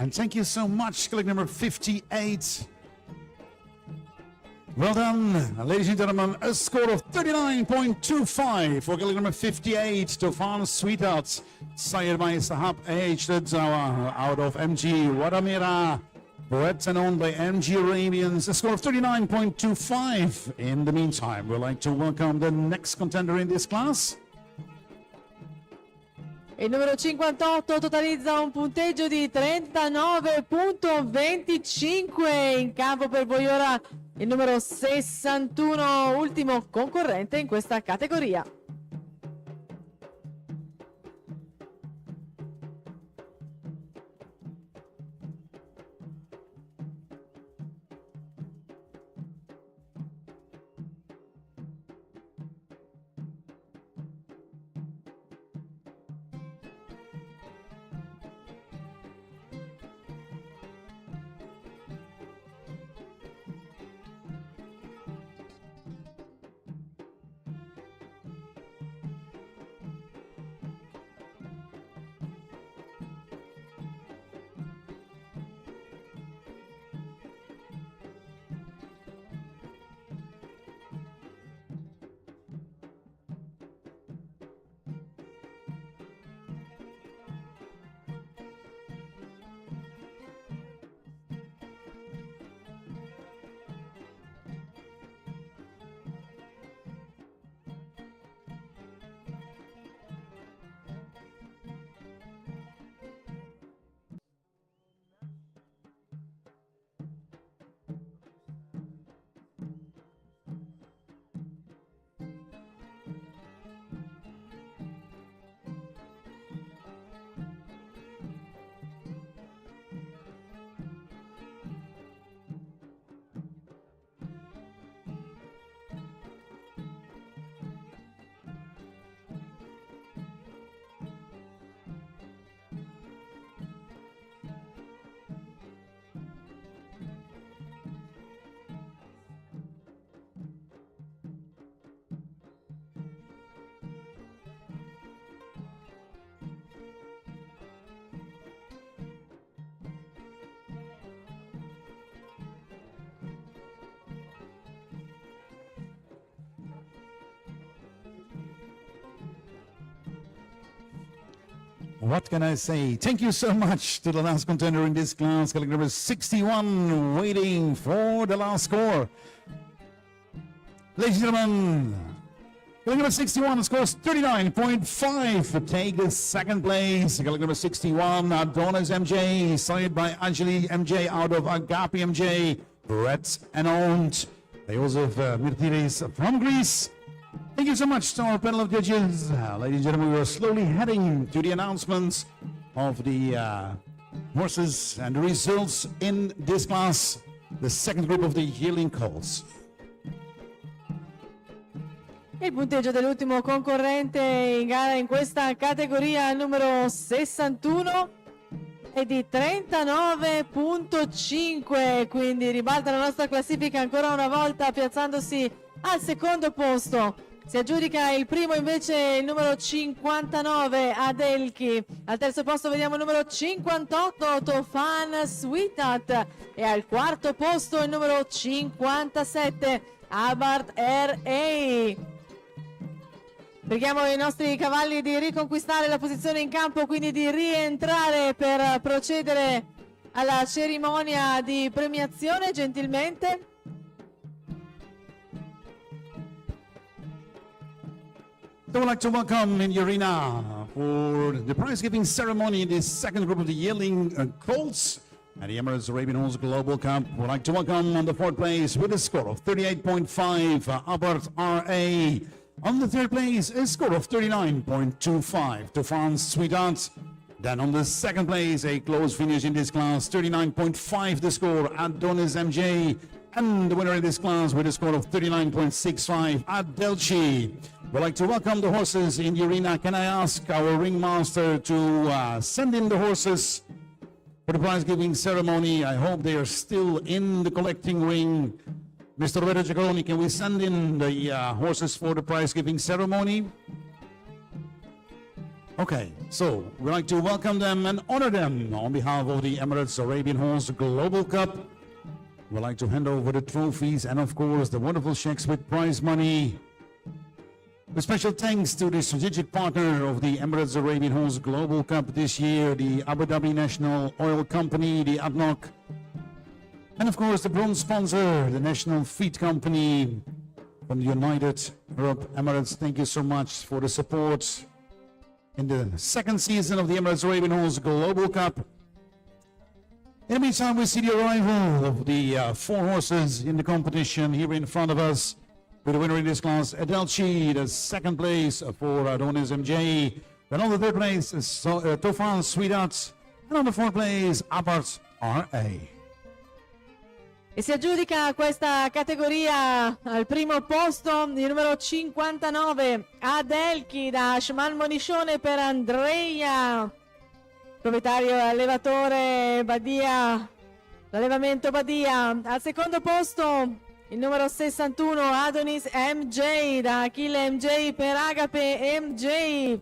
S6: And thank you so much, colleague number 58. Well done, ladies and gentlemen. A score of 39.25 for colleague number 58, Tofan Sweetheart, sired by Sahab H. Ledzawa out of MG Wadamira. Bred and owned by MG Arabians. A score of 39.25. In the meantime, we'd like to welcome the next contender in this class.
S1: Il numero 58 totalizza un punteggio di 39.25. In campo per voi ora il numero 61, ultimo concorrente in questa categoria.
S6: what can I say? Thank you so much to the last contender in this class, colleague number 61, waiting for the last score. Ladies and gentlemen, colleague number 61 scores 39.5 to take the second place. Colleague number 61, Adonis MJ, signed by Anjali MJ out of Agapi MJ, Brett and Ont. Joseph Mirtiris from Greece. Thank you so much to our panel of judges. Ladies and gentlemen, we are slowly heading to the announcements of the horses and the results in this class, the second group of the yearling colts.
S1: Il punteggio dell'ultimo concorrente in gara in questa categoria numero 61 è di 39.5, quindi ribalta la nostra classifica ancora una volta piazzandosi al secondo posto. Si aggiudica il primo invece il numero 59 Adelchi, al terzo posto vediamo il numero 58 Tofan Sweetheart e al quarto posto il numero 57 Abart R.A. Preghiamo i nostri cavalli di riconquistare la posizione in campo, quindi di rientrare per procedere alla cerimonia di premiazione gentilmente.
S6: So I'd like to welcome in the arena for the prize-giving ceremony in this second group of the yearling colts at the Emirates Arabian Horse Global Cup. We'd like to welcome on the fourth place with a score of 38.5, Albert R.A. On the third place, a score of 39.25 to France Sweetheart. Then on the second place, a close finish in this class, 39.5 the score, Adonis MJ. And the winner in this class with a score of 39.65, Adelchi. We'd like to welcome the horses in the arena. Can I ask our ringmaster to send in the horses for the prize-giving ceremony? I hope they are still in the collecting ring. Mr. Roberto Giacaloni, can we send in the horses for the prize-giving ceremony? Okay, so we'd like to welcome them and honor them on behalf of the Emirates Arabian Horse Global Cup. We'd like to hand over the trophies and, of course, the wonderful checks with prize money. A special thanks to the strategic partner of the Emirates Arabian Horse Global Cup this year, the Abu Dhabi National Oil Company, the ADNOC. And of course, the bronze sponsor, the National Feed Company from the United Arab Emirates. Thank you so much for the support in the second season of the Emirates Arabian Horse Global Cup. In the meantime, we see the arrival of the four horses in the competition here in front of us. With the winner in this class, Adelchi, the second place for Adonis MJ. Then on the third place is Tofan Sweetheart. And on the fourth place, Abart R.A.
S1: E si aggiudica questa categoria al primo posto il numero 59 Adelchi da Ashman Monicione per Andrea, proprietario e allevatore Badia, l'allevamento Badia. Al secondo posto il numero 61 Adonis MJ da Achille MJ per Agape MJ,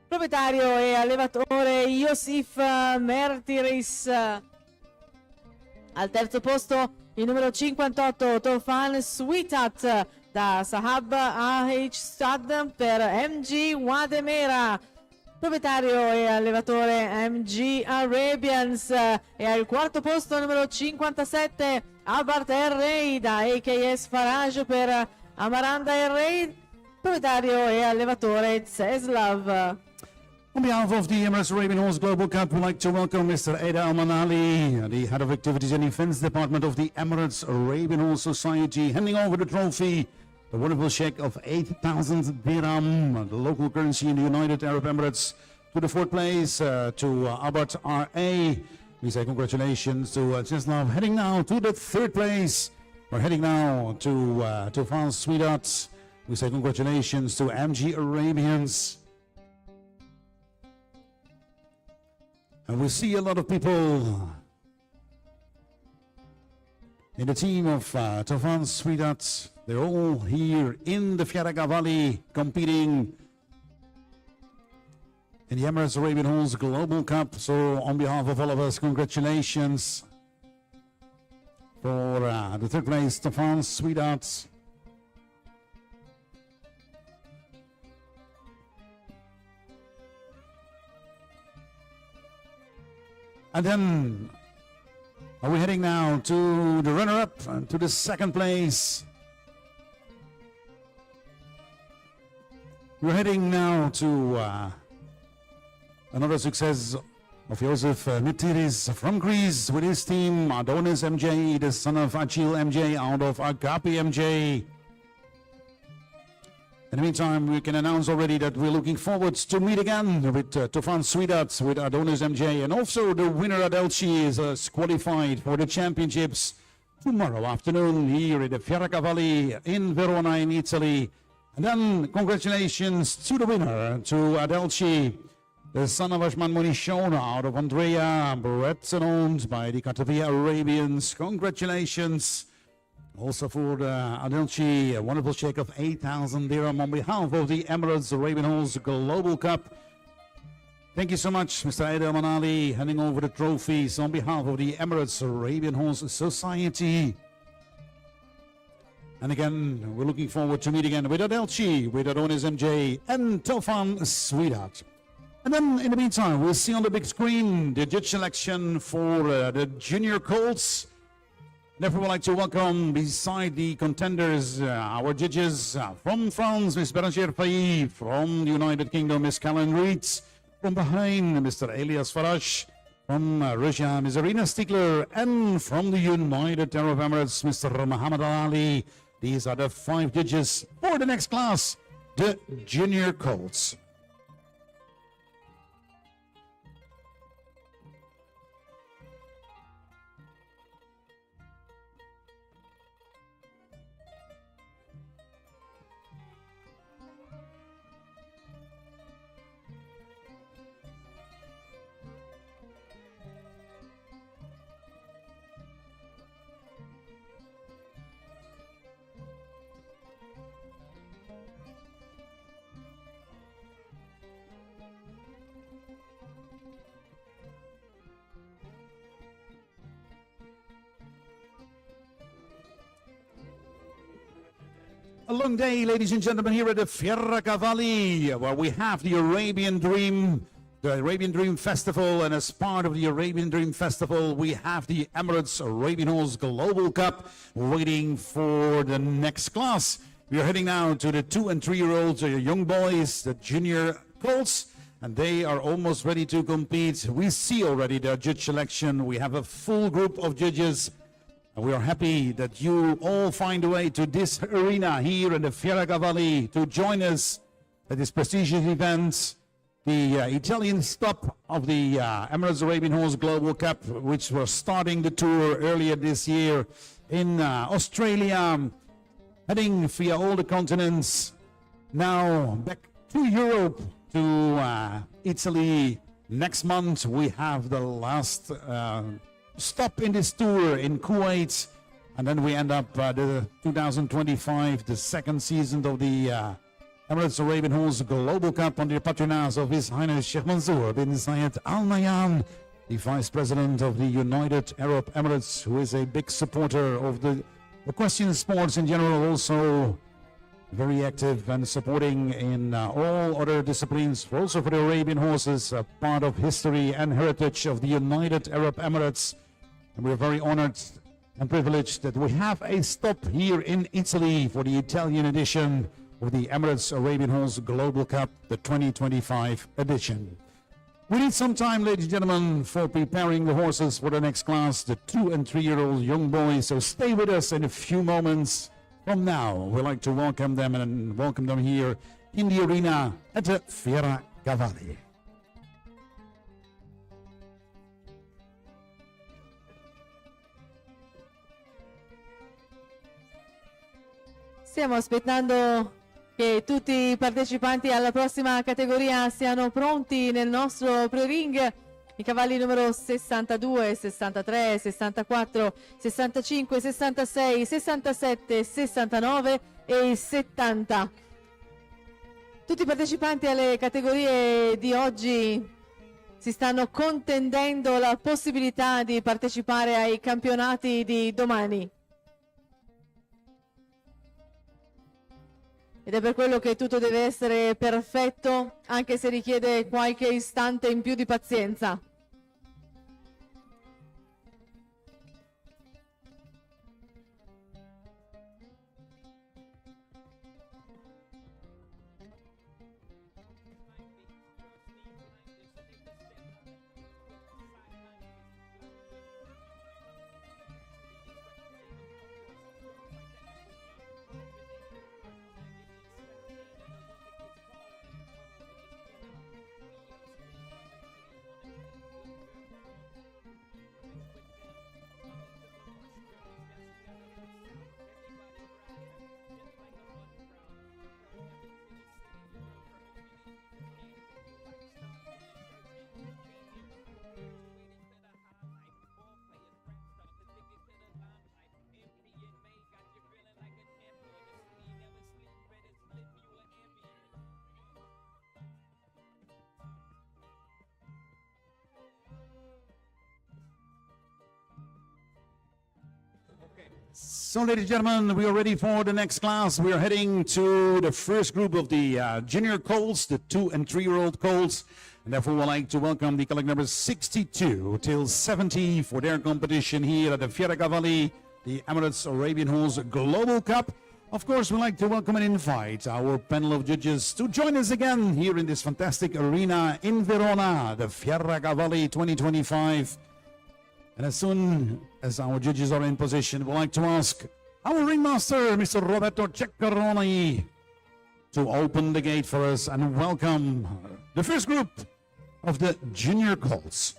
S1: proprietario e allevatore Yosif Mertiris. Al terzo posto il numero 58 Tofan Sweetheart da Sahab AH Stad per MG Wademera, proprietario e allevatore MG Arabians. E al quarto posto numero 57 Albert R.A. da AKS Farage per Amaranda R.A., proprietario e allevatore Zeslav.
S6: On behalf of the Emirates Arabian Horse Global Cup, we'd like to welcome Mr. Eda Al-Manali, the Head of Activities and Events Department of the Emirates Arabian Horse Society, handing over the trophy, the wonderful check of 8,000 dirham, the local currency in the United Arab Emirates, to the fourth place, to Albert R.A. We say congratulations to Cheslav. Heading now to the third place. We're heading now to France Sweetheart. We say congratulations to MG Arabians. And we see a lot of people in the team of Tofan Sweetheart. They're all here in the Fieraga Valley competing in the Emirates Arabian Horse Global Cup. So on behalf of all of us, congratulations for the third place, Tofan Sweetheart. And then are we heading now to the runner-up and to the second place? We're heading now to another success of Josef Mitiris from Greece with his team, Adonis MJ, the son of Achil MJ out of Agapi MJ. In the meantime, we can announce already that we're looking forward to meet again with Tufan Sweetat, with Adonis MJ, and also the winner Adelci is qualified for the championships tomorrow afternoon here at the Fieracavalli in Verona in Italy. And then congratulations to the winner, to Adelci, the son of Ashman Monishona out of Andrea, bred and owned by the Katavia Arabians. Congratulations. Also for Adelci, a wonderful check of 8,000 dirham on behalf of the Emirates Ravenholz Global Cup. Thank you so much, Mr. Adel Manali, handing over the trophies on behalf of the Emirates Ravenholz Society. And again, we're looking forward to meet again with Adelci, with Adonis MJ, and Tofan Sweetheart. And then, in the meantime, we'll see on the big screen the judge selection for the junior colts. Therefore, we'd like to welcome, beside the contenders, our judges from France, Ms. Bérangère Faye, from the United Kingdom, Ms. Callan Reitz, from Bahrain, Mr. Elias Farash, from Russia, Ms. Irina Stiegler, and from the United Arab Emirates, Mr. Muhammad Ali. These are the 5 judges for the next class, the junior colts. A long day, ladies and gentlemen, here at the Fieracavalli, where we have the Arabian Dream Festival, and as part of the Arabian Dream Festival, we have the Emirates Ravenholz Global Cup waiting for the next class. We are heading now to the 2- and 3-year-olds, young boys, the junior colts, and they are almost ready to compete. We see already their judge selection. We have a full group of judges. And we are happy that you all find a way to this arena here in the Fieracavalli to join us at this prestigious event, the Italian stop of the Emirates Ravenholz Global Cup, which was starting the tour earlier this year in Australia, heading via all the continents, now back to Europe, to Italy. Next month we have the last stop in this tour in Kuwait, and then we end up the 2025, the second season of the Emirates Ravenholz Global Cup under the patronage of His Highness Sheikh Mansour bin Zayed Al Nahyan, the Vice President of the United Arab Emirates, who is a big supporter of the equestrian sports in general, also very active and supporting in all other disciplines, also for the Arabian horses, part of history and heritage of the United Arab Emirates. And we're very honored and privileged that we have a stop here in Italy for the Italian edition of the Emirates Ravenholz Global Cup, the 2025 edition. We need some time, ladies and gentlemen, for preparing the horses for the next class, the 2- and 3-year-old young boys. So stay with us in a few moments from now. We'd like to welcome them and welcome them here in the arena at the Fieracavalli.
S1: Stiamo aspettando che tutti i partecipanti alla prossima categoria siano pronti nel nostro pre-ring. I cavalli numero 62, 63, 64, 65, 66, 67, 69 e 70. Tutti i partecipanti alle categorie di oggi si stanno contendendo la possibilità di partecipare ai campionati di domani. Ed è per quello che tutto deve essere perfetto, anche se richiede qualche istante in più di pazienza.
S6: So, ladies and gentlemen, we are ready for the next class. We are heading to the first group of the junior colts, the 2 and 3-year-old colts. And therefore, we'd like to welcome the colleague numbers 62 till 70 for their competition here at the Fieracavalli, the Emirates Arabian Horse Global Cup. Of course, we'd like to welcome and invite our panel of judges to join us again here in this fantastic arena in Verona, the Fieracavalli 2025. And as soon as our judges are in position, we'd like to ask our ringmaster, Mr. Roberto Ceccaroni, to open the gate for us and welcome the first group of the junior colts.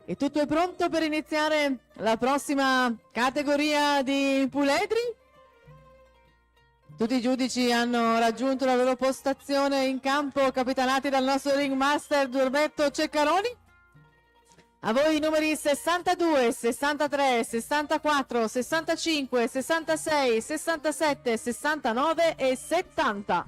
S1: E tutto è pronto per iniziare la prossima categoria di puledri? Tutti i giudici hanno raggiunto la loro postazione in campo, capitanati dal nostro ringmaster Roberto Ceccaroni. A voi i numeri 62, 63, 64, 65, 66, 67, 69 e 70.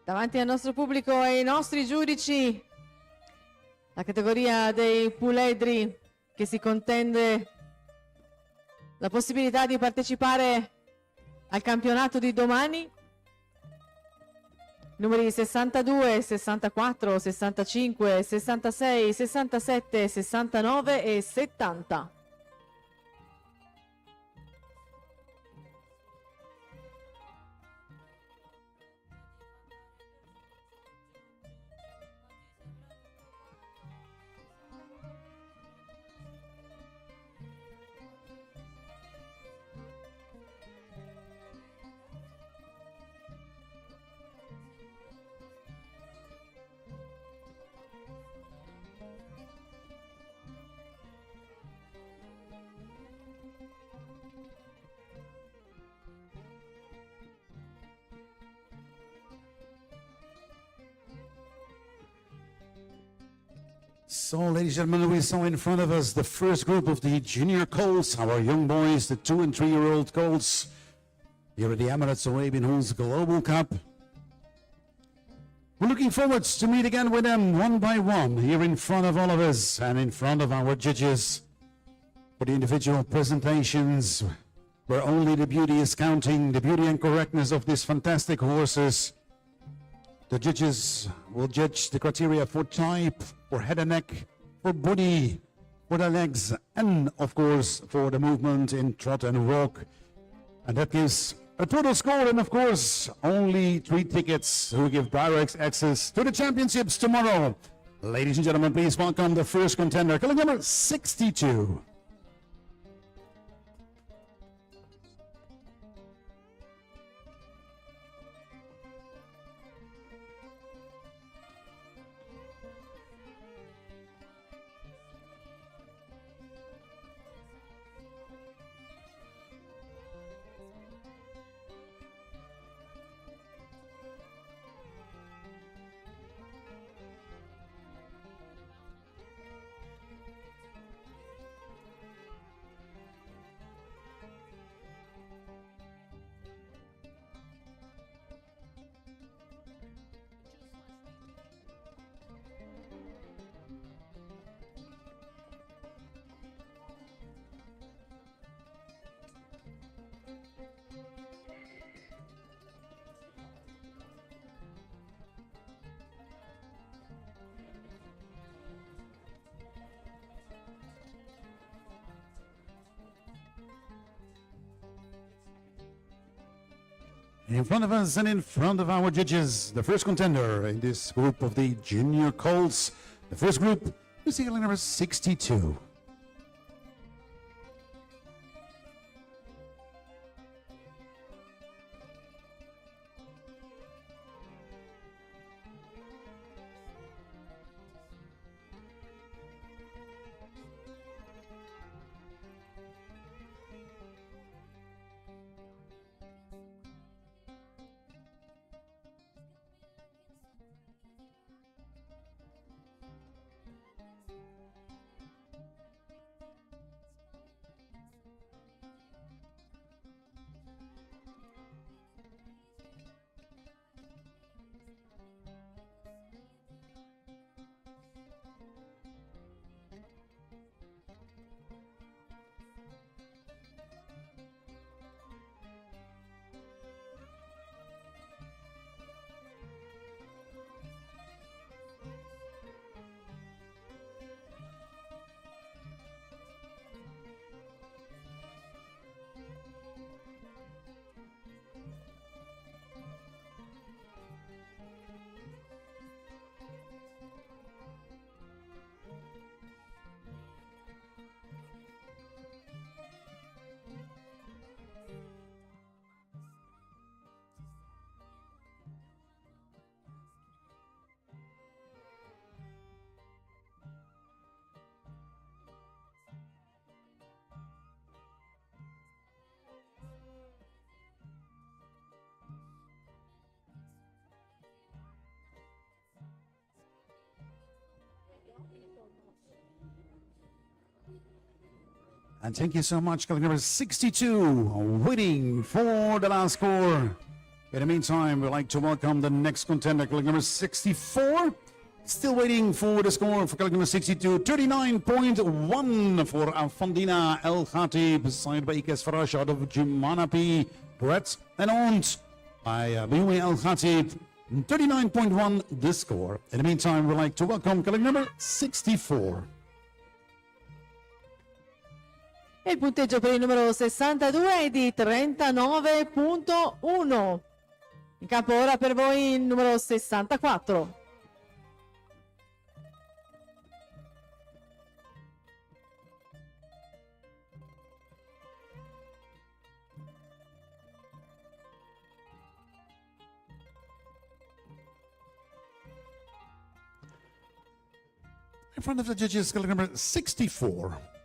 S1: davanti al nostro pubblico e ai nostri giudici, la categoria dei puledri che si contende la possibilità di partecipare al campionato di domani. Numeri 62, 64, 65, 66, 67, 69 e 70.
S6: So, ladies and gentlemen, we saw in front of us the first group of the junior colts, our young boys, the 2 and 3-year-old colts, here at the Emirates Arabian Horse Global Cup. We're looking forward to meet again with them one by one, here in front of all of us and in front of our judges for the individual presentations, where only the beauty is counting, the beauty and correctness of these fantastic horses. The judges will judge the criteria for type, for head and neck, for body, for the legs, and of course for the movement in trot and walk. And that gives a total score, and of course only 3 tickets who give direct access to the championships tomorrow. Ladies and gentlemen, please welcome the first contender, color number 62. In front of us and in front of our judges, the first contender in this group of the junior colts. The first group is the number 62. And thank you so much, color number 62, waiting for the last score. In the meantime, we'd like to welcome the next contender, colleague number 64. Still waiting for the score for colleague number 62. 39.1 for Afandina El Khatib, signed by Ikes Farash out of Jumanapi. Bret and owned by Bioui El Khatib. 39.1 the score. In the meantime, we'd like to welcome colleague number 64.
S1: E il punteggio per il numero 62 è di 39.1. In campo ora per voi il numero 64.
S6: In front of the judges, colleague number 64.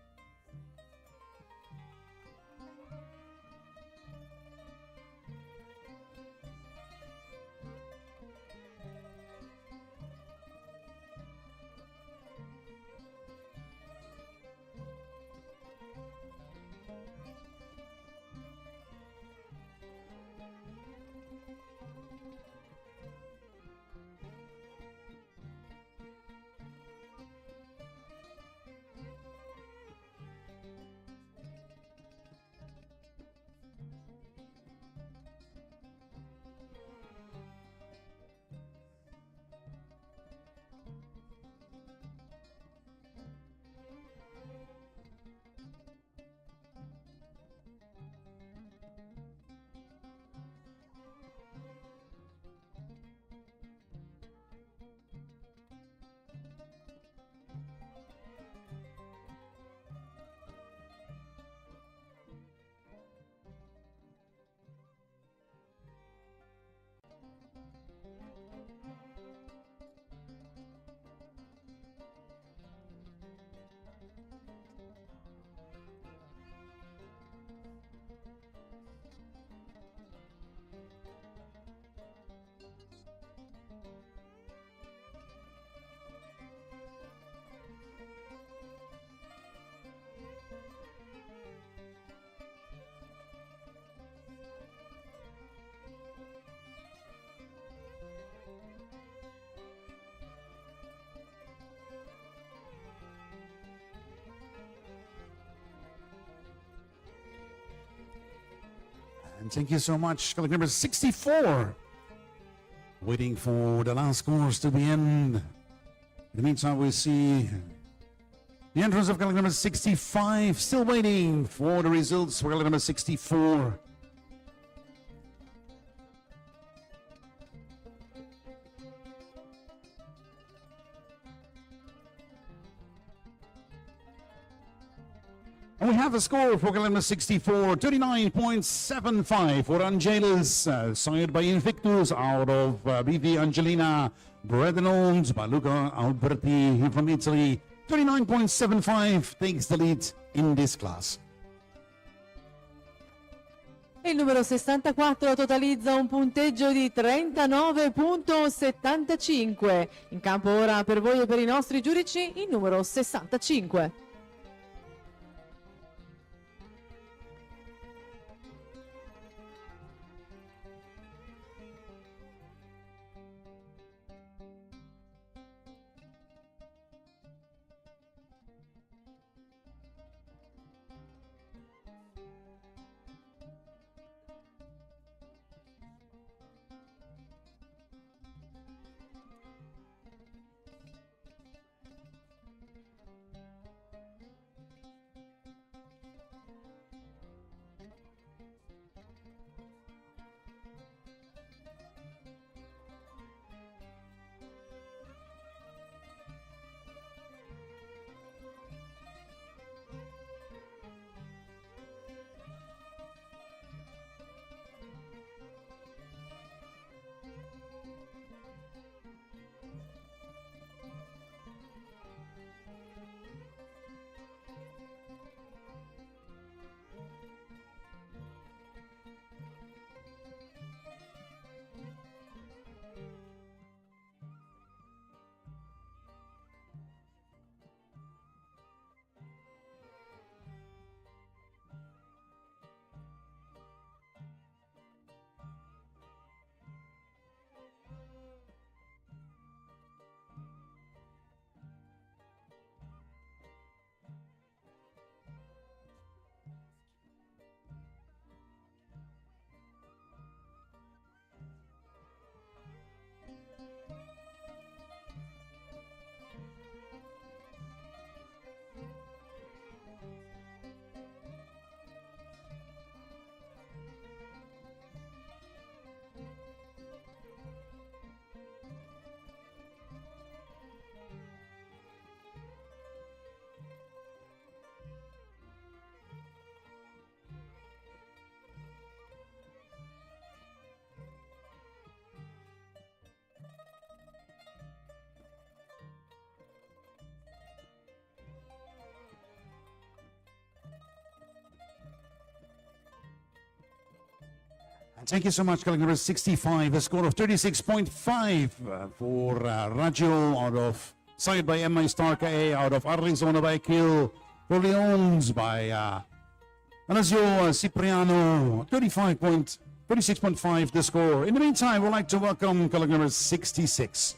S6: And thank you so much, colleague number 64. Waiting for the last scores to be in. In the meantime, we see the entrance of colleague number 65. Still waiting for the results for colleague number 64. And we have a score for column 64, 39.75 for Angelis, signed by Invictus out of BV Angelina, bred and owned by Luca Alberti from Italy. 39.75 takes the lead in this class.
S1: E il numero 64 totalizza un punteggio di 39.75. In campo ora per voi e per i nostri giudici il numero 65.
S6: Thank you so much, colleague number 65, a score of 36.5 for Raggio out of side by MI Stark A out of Arizona by Kill for Leons by Anasio Cipriano, 36.5 the score. In the meantime, we'd like to welcome colleague number 66.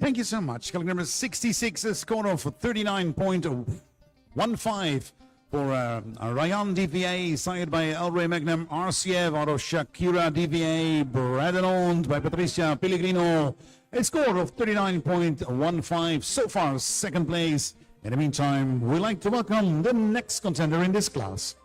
S6: Thank you so much. Colleague number 66, a score of 39.15 for Ryan DVA, signed by Elroy Magnum RCF out of Shakira DVA, Braden owned by Patricia Pellegrino. A score of 39.15, so far second place. In the meantime, we'd like to welcome the next contender in this class.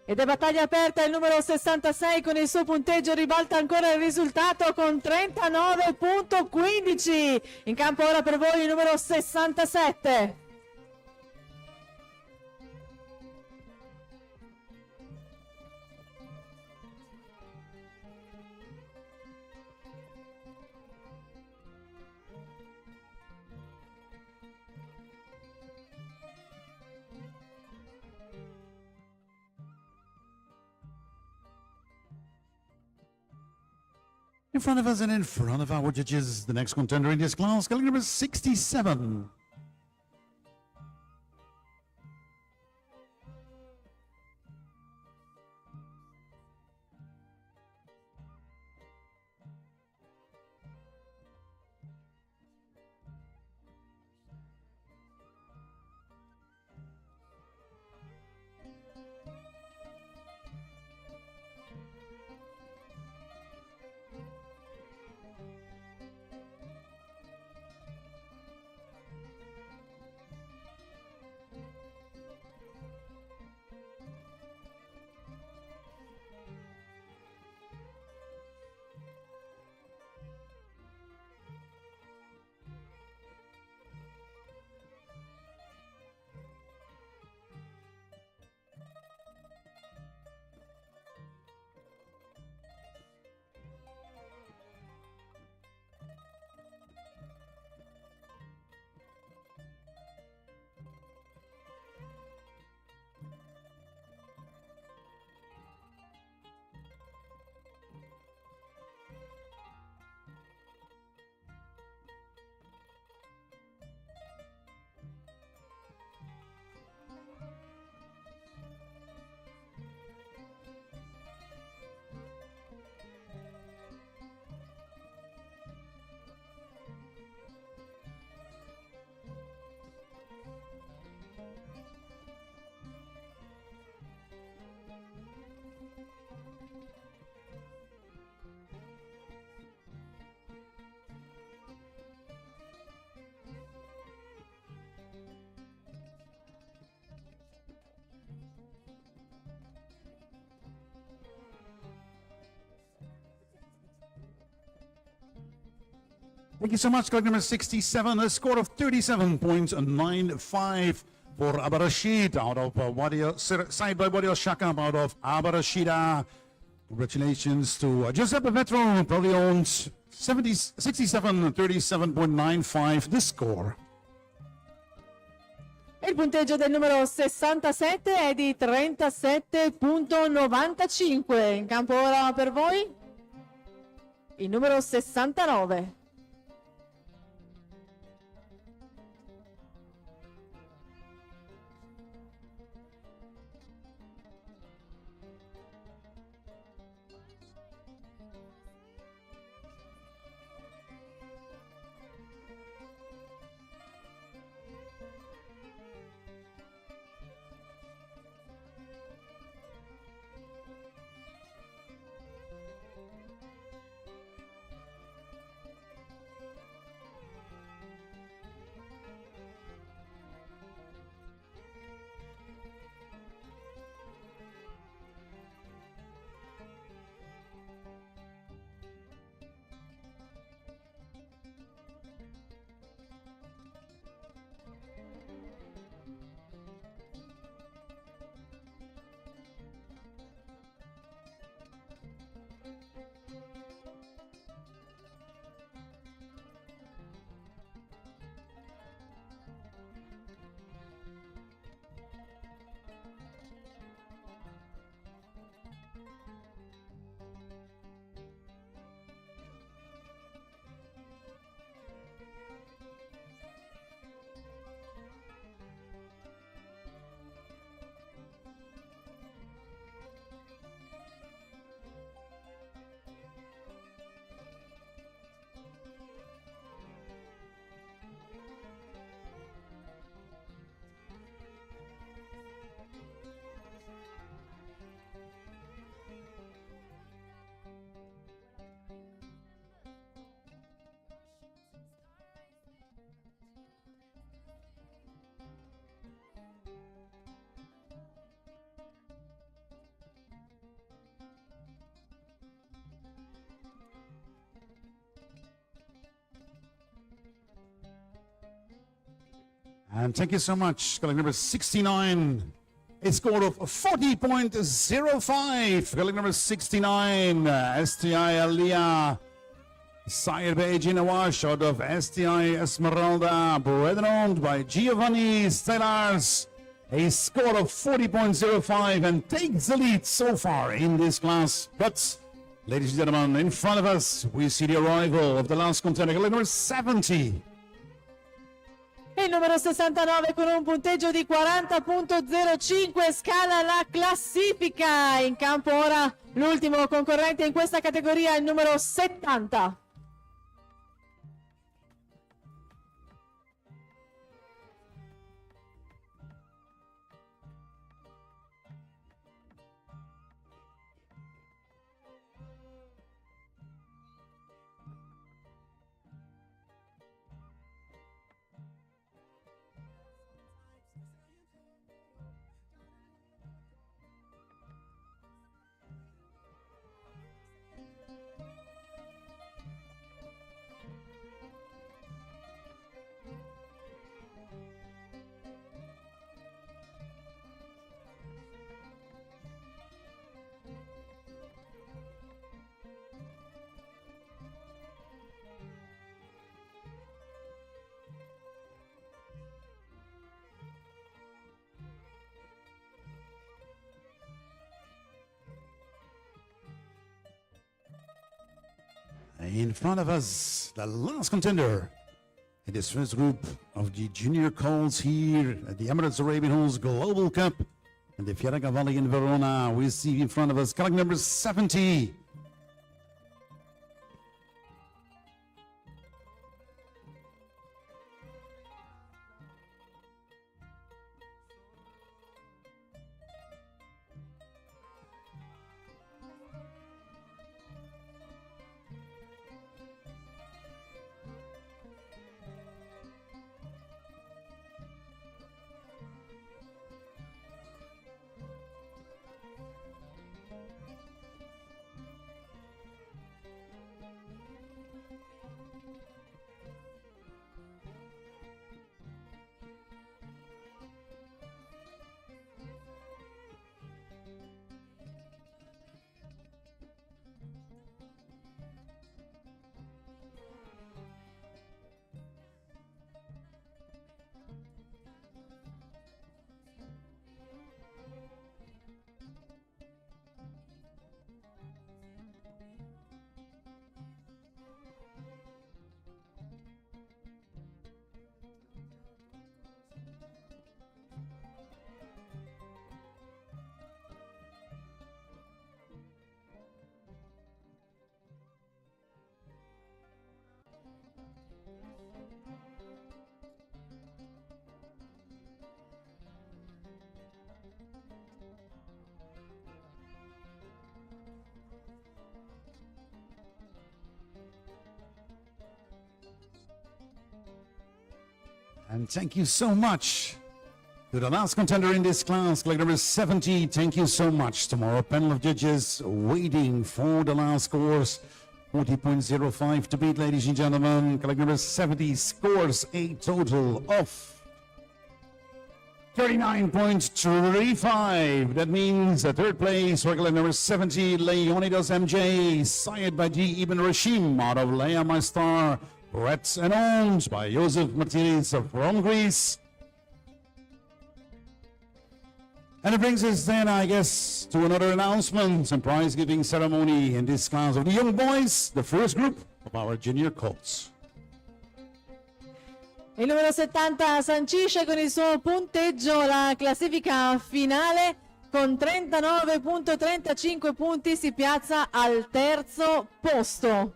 S1: Ed è battaglia aperta, il numero 66 con il suo punteggio ribalta ancora il risultato con 39.15. In campo ora per voi il numero 67.
S6: In front of us and in front of our judges, the next contender in this class, colleague number 67. Thank you so much, colleague number 67. A score of 37.95 for Abarashid out of side by Wadi Shakam out of Abarashida. Congratulations to Giuseppe Vetro, probably owns 67, 37.95 the score.
S1: E il punteggio del numero 67 è di 37.95. In campo ora per voi il numero 69.
S6: And thank you so much, colleague number 69. A score of 40.05. Colleague number 69, STI Aliyah. Sire Beji Nawash out of STI Esmeralda, bred and owned by Giovanni Stellars. A score of 40.05 and takes the lead so far in this class. But, ladies and gentlemen, in front of us, we see the arrival of the last contender, colleague number 70.
S1: E il numero 69 con un punteggio di 40.05 scala la classifica. In campo ora l'ultimo concorrente in questa categoria, il numero 70.
S6: In front of us, the last contender in this first group of the junior calls here at the Emirates Arabian Halls Global Cup in the Fiera Cavalli in Verona. We see in front of us colleague number 70. And thank you so much to the last contender in this class, colleague number 70. Thank you so much. Tomorrow, panel of judges waiting for the last scores. 40.05 to beat, ladies and gentlemen. Colleague number 70 scores a total of 39.35. That means the third place for colleague number 70, Leonidas MJ, sired by G. Ibn Rashim out of Leia Maistar. Rats and owned by Joseph Martinez from Greece. And it brings us then, I guess, to another announcement and prize-giving ceremony in this class of the young boys, the first group of our junior colts.
S1: Il numero 70 sancisce con il suo punteggio la classifica finale con 39.35 punti, si piazza al terzo posto.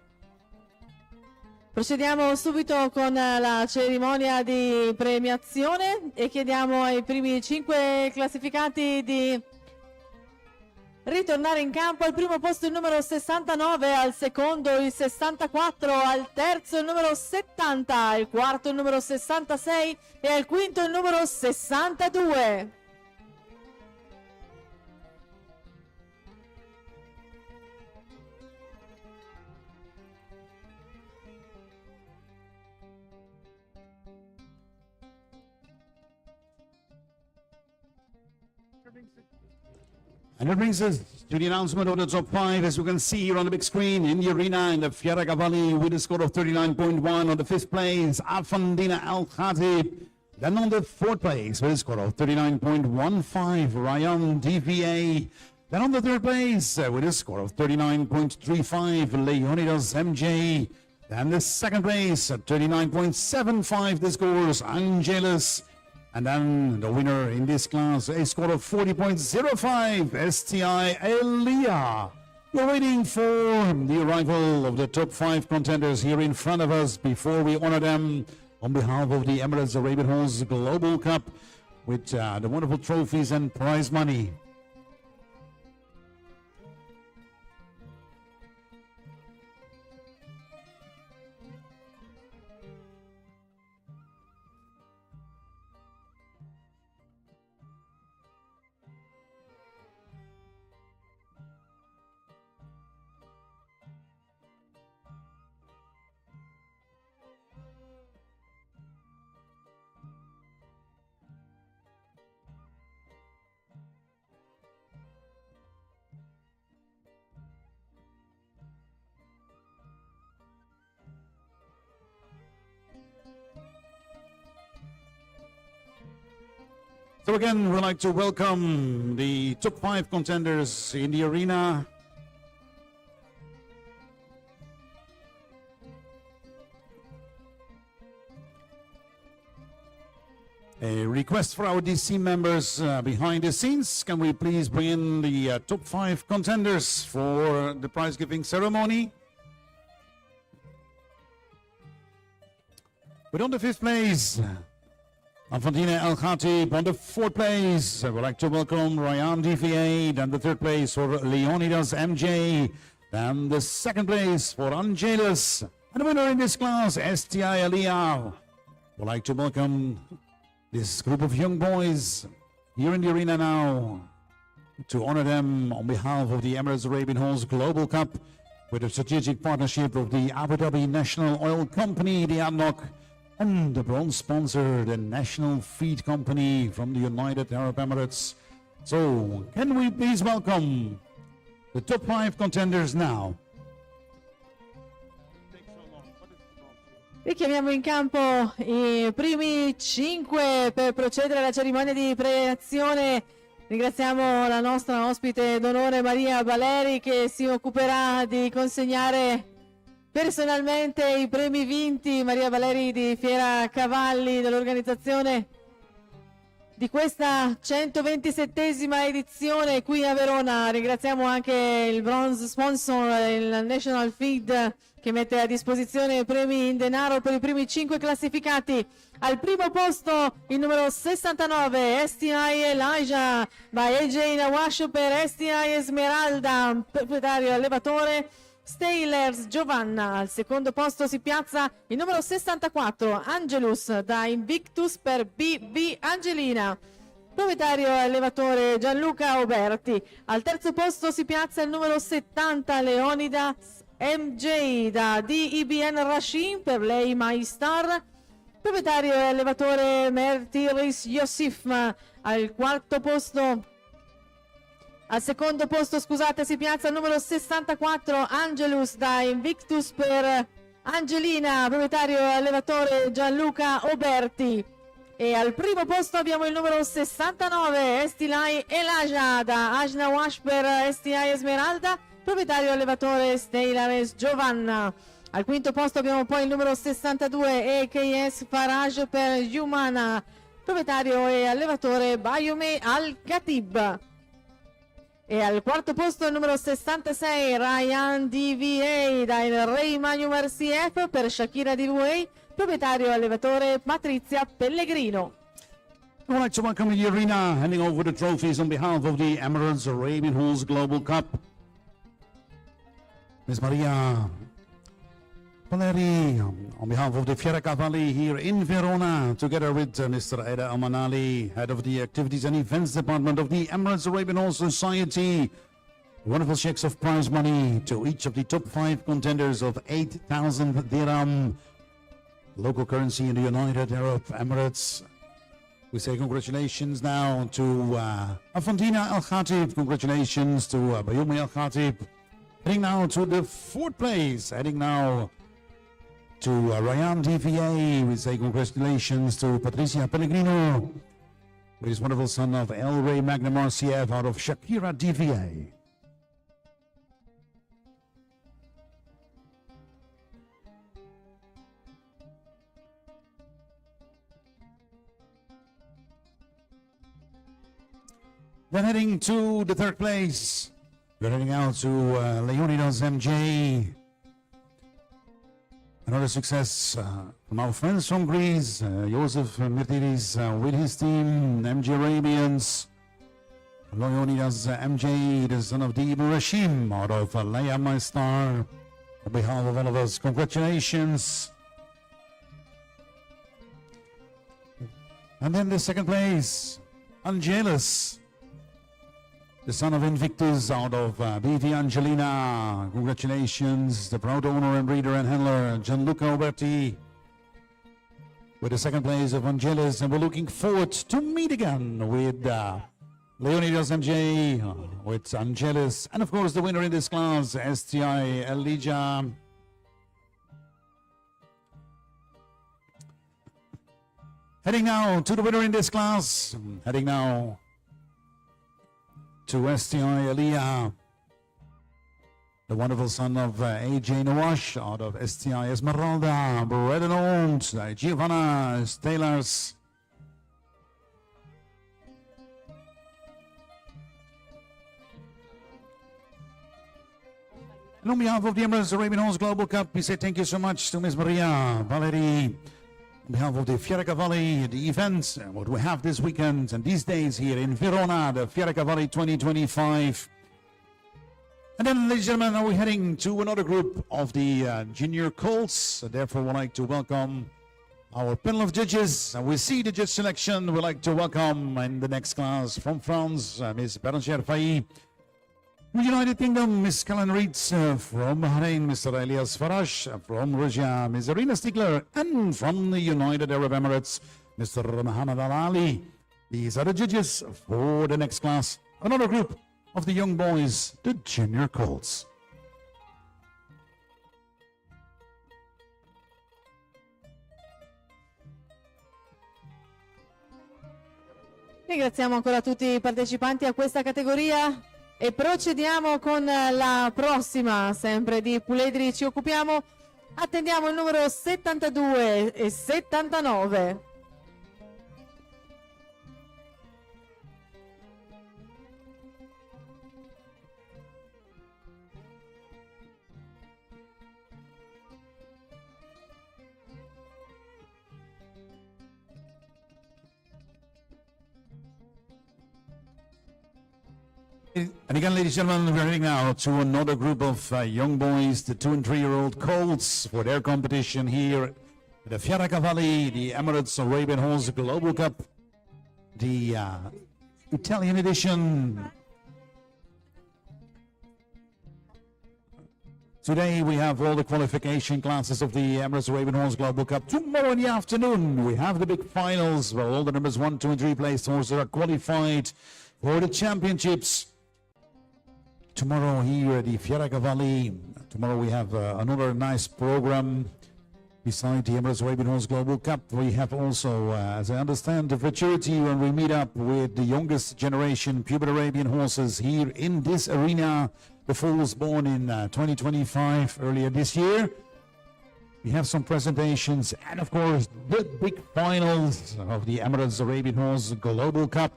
S1: Procediamo subito con la cerimonia di premiazione e chiediamo ai primi 5 classificati di ritornare in campo. Al primo posto il numero 69, al secondo il 64, al terzo il numero 70, al quarto il numero 66 e al quinto il numero 62.
S6: And it brings us to the announcement of the top 5, as you can see here on the big screen in the arena in the Fiera Cavalli with a score of 39.1 on the 5th place, Afandina Al Khatib. Then on the 4th place with a score of 39.15, Ryan DVA. Then on the 3rd place with a score of 39.35, Leonidas MJ. Then the 2nd place at 39.75, the scores, Angelus. And then the winner in this class, a score of 40.05, STI Elia. We're waiting for the arrival of the top 5 contenders here in front of us before we honor them on behalf of the Emirates Arabian Horse Global Cup with the wonderful trophies and prize money. So again, we'd like to welcome the top 5 contenders in the arena. A request for our DC members behind the scenes. Can we please bring in the top 5 contenders for the prize giving ceremony? But on the 5th place, Alfantine El Khatib. On the 4th place, I would like to welcome Ryan DVA. Then the 3rd place for Leonidas MJ. Then the 2nd place for Angelus. And the winner in this class, STI Aliyah. Would like to welcome this group of young boys here in the arena now to honor them on behalf of the Emirates Arabian Horse Global Cup with a strategic partnership of the Abu Dhabi National Oil Company, the ADNOC, and the bronze sponsor, the National Feed Company from the United Arab Emirates. So, can we please welcome the top 5 contenders now?
S1: Richiamiamo in campo i primi 5 per procedere alla cerimonia di premiazione. Ringraziamo la nostra ospite d'onore Maria Valeri che si occuperà di consegnare personalmente i premi vinti. Maria Valeri di Fiera Cavalli, dell'organizzazione di questa 127esima edizione qui a Verona. Ringraziamo anche il bronze sponsor, il National Feed che mette a disposizione premi in denaro per i primi 5 classificati. Al primo posto il numero 69 STI Elijah by AJ Nawash per STI Esmeralda, proprietario allevatore Steilers Giovanna. Al secondo posto si piazza il numero 64 Angelus da Invictus per BB Angelina, proprietario allevatore Gianluca Oberti. Al terzo posto si piazza il numero 70 Leonida MJ da DIBN Rashim per lei My Star, proprietario e allevatore Mertiris Yosif. Al secondo posto, scusate, si piazza il numero 64 Angelus da Invictus per Angelina, proprietario e allevatore Gianluca Oberti. E al primo posto abbiamo il numero 69 Estilai Elijah da Ajna Wash per STI Esmeralda, proprietario e allevatore Steilares Giovanna. Al quinto posto abbiamo poi il numero 62 EKS Farage per Humana, proprietario e allevatore Bayume Al-Khatib. E al quarto posto il numero 66 Ryan DVA da Rey Manuel RCF per Shakira DVA, proprietario e allevatore Patrizia Pellegrino.
S6: I would like to welcome the arena, handing over the trophies on behalf of the Emirates Arabian Horse Global Cup. Ms. Maria Valeri, on behalf of the Fiera Cavalli here in Verona, together with Mr. Eda Amanali, head of the Activities and Events Department of the Emirates Arabian Horse Society. Wonderful checks of prize money to each of the top 5 contenders of 8,000 dirham, local currency in the United Arab Emirates. We say congratulations now to Afantina Al Khatib, congratulations to Bayoumi Al Khatib. Heading now to the 4th place, heading now to Ryan DVA. We say congratulations to Patricia Pellegrino, with his wonderful son of El Rey Magnum RCF out of Shakira DVA. Then heading to the 3rd place, we're heading out to Leonidas MJ. Another success from our friends from Greece, Joseph Mirtiris with his team, MJ Arabians. Leonidas MJ, the son of the Rashim out of Leia My Star. On behalf of all of us, congratulations. And then the 2nd place, Angelus, the son of Invictus out of BV Angelina. Congratulations, the proud owner and breeder and handler, Gianluca Alberti, with the 2nd place of Angelus. And we're looking forward to meet again with Leonidas MJ, with Angelus, and of course the winner in this class, STI Elijah. Heading now to the winner in this class, heading now to STI Aliyah, the wonderful son of AJ Nawash out of STI Esmeralda, bred and owned by Giovanna Steilers. And on behalf of the Emirates Arabian Horse Global Cup, we say thank you so much to Ms. Maria Valeri. On behalf of the Fiera Cavalli, the events, what we have this weekend and these days here in Verona, the Fiera Cavalli 2025. And then, ladies and gentlemen, we're heading to another group of the junior colts. Therefore, we'd like to welcome our panel of judges. And we see the judge selection. We'd like to welcome in the next class from France, Ms. Beranger Faye. From the United Kingdom, Ms. Callan Reeds. From Bahrain, Mr. Elias Farash. From Russia, Ms. Irina Stigler. And from the United Arab Emirates, Mr. Mohammed Al Ali. These are the judges for the next class. Another group of the young boys, the junior colts.
S1: Ringraziamo ancora tutti i partecipanti a questa categoria e procediamo con la prossima, sempre di puledri ci occupiamo. Attendiamo il numero 72 e 79.
S6: And again, ladies and gentlemen, we're heading now to another group of young boys, the 2 and 3-year-old colts, for their competition here at the Fieracavalli, the Emirates Arabian Horse Global Cup, the Italian edition. Today we have all the qualification classes of the Emirates Arabian Horse Global Cup. Tomorrow in the afternoon we have the big finals where all the numbers 1, 2 and 3 placed horses are qualified for the championships. Tomorrow here at the Fieracavalli, tomorrow we have another nice program. Beside the Emirates Arabian Horse Global Cup, we have also, as I understand, the futurity when we meet up with the youngest generation purebred Arabian horses here in this arena. The foals born in 2025, earlier this year. We have some presentations and, of course, the big finals of the Emirates Arabian Horse Global Cup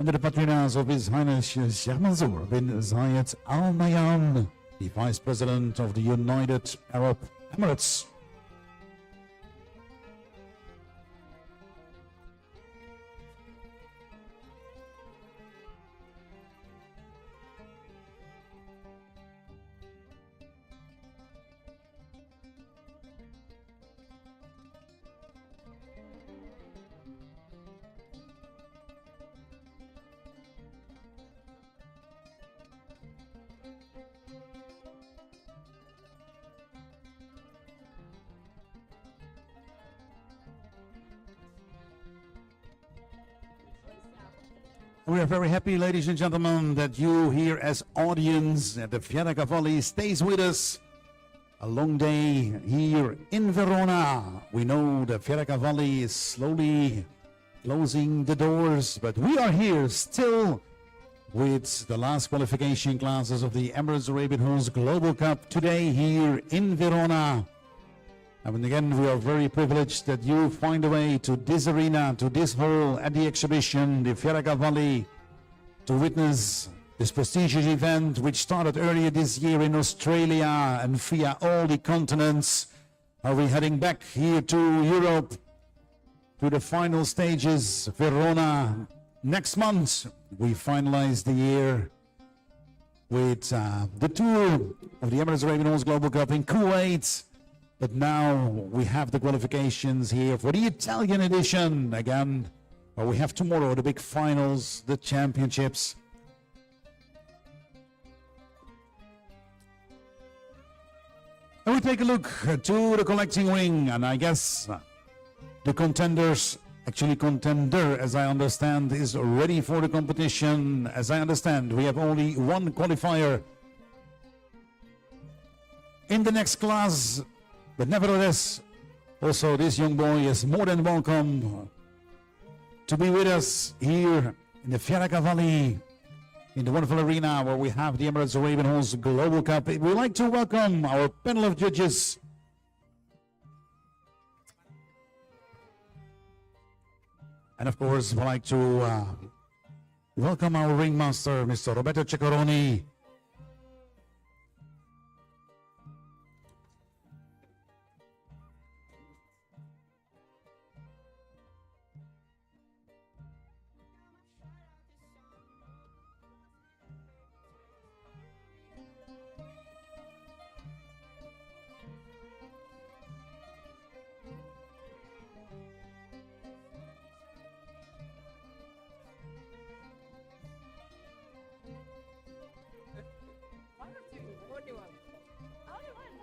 S6: under the patronage of His Highness Sheikh Mansour bin Zayed Al Nahyan, the Vice President of the United Arab Emirates. We are very happy, ladies and gentlemen, that you here as audience at the Fieracavalli stays with us. A long day here in Verona. We know the Fieracavalli is slowly closing the doors, but we are here still with the last qualification classes of the Emirates Arabian Horse Global Cup today here in Verona. And again, we are very privileged that you find a way to this arena, to this hall at the exhibition, the Fieracavalli, to witness this prestigious event which started earlier this year in Australia and via all the continents. Are we heading back here to Europe, to the final stages, Verona. Next month, we finalize the year with the tour of the Emirates Arabian Horse Global Cup in Kuwait. But now we have the qualifications here for the Italian edition again. Well, we have tomorrow the big finals, the championships. And we take a look to the collecting wing, and I guess the contenders, actually contender, as I understand, is ready for the competition. As I understand, we have only one qualifier in the next class. But nevertheless, also this young boy is more than welcome to be with us here in the Fieracavalli, in the wonderful arena where we have the Emirates Arabian Horse Global Cup. We'd like to welcome our panel of judges. And of course, we'd like to welcome our ringmaster, Mr. Roberto Ceccaroni.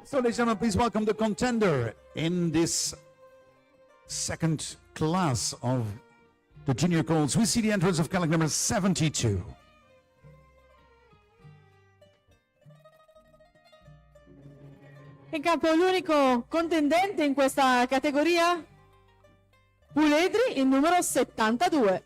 S6: So, ladies and gentlemen, please welcome the contender in this second class of the junior colts. We see the entrance of Cadillac number 72.
S1: In campo l'unico contendente in questa categoria, Puledri, il numero 72.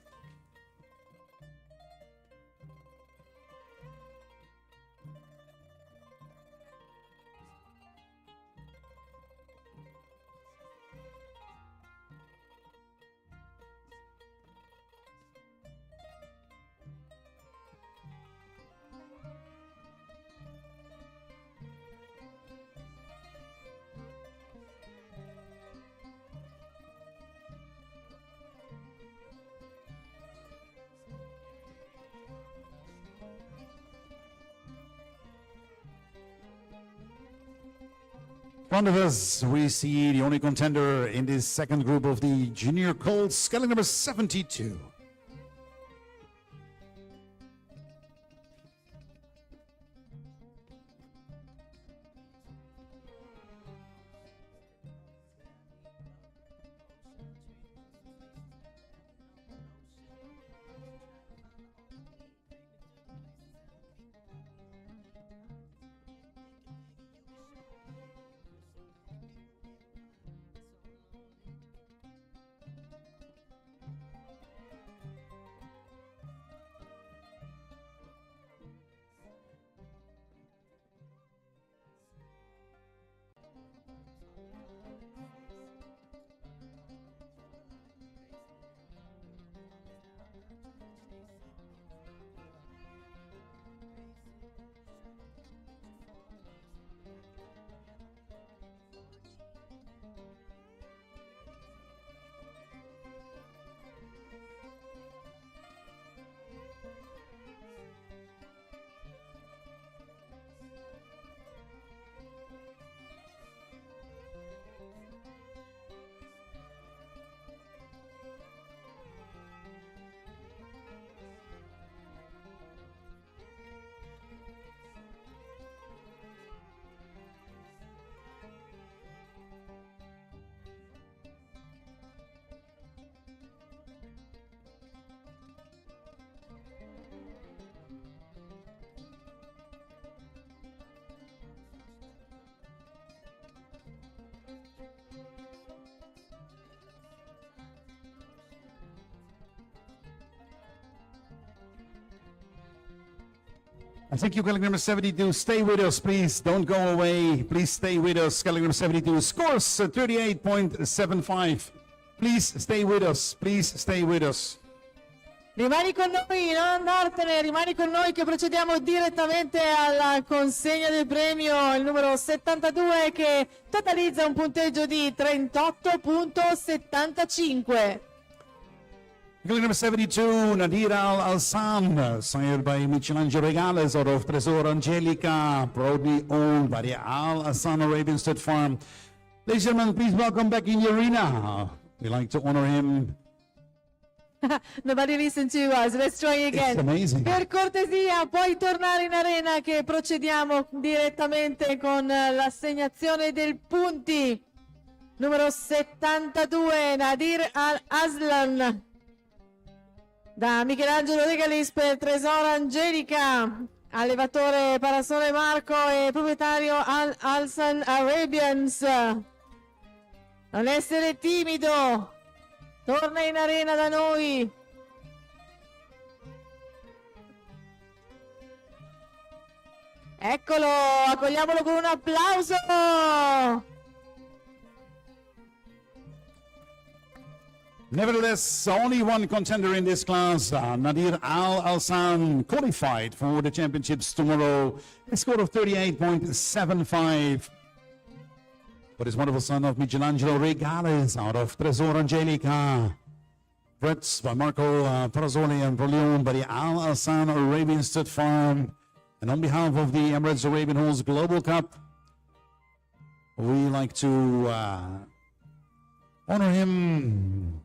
S6: In front of us, we see the only contender in this second group of the junior colts, scaling number 72. I thank you, Scaling number 72. Stay with us, please. Don't go away. Please stay with us. Scaling number 72 scores 38.75. Please stay with us. Please stay with us.
S1: Rimani con noi, non andartene, rimani con noi che procediamo direttamente alla consegna del premio, il numero 72 che totalizza un punteggio di 38.75.
S6: Scaling number 72, Nadir Al-Alsan, sired by Michelangelo Regales out of Tresor Angelica, proudly owned by the Al-Alsan Arabian Stud Farm. Ladies and gentlemen, please welcome back in the arena. We like to honor him.
S1: Nobody listen to us, let's try again.
S6: It's amazing.
S1: Per cortesia, puoi tornare in arena che procediamo direttamente con l'assegnazione dei punti. Numero 72, Nadir Al-Aslan. Da Michelangelo Regalis per Tresor Angelica, allevatore Parasole Marco e proprietario Al-Alsan Arabians. Non essere timido, torna in arena da noi. Eccolo, accogliamolo con un applauso.
S6: Nevertheless, only one contender in this class, Nadir Al-Alsan, qualified for the championships tomorrow. A score of 38.75. But his wonderful son of Michelangelo Regales out of Tresor Angelica. Bred by Marco Parasoli and Prolion by the Al-Alsan Arabian Stud Farm. And on behalf of the Emirates Arabian Horse Global Cup, we like to honor him.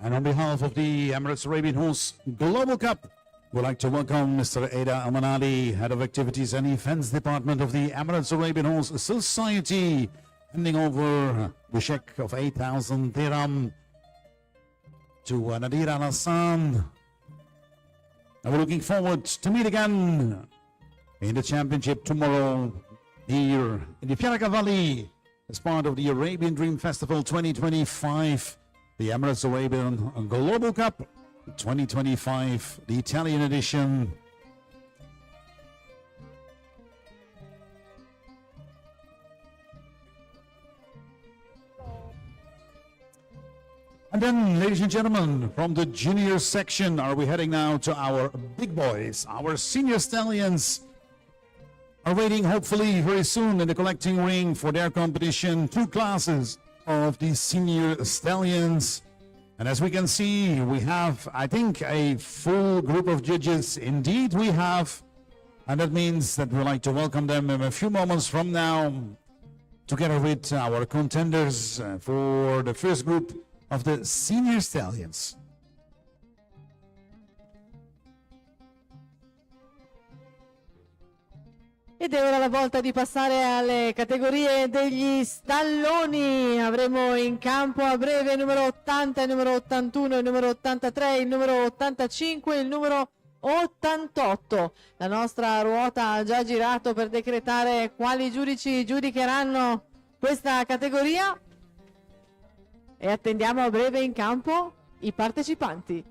S6: And on behalf of the Emirates Arabian Horse Global Cup, we'd like to welcome Mr. Ada Amanadi, Head of Activities and Events Department of the Emirates Arabian Horse Society, handing over the check of 8,000 dirham to Nadir Al-Hassan. And we're looking forward to meet again in the championship tomorrow here in the Fianarca Valley as part of the Arabian Dream Festival 2025. The Emirates Arabian Global Cup 2025, the Italian edition. And then, ladies and gentlemen, from the junior section, are we heading now to our big boys, our senior stallions are waiting hopefully very soon in the collecting ring for their competition. 2 classes of the senior stallions. And as we can see, we have, I think, a full group of judges. Indeed, we have. And that means that we'd like to welcome them in a few moments from now, together with our contenders for the first group of the senior stallions.
S1: Ed è ora la volta di passare alle categorie degli stalloni. Avremo in campo a breve il numero 80, il numero 81, il numero 83, il numero 85 e il numero 88. La nostra ruota ha già girato per decretare quali giudici giudicheranno questa categoria e attendiamo a breve in campo i partecipanti.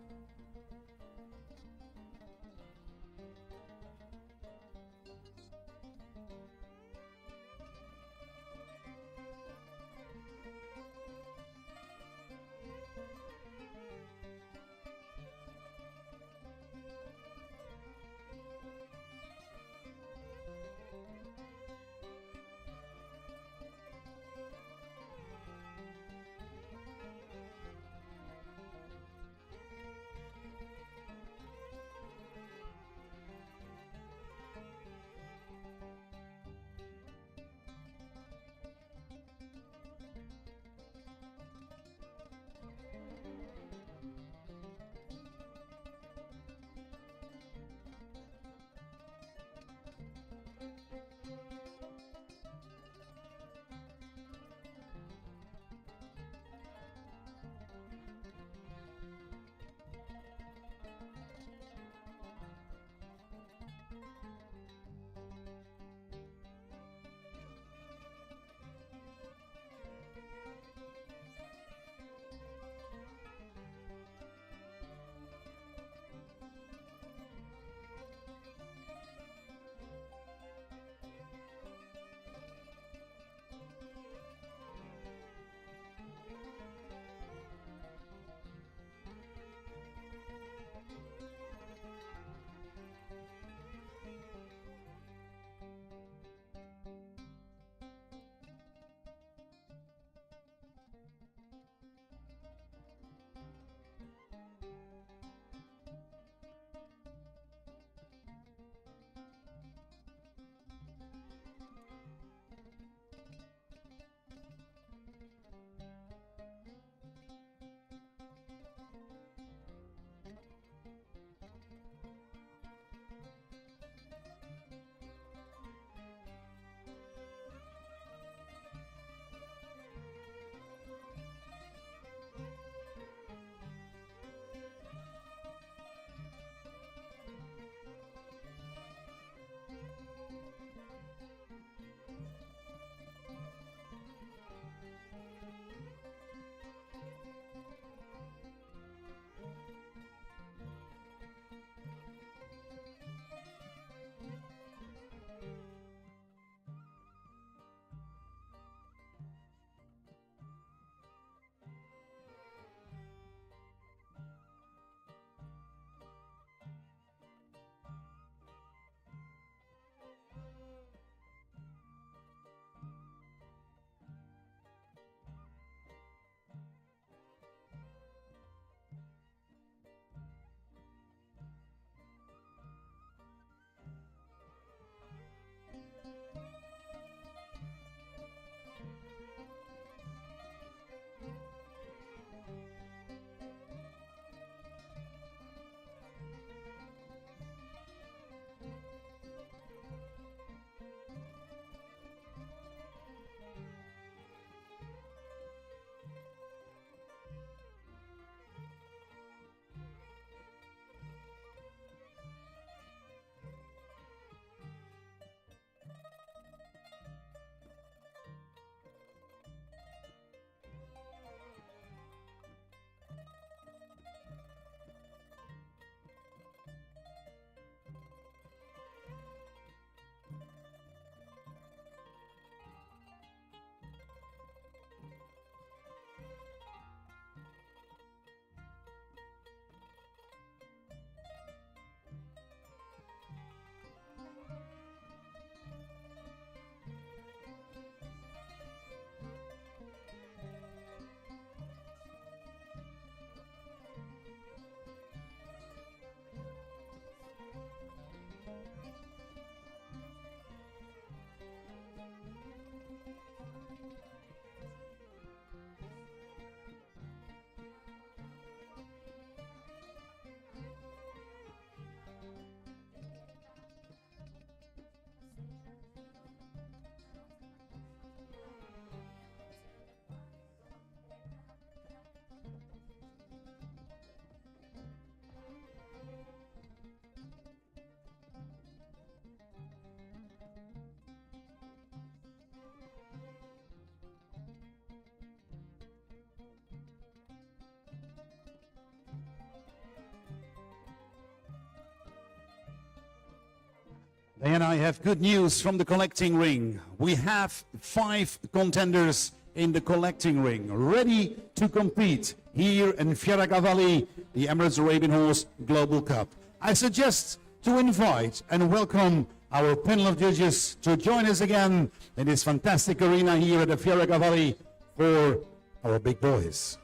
S6: Diana, I have good news from the collecting ring. We have 5 contenders in the collecting ring, ready to compete here in Fieracavalli, the Emirates Arabian Horse Global Cup. I suggest to invite and welcome our panel of judges to join us again in this fantastic arena here at the Fieracavalli for our big boys.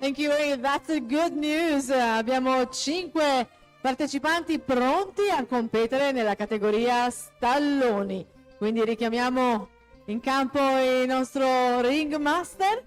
S1: Thank you, Ray. That's a good news. Abbiamo 5 partecipanti pronti a competere nella categoria stalloni. Quindi richiamiamo in campo il nostro ring master.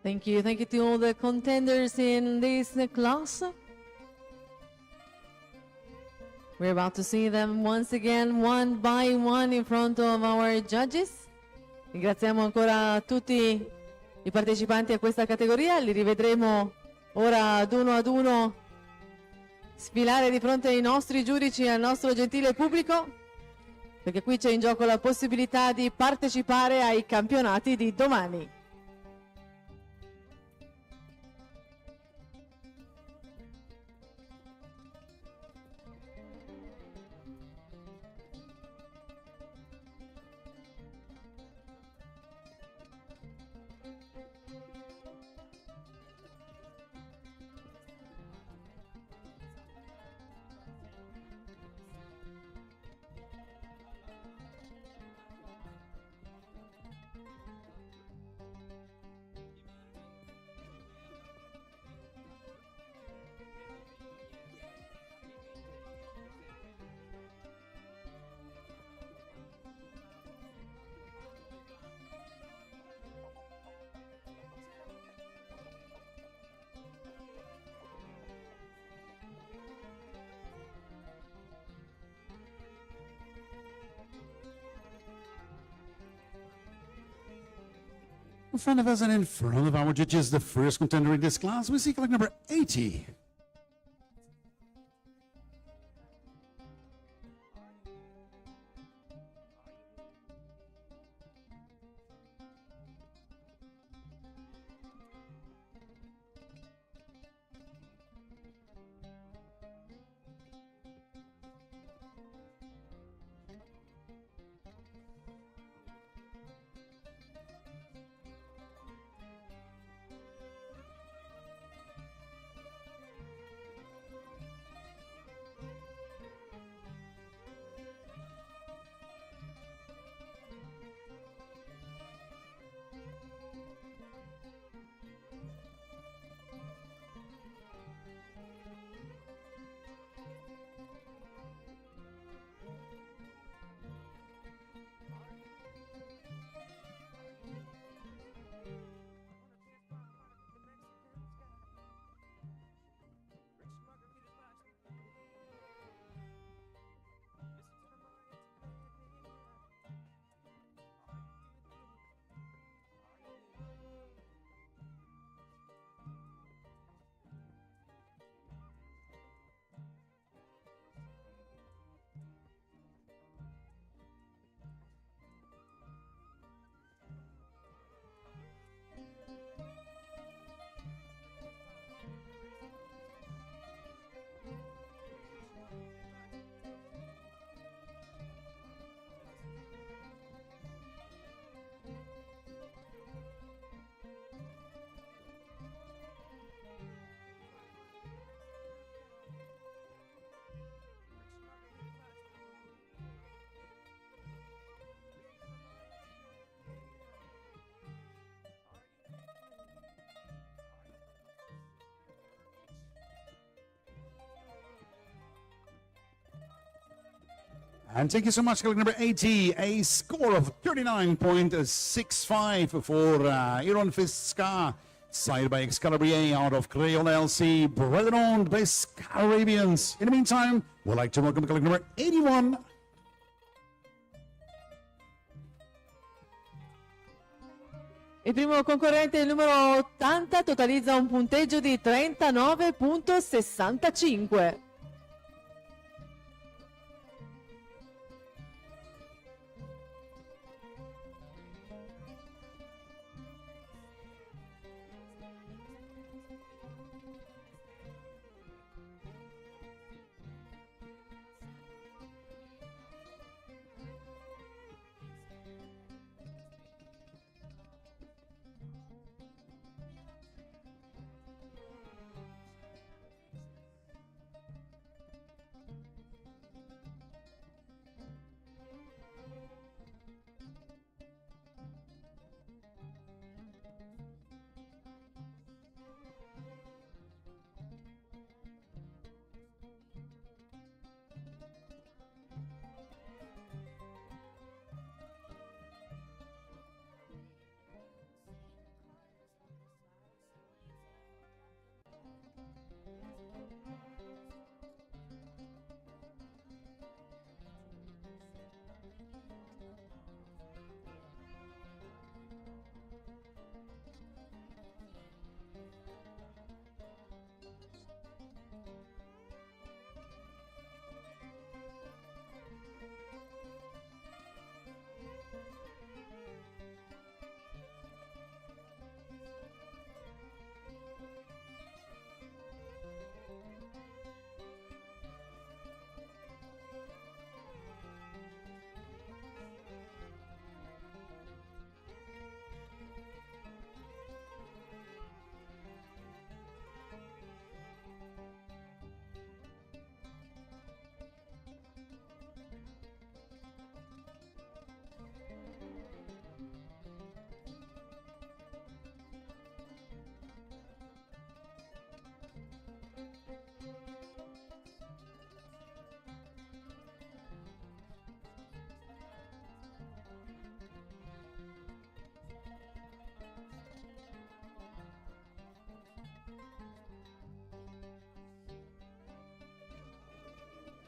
S1: Thank you. Thank you to all the contenders in this class. We're about to see them once again, one by one, in front of our judges. Ringraziamo ancora tutti i partecipanti a questa categoria. Li rivedremo ora ad uno sfilare di fronte ai nostri giudici e al nostro gentile pubblico, perché qui c'è in gioco la possibilità di partecipare ai campionati di domani.
S6: In front of us and in front of our judges, the first contender in this class, we see colleague number 80. And thank you so much, colleague number 80. A score of 39.65 for Iron Fiska, sired by Excalibur out of Creole LC, brother owned by Scarabians. In the meantime, we'd like to welcome colleague number 81.
S1: Il primo concorrente, il numero 80, totalizza un punteggio di 39.65.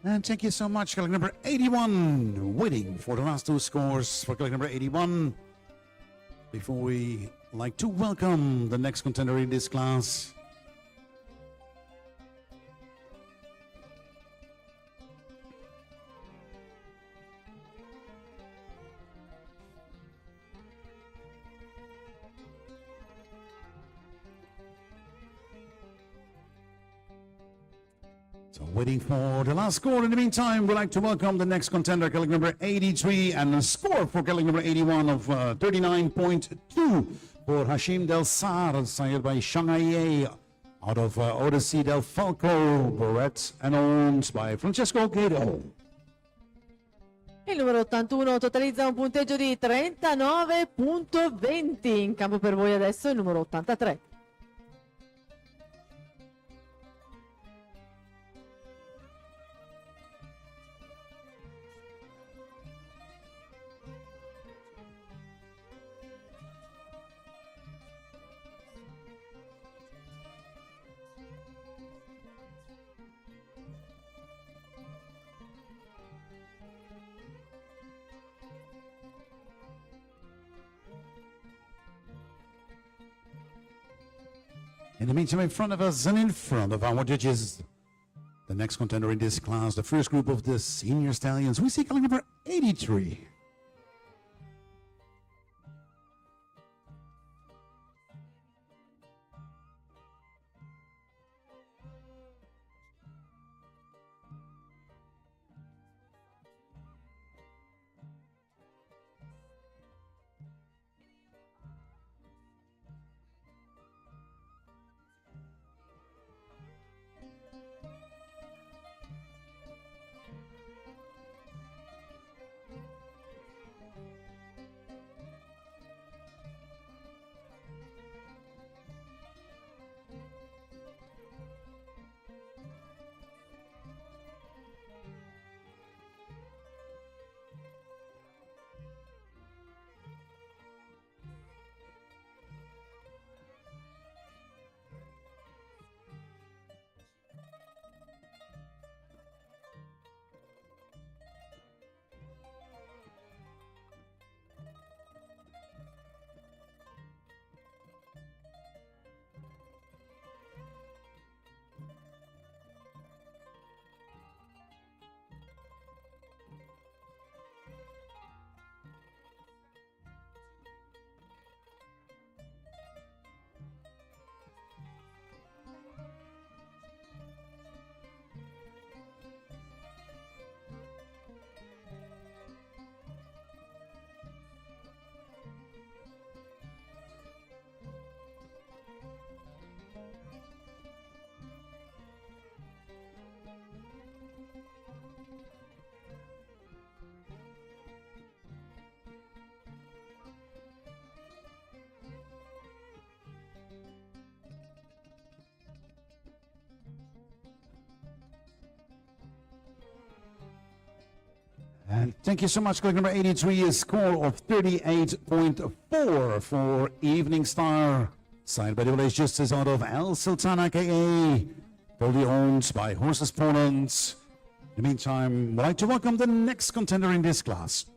S6: And thank you so much, colleague number 81. Waiting for the last two scores for colleague number 81. Before we like to welcome the next contender in this class. So waiting for the last score. In the meantime, we'd like to welcome the next contender, colleague number 83, and the score for colleague number 81 of 39.2 for Hashim Del Sar, sired by Shanghai out of Odyssey Del Falco, Barrett, and owned by Francesco Guedo.
S1: Il numero 81 totalizza un punteggio di 39.20. In campo per voi adesso il numero 83.
S6: In the meantime, in front of us and in front of our judges, the next contender in this class, the first group of the senior stallions, we see colleague number 83. And thank you so much, colleague number 83, a score of 38.4 for Evening Star, signed by the village justice out of El Sultan, aka fully owned by Horses Poland. In the meantime, I'd like to welcome the next contender in this class.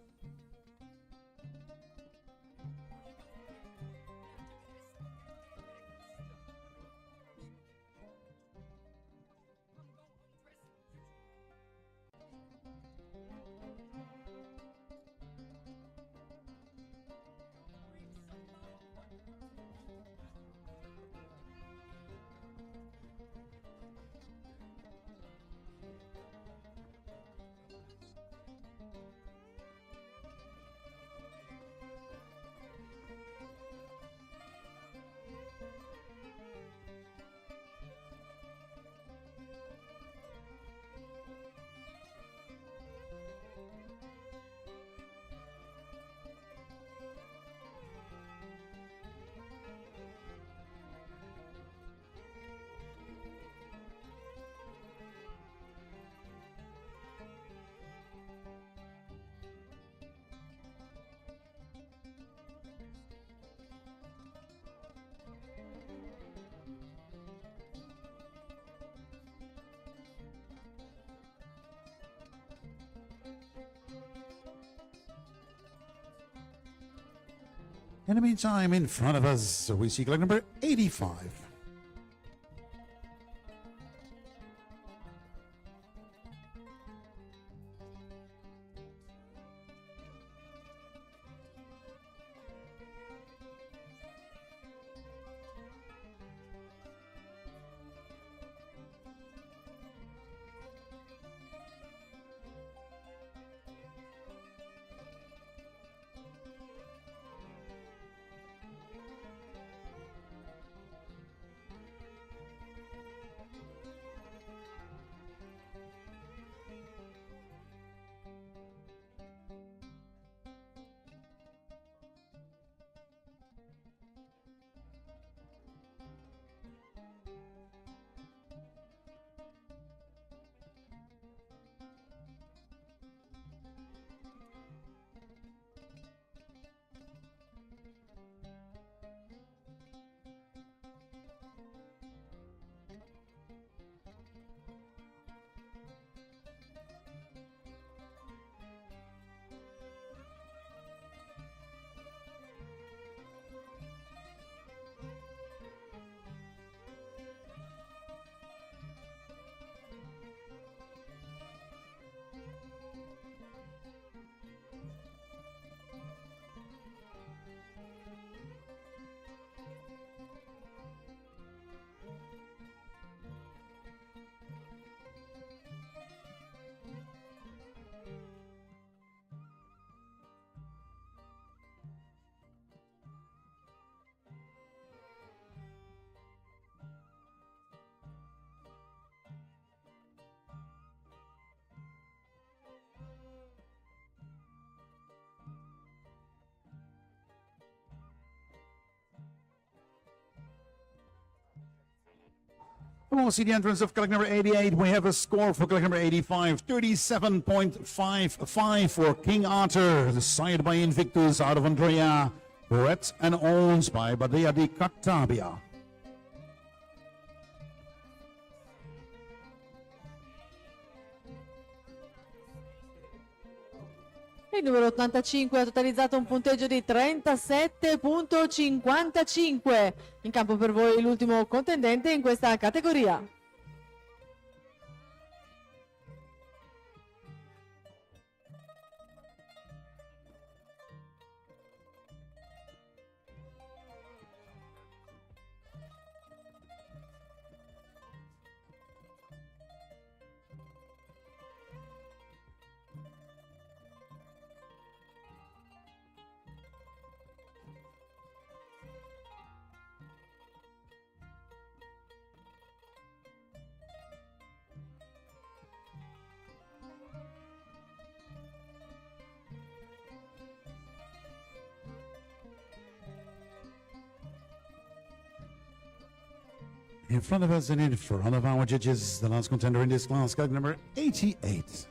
S6: In the meantime, in front of us, we see club number 85. We'll see the entrance of colleague number 88. We have a score for colleague number 85, 37.55 for King Arthur, decided by Invictus out of Andrea, Brett and owns by Badia di Cattabia.
S1: Il numero 85 ha totalizzato un punteggio di 37.55. In campo per voi l'ultimo contendente in questa categoria.
S6: In front of us and in front of our judges, the last contender in this class, colleague number 88.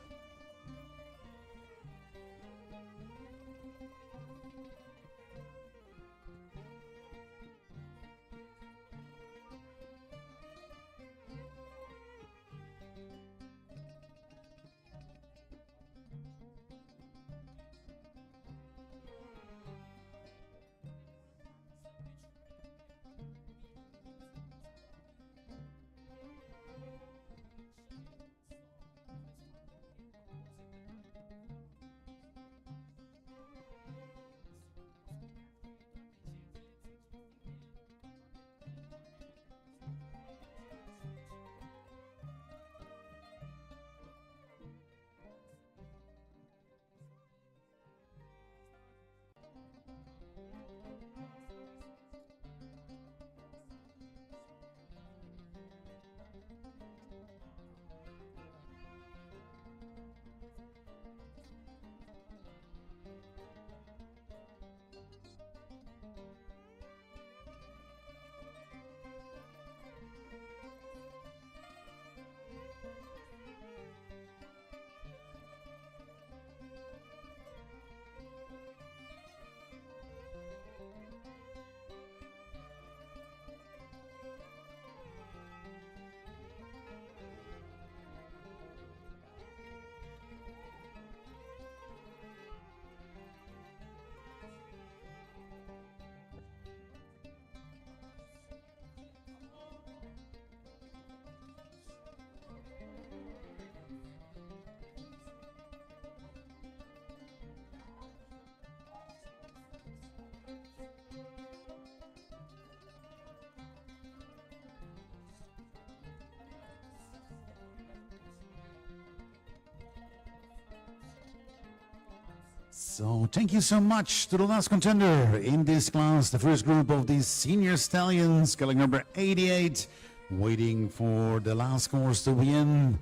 S6: So thank you so much to the last contender in this class, the first group of these senior stallions, color number 88, waiting for the last course to begin.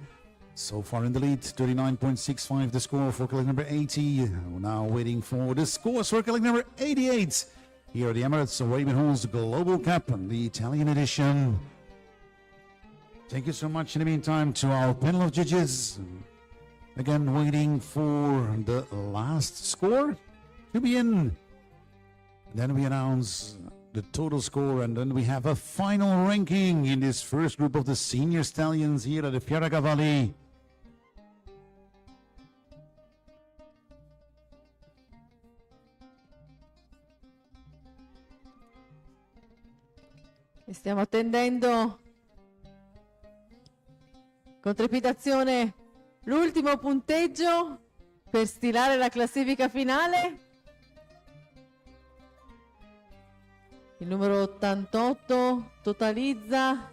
S6: So far in the lead, 39.65 the score for color number 80. Now waiting for the scores for color number 88. Here at the Emirates Arabian Horse Global Cup, the Italian edition. Thank you so much in the meantime to our panel of judges. Again, waiting for the last score to be in. Then we announce the total score, and then we have a final ranking in this first group of the senior stallions here at the Fieracavalli.
S1: E stiamo attendendo con trepidazione l'ultimo punteggio per stilare la classifica finale. Il numero 88 totalizza.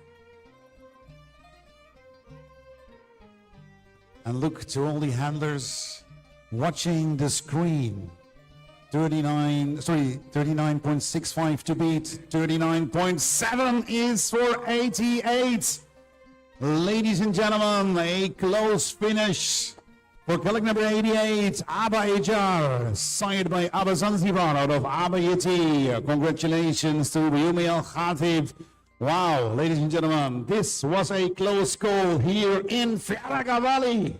S6: And look to all the handlers watching the screen. 39.65 to beat. 39.7 is for 88. Ladies and gentlemen, a close finish for colleague number 88, Abba Ejar, signed by Abba Zanzibar out of Abba Yeti. Congratulations to Yumi Al Khatib. Wow, ladies and gentlemen, this was a close call here in Fieracavalli.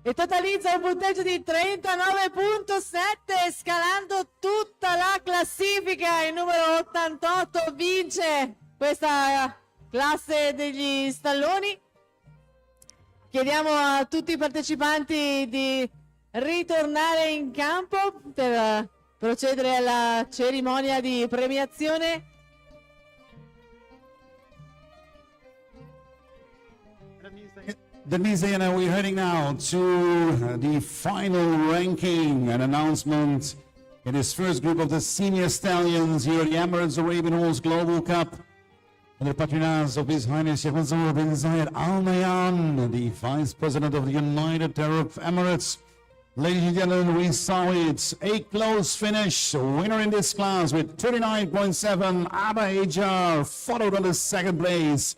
S1: E totalizza un punteggio di 39.7, scalando tutta la classifica. Il numero 88 vince questa classe degli stalloni. Chiediamo a tutti i partecipanti di ritornare in campo per procedere alla cerimonia di premiazione.
S6: That means, Diana, we're heading now to the final ranking and announcement in this first group of the senior stallions here at the Emirates Arabian Horse Global Cup. Under patronage of His Highness Sheikh Mansour bin Zayed Al Nahyan, the Vice President of the United Arab Emirates. Ladies and gentlemen, we saw it. A close finish. Winner in this class with 39.7, Abba Ejar, followed on the second place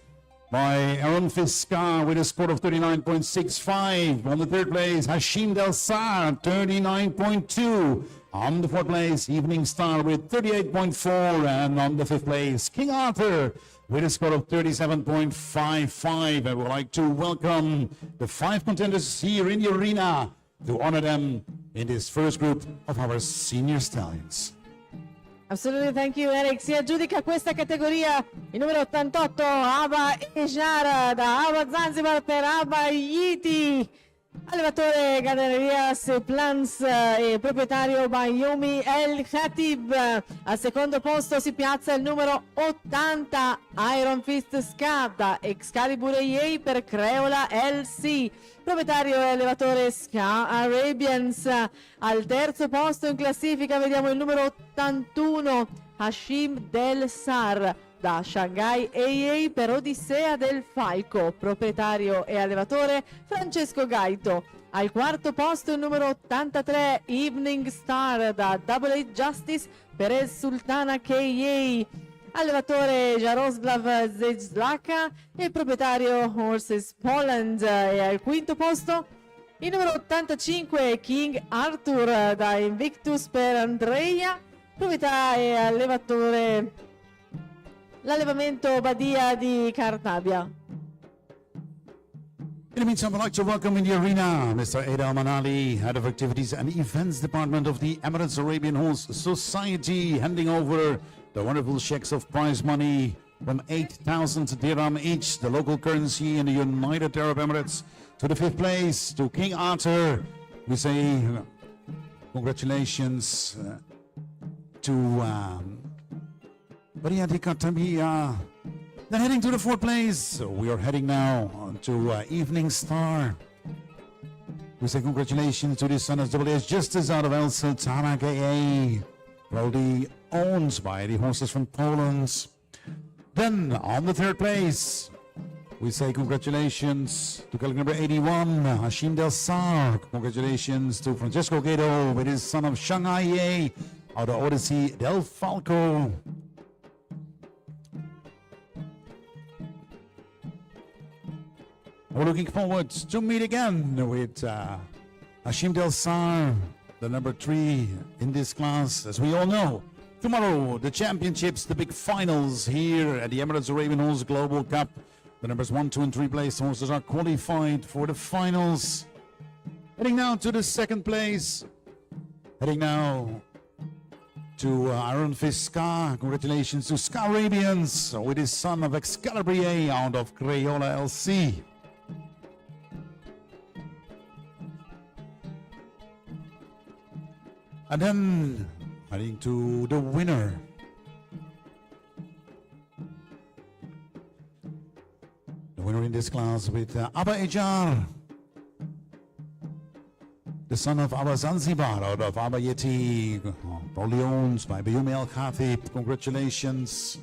S6: by Aaron Fiskar with a score of 39.65. On the third place, Hashim Del Sar, 39.2. On the fourth place, Evening Star with 38.4. And on the fifth place, King Arthur with a score of 37.55. I would like to welcome the 5 contenders here in the arena to honor them in this first group of our senior stallions.
S1: Absolutely, thank you Eric. Si aggiudica questa categoria il numero 88, Abba Ejar da Abba Zanzibar per Abba Yiti, allevatore Galerias Plans e proprietario Bayoumi El Khatib. Al secondo posto si piazza il numero 80, Iron Fist Scab da Excalibur EA per Creola LC, proprietario e allevatore Ska Arabians. Al terzo posto in classifica vediamo il numero 81, Hashim Del Sar da Shanghai AA per Odissea del Falco, proprietario e allevatore Francesco Gaito. Al quarto posto il numero 83, Evening Star da Double A Justice per El Sultana KA, allevatore Jaroslav Zezlaka e proprietario Horses Poland. E al quinto posto il numero 85, King Arthur da Invictus per Andrea, proprietà e allevatore l'allevamento Badia di Cartabia.
S6: In the meantime, I'd like to welcome in the arena Mr. Adel Manali, Head of Activities and Events Department of the Emirates Arabian Horse Society, handing over the wonderful checks of prize money from 8,000 dirham each, the local currency in the United Arab Emirates, to the fifth place, to King Arthur. We say congratulations to Badia di Cartabia. Then heading to the fourth place, we are heading now to Evening Star. We say congratulations to the son of WS Justice out of El Sultana KA, proudly owned by the horses from Poland. Then on the third place, We say congratulations to colleague number 81, Hashim Del Sar. Congratulations to Francesco Guedo with his son of Shanghai Ye out of Odyssey Del Falco. We're looking forward to meet again with Hashim Del Sar, the number 3 in this class. As we all know, tomorrow the championships, the big finals here at the Emirates Ravenhorse Global Cup. The numbers 1, 2, and 3 place horses are qualified for the finals. Heading now to the second place. Heading now to Aaron Fisca. Congratulations to Ska Arabians with his son of Excalibur out of Crayola LC. And then heading to the winner. The winner in this class with Abba Ejar, the son of Abba Zanzibar out of Abba Yeti, probably owned by Bayumi Al Khatib. Congratulations.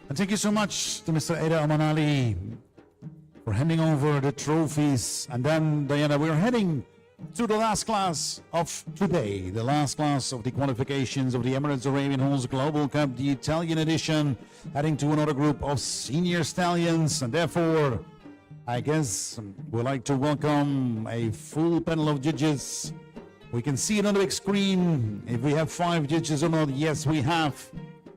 S6: And thank you so much to Mr. Eda Amanali for handing over the trophies. And then, Diana, we're heading to the last class of today, the last class of the qualifications of the Emirates Arabian Horse Global Cup, the Italian edition, heading to another group of senior stallions. And therefore, I guess we'd like to welcome a full panel of judges. We can see it on the big screen if we have 5 judges or not. Yes, we have.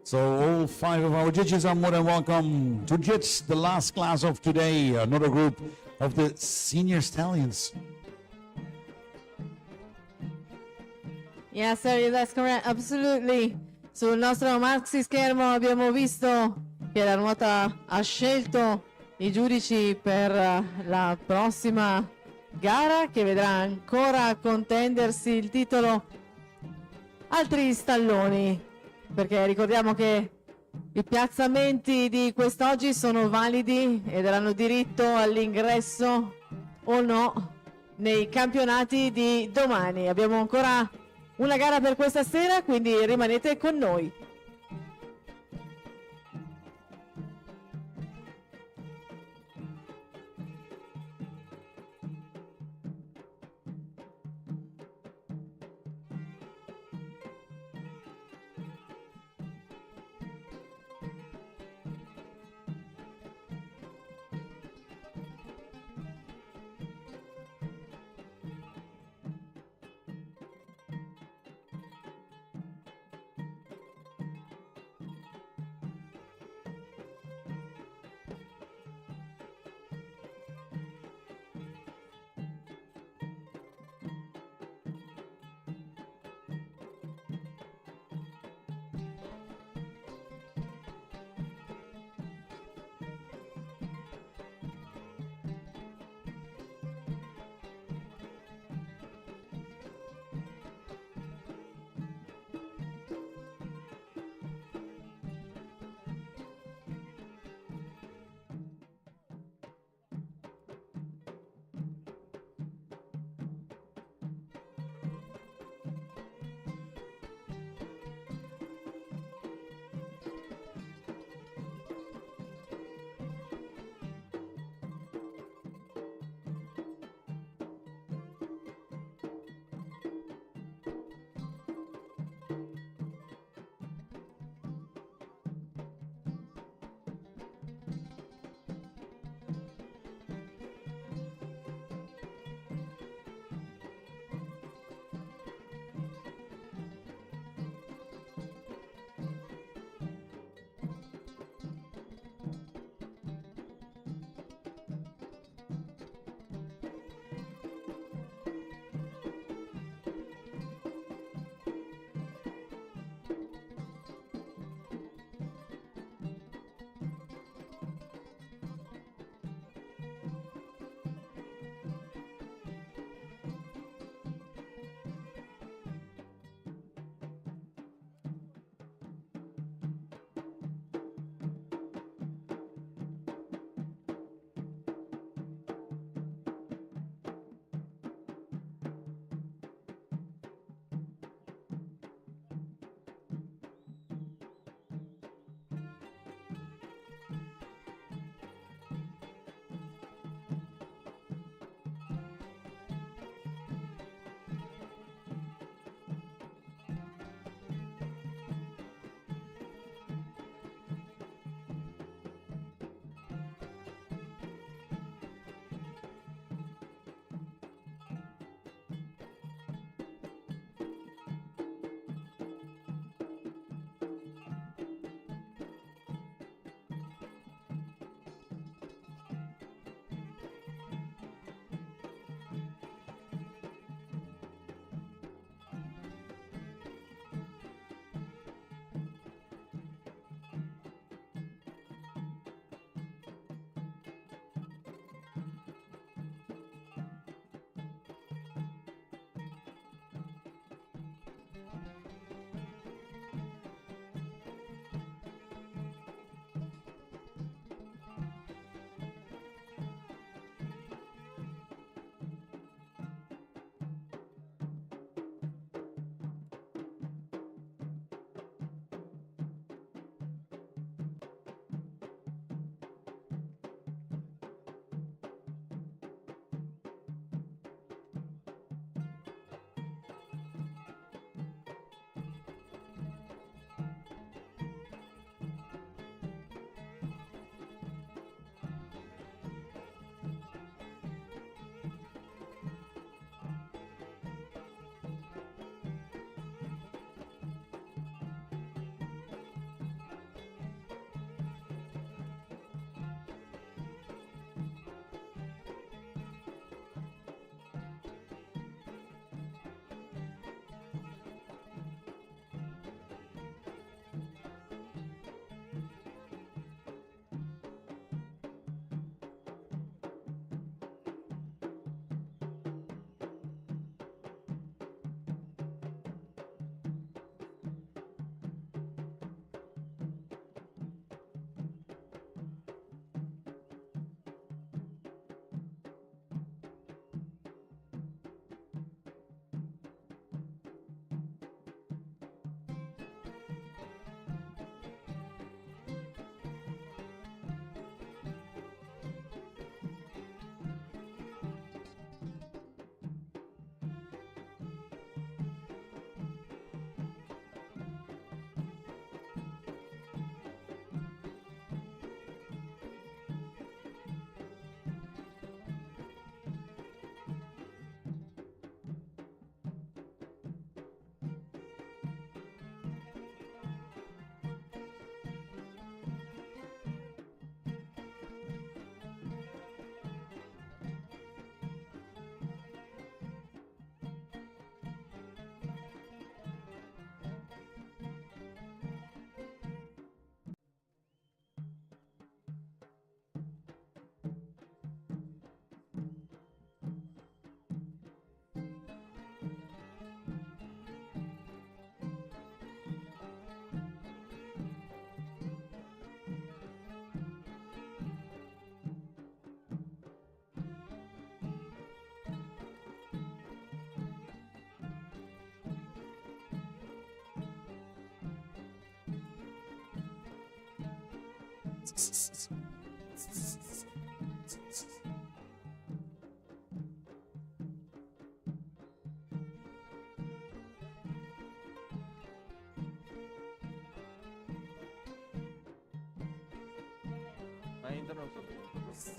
S6: So all 5 of our judges are more than welcome to judge the last class of today, another group of the senior stallions.
S1: Yes, sir, that's correct. Absolutely. Sul nostro maxi schermo abbiamo visto che la ruota ha scelto i giudici per la prossima gara, che vedrà ancora contendersi il titolo altri stalloni, perché ricordiamo che i piazzamenti di quest'oggi sono validi e daranno diritto all'ingresso o no nei campionati di domani. Abbiamo ancora una gara per questa sera, quindi rimanete con noi.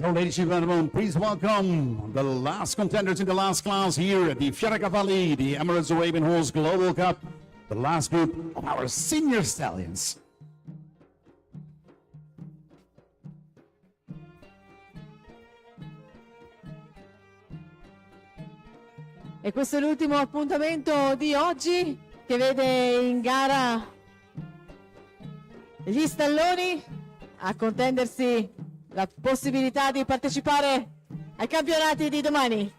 S6: So, ladies and gentlemen, please welcome the last contenders in the last class here at the Fieracavalli, the Emirates Arabian Horse Global Cup, the last group of our senior stallions.
S1: E questo è l'ultimo appuntamento di oggi che vede in gara gli stalloni a contendersi la possibilità di partecipare ai campionati di domani.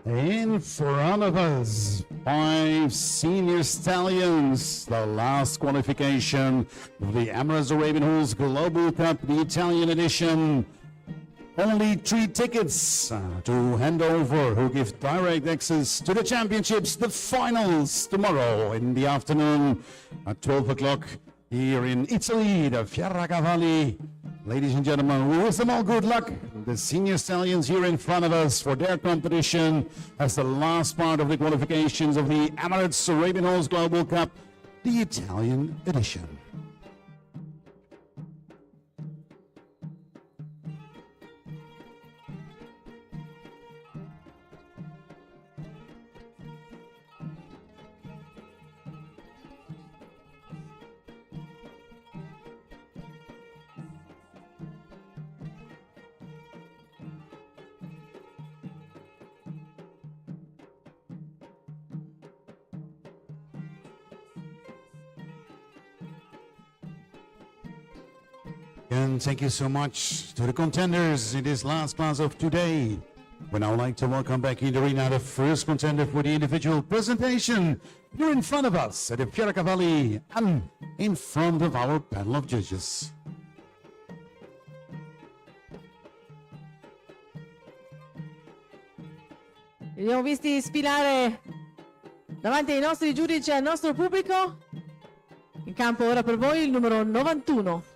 S6: In front of us, 5 senior stallions, the last qualification of the Emirates Arabian Horse Global Cup, the Italian edition. Only 3 tickets to hand over, who give direct access to the championships, the finals tomorrow in the afternoon at 12 o'clock here in Italy, the Fieracavalli. Ladies and gentlemen, we wish them all good luck. The senior stallions here in front of us for their competition as the last part of the qualifications of the Emirates Arabian Horse Global Cup, the Italian edition. And thank you so much to the contenders in this last class of today. We now like to welcome back in the arena the first contender for the individual presentation. You're in front of us at the Fieracavalli and in front of our panel of judges.
S1: Li abbiamo visti sfilare davanti ai nostri giudici e al nostro pubblico. In campo ora per voi il numero 91.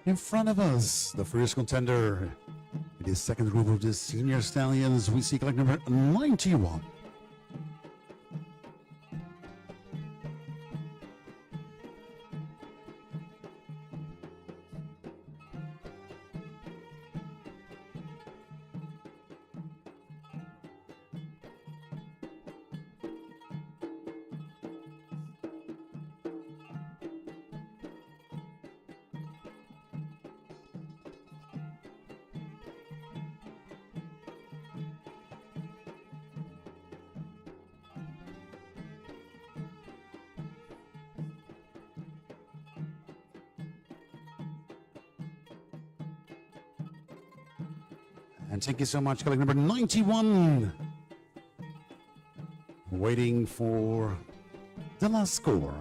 S6: In front of us, the first contender in the second group of the senior stallions, we see collector number 91. And thank you so much, collector number 91. Waiting for the last score.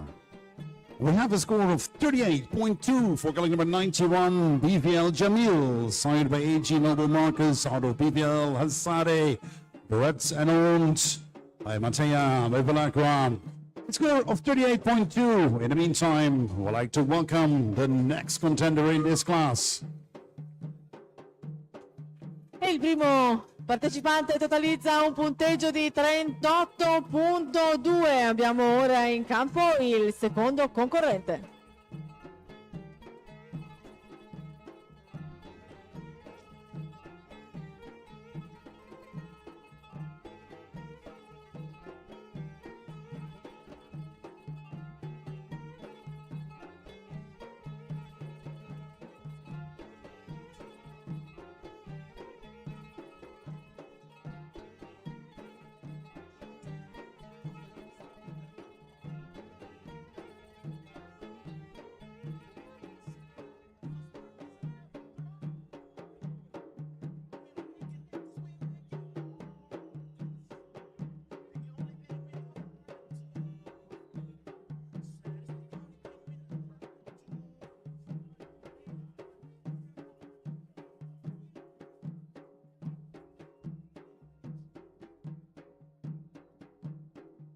S6: We have a score of 38.2 for collector number 91, BVL Jamil, signed by AG Mobile Marcus, out of BVL Hassare, Brett and owned by Mattia Bevilacqua. A score of 38.2. In the meantime, we'd like to welcome the next contender in this class.
S1: E il primo partecipante totalizza un punteggio di 38.2. Abbiamo ora in campo il secondo concorrente.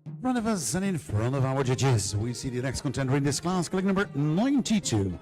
S6: In front of us and in front of our judges, we see the next contender in this class, collector number 92.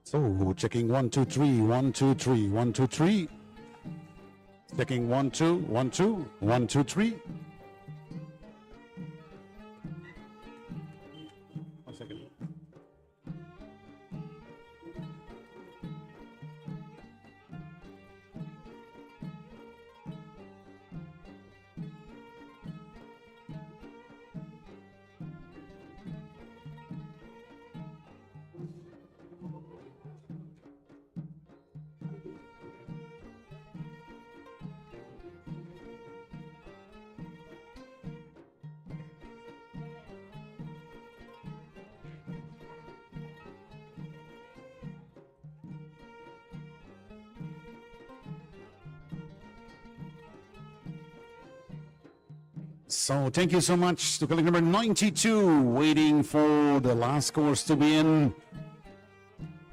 S6: So, checking 1, 2, 3, 1, 2, 3, 1, 2, 3. Checking 1, 2, 1, 2, 1, 2, 3. 1 second. So thank you so much to colleague number 92, waiting for the last scores to be in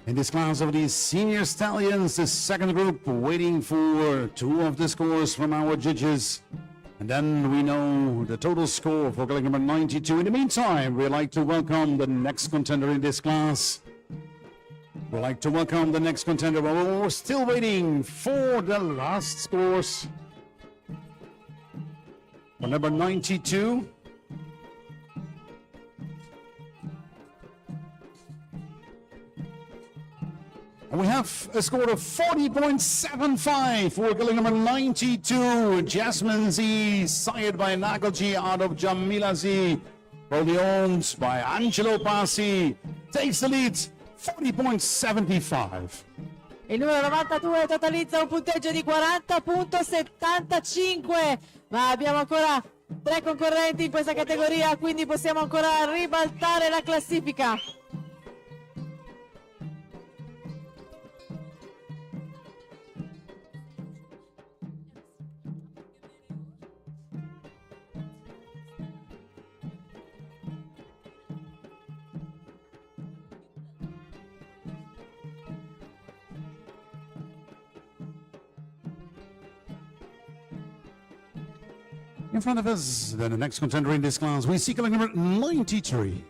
S6: this class of these senior stallions, the second group, waiting for 2 of the scores from our judges. And then we know the total score for colleague number 92. In the meantime, we'd like to welcome the next contender in this class. We'd like to welcome the next contender, but we're still waiting for the last scores. For number 92. And we have a score of 40.75 for girl number 92, Jasmine Z, sired by Nagalji out of Jamila Z. Probably owned by Angelo Passi, takes the lead 40.75.
S1: Il numero 92 totalizza un punteggio di 40.75, ma abbiamo ancora 3 concorrenti in questa categoria, quindi possiamo ancora ribaltare la classifica.
S6: In front of us, then the next contender in this class, we see colleague number 93.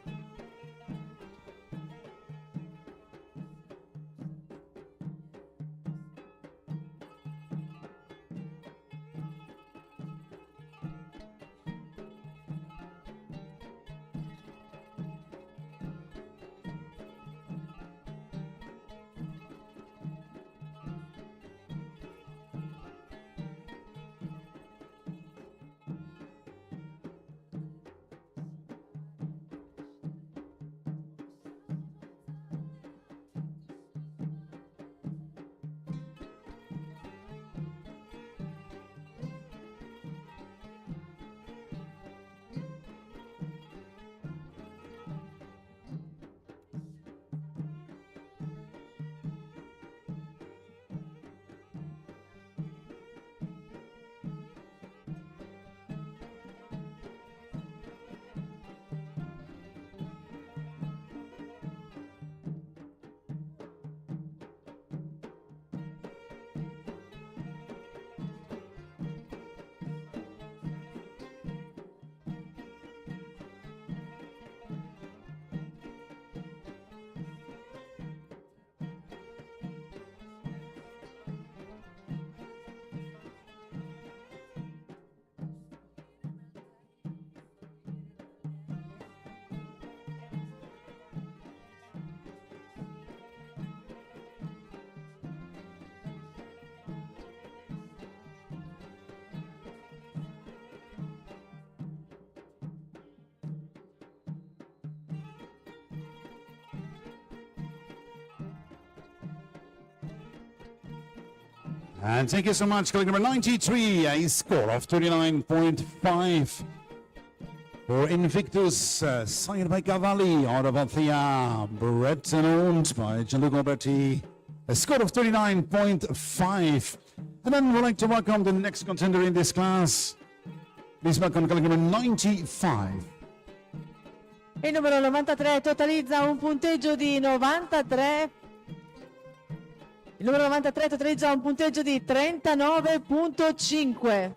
S6: And thank you so much, colleague number 93, a score of 39.5 for Invictus, signed by Cavalli, out of Althea, bred and owned by Gianluca Berti, a score of 39.5. And then we'd like to welcome the next contender in this class. Please welcome colleague number 95.
S1: Il numero 93 totalizza un punteggio di 93. Il numero 93 totalizza un punteggio di 39.5.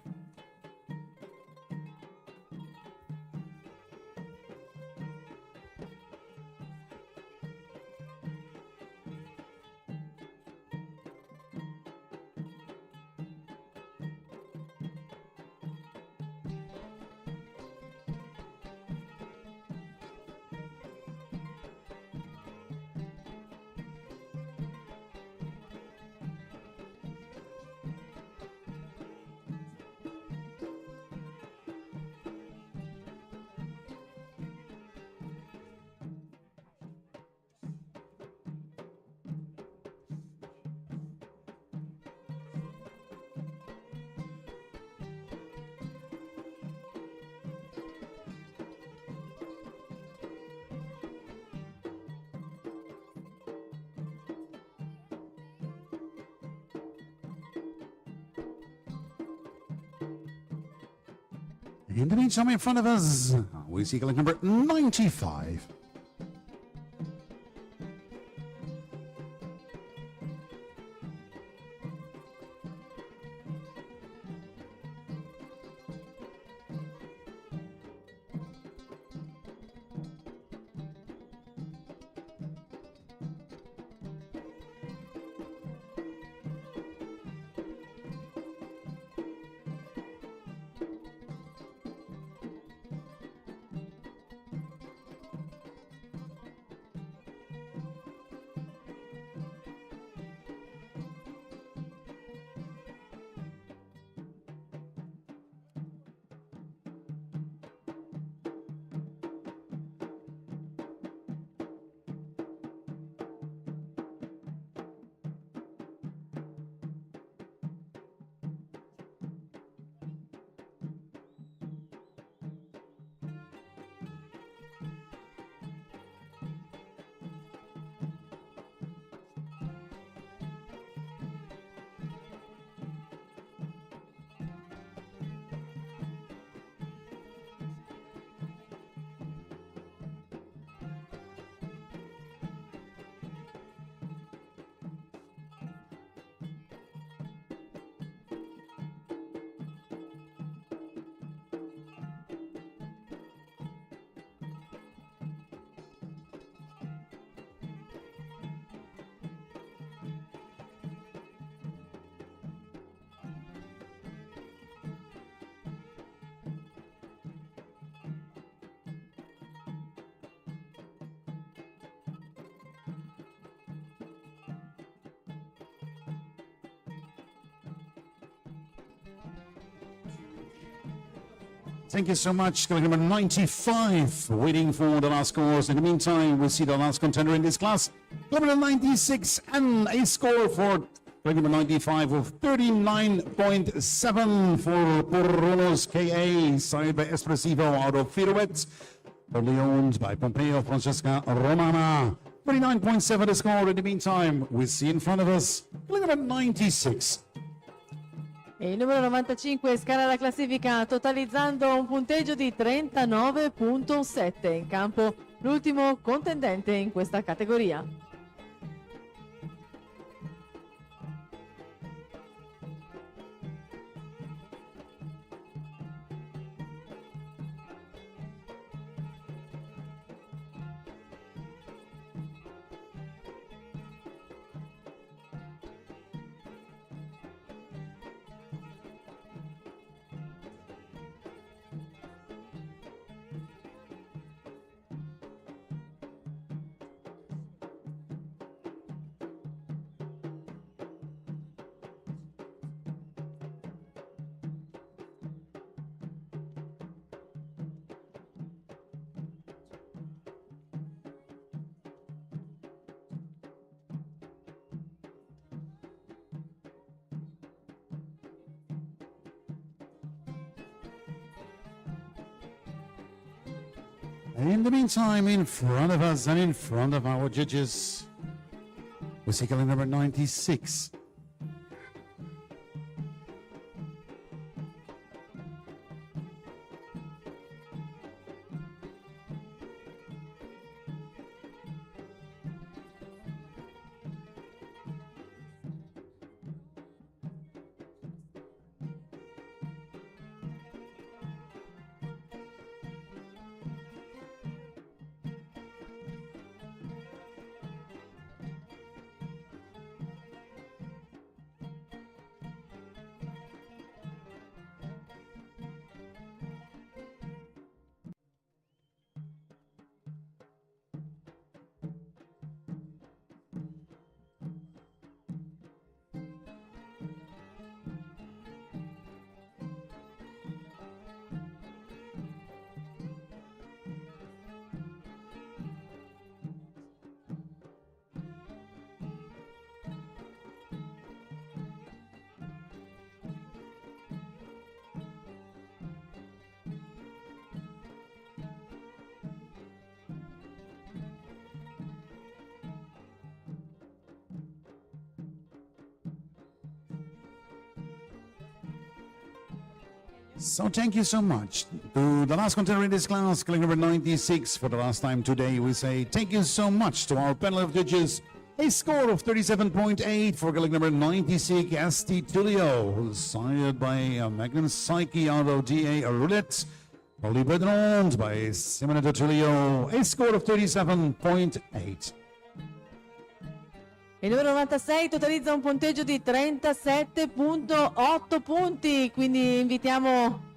S6: In the meantime, in front of us, we see colleague number 95. Thank you so much. Going number 95, waiting for the last scores. In the meantime, we'll see the last contender in this class. Number 96, and a score for number 95 of 39.7 for Porronos KA, signed by Espressivo out of Firouet, only owned by Pompeo Francesca Romana. 39.7 the score. In the meantime, we see in front of us number 96.
S1: E il numero 95 scala la classifica totalizzando un punteggio di 39.7. In campo l'ultimo contendente in questa categoria.
S6: In the meantime, in front of us and in front of our judges, we see calendar number 96. So thank you so much to the last contender in this class, calling number 96 for the last time today. We say thank you so much to our panel of judges. A score of 37.8 for calling number 96, Asti Tulio, sired by Magnum Psyche out of DA Roulette, only owned by Simonetta Tulio. A score of 37.8.
S1: Il numero 96 totalizza un punteggio di 37.8 punti, quindi invitiamo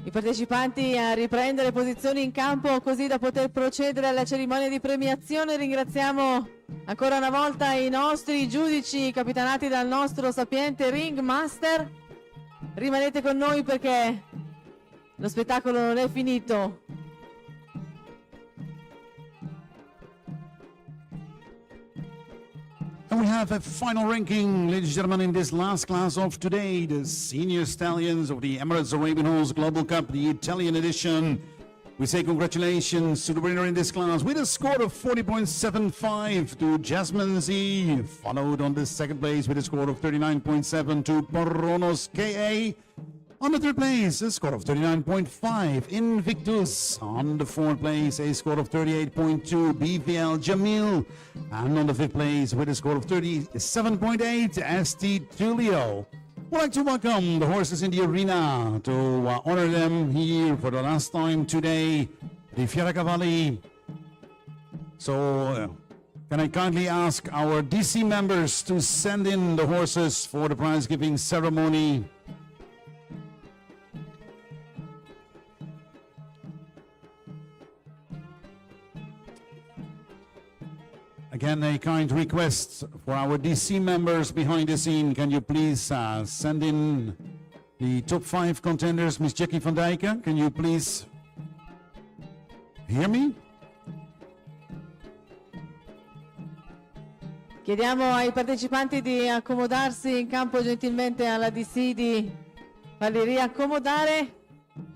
S1: i partecipanti a riprendere posizioni in campo così da poter procedere alla cerimonia di premiazione. Ringraziamo ancora una volta i nostri giudici capitanati dal nostro sapiente Ring Master. Rimanete con noi perché lo spettacolo non è finito.
S6: And we have a final ranking, ladies and gentlemen, in this last class of today, the senior stallions of the Emirates Arabian Horse Global Cup, the Italian edition. We say congratulations to the winner in this class with a score of 40.75 to Jasmine Z, followed on the second place with a score of 39.7 to Porronos KA. On the third place, a score of 39.5, Invictus. On the fourth place, a score of 38.2, BVL Jamil. And on the fifth place, with a score of 37.8, Asti Tulio. We'd like to welcome the horses in the arena to honor them here for the last time today, the Fieracavalli. So, can I kindly ask our DC members to send in the horses for the prize-giving ceremony? Again, a kind request for our DC members behind the scene. Can you please send in the top 5 contenders. Miss Jackie van Dijken, can you please hear me?
S1: Chiediamo ai partecipanti di accomodarsi in campo gentilmente alla DC di farli riaccomodare.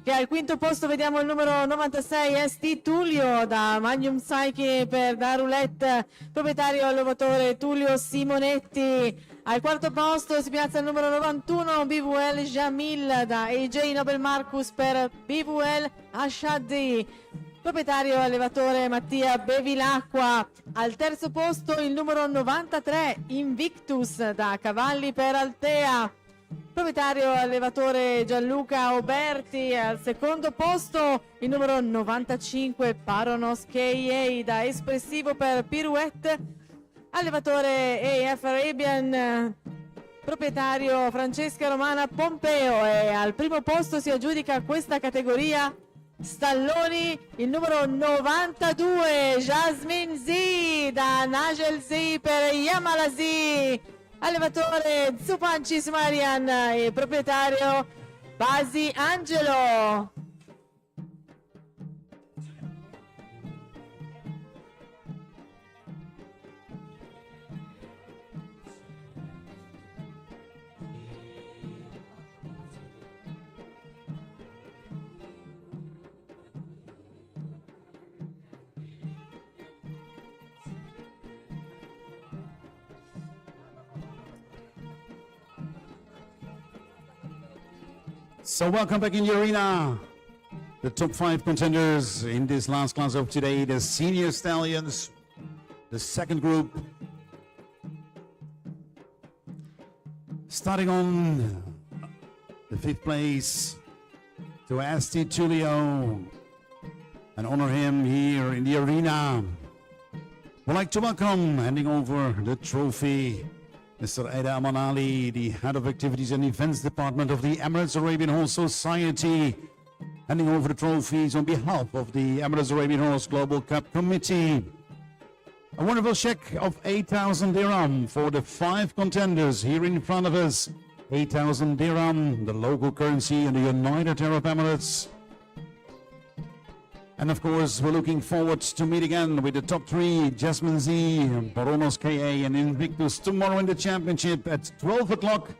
S1: Che al quinto posto vediamo il numero 96 ST Tullio da Magnum Psyche per da roulette, proprietario all'ovatore Tullio Simonetti. Al quarto posto si piazza il numero 91 BVL Jamil da AJ Nobel Marcus per BVL Ashadi, proprietario allevatore Mattia Bevilacqua. Al terzo posto il numero 93 Invictus da Cavalli per Altea, proprietario allevatore Gianluca Oberti. Al secondo posto il numero 95 Paronos KA da Espressivo per Pirouette, allevatore AF Arabian, proprietario Francesca Romana Pompeo. E al primo posto si aggiudica questa categoria Stalloni il numero 92 Jasmine Z da Nagel Z per Yamala Z, allevatore Zupancis Marian e proprietario Basi Angelo.
S6: So welcome back in the arena. The top 5 contenders in this last class of today, the senior stallions, the second group. Starting on the 5th place to ST Tullio and honor him here in the arena. We'd like to welcome, handing over the trophy, Mr. Eda Amanali, the Head of Activities and Events Department of the Emirates Arabian Horse Society, handing over the trophies on behalf of the Emirates Arabian Horse Global Cup Committee. A wonderful check of 8,000 dirham for the 5 contenders here in front of us. 8,000 dirham, the local currency in the United Arab Emirates. And of course, we're looking forward to meet again with the top 3, Jasmine Z, Baronos KA, and Invictus tomorrow in the championship at 12 o'clock.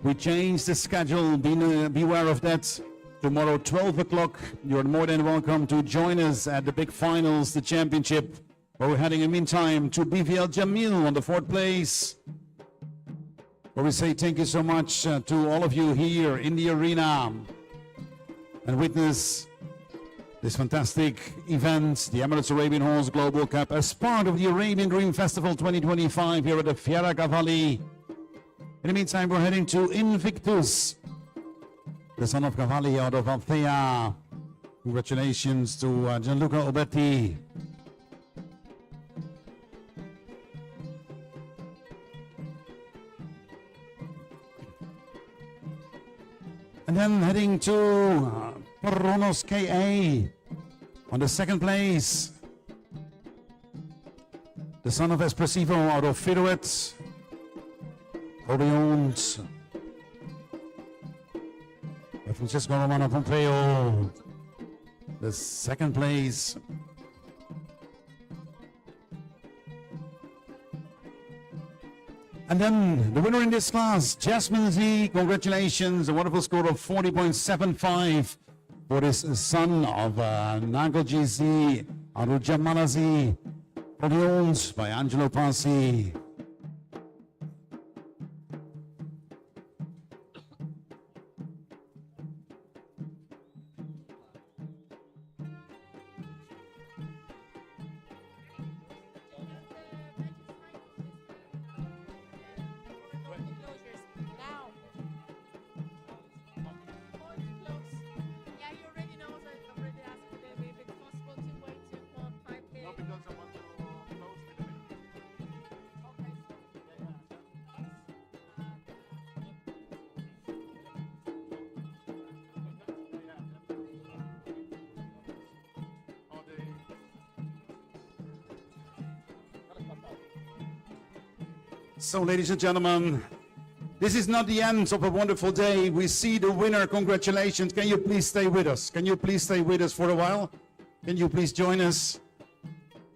S6: We changed the schedule, beware of that. Tomorrow, 12 o'clock, you're more than welcome to join us at the big finals, the championship, where we're heading in the meantime to BVL Jamil on the 4th place. Where we say thank you so much to all of you here in the arena and witness this fantastic event, the Emirates Arabian Horse Global Cup, as part of the Arabian Dream Festival 2025 here at the Fiera Cavalli. In the meantime, we're heading to Invictus, the son of Cavalli out of Althea. Congratulations to Gianluca Obetti. And then heading to Baronos KA on the 2nd place. The son of Espressivo out of Firuet. Wholly owned by Francesco Romano Pompeo. The 2nd place. And then the winner in this class, Jasmine Z. Congratulations, a wonderful score of 40.75 for this son of Nagoji Z, Arujamala Z, probably owned by Angelo Passi. So, ladies and gentlemen, This is not the end of a wonderful day. We see the winner. Congratulations. Can you please stay with us? Can you please stay with us for a while? Can you please join us?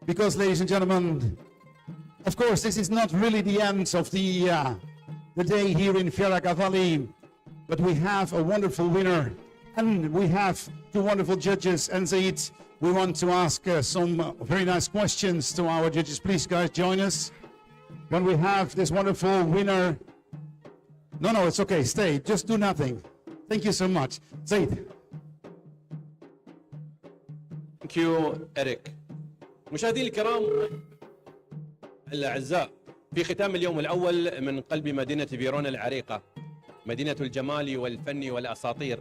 S6: Because, ladies and gentlemen, of course, this is not really the end of the day here in Fieracavalli, but we have a wonderful winner, and we have two wonderful judges. And Zaid, we want to ask some very nice questions to our judges. Please, guys, join us. When we have this wonderful winner... No, it's okay. Stay. Just do nothing. Thank you so much. Zaid.
S3: Thank you, إريك. مشاهدينا الكرام الأعزاء، في ختام اليوم الأول من قلب مدينة فيرونا العريقة، مدينة الجمال والفن والأساطير،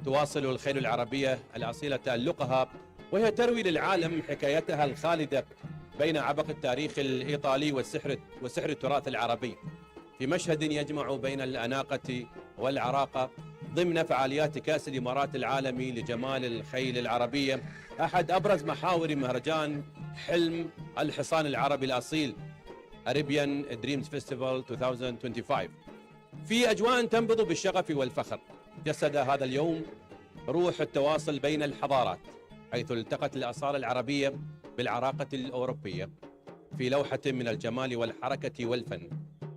S3: تواصل الخيل العربية الأصيلة تألقها، وهي تروي للعالم حكايتها الخالدة بين عبق التاريخ الإيطالي وسحر التراث العربي، في مشهد يجمع بين الأناقة والعراقة ضمن فعاليات كأس الإمارات العالمي لجمال الخيل العربية، أحد أبرز محاور مهرجان حلم الحصان العربي الأصيل Arabian Dreams Festival 2025. في أجواء تنبض بالشغف والفخر، جسد هذا اليوم روح التواصل بين الحضارات، حيث التقت الأصالة العربية بالعراقة الأوروبية في لوحة من الجمال والحركة والفن.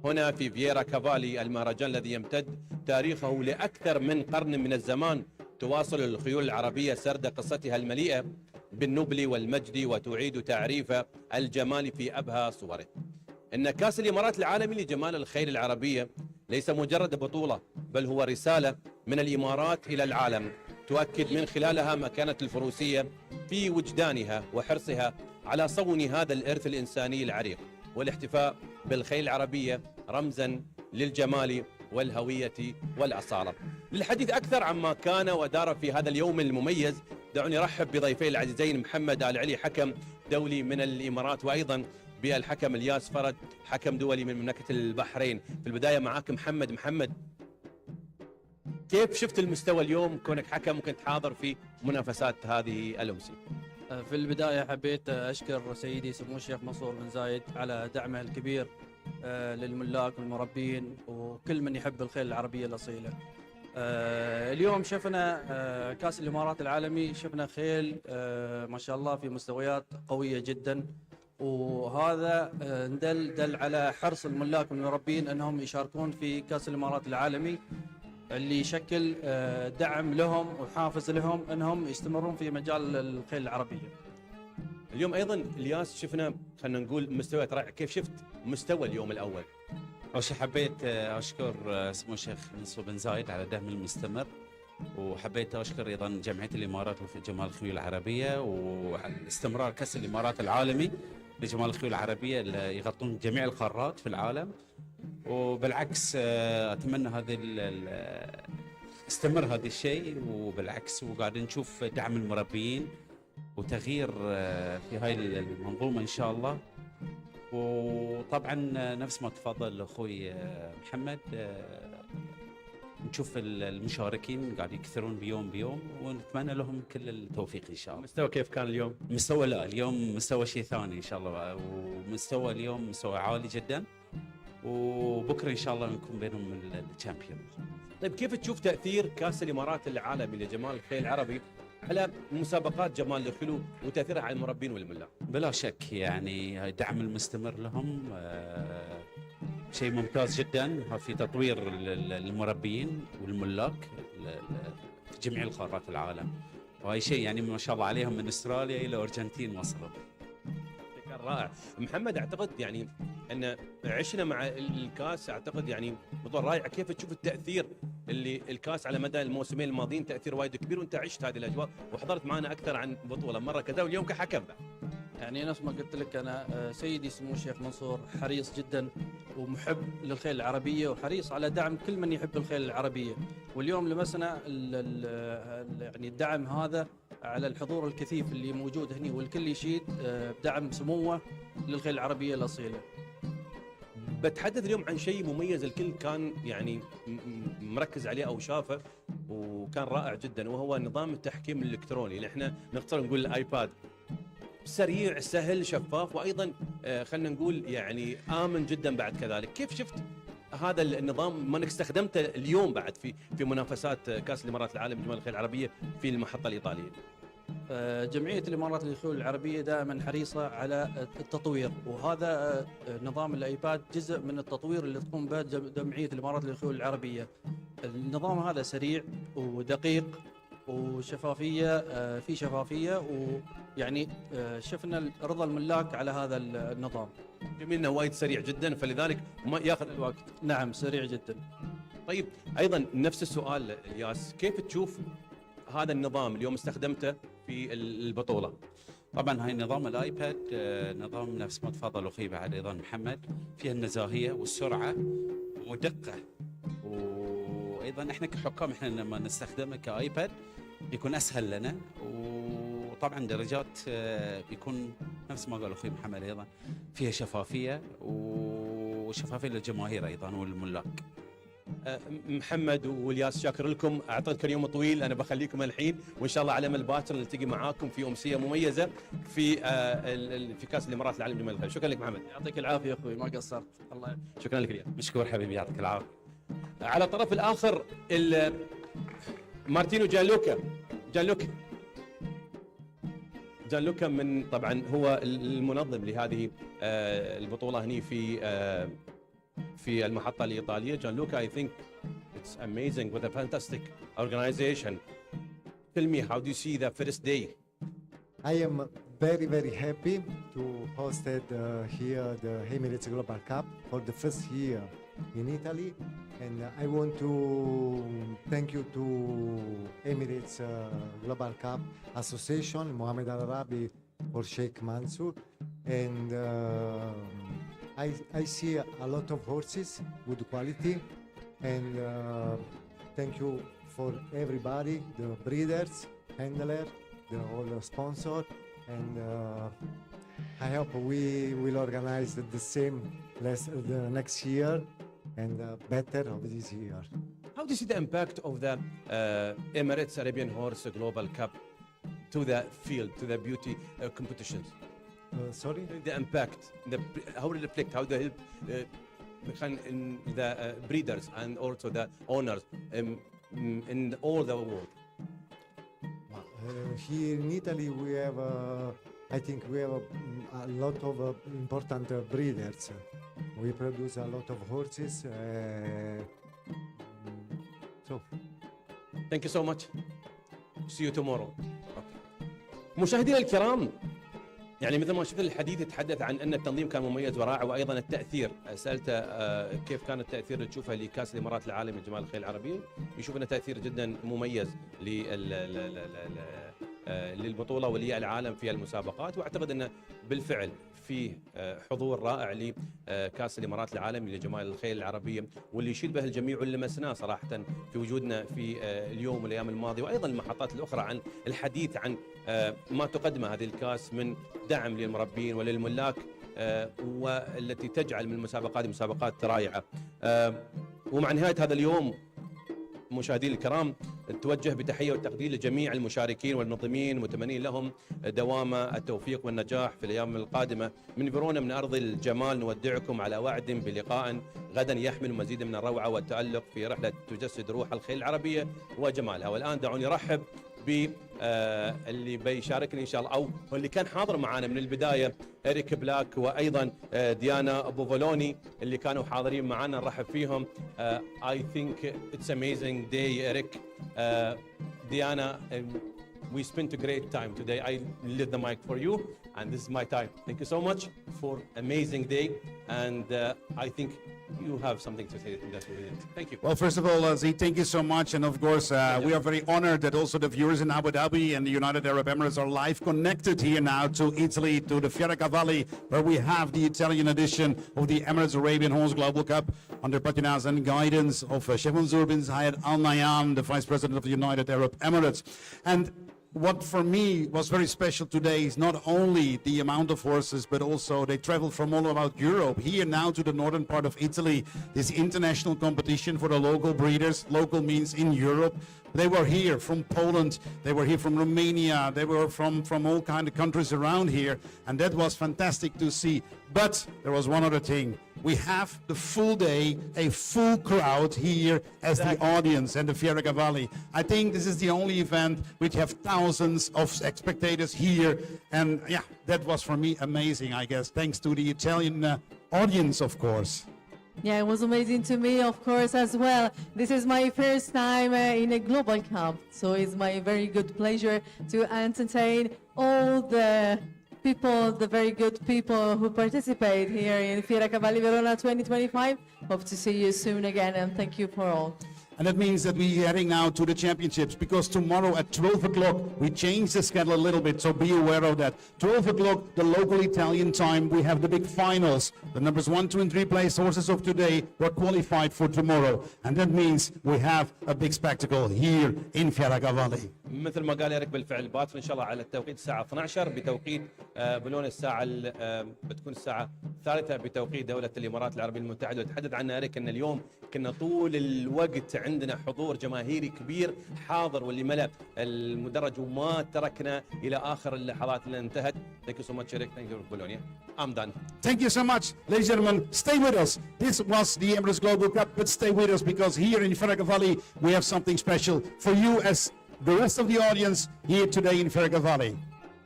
S3: هنا في فييرا كافالي، المهرجان الذي يمتد تاريخه لأكثر من قرن من الزمان، تواصل الخيول العربية سرد قصتها المليئة بالنبل والمجد، وتعيد تعريف الجمال في أبهى صوره. إن كأس الإمارات العالمي لجمال الخيل العربية ليس مجرد بطولة، بل هو رسالة من الإمارات إلى العالم، تؤكد من خلالها مكانة الفروسية في وجدانها وحرصها على صون هذا الإرث الإنساني العريق، والاحتفاء بالخيل العربية رمزاً للجمال والهوية والأصالة. للحديث أكثر عما كان ودار في هذا اليوم المميز، دعوني أرحب بضيفي العزيزين محمد آل علي، حكم دولي من الإمارات، وأيضاً بالحكم الياس فرد، حكم دولي من مملكة البحرين. في البداية معاك محمد، كيف شفت المستوى اليوم كونك حكم ممكن تحاضر في منافسات هذه الأمسية؟
S7: في البداية حبيت أشكر سيدي سمو الشيخ منصور بن زايد على دعمه الكبير للملاك والمربين وكل من يحب الخيل العربية الأصيلة. اليوم شفنا كأس الإمارات العالمي، شفنا خيل ما شاء الله في مستويات قوية جدا، وهذا دل على حرص الملاك والمربين أنهم يشاركون في كأس الإمارات العالمي، اللي يشكل دعم لهم وحافز لهم أنهم يستمرون في مجال الخيل العربية.
S3: اليوم أيضا الياس شفنا خلينا نقول مستويات رائعة، كيف شفت مستوى اليوم الأول؟
S8: أول شيء حبيت أشكر سمو الشيخ منصور بن زايد على الدعم المستمر، وحبيت أشكر أيضا جمعية الإمارات وجمال الخيول العربية وعلى استمرار كأس الإمارات العالمي لجمال الخيول العربية اللي يغطون جميع القارات في العالم. وبالعكس أتمنى استمر هذا الشيء، وبالعكس وقاعدين نشوف دعم المربيين وتغيير في هاي المنظومة إن شاء الله. وطبعا نفس ما تفضل أخوي محمد، نشوف المشاركين قاعد يكثرون بيوم ونتمنى لهم كل التوفيق إن شاء الله.
S3: المستوى كيف كان اليوم؟
S8: مستوى لا اليوم مستوى شيء ثاني إن شاء الله، ومستوى اليوم مستوى عالي جدا، وبكرة إن شاء الله نكون بينهم الشامبيون.
S3: طيب كيف تشوف تأثير كأس الإمارات العالمي لجمال الخيل العربي على مسابقات جمال الخيل وتأثيرها على المربين والملاك؟
S8: بلا شك يعني الدعم المستمر لهم شيء ممتاز جدا في تطوير المربيين والملاك في جميع القارات العالم، وهي شيء يعني ما شاء الله عليهم من استراليا الى الارجنتين وصلوا.
S3: كان رائع. محمد اعتقد يعني ان عشنا مع الكاس، اعتقد يعني بطولة رائعة، كيف تشوف التأثير اللي الكاس على مدى الموسمين الماضيين تأثير وايد كبير، وانت عشت هذه الاجواء وحضرت معنا اكثر عن بطولة مرة كذا واليوم كحكم بعد.
S7: يعني نفس ما قلت لك أنا سيدي سمو الشيخ منصور حريص جدا ومحب للخيل العربية، وحريص على دعم كل من يحب الخيل العربية، واليوم لمسنا يعني الدعم هذا على الحضور الكثيف اللي موجود هنا، والكل يشيد بدعم سموه للخيل العربية الأصيلة.
S3: بتحدث اليوم عن شيء مميز الكل كان يعني مركز عليه او شافه وكان رائع جدا، وهو نظام التحكيم الالكتروني اللي احنا نقدر نقول الايباد، سريع سهل شفاف، وايضا خلينا نقول يعني امن جدا بعد كذلك. كيف شفت هذا النظام ما انك استخدمته اليوم بعد في منافسات كاس الامارات العالم لجمال الخيل العربيه في المحطه الايطاليه؟
S7: جمعية الإمارات للخيول العربية دائما حريصة على التطوير، وهذا نظام الآيباد جزء من التطوير اللي تقوم به جمعية الإمارات للخيول العربية. النظام هذا سريع ودقيق وشفافية، في شفافية، ويعني شفنا رضا الملاك على هذا النظام.
S3: جميل انه وايد سريع جدا فلذلك ما ياخذ الوقت.
S7: نعم سريع جدا.
S3: طيب ايضا نفس السؤال الياس، كيف تشوف هذا النظام اليوم استخدمته في البطوله؟
S8: طبعا هاي نظام الايباد نظام نفس ما تفضل اخي بعد ايضا محمد، فيها النزاهيه والسرعه ودقه، وايضا احنا كحكام احنا لما نستخدمه كايباد بيكون اسهل لنا، وطبعا درجات بيكون نفس ما قال اخوي محمد ايضا فيها شفافيه وشفافيه للجماهير ايضا والملاك.
S3: محمد والياس شاكر لكم، اعطيتكم يوم طويل، انا بخليكم الحين وان شاء الله على امل باكر نلتقي معاكم في امسيه مميزه في كاس الامارات العالم لجمال الخيل. شكرا لك محمد.
S7: يعطيك العافيه اخوي، ما قصرت. الله
S3: شكرا لك الياس.
S8: مشكور حبيبي يعطيك العافيه.
S3: على الطرف الاخر مارتينو جانلوكا من طبعا هو المنظم لهذه البطوله هني في المحطه الايطاليه. جانلوكا I think it's amazing with a fantastic organization. Tell me, how do you see the first day?
S9: I am very, very happy to host here the Emirates Global Cup for the first year in Italy. And I want to thank you to Emirates Global Cup Association, Mohammed Al Arabi for Sheikh Mansour. And I see a lot of horses, good quality. And thank you for everybody, the breeders, handler, all the sponsor, and I hope we will organize the same the next year and better of this year.
S3: How do you see the impact of the Emirates Arabian Horse Global Cup to the field, to the beauty competitions?
S9: Sorry?
S3: The impact, how will it reflect, how they help the breeders and also the owners in all the world?
S9: Here in Italy we have, I think we have a lot of important breeders. We produce a lot of horses. So.
S3: Thank you so much. See you tomorrow. مشاهدينا الكرام، يعني مثل ما شفنا الحديث يتحدث عن ان التنظيم كان مميز ورائع، وايضا التاثير. سالته كيف كان التاثير اللي تشوفه لكاس الامارات العالمي لجمال الخيل العربيه، يشوف انه تاثير جدا مميز للبطوله وللعالم في المسابقات، واعتقد انه بالفعل في حضور رائع لكاس الامارات العالمي لجمال الخيل العربيه، واللي يشيد به الجميع واللي لمسناه صراحه في وجودنا في اليوم والايام الماضيه، وايضا المحطات الاخرى عن الحديث عن ما تقدمه هذه الكاس من دعم للمربين وللملاك، والتي تجعل من المسابقات مسابقات رائعه. ومع نهايه هذا اليوم مشاهدينا الكرام، نتوجه بتحيه والتقدير لجميع المشاركين والمنظمين، متمنين لهم دوام التوفيق والنجاح في الايام القادمه. من فيرونا من ارض الجمال نودعكم على وعد بلقاء غدا يحمل مزيد من الروعه والتالق في رحله تجسد روح الخيل العربيه وجمالها. والان دعوني ارحب اللي بيشاركني ان شاء الله، او اللي كان حاضر معنا من البدايه، إريك بلاك وايضا ديانا بوفولوني اللي كانوا حاضرين معنا، نرحب فيهم. I think it's amazing day, Eric. Diana, we spent a great time today. I leave the mic for you, and this is my time. Thank you so much for amazing day, and I think you have something to say in that way. Thank you.
S6: Well, first of all, Z, thank you so much. And of course, we are very honored that also the viewers in Abu Dhabi and the United Arab Emirates are live connected here now to Italy, to the Fiera Cavalli, where we have the Italian edition of the Emirates Arabian Horse Global Cup under patinage and guidance of Sheikh Mansour bin Zayed Al Nahyan, the Vice President of the United Arab Emirates. And what for me was very special today is not only the amount of horses, but also they travel from all about Europe here now to the northern part of Italy. This international competition for the local breeders. Local means in Europe. They were here from Poland, they were here from Romania, they were from all kind of countries around here, and that was fantastic to see. But there was one other thing. we have the full day, a full crowd here as the audience and the Fiera Cavalli. I think this is the only event which have thousands of spectators here. And yeah, that was for me amazing, I guess, thanks to the Italian audience, of course.
S1: Yeah, it was amazing to me, of course, as well. This is my first time in a global cup, so it's my very good pleasure to entertain all the people, the very good people who participate here in Fiera Cavalli Verona 2025. Hope to see you soon again, and thank you for all.
S6: And that means that we're heading now to the championships, because tomorrow at 12 o'clock, we change the schedule a little bit, so be aware of that. 12 o'clock, the local Italian time, we have the big finals. The numbers 1, 2, and 3 place horses of today were qualified for tomorrow. And that means we have a big spectacle here in Fiera Cavalli.
S3: مثل ما قال إيريك بالفعل باكر ان شاء الله على التوقيت الساعه 12 بتوقيت بلون الساعه بتكون الساعه 3 بتوقيت دوله الامارات العربيه المتحده. وتحدث عنها إيريك ان اليوم كنا طول الوقت عندنا حضور جماهيري كبير حاضر واللي ملأ المدرج وما تركنا الى اخر اللحظات اللي انتهت. Thank you so much Eric. Thank you Bologna. I'm done.
S6: Thank you so much, ladies and gentlemen. Stay with us. This was the Emirates Global Cup, but stay with us because here in Fiera Cavalli we have something special for you as the rest of the audience here today in Fiera Cavalli.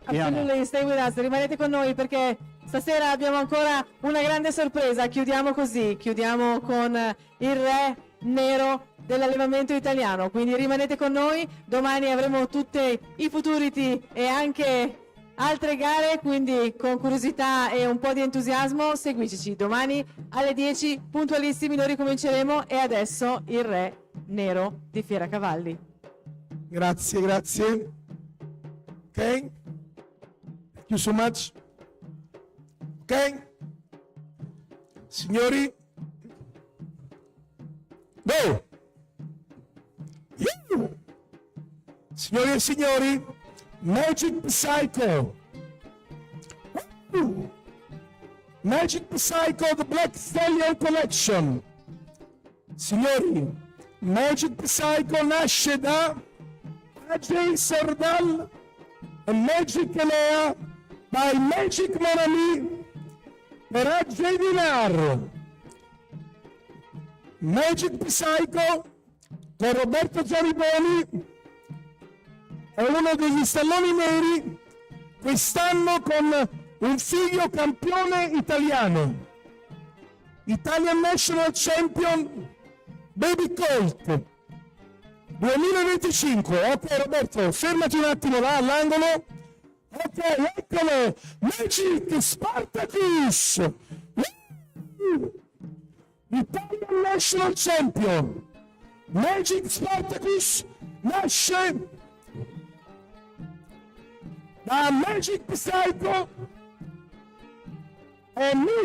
S1: Absolutely, stay with us, rimanete con noi perché stasera abbiamo ancora una grande sorpresa. Chiudiamo così, chiudiamo con il re nero dell'allevamento italiano, quindi rimanete con noi. Domani avremo tutti i futurity e anche altre gare, quindi con curiosità e un po' di entusiasmo seguiteci. Domani alle 10 puntualissimi noi ricominceremo e adesso il re nero di Fiera Cavalli.
S10: Grazie, grazie. Ok? Thank you so much. Ok? Signori? Go! You! Signori e signori, Magic Psycho. Woo! Magic Psycho, the Black Stallion Collection. Signori, Magic Psycho nasce da Ajay Sardal e Magic Elea by Magic Monami per Ajay Dinar. Magic Psycho con Roberto Giariboni è uno degli stalloni neri quest'anno con un figlio campione italiano, Italian National Champion Baby Colt 2025. Ok Roberto, fermati un attimo là all'angolo. Ok, eccolo, Magic Spartacus, Italian National Champion. Magic Spartacus nasce da Magic Psycho e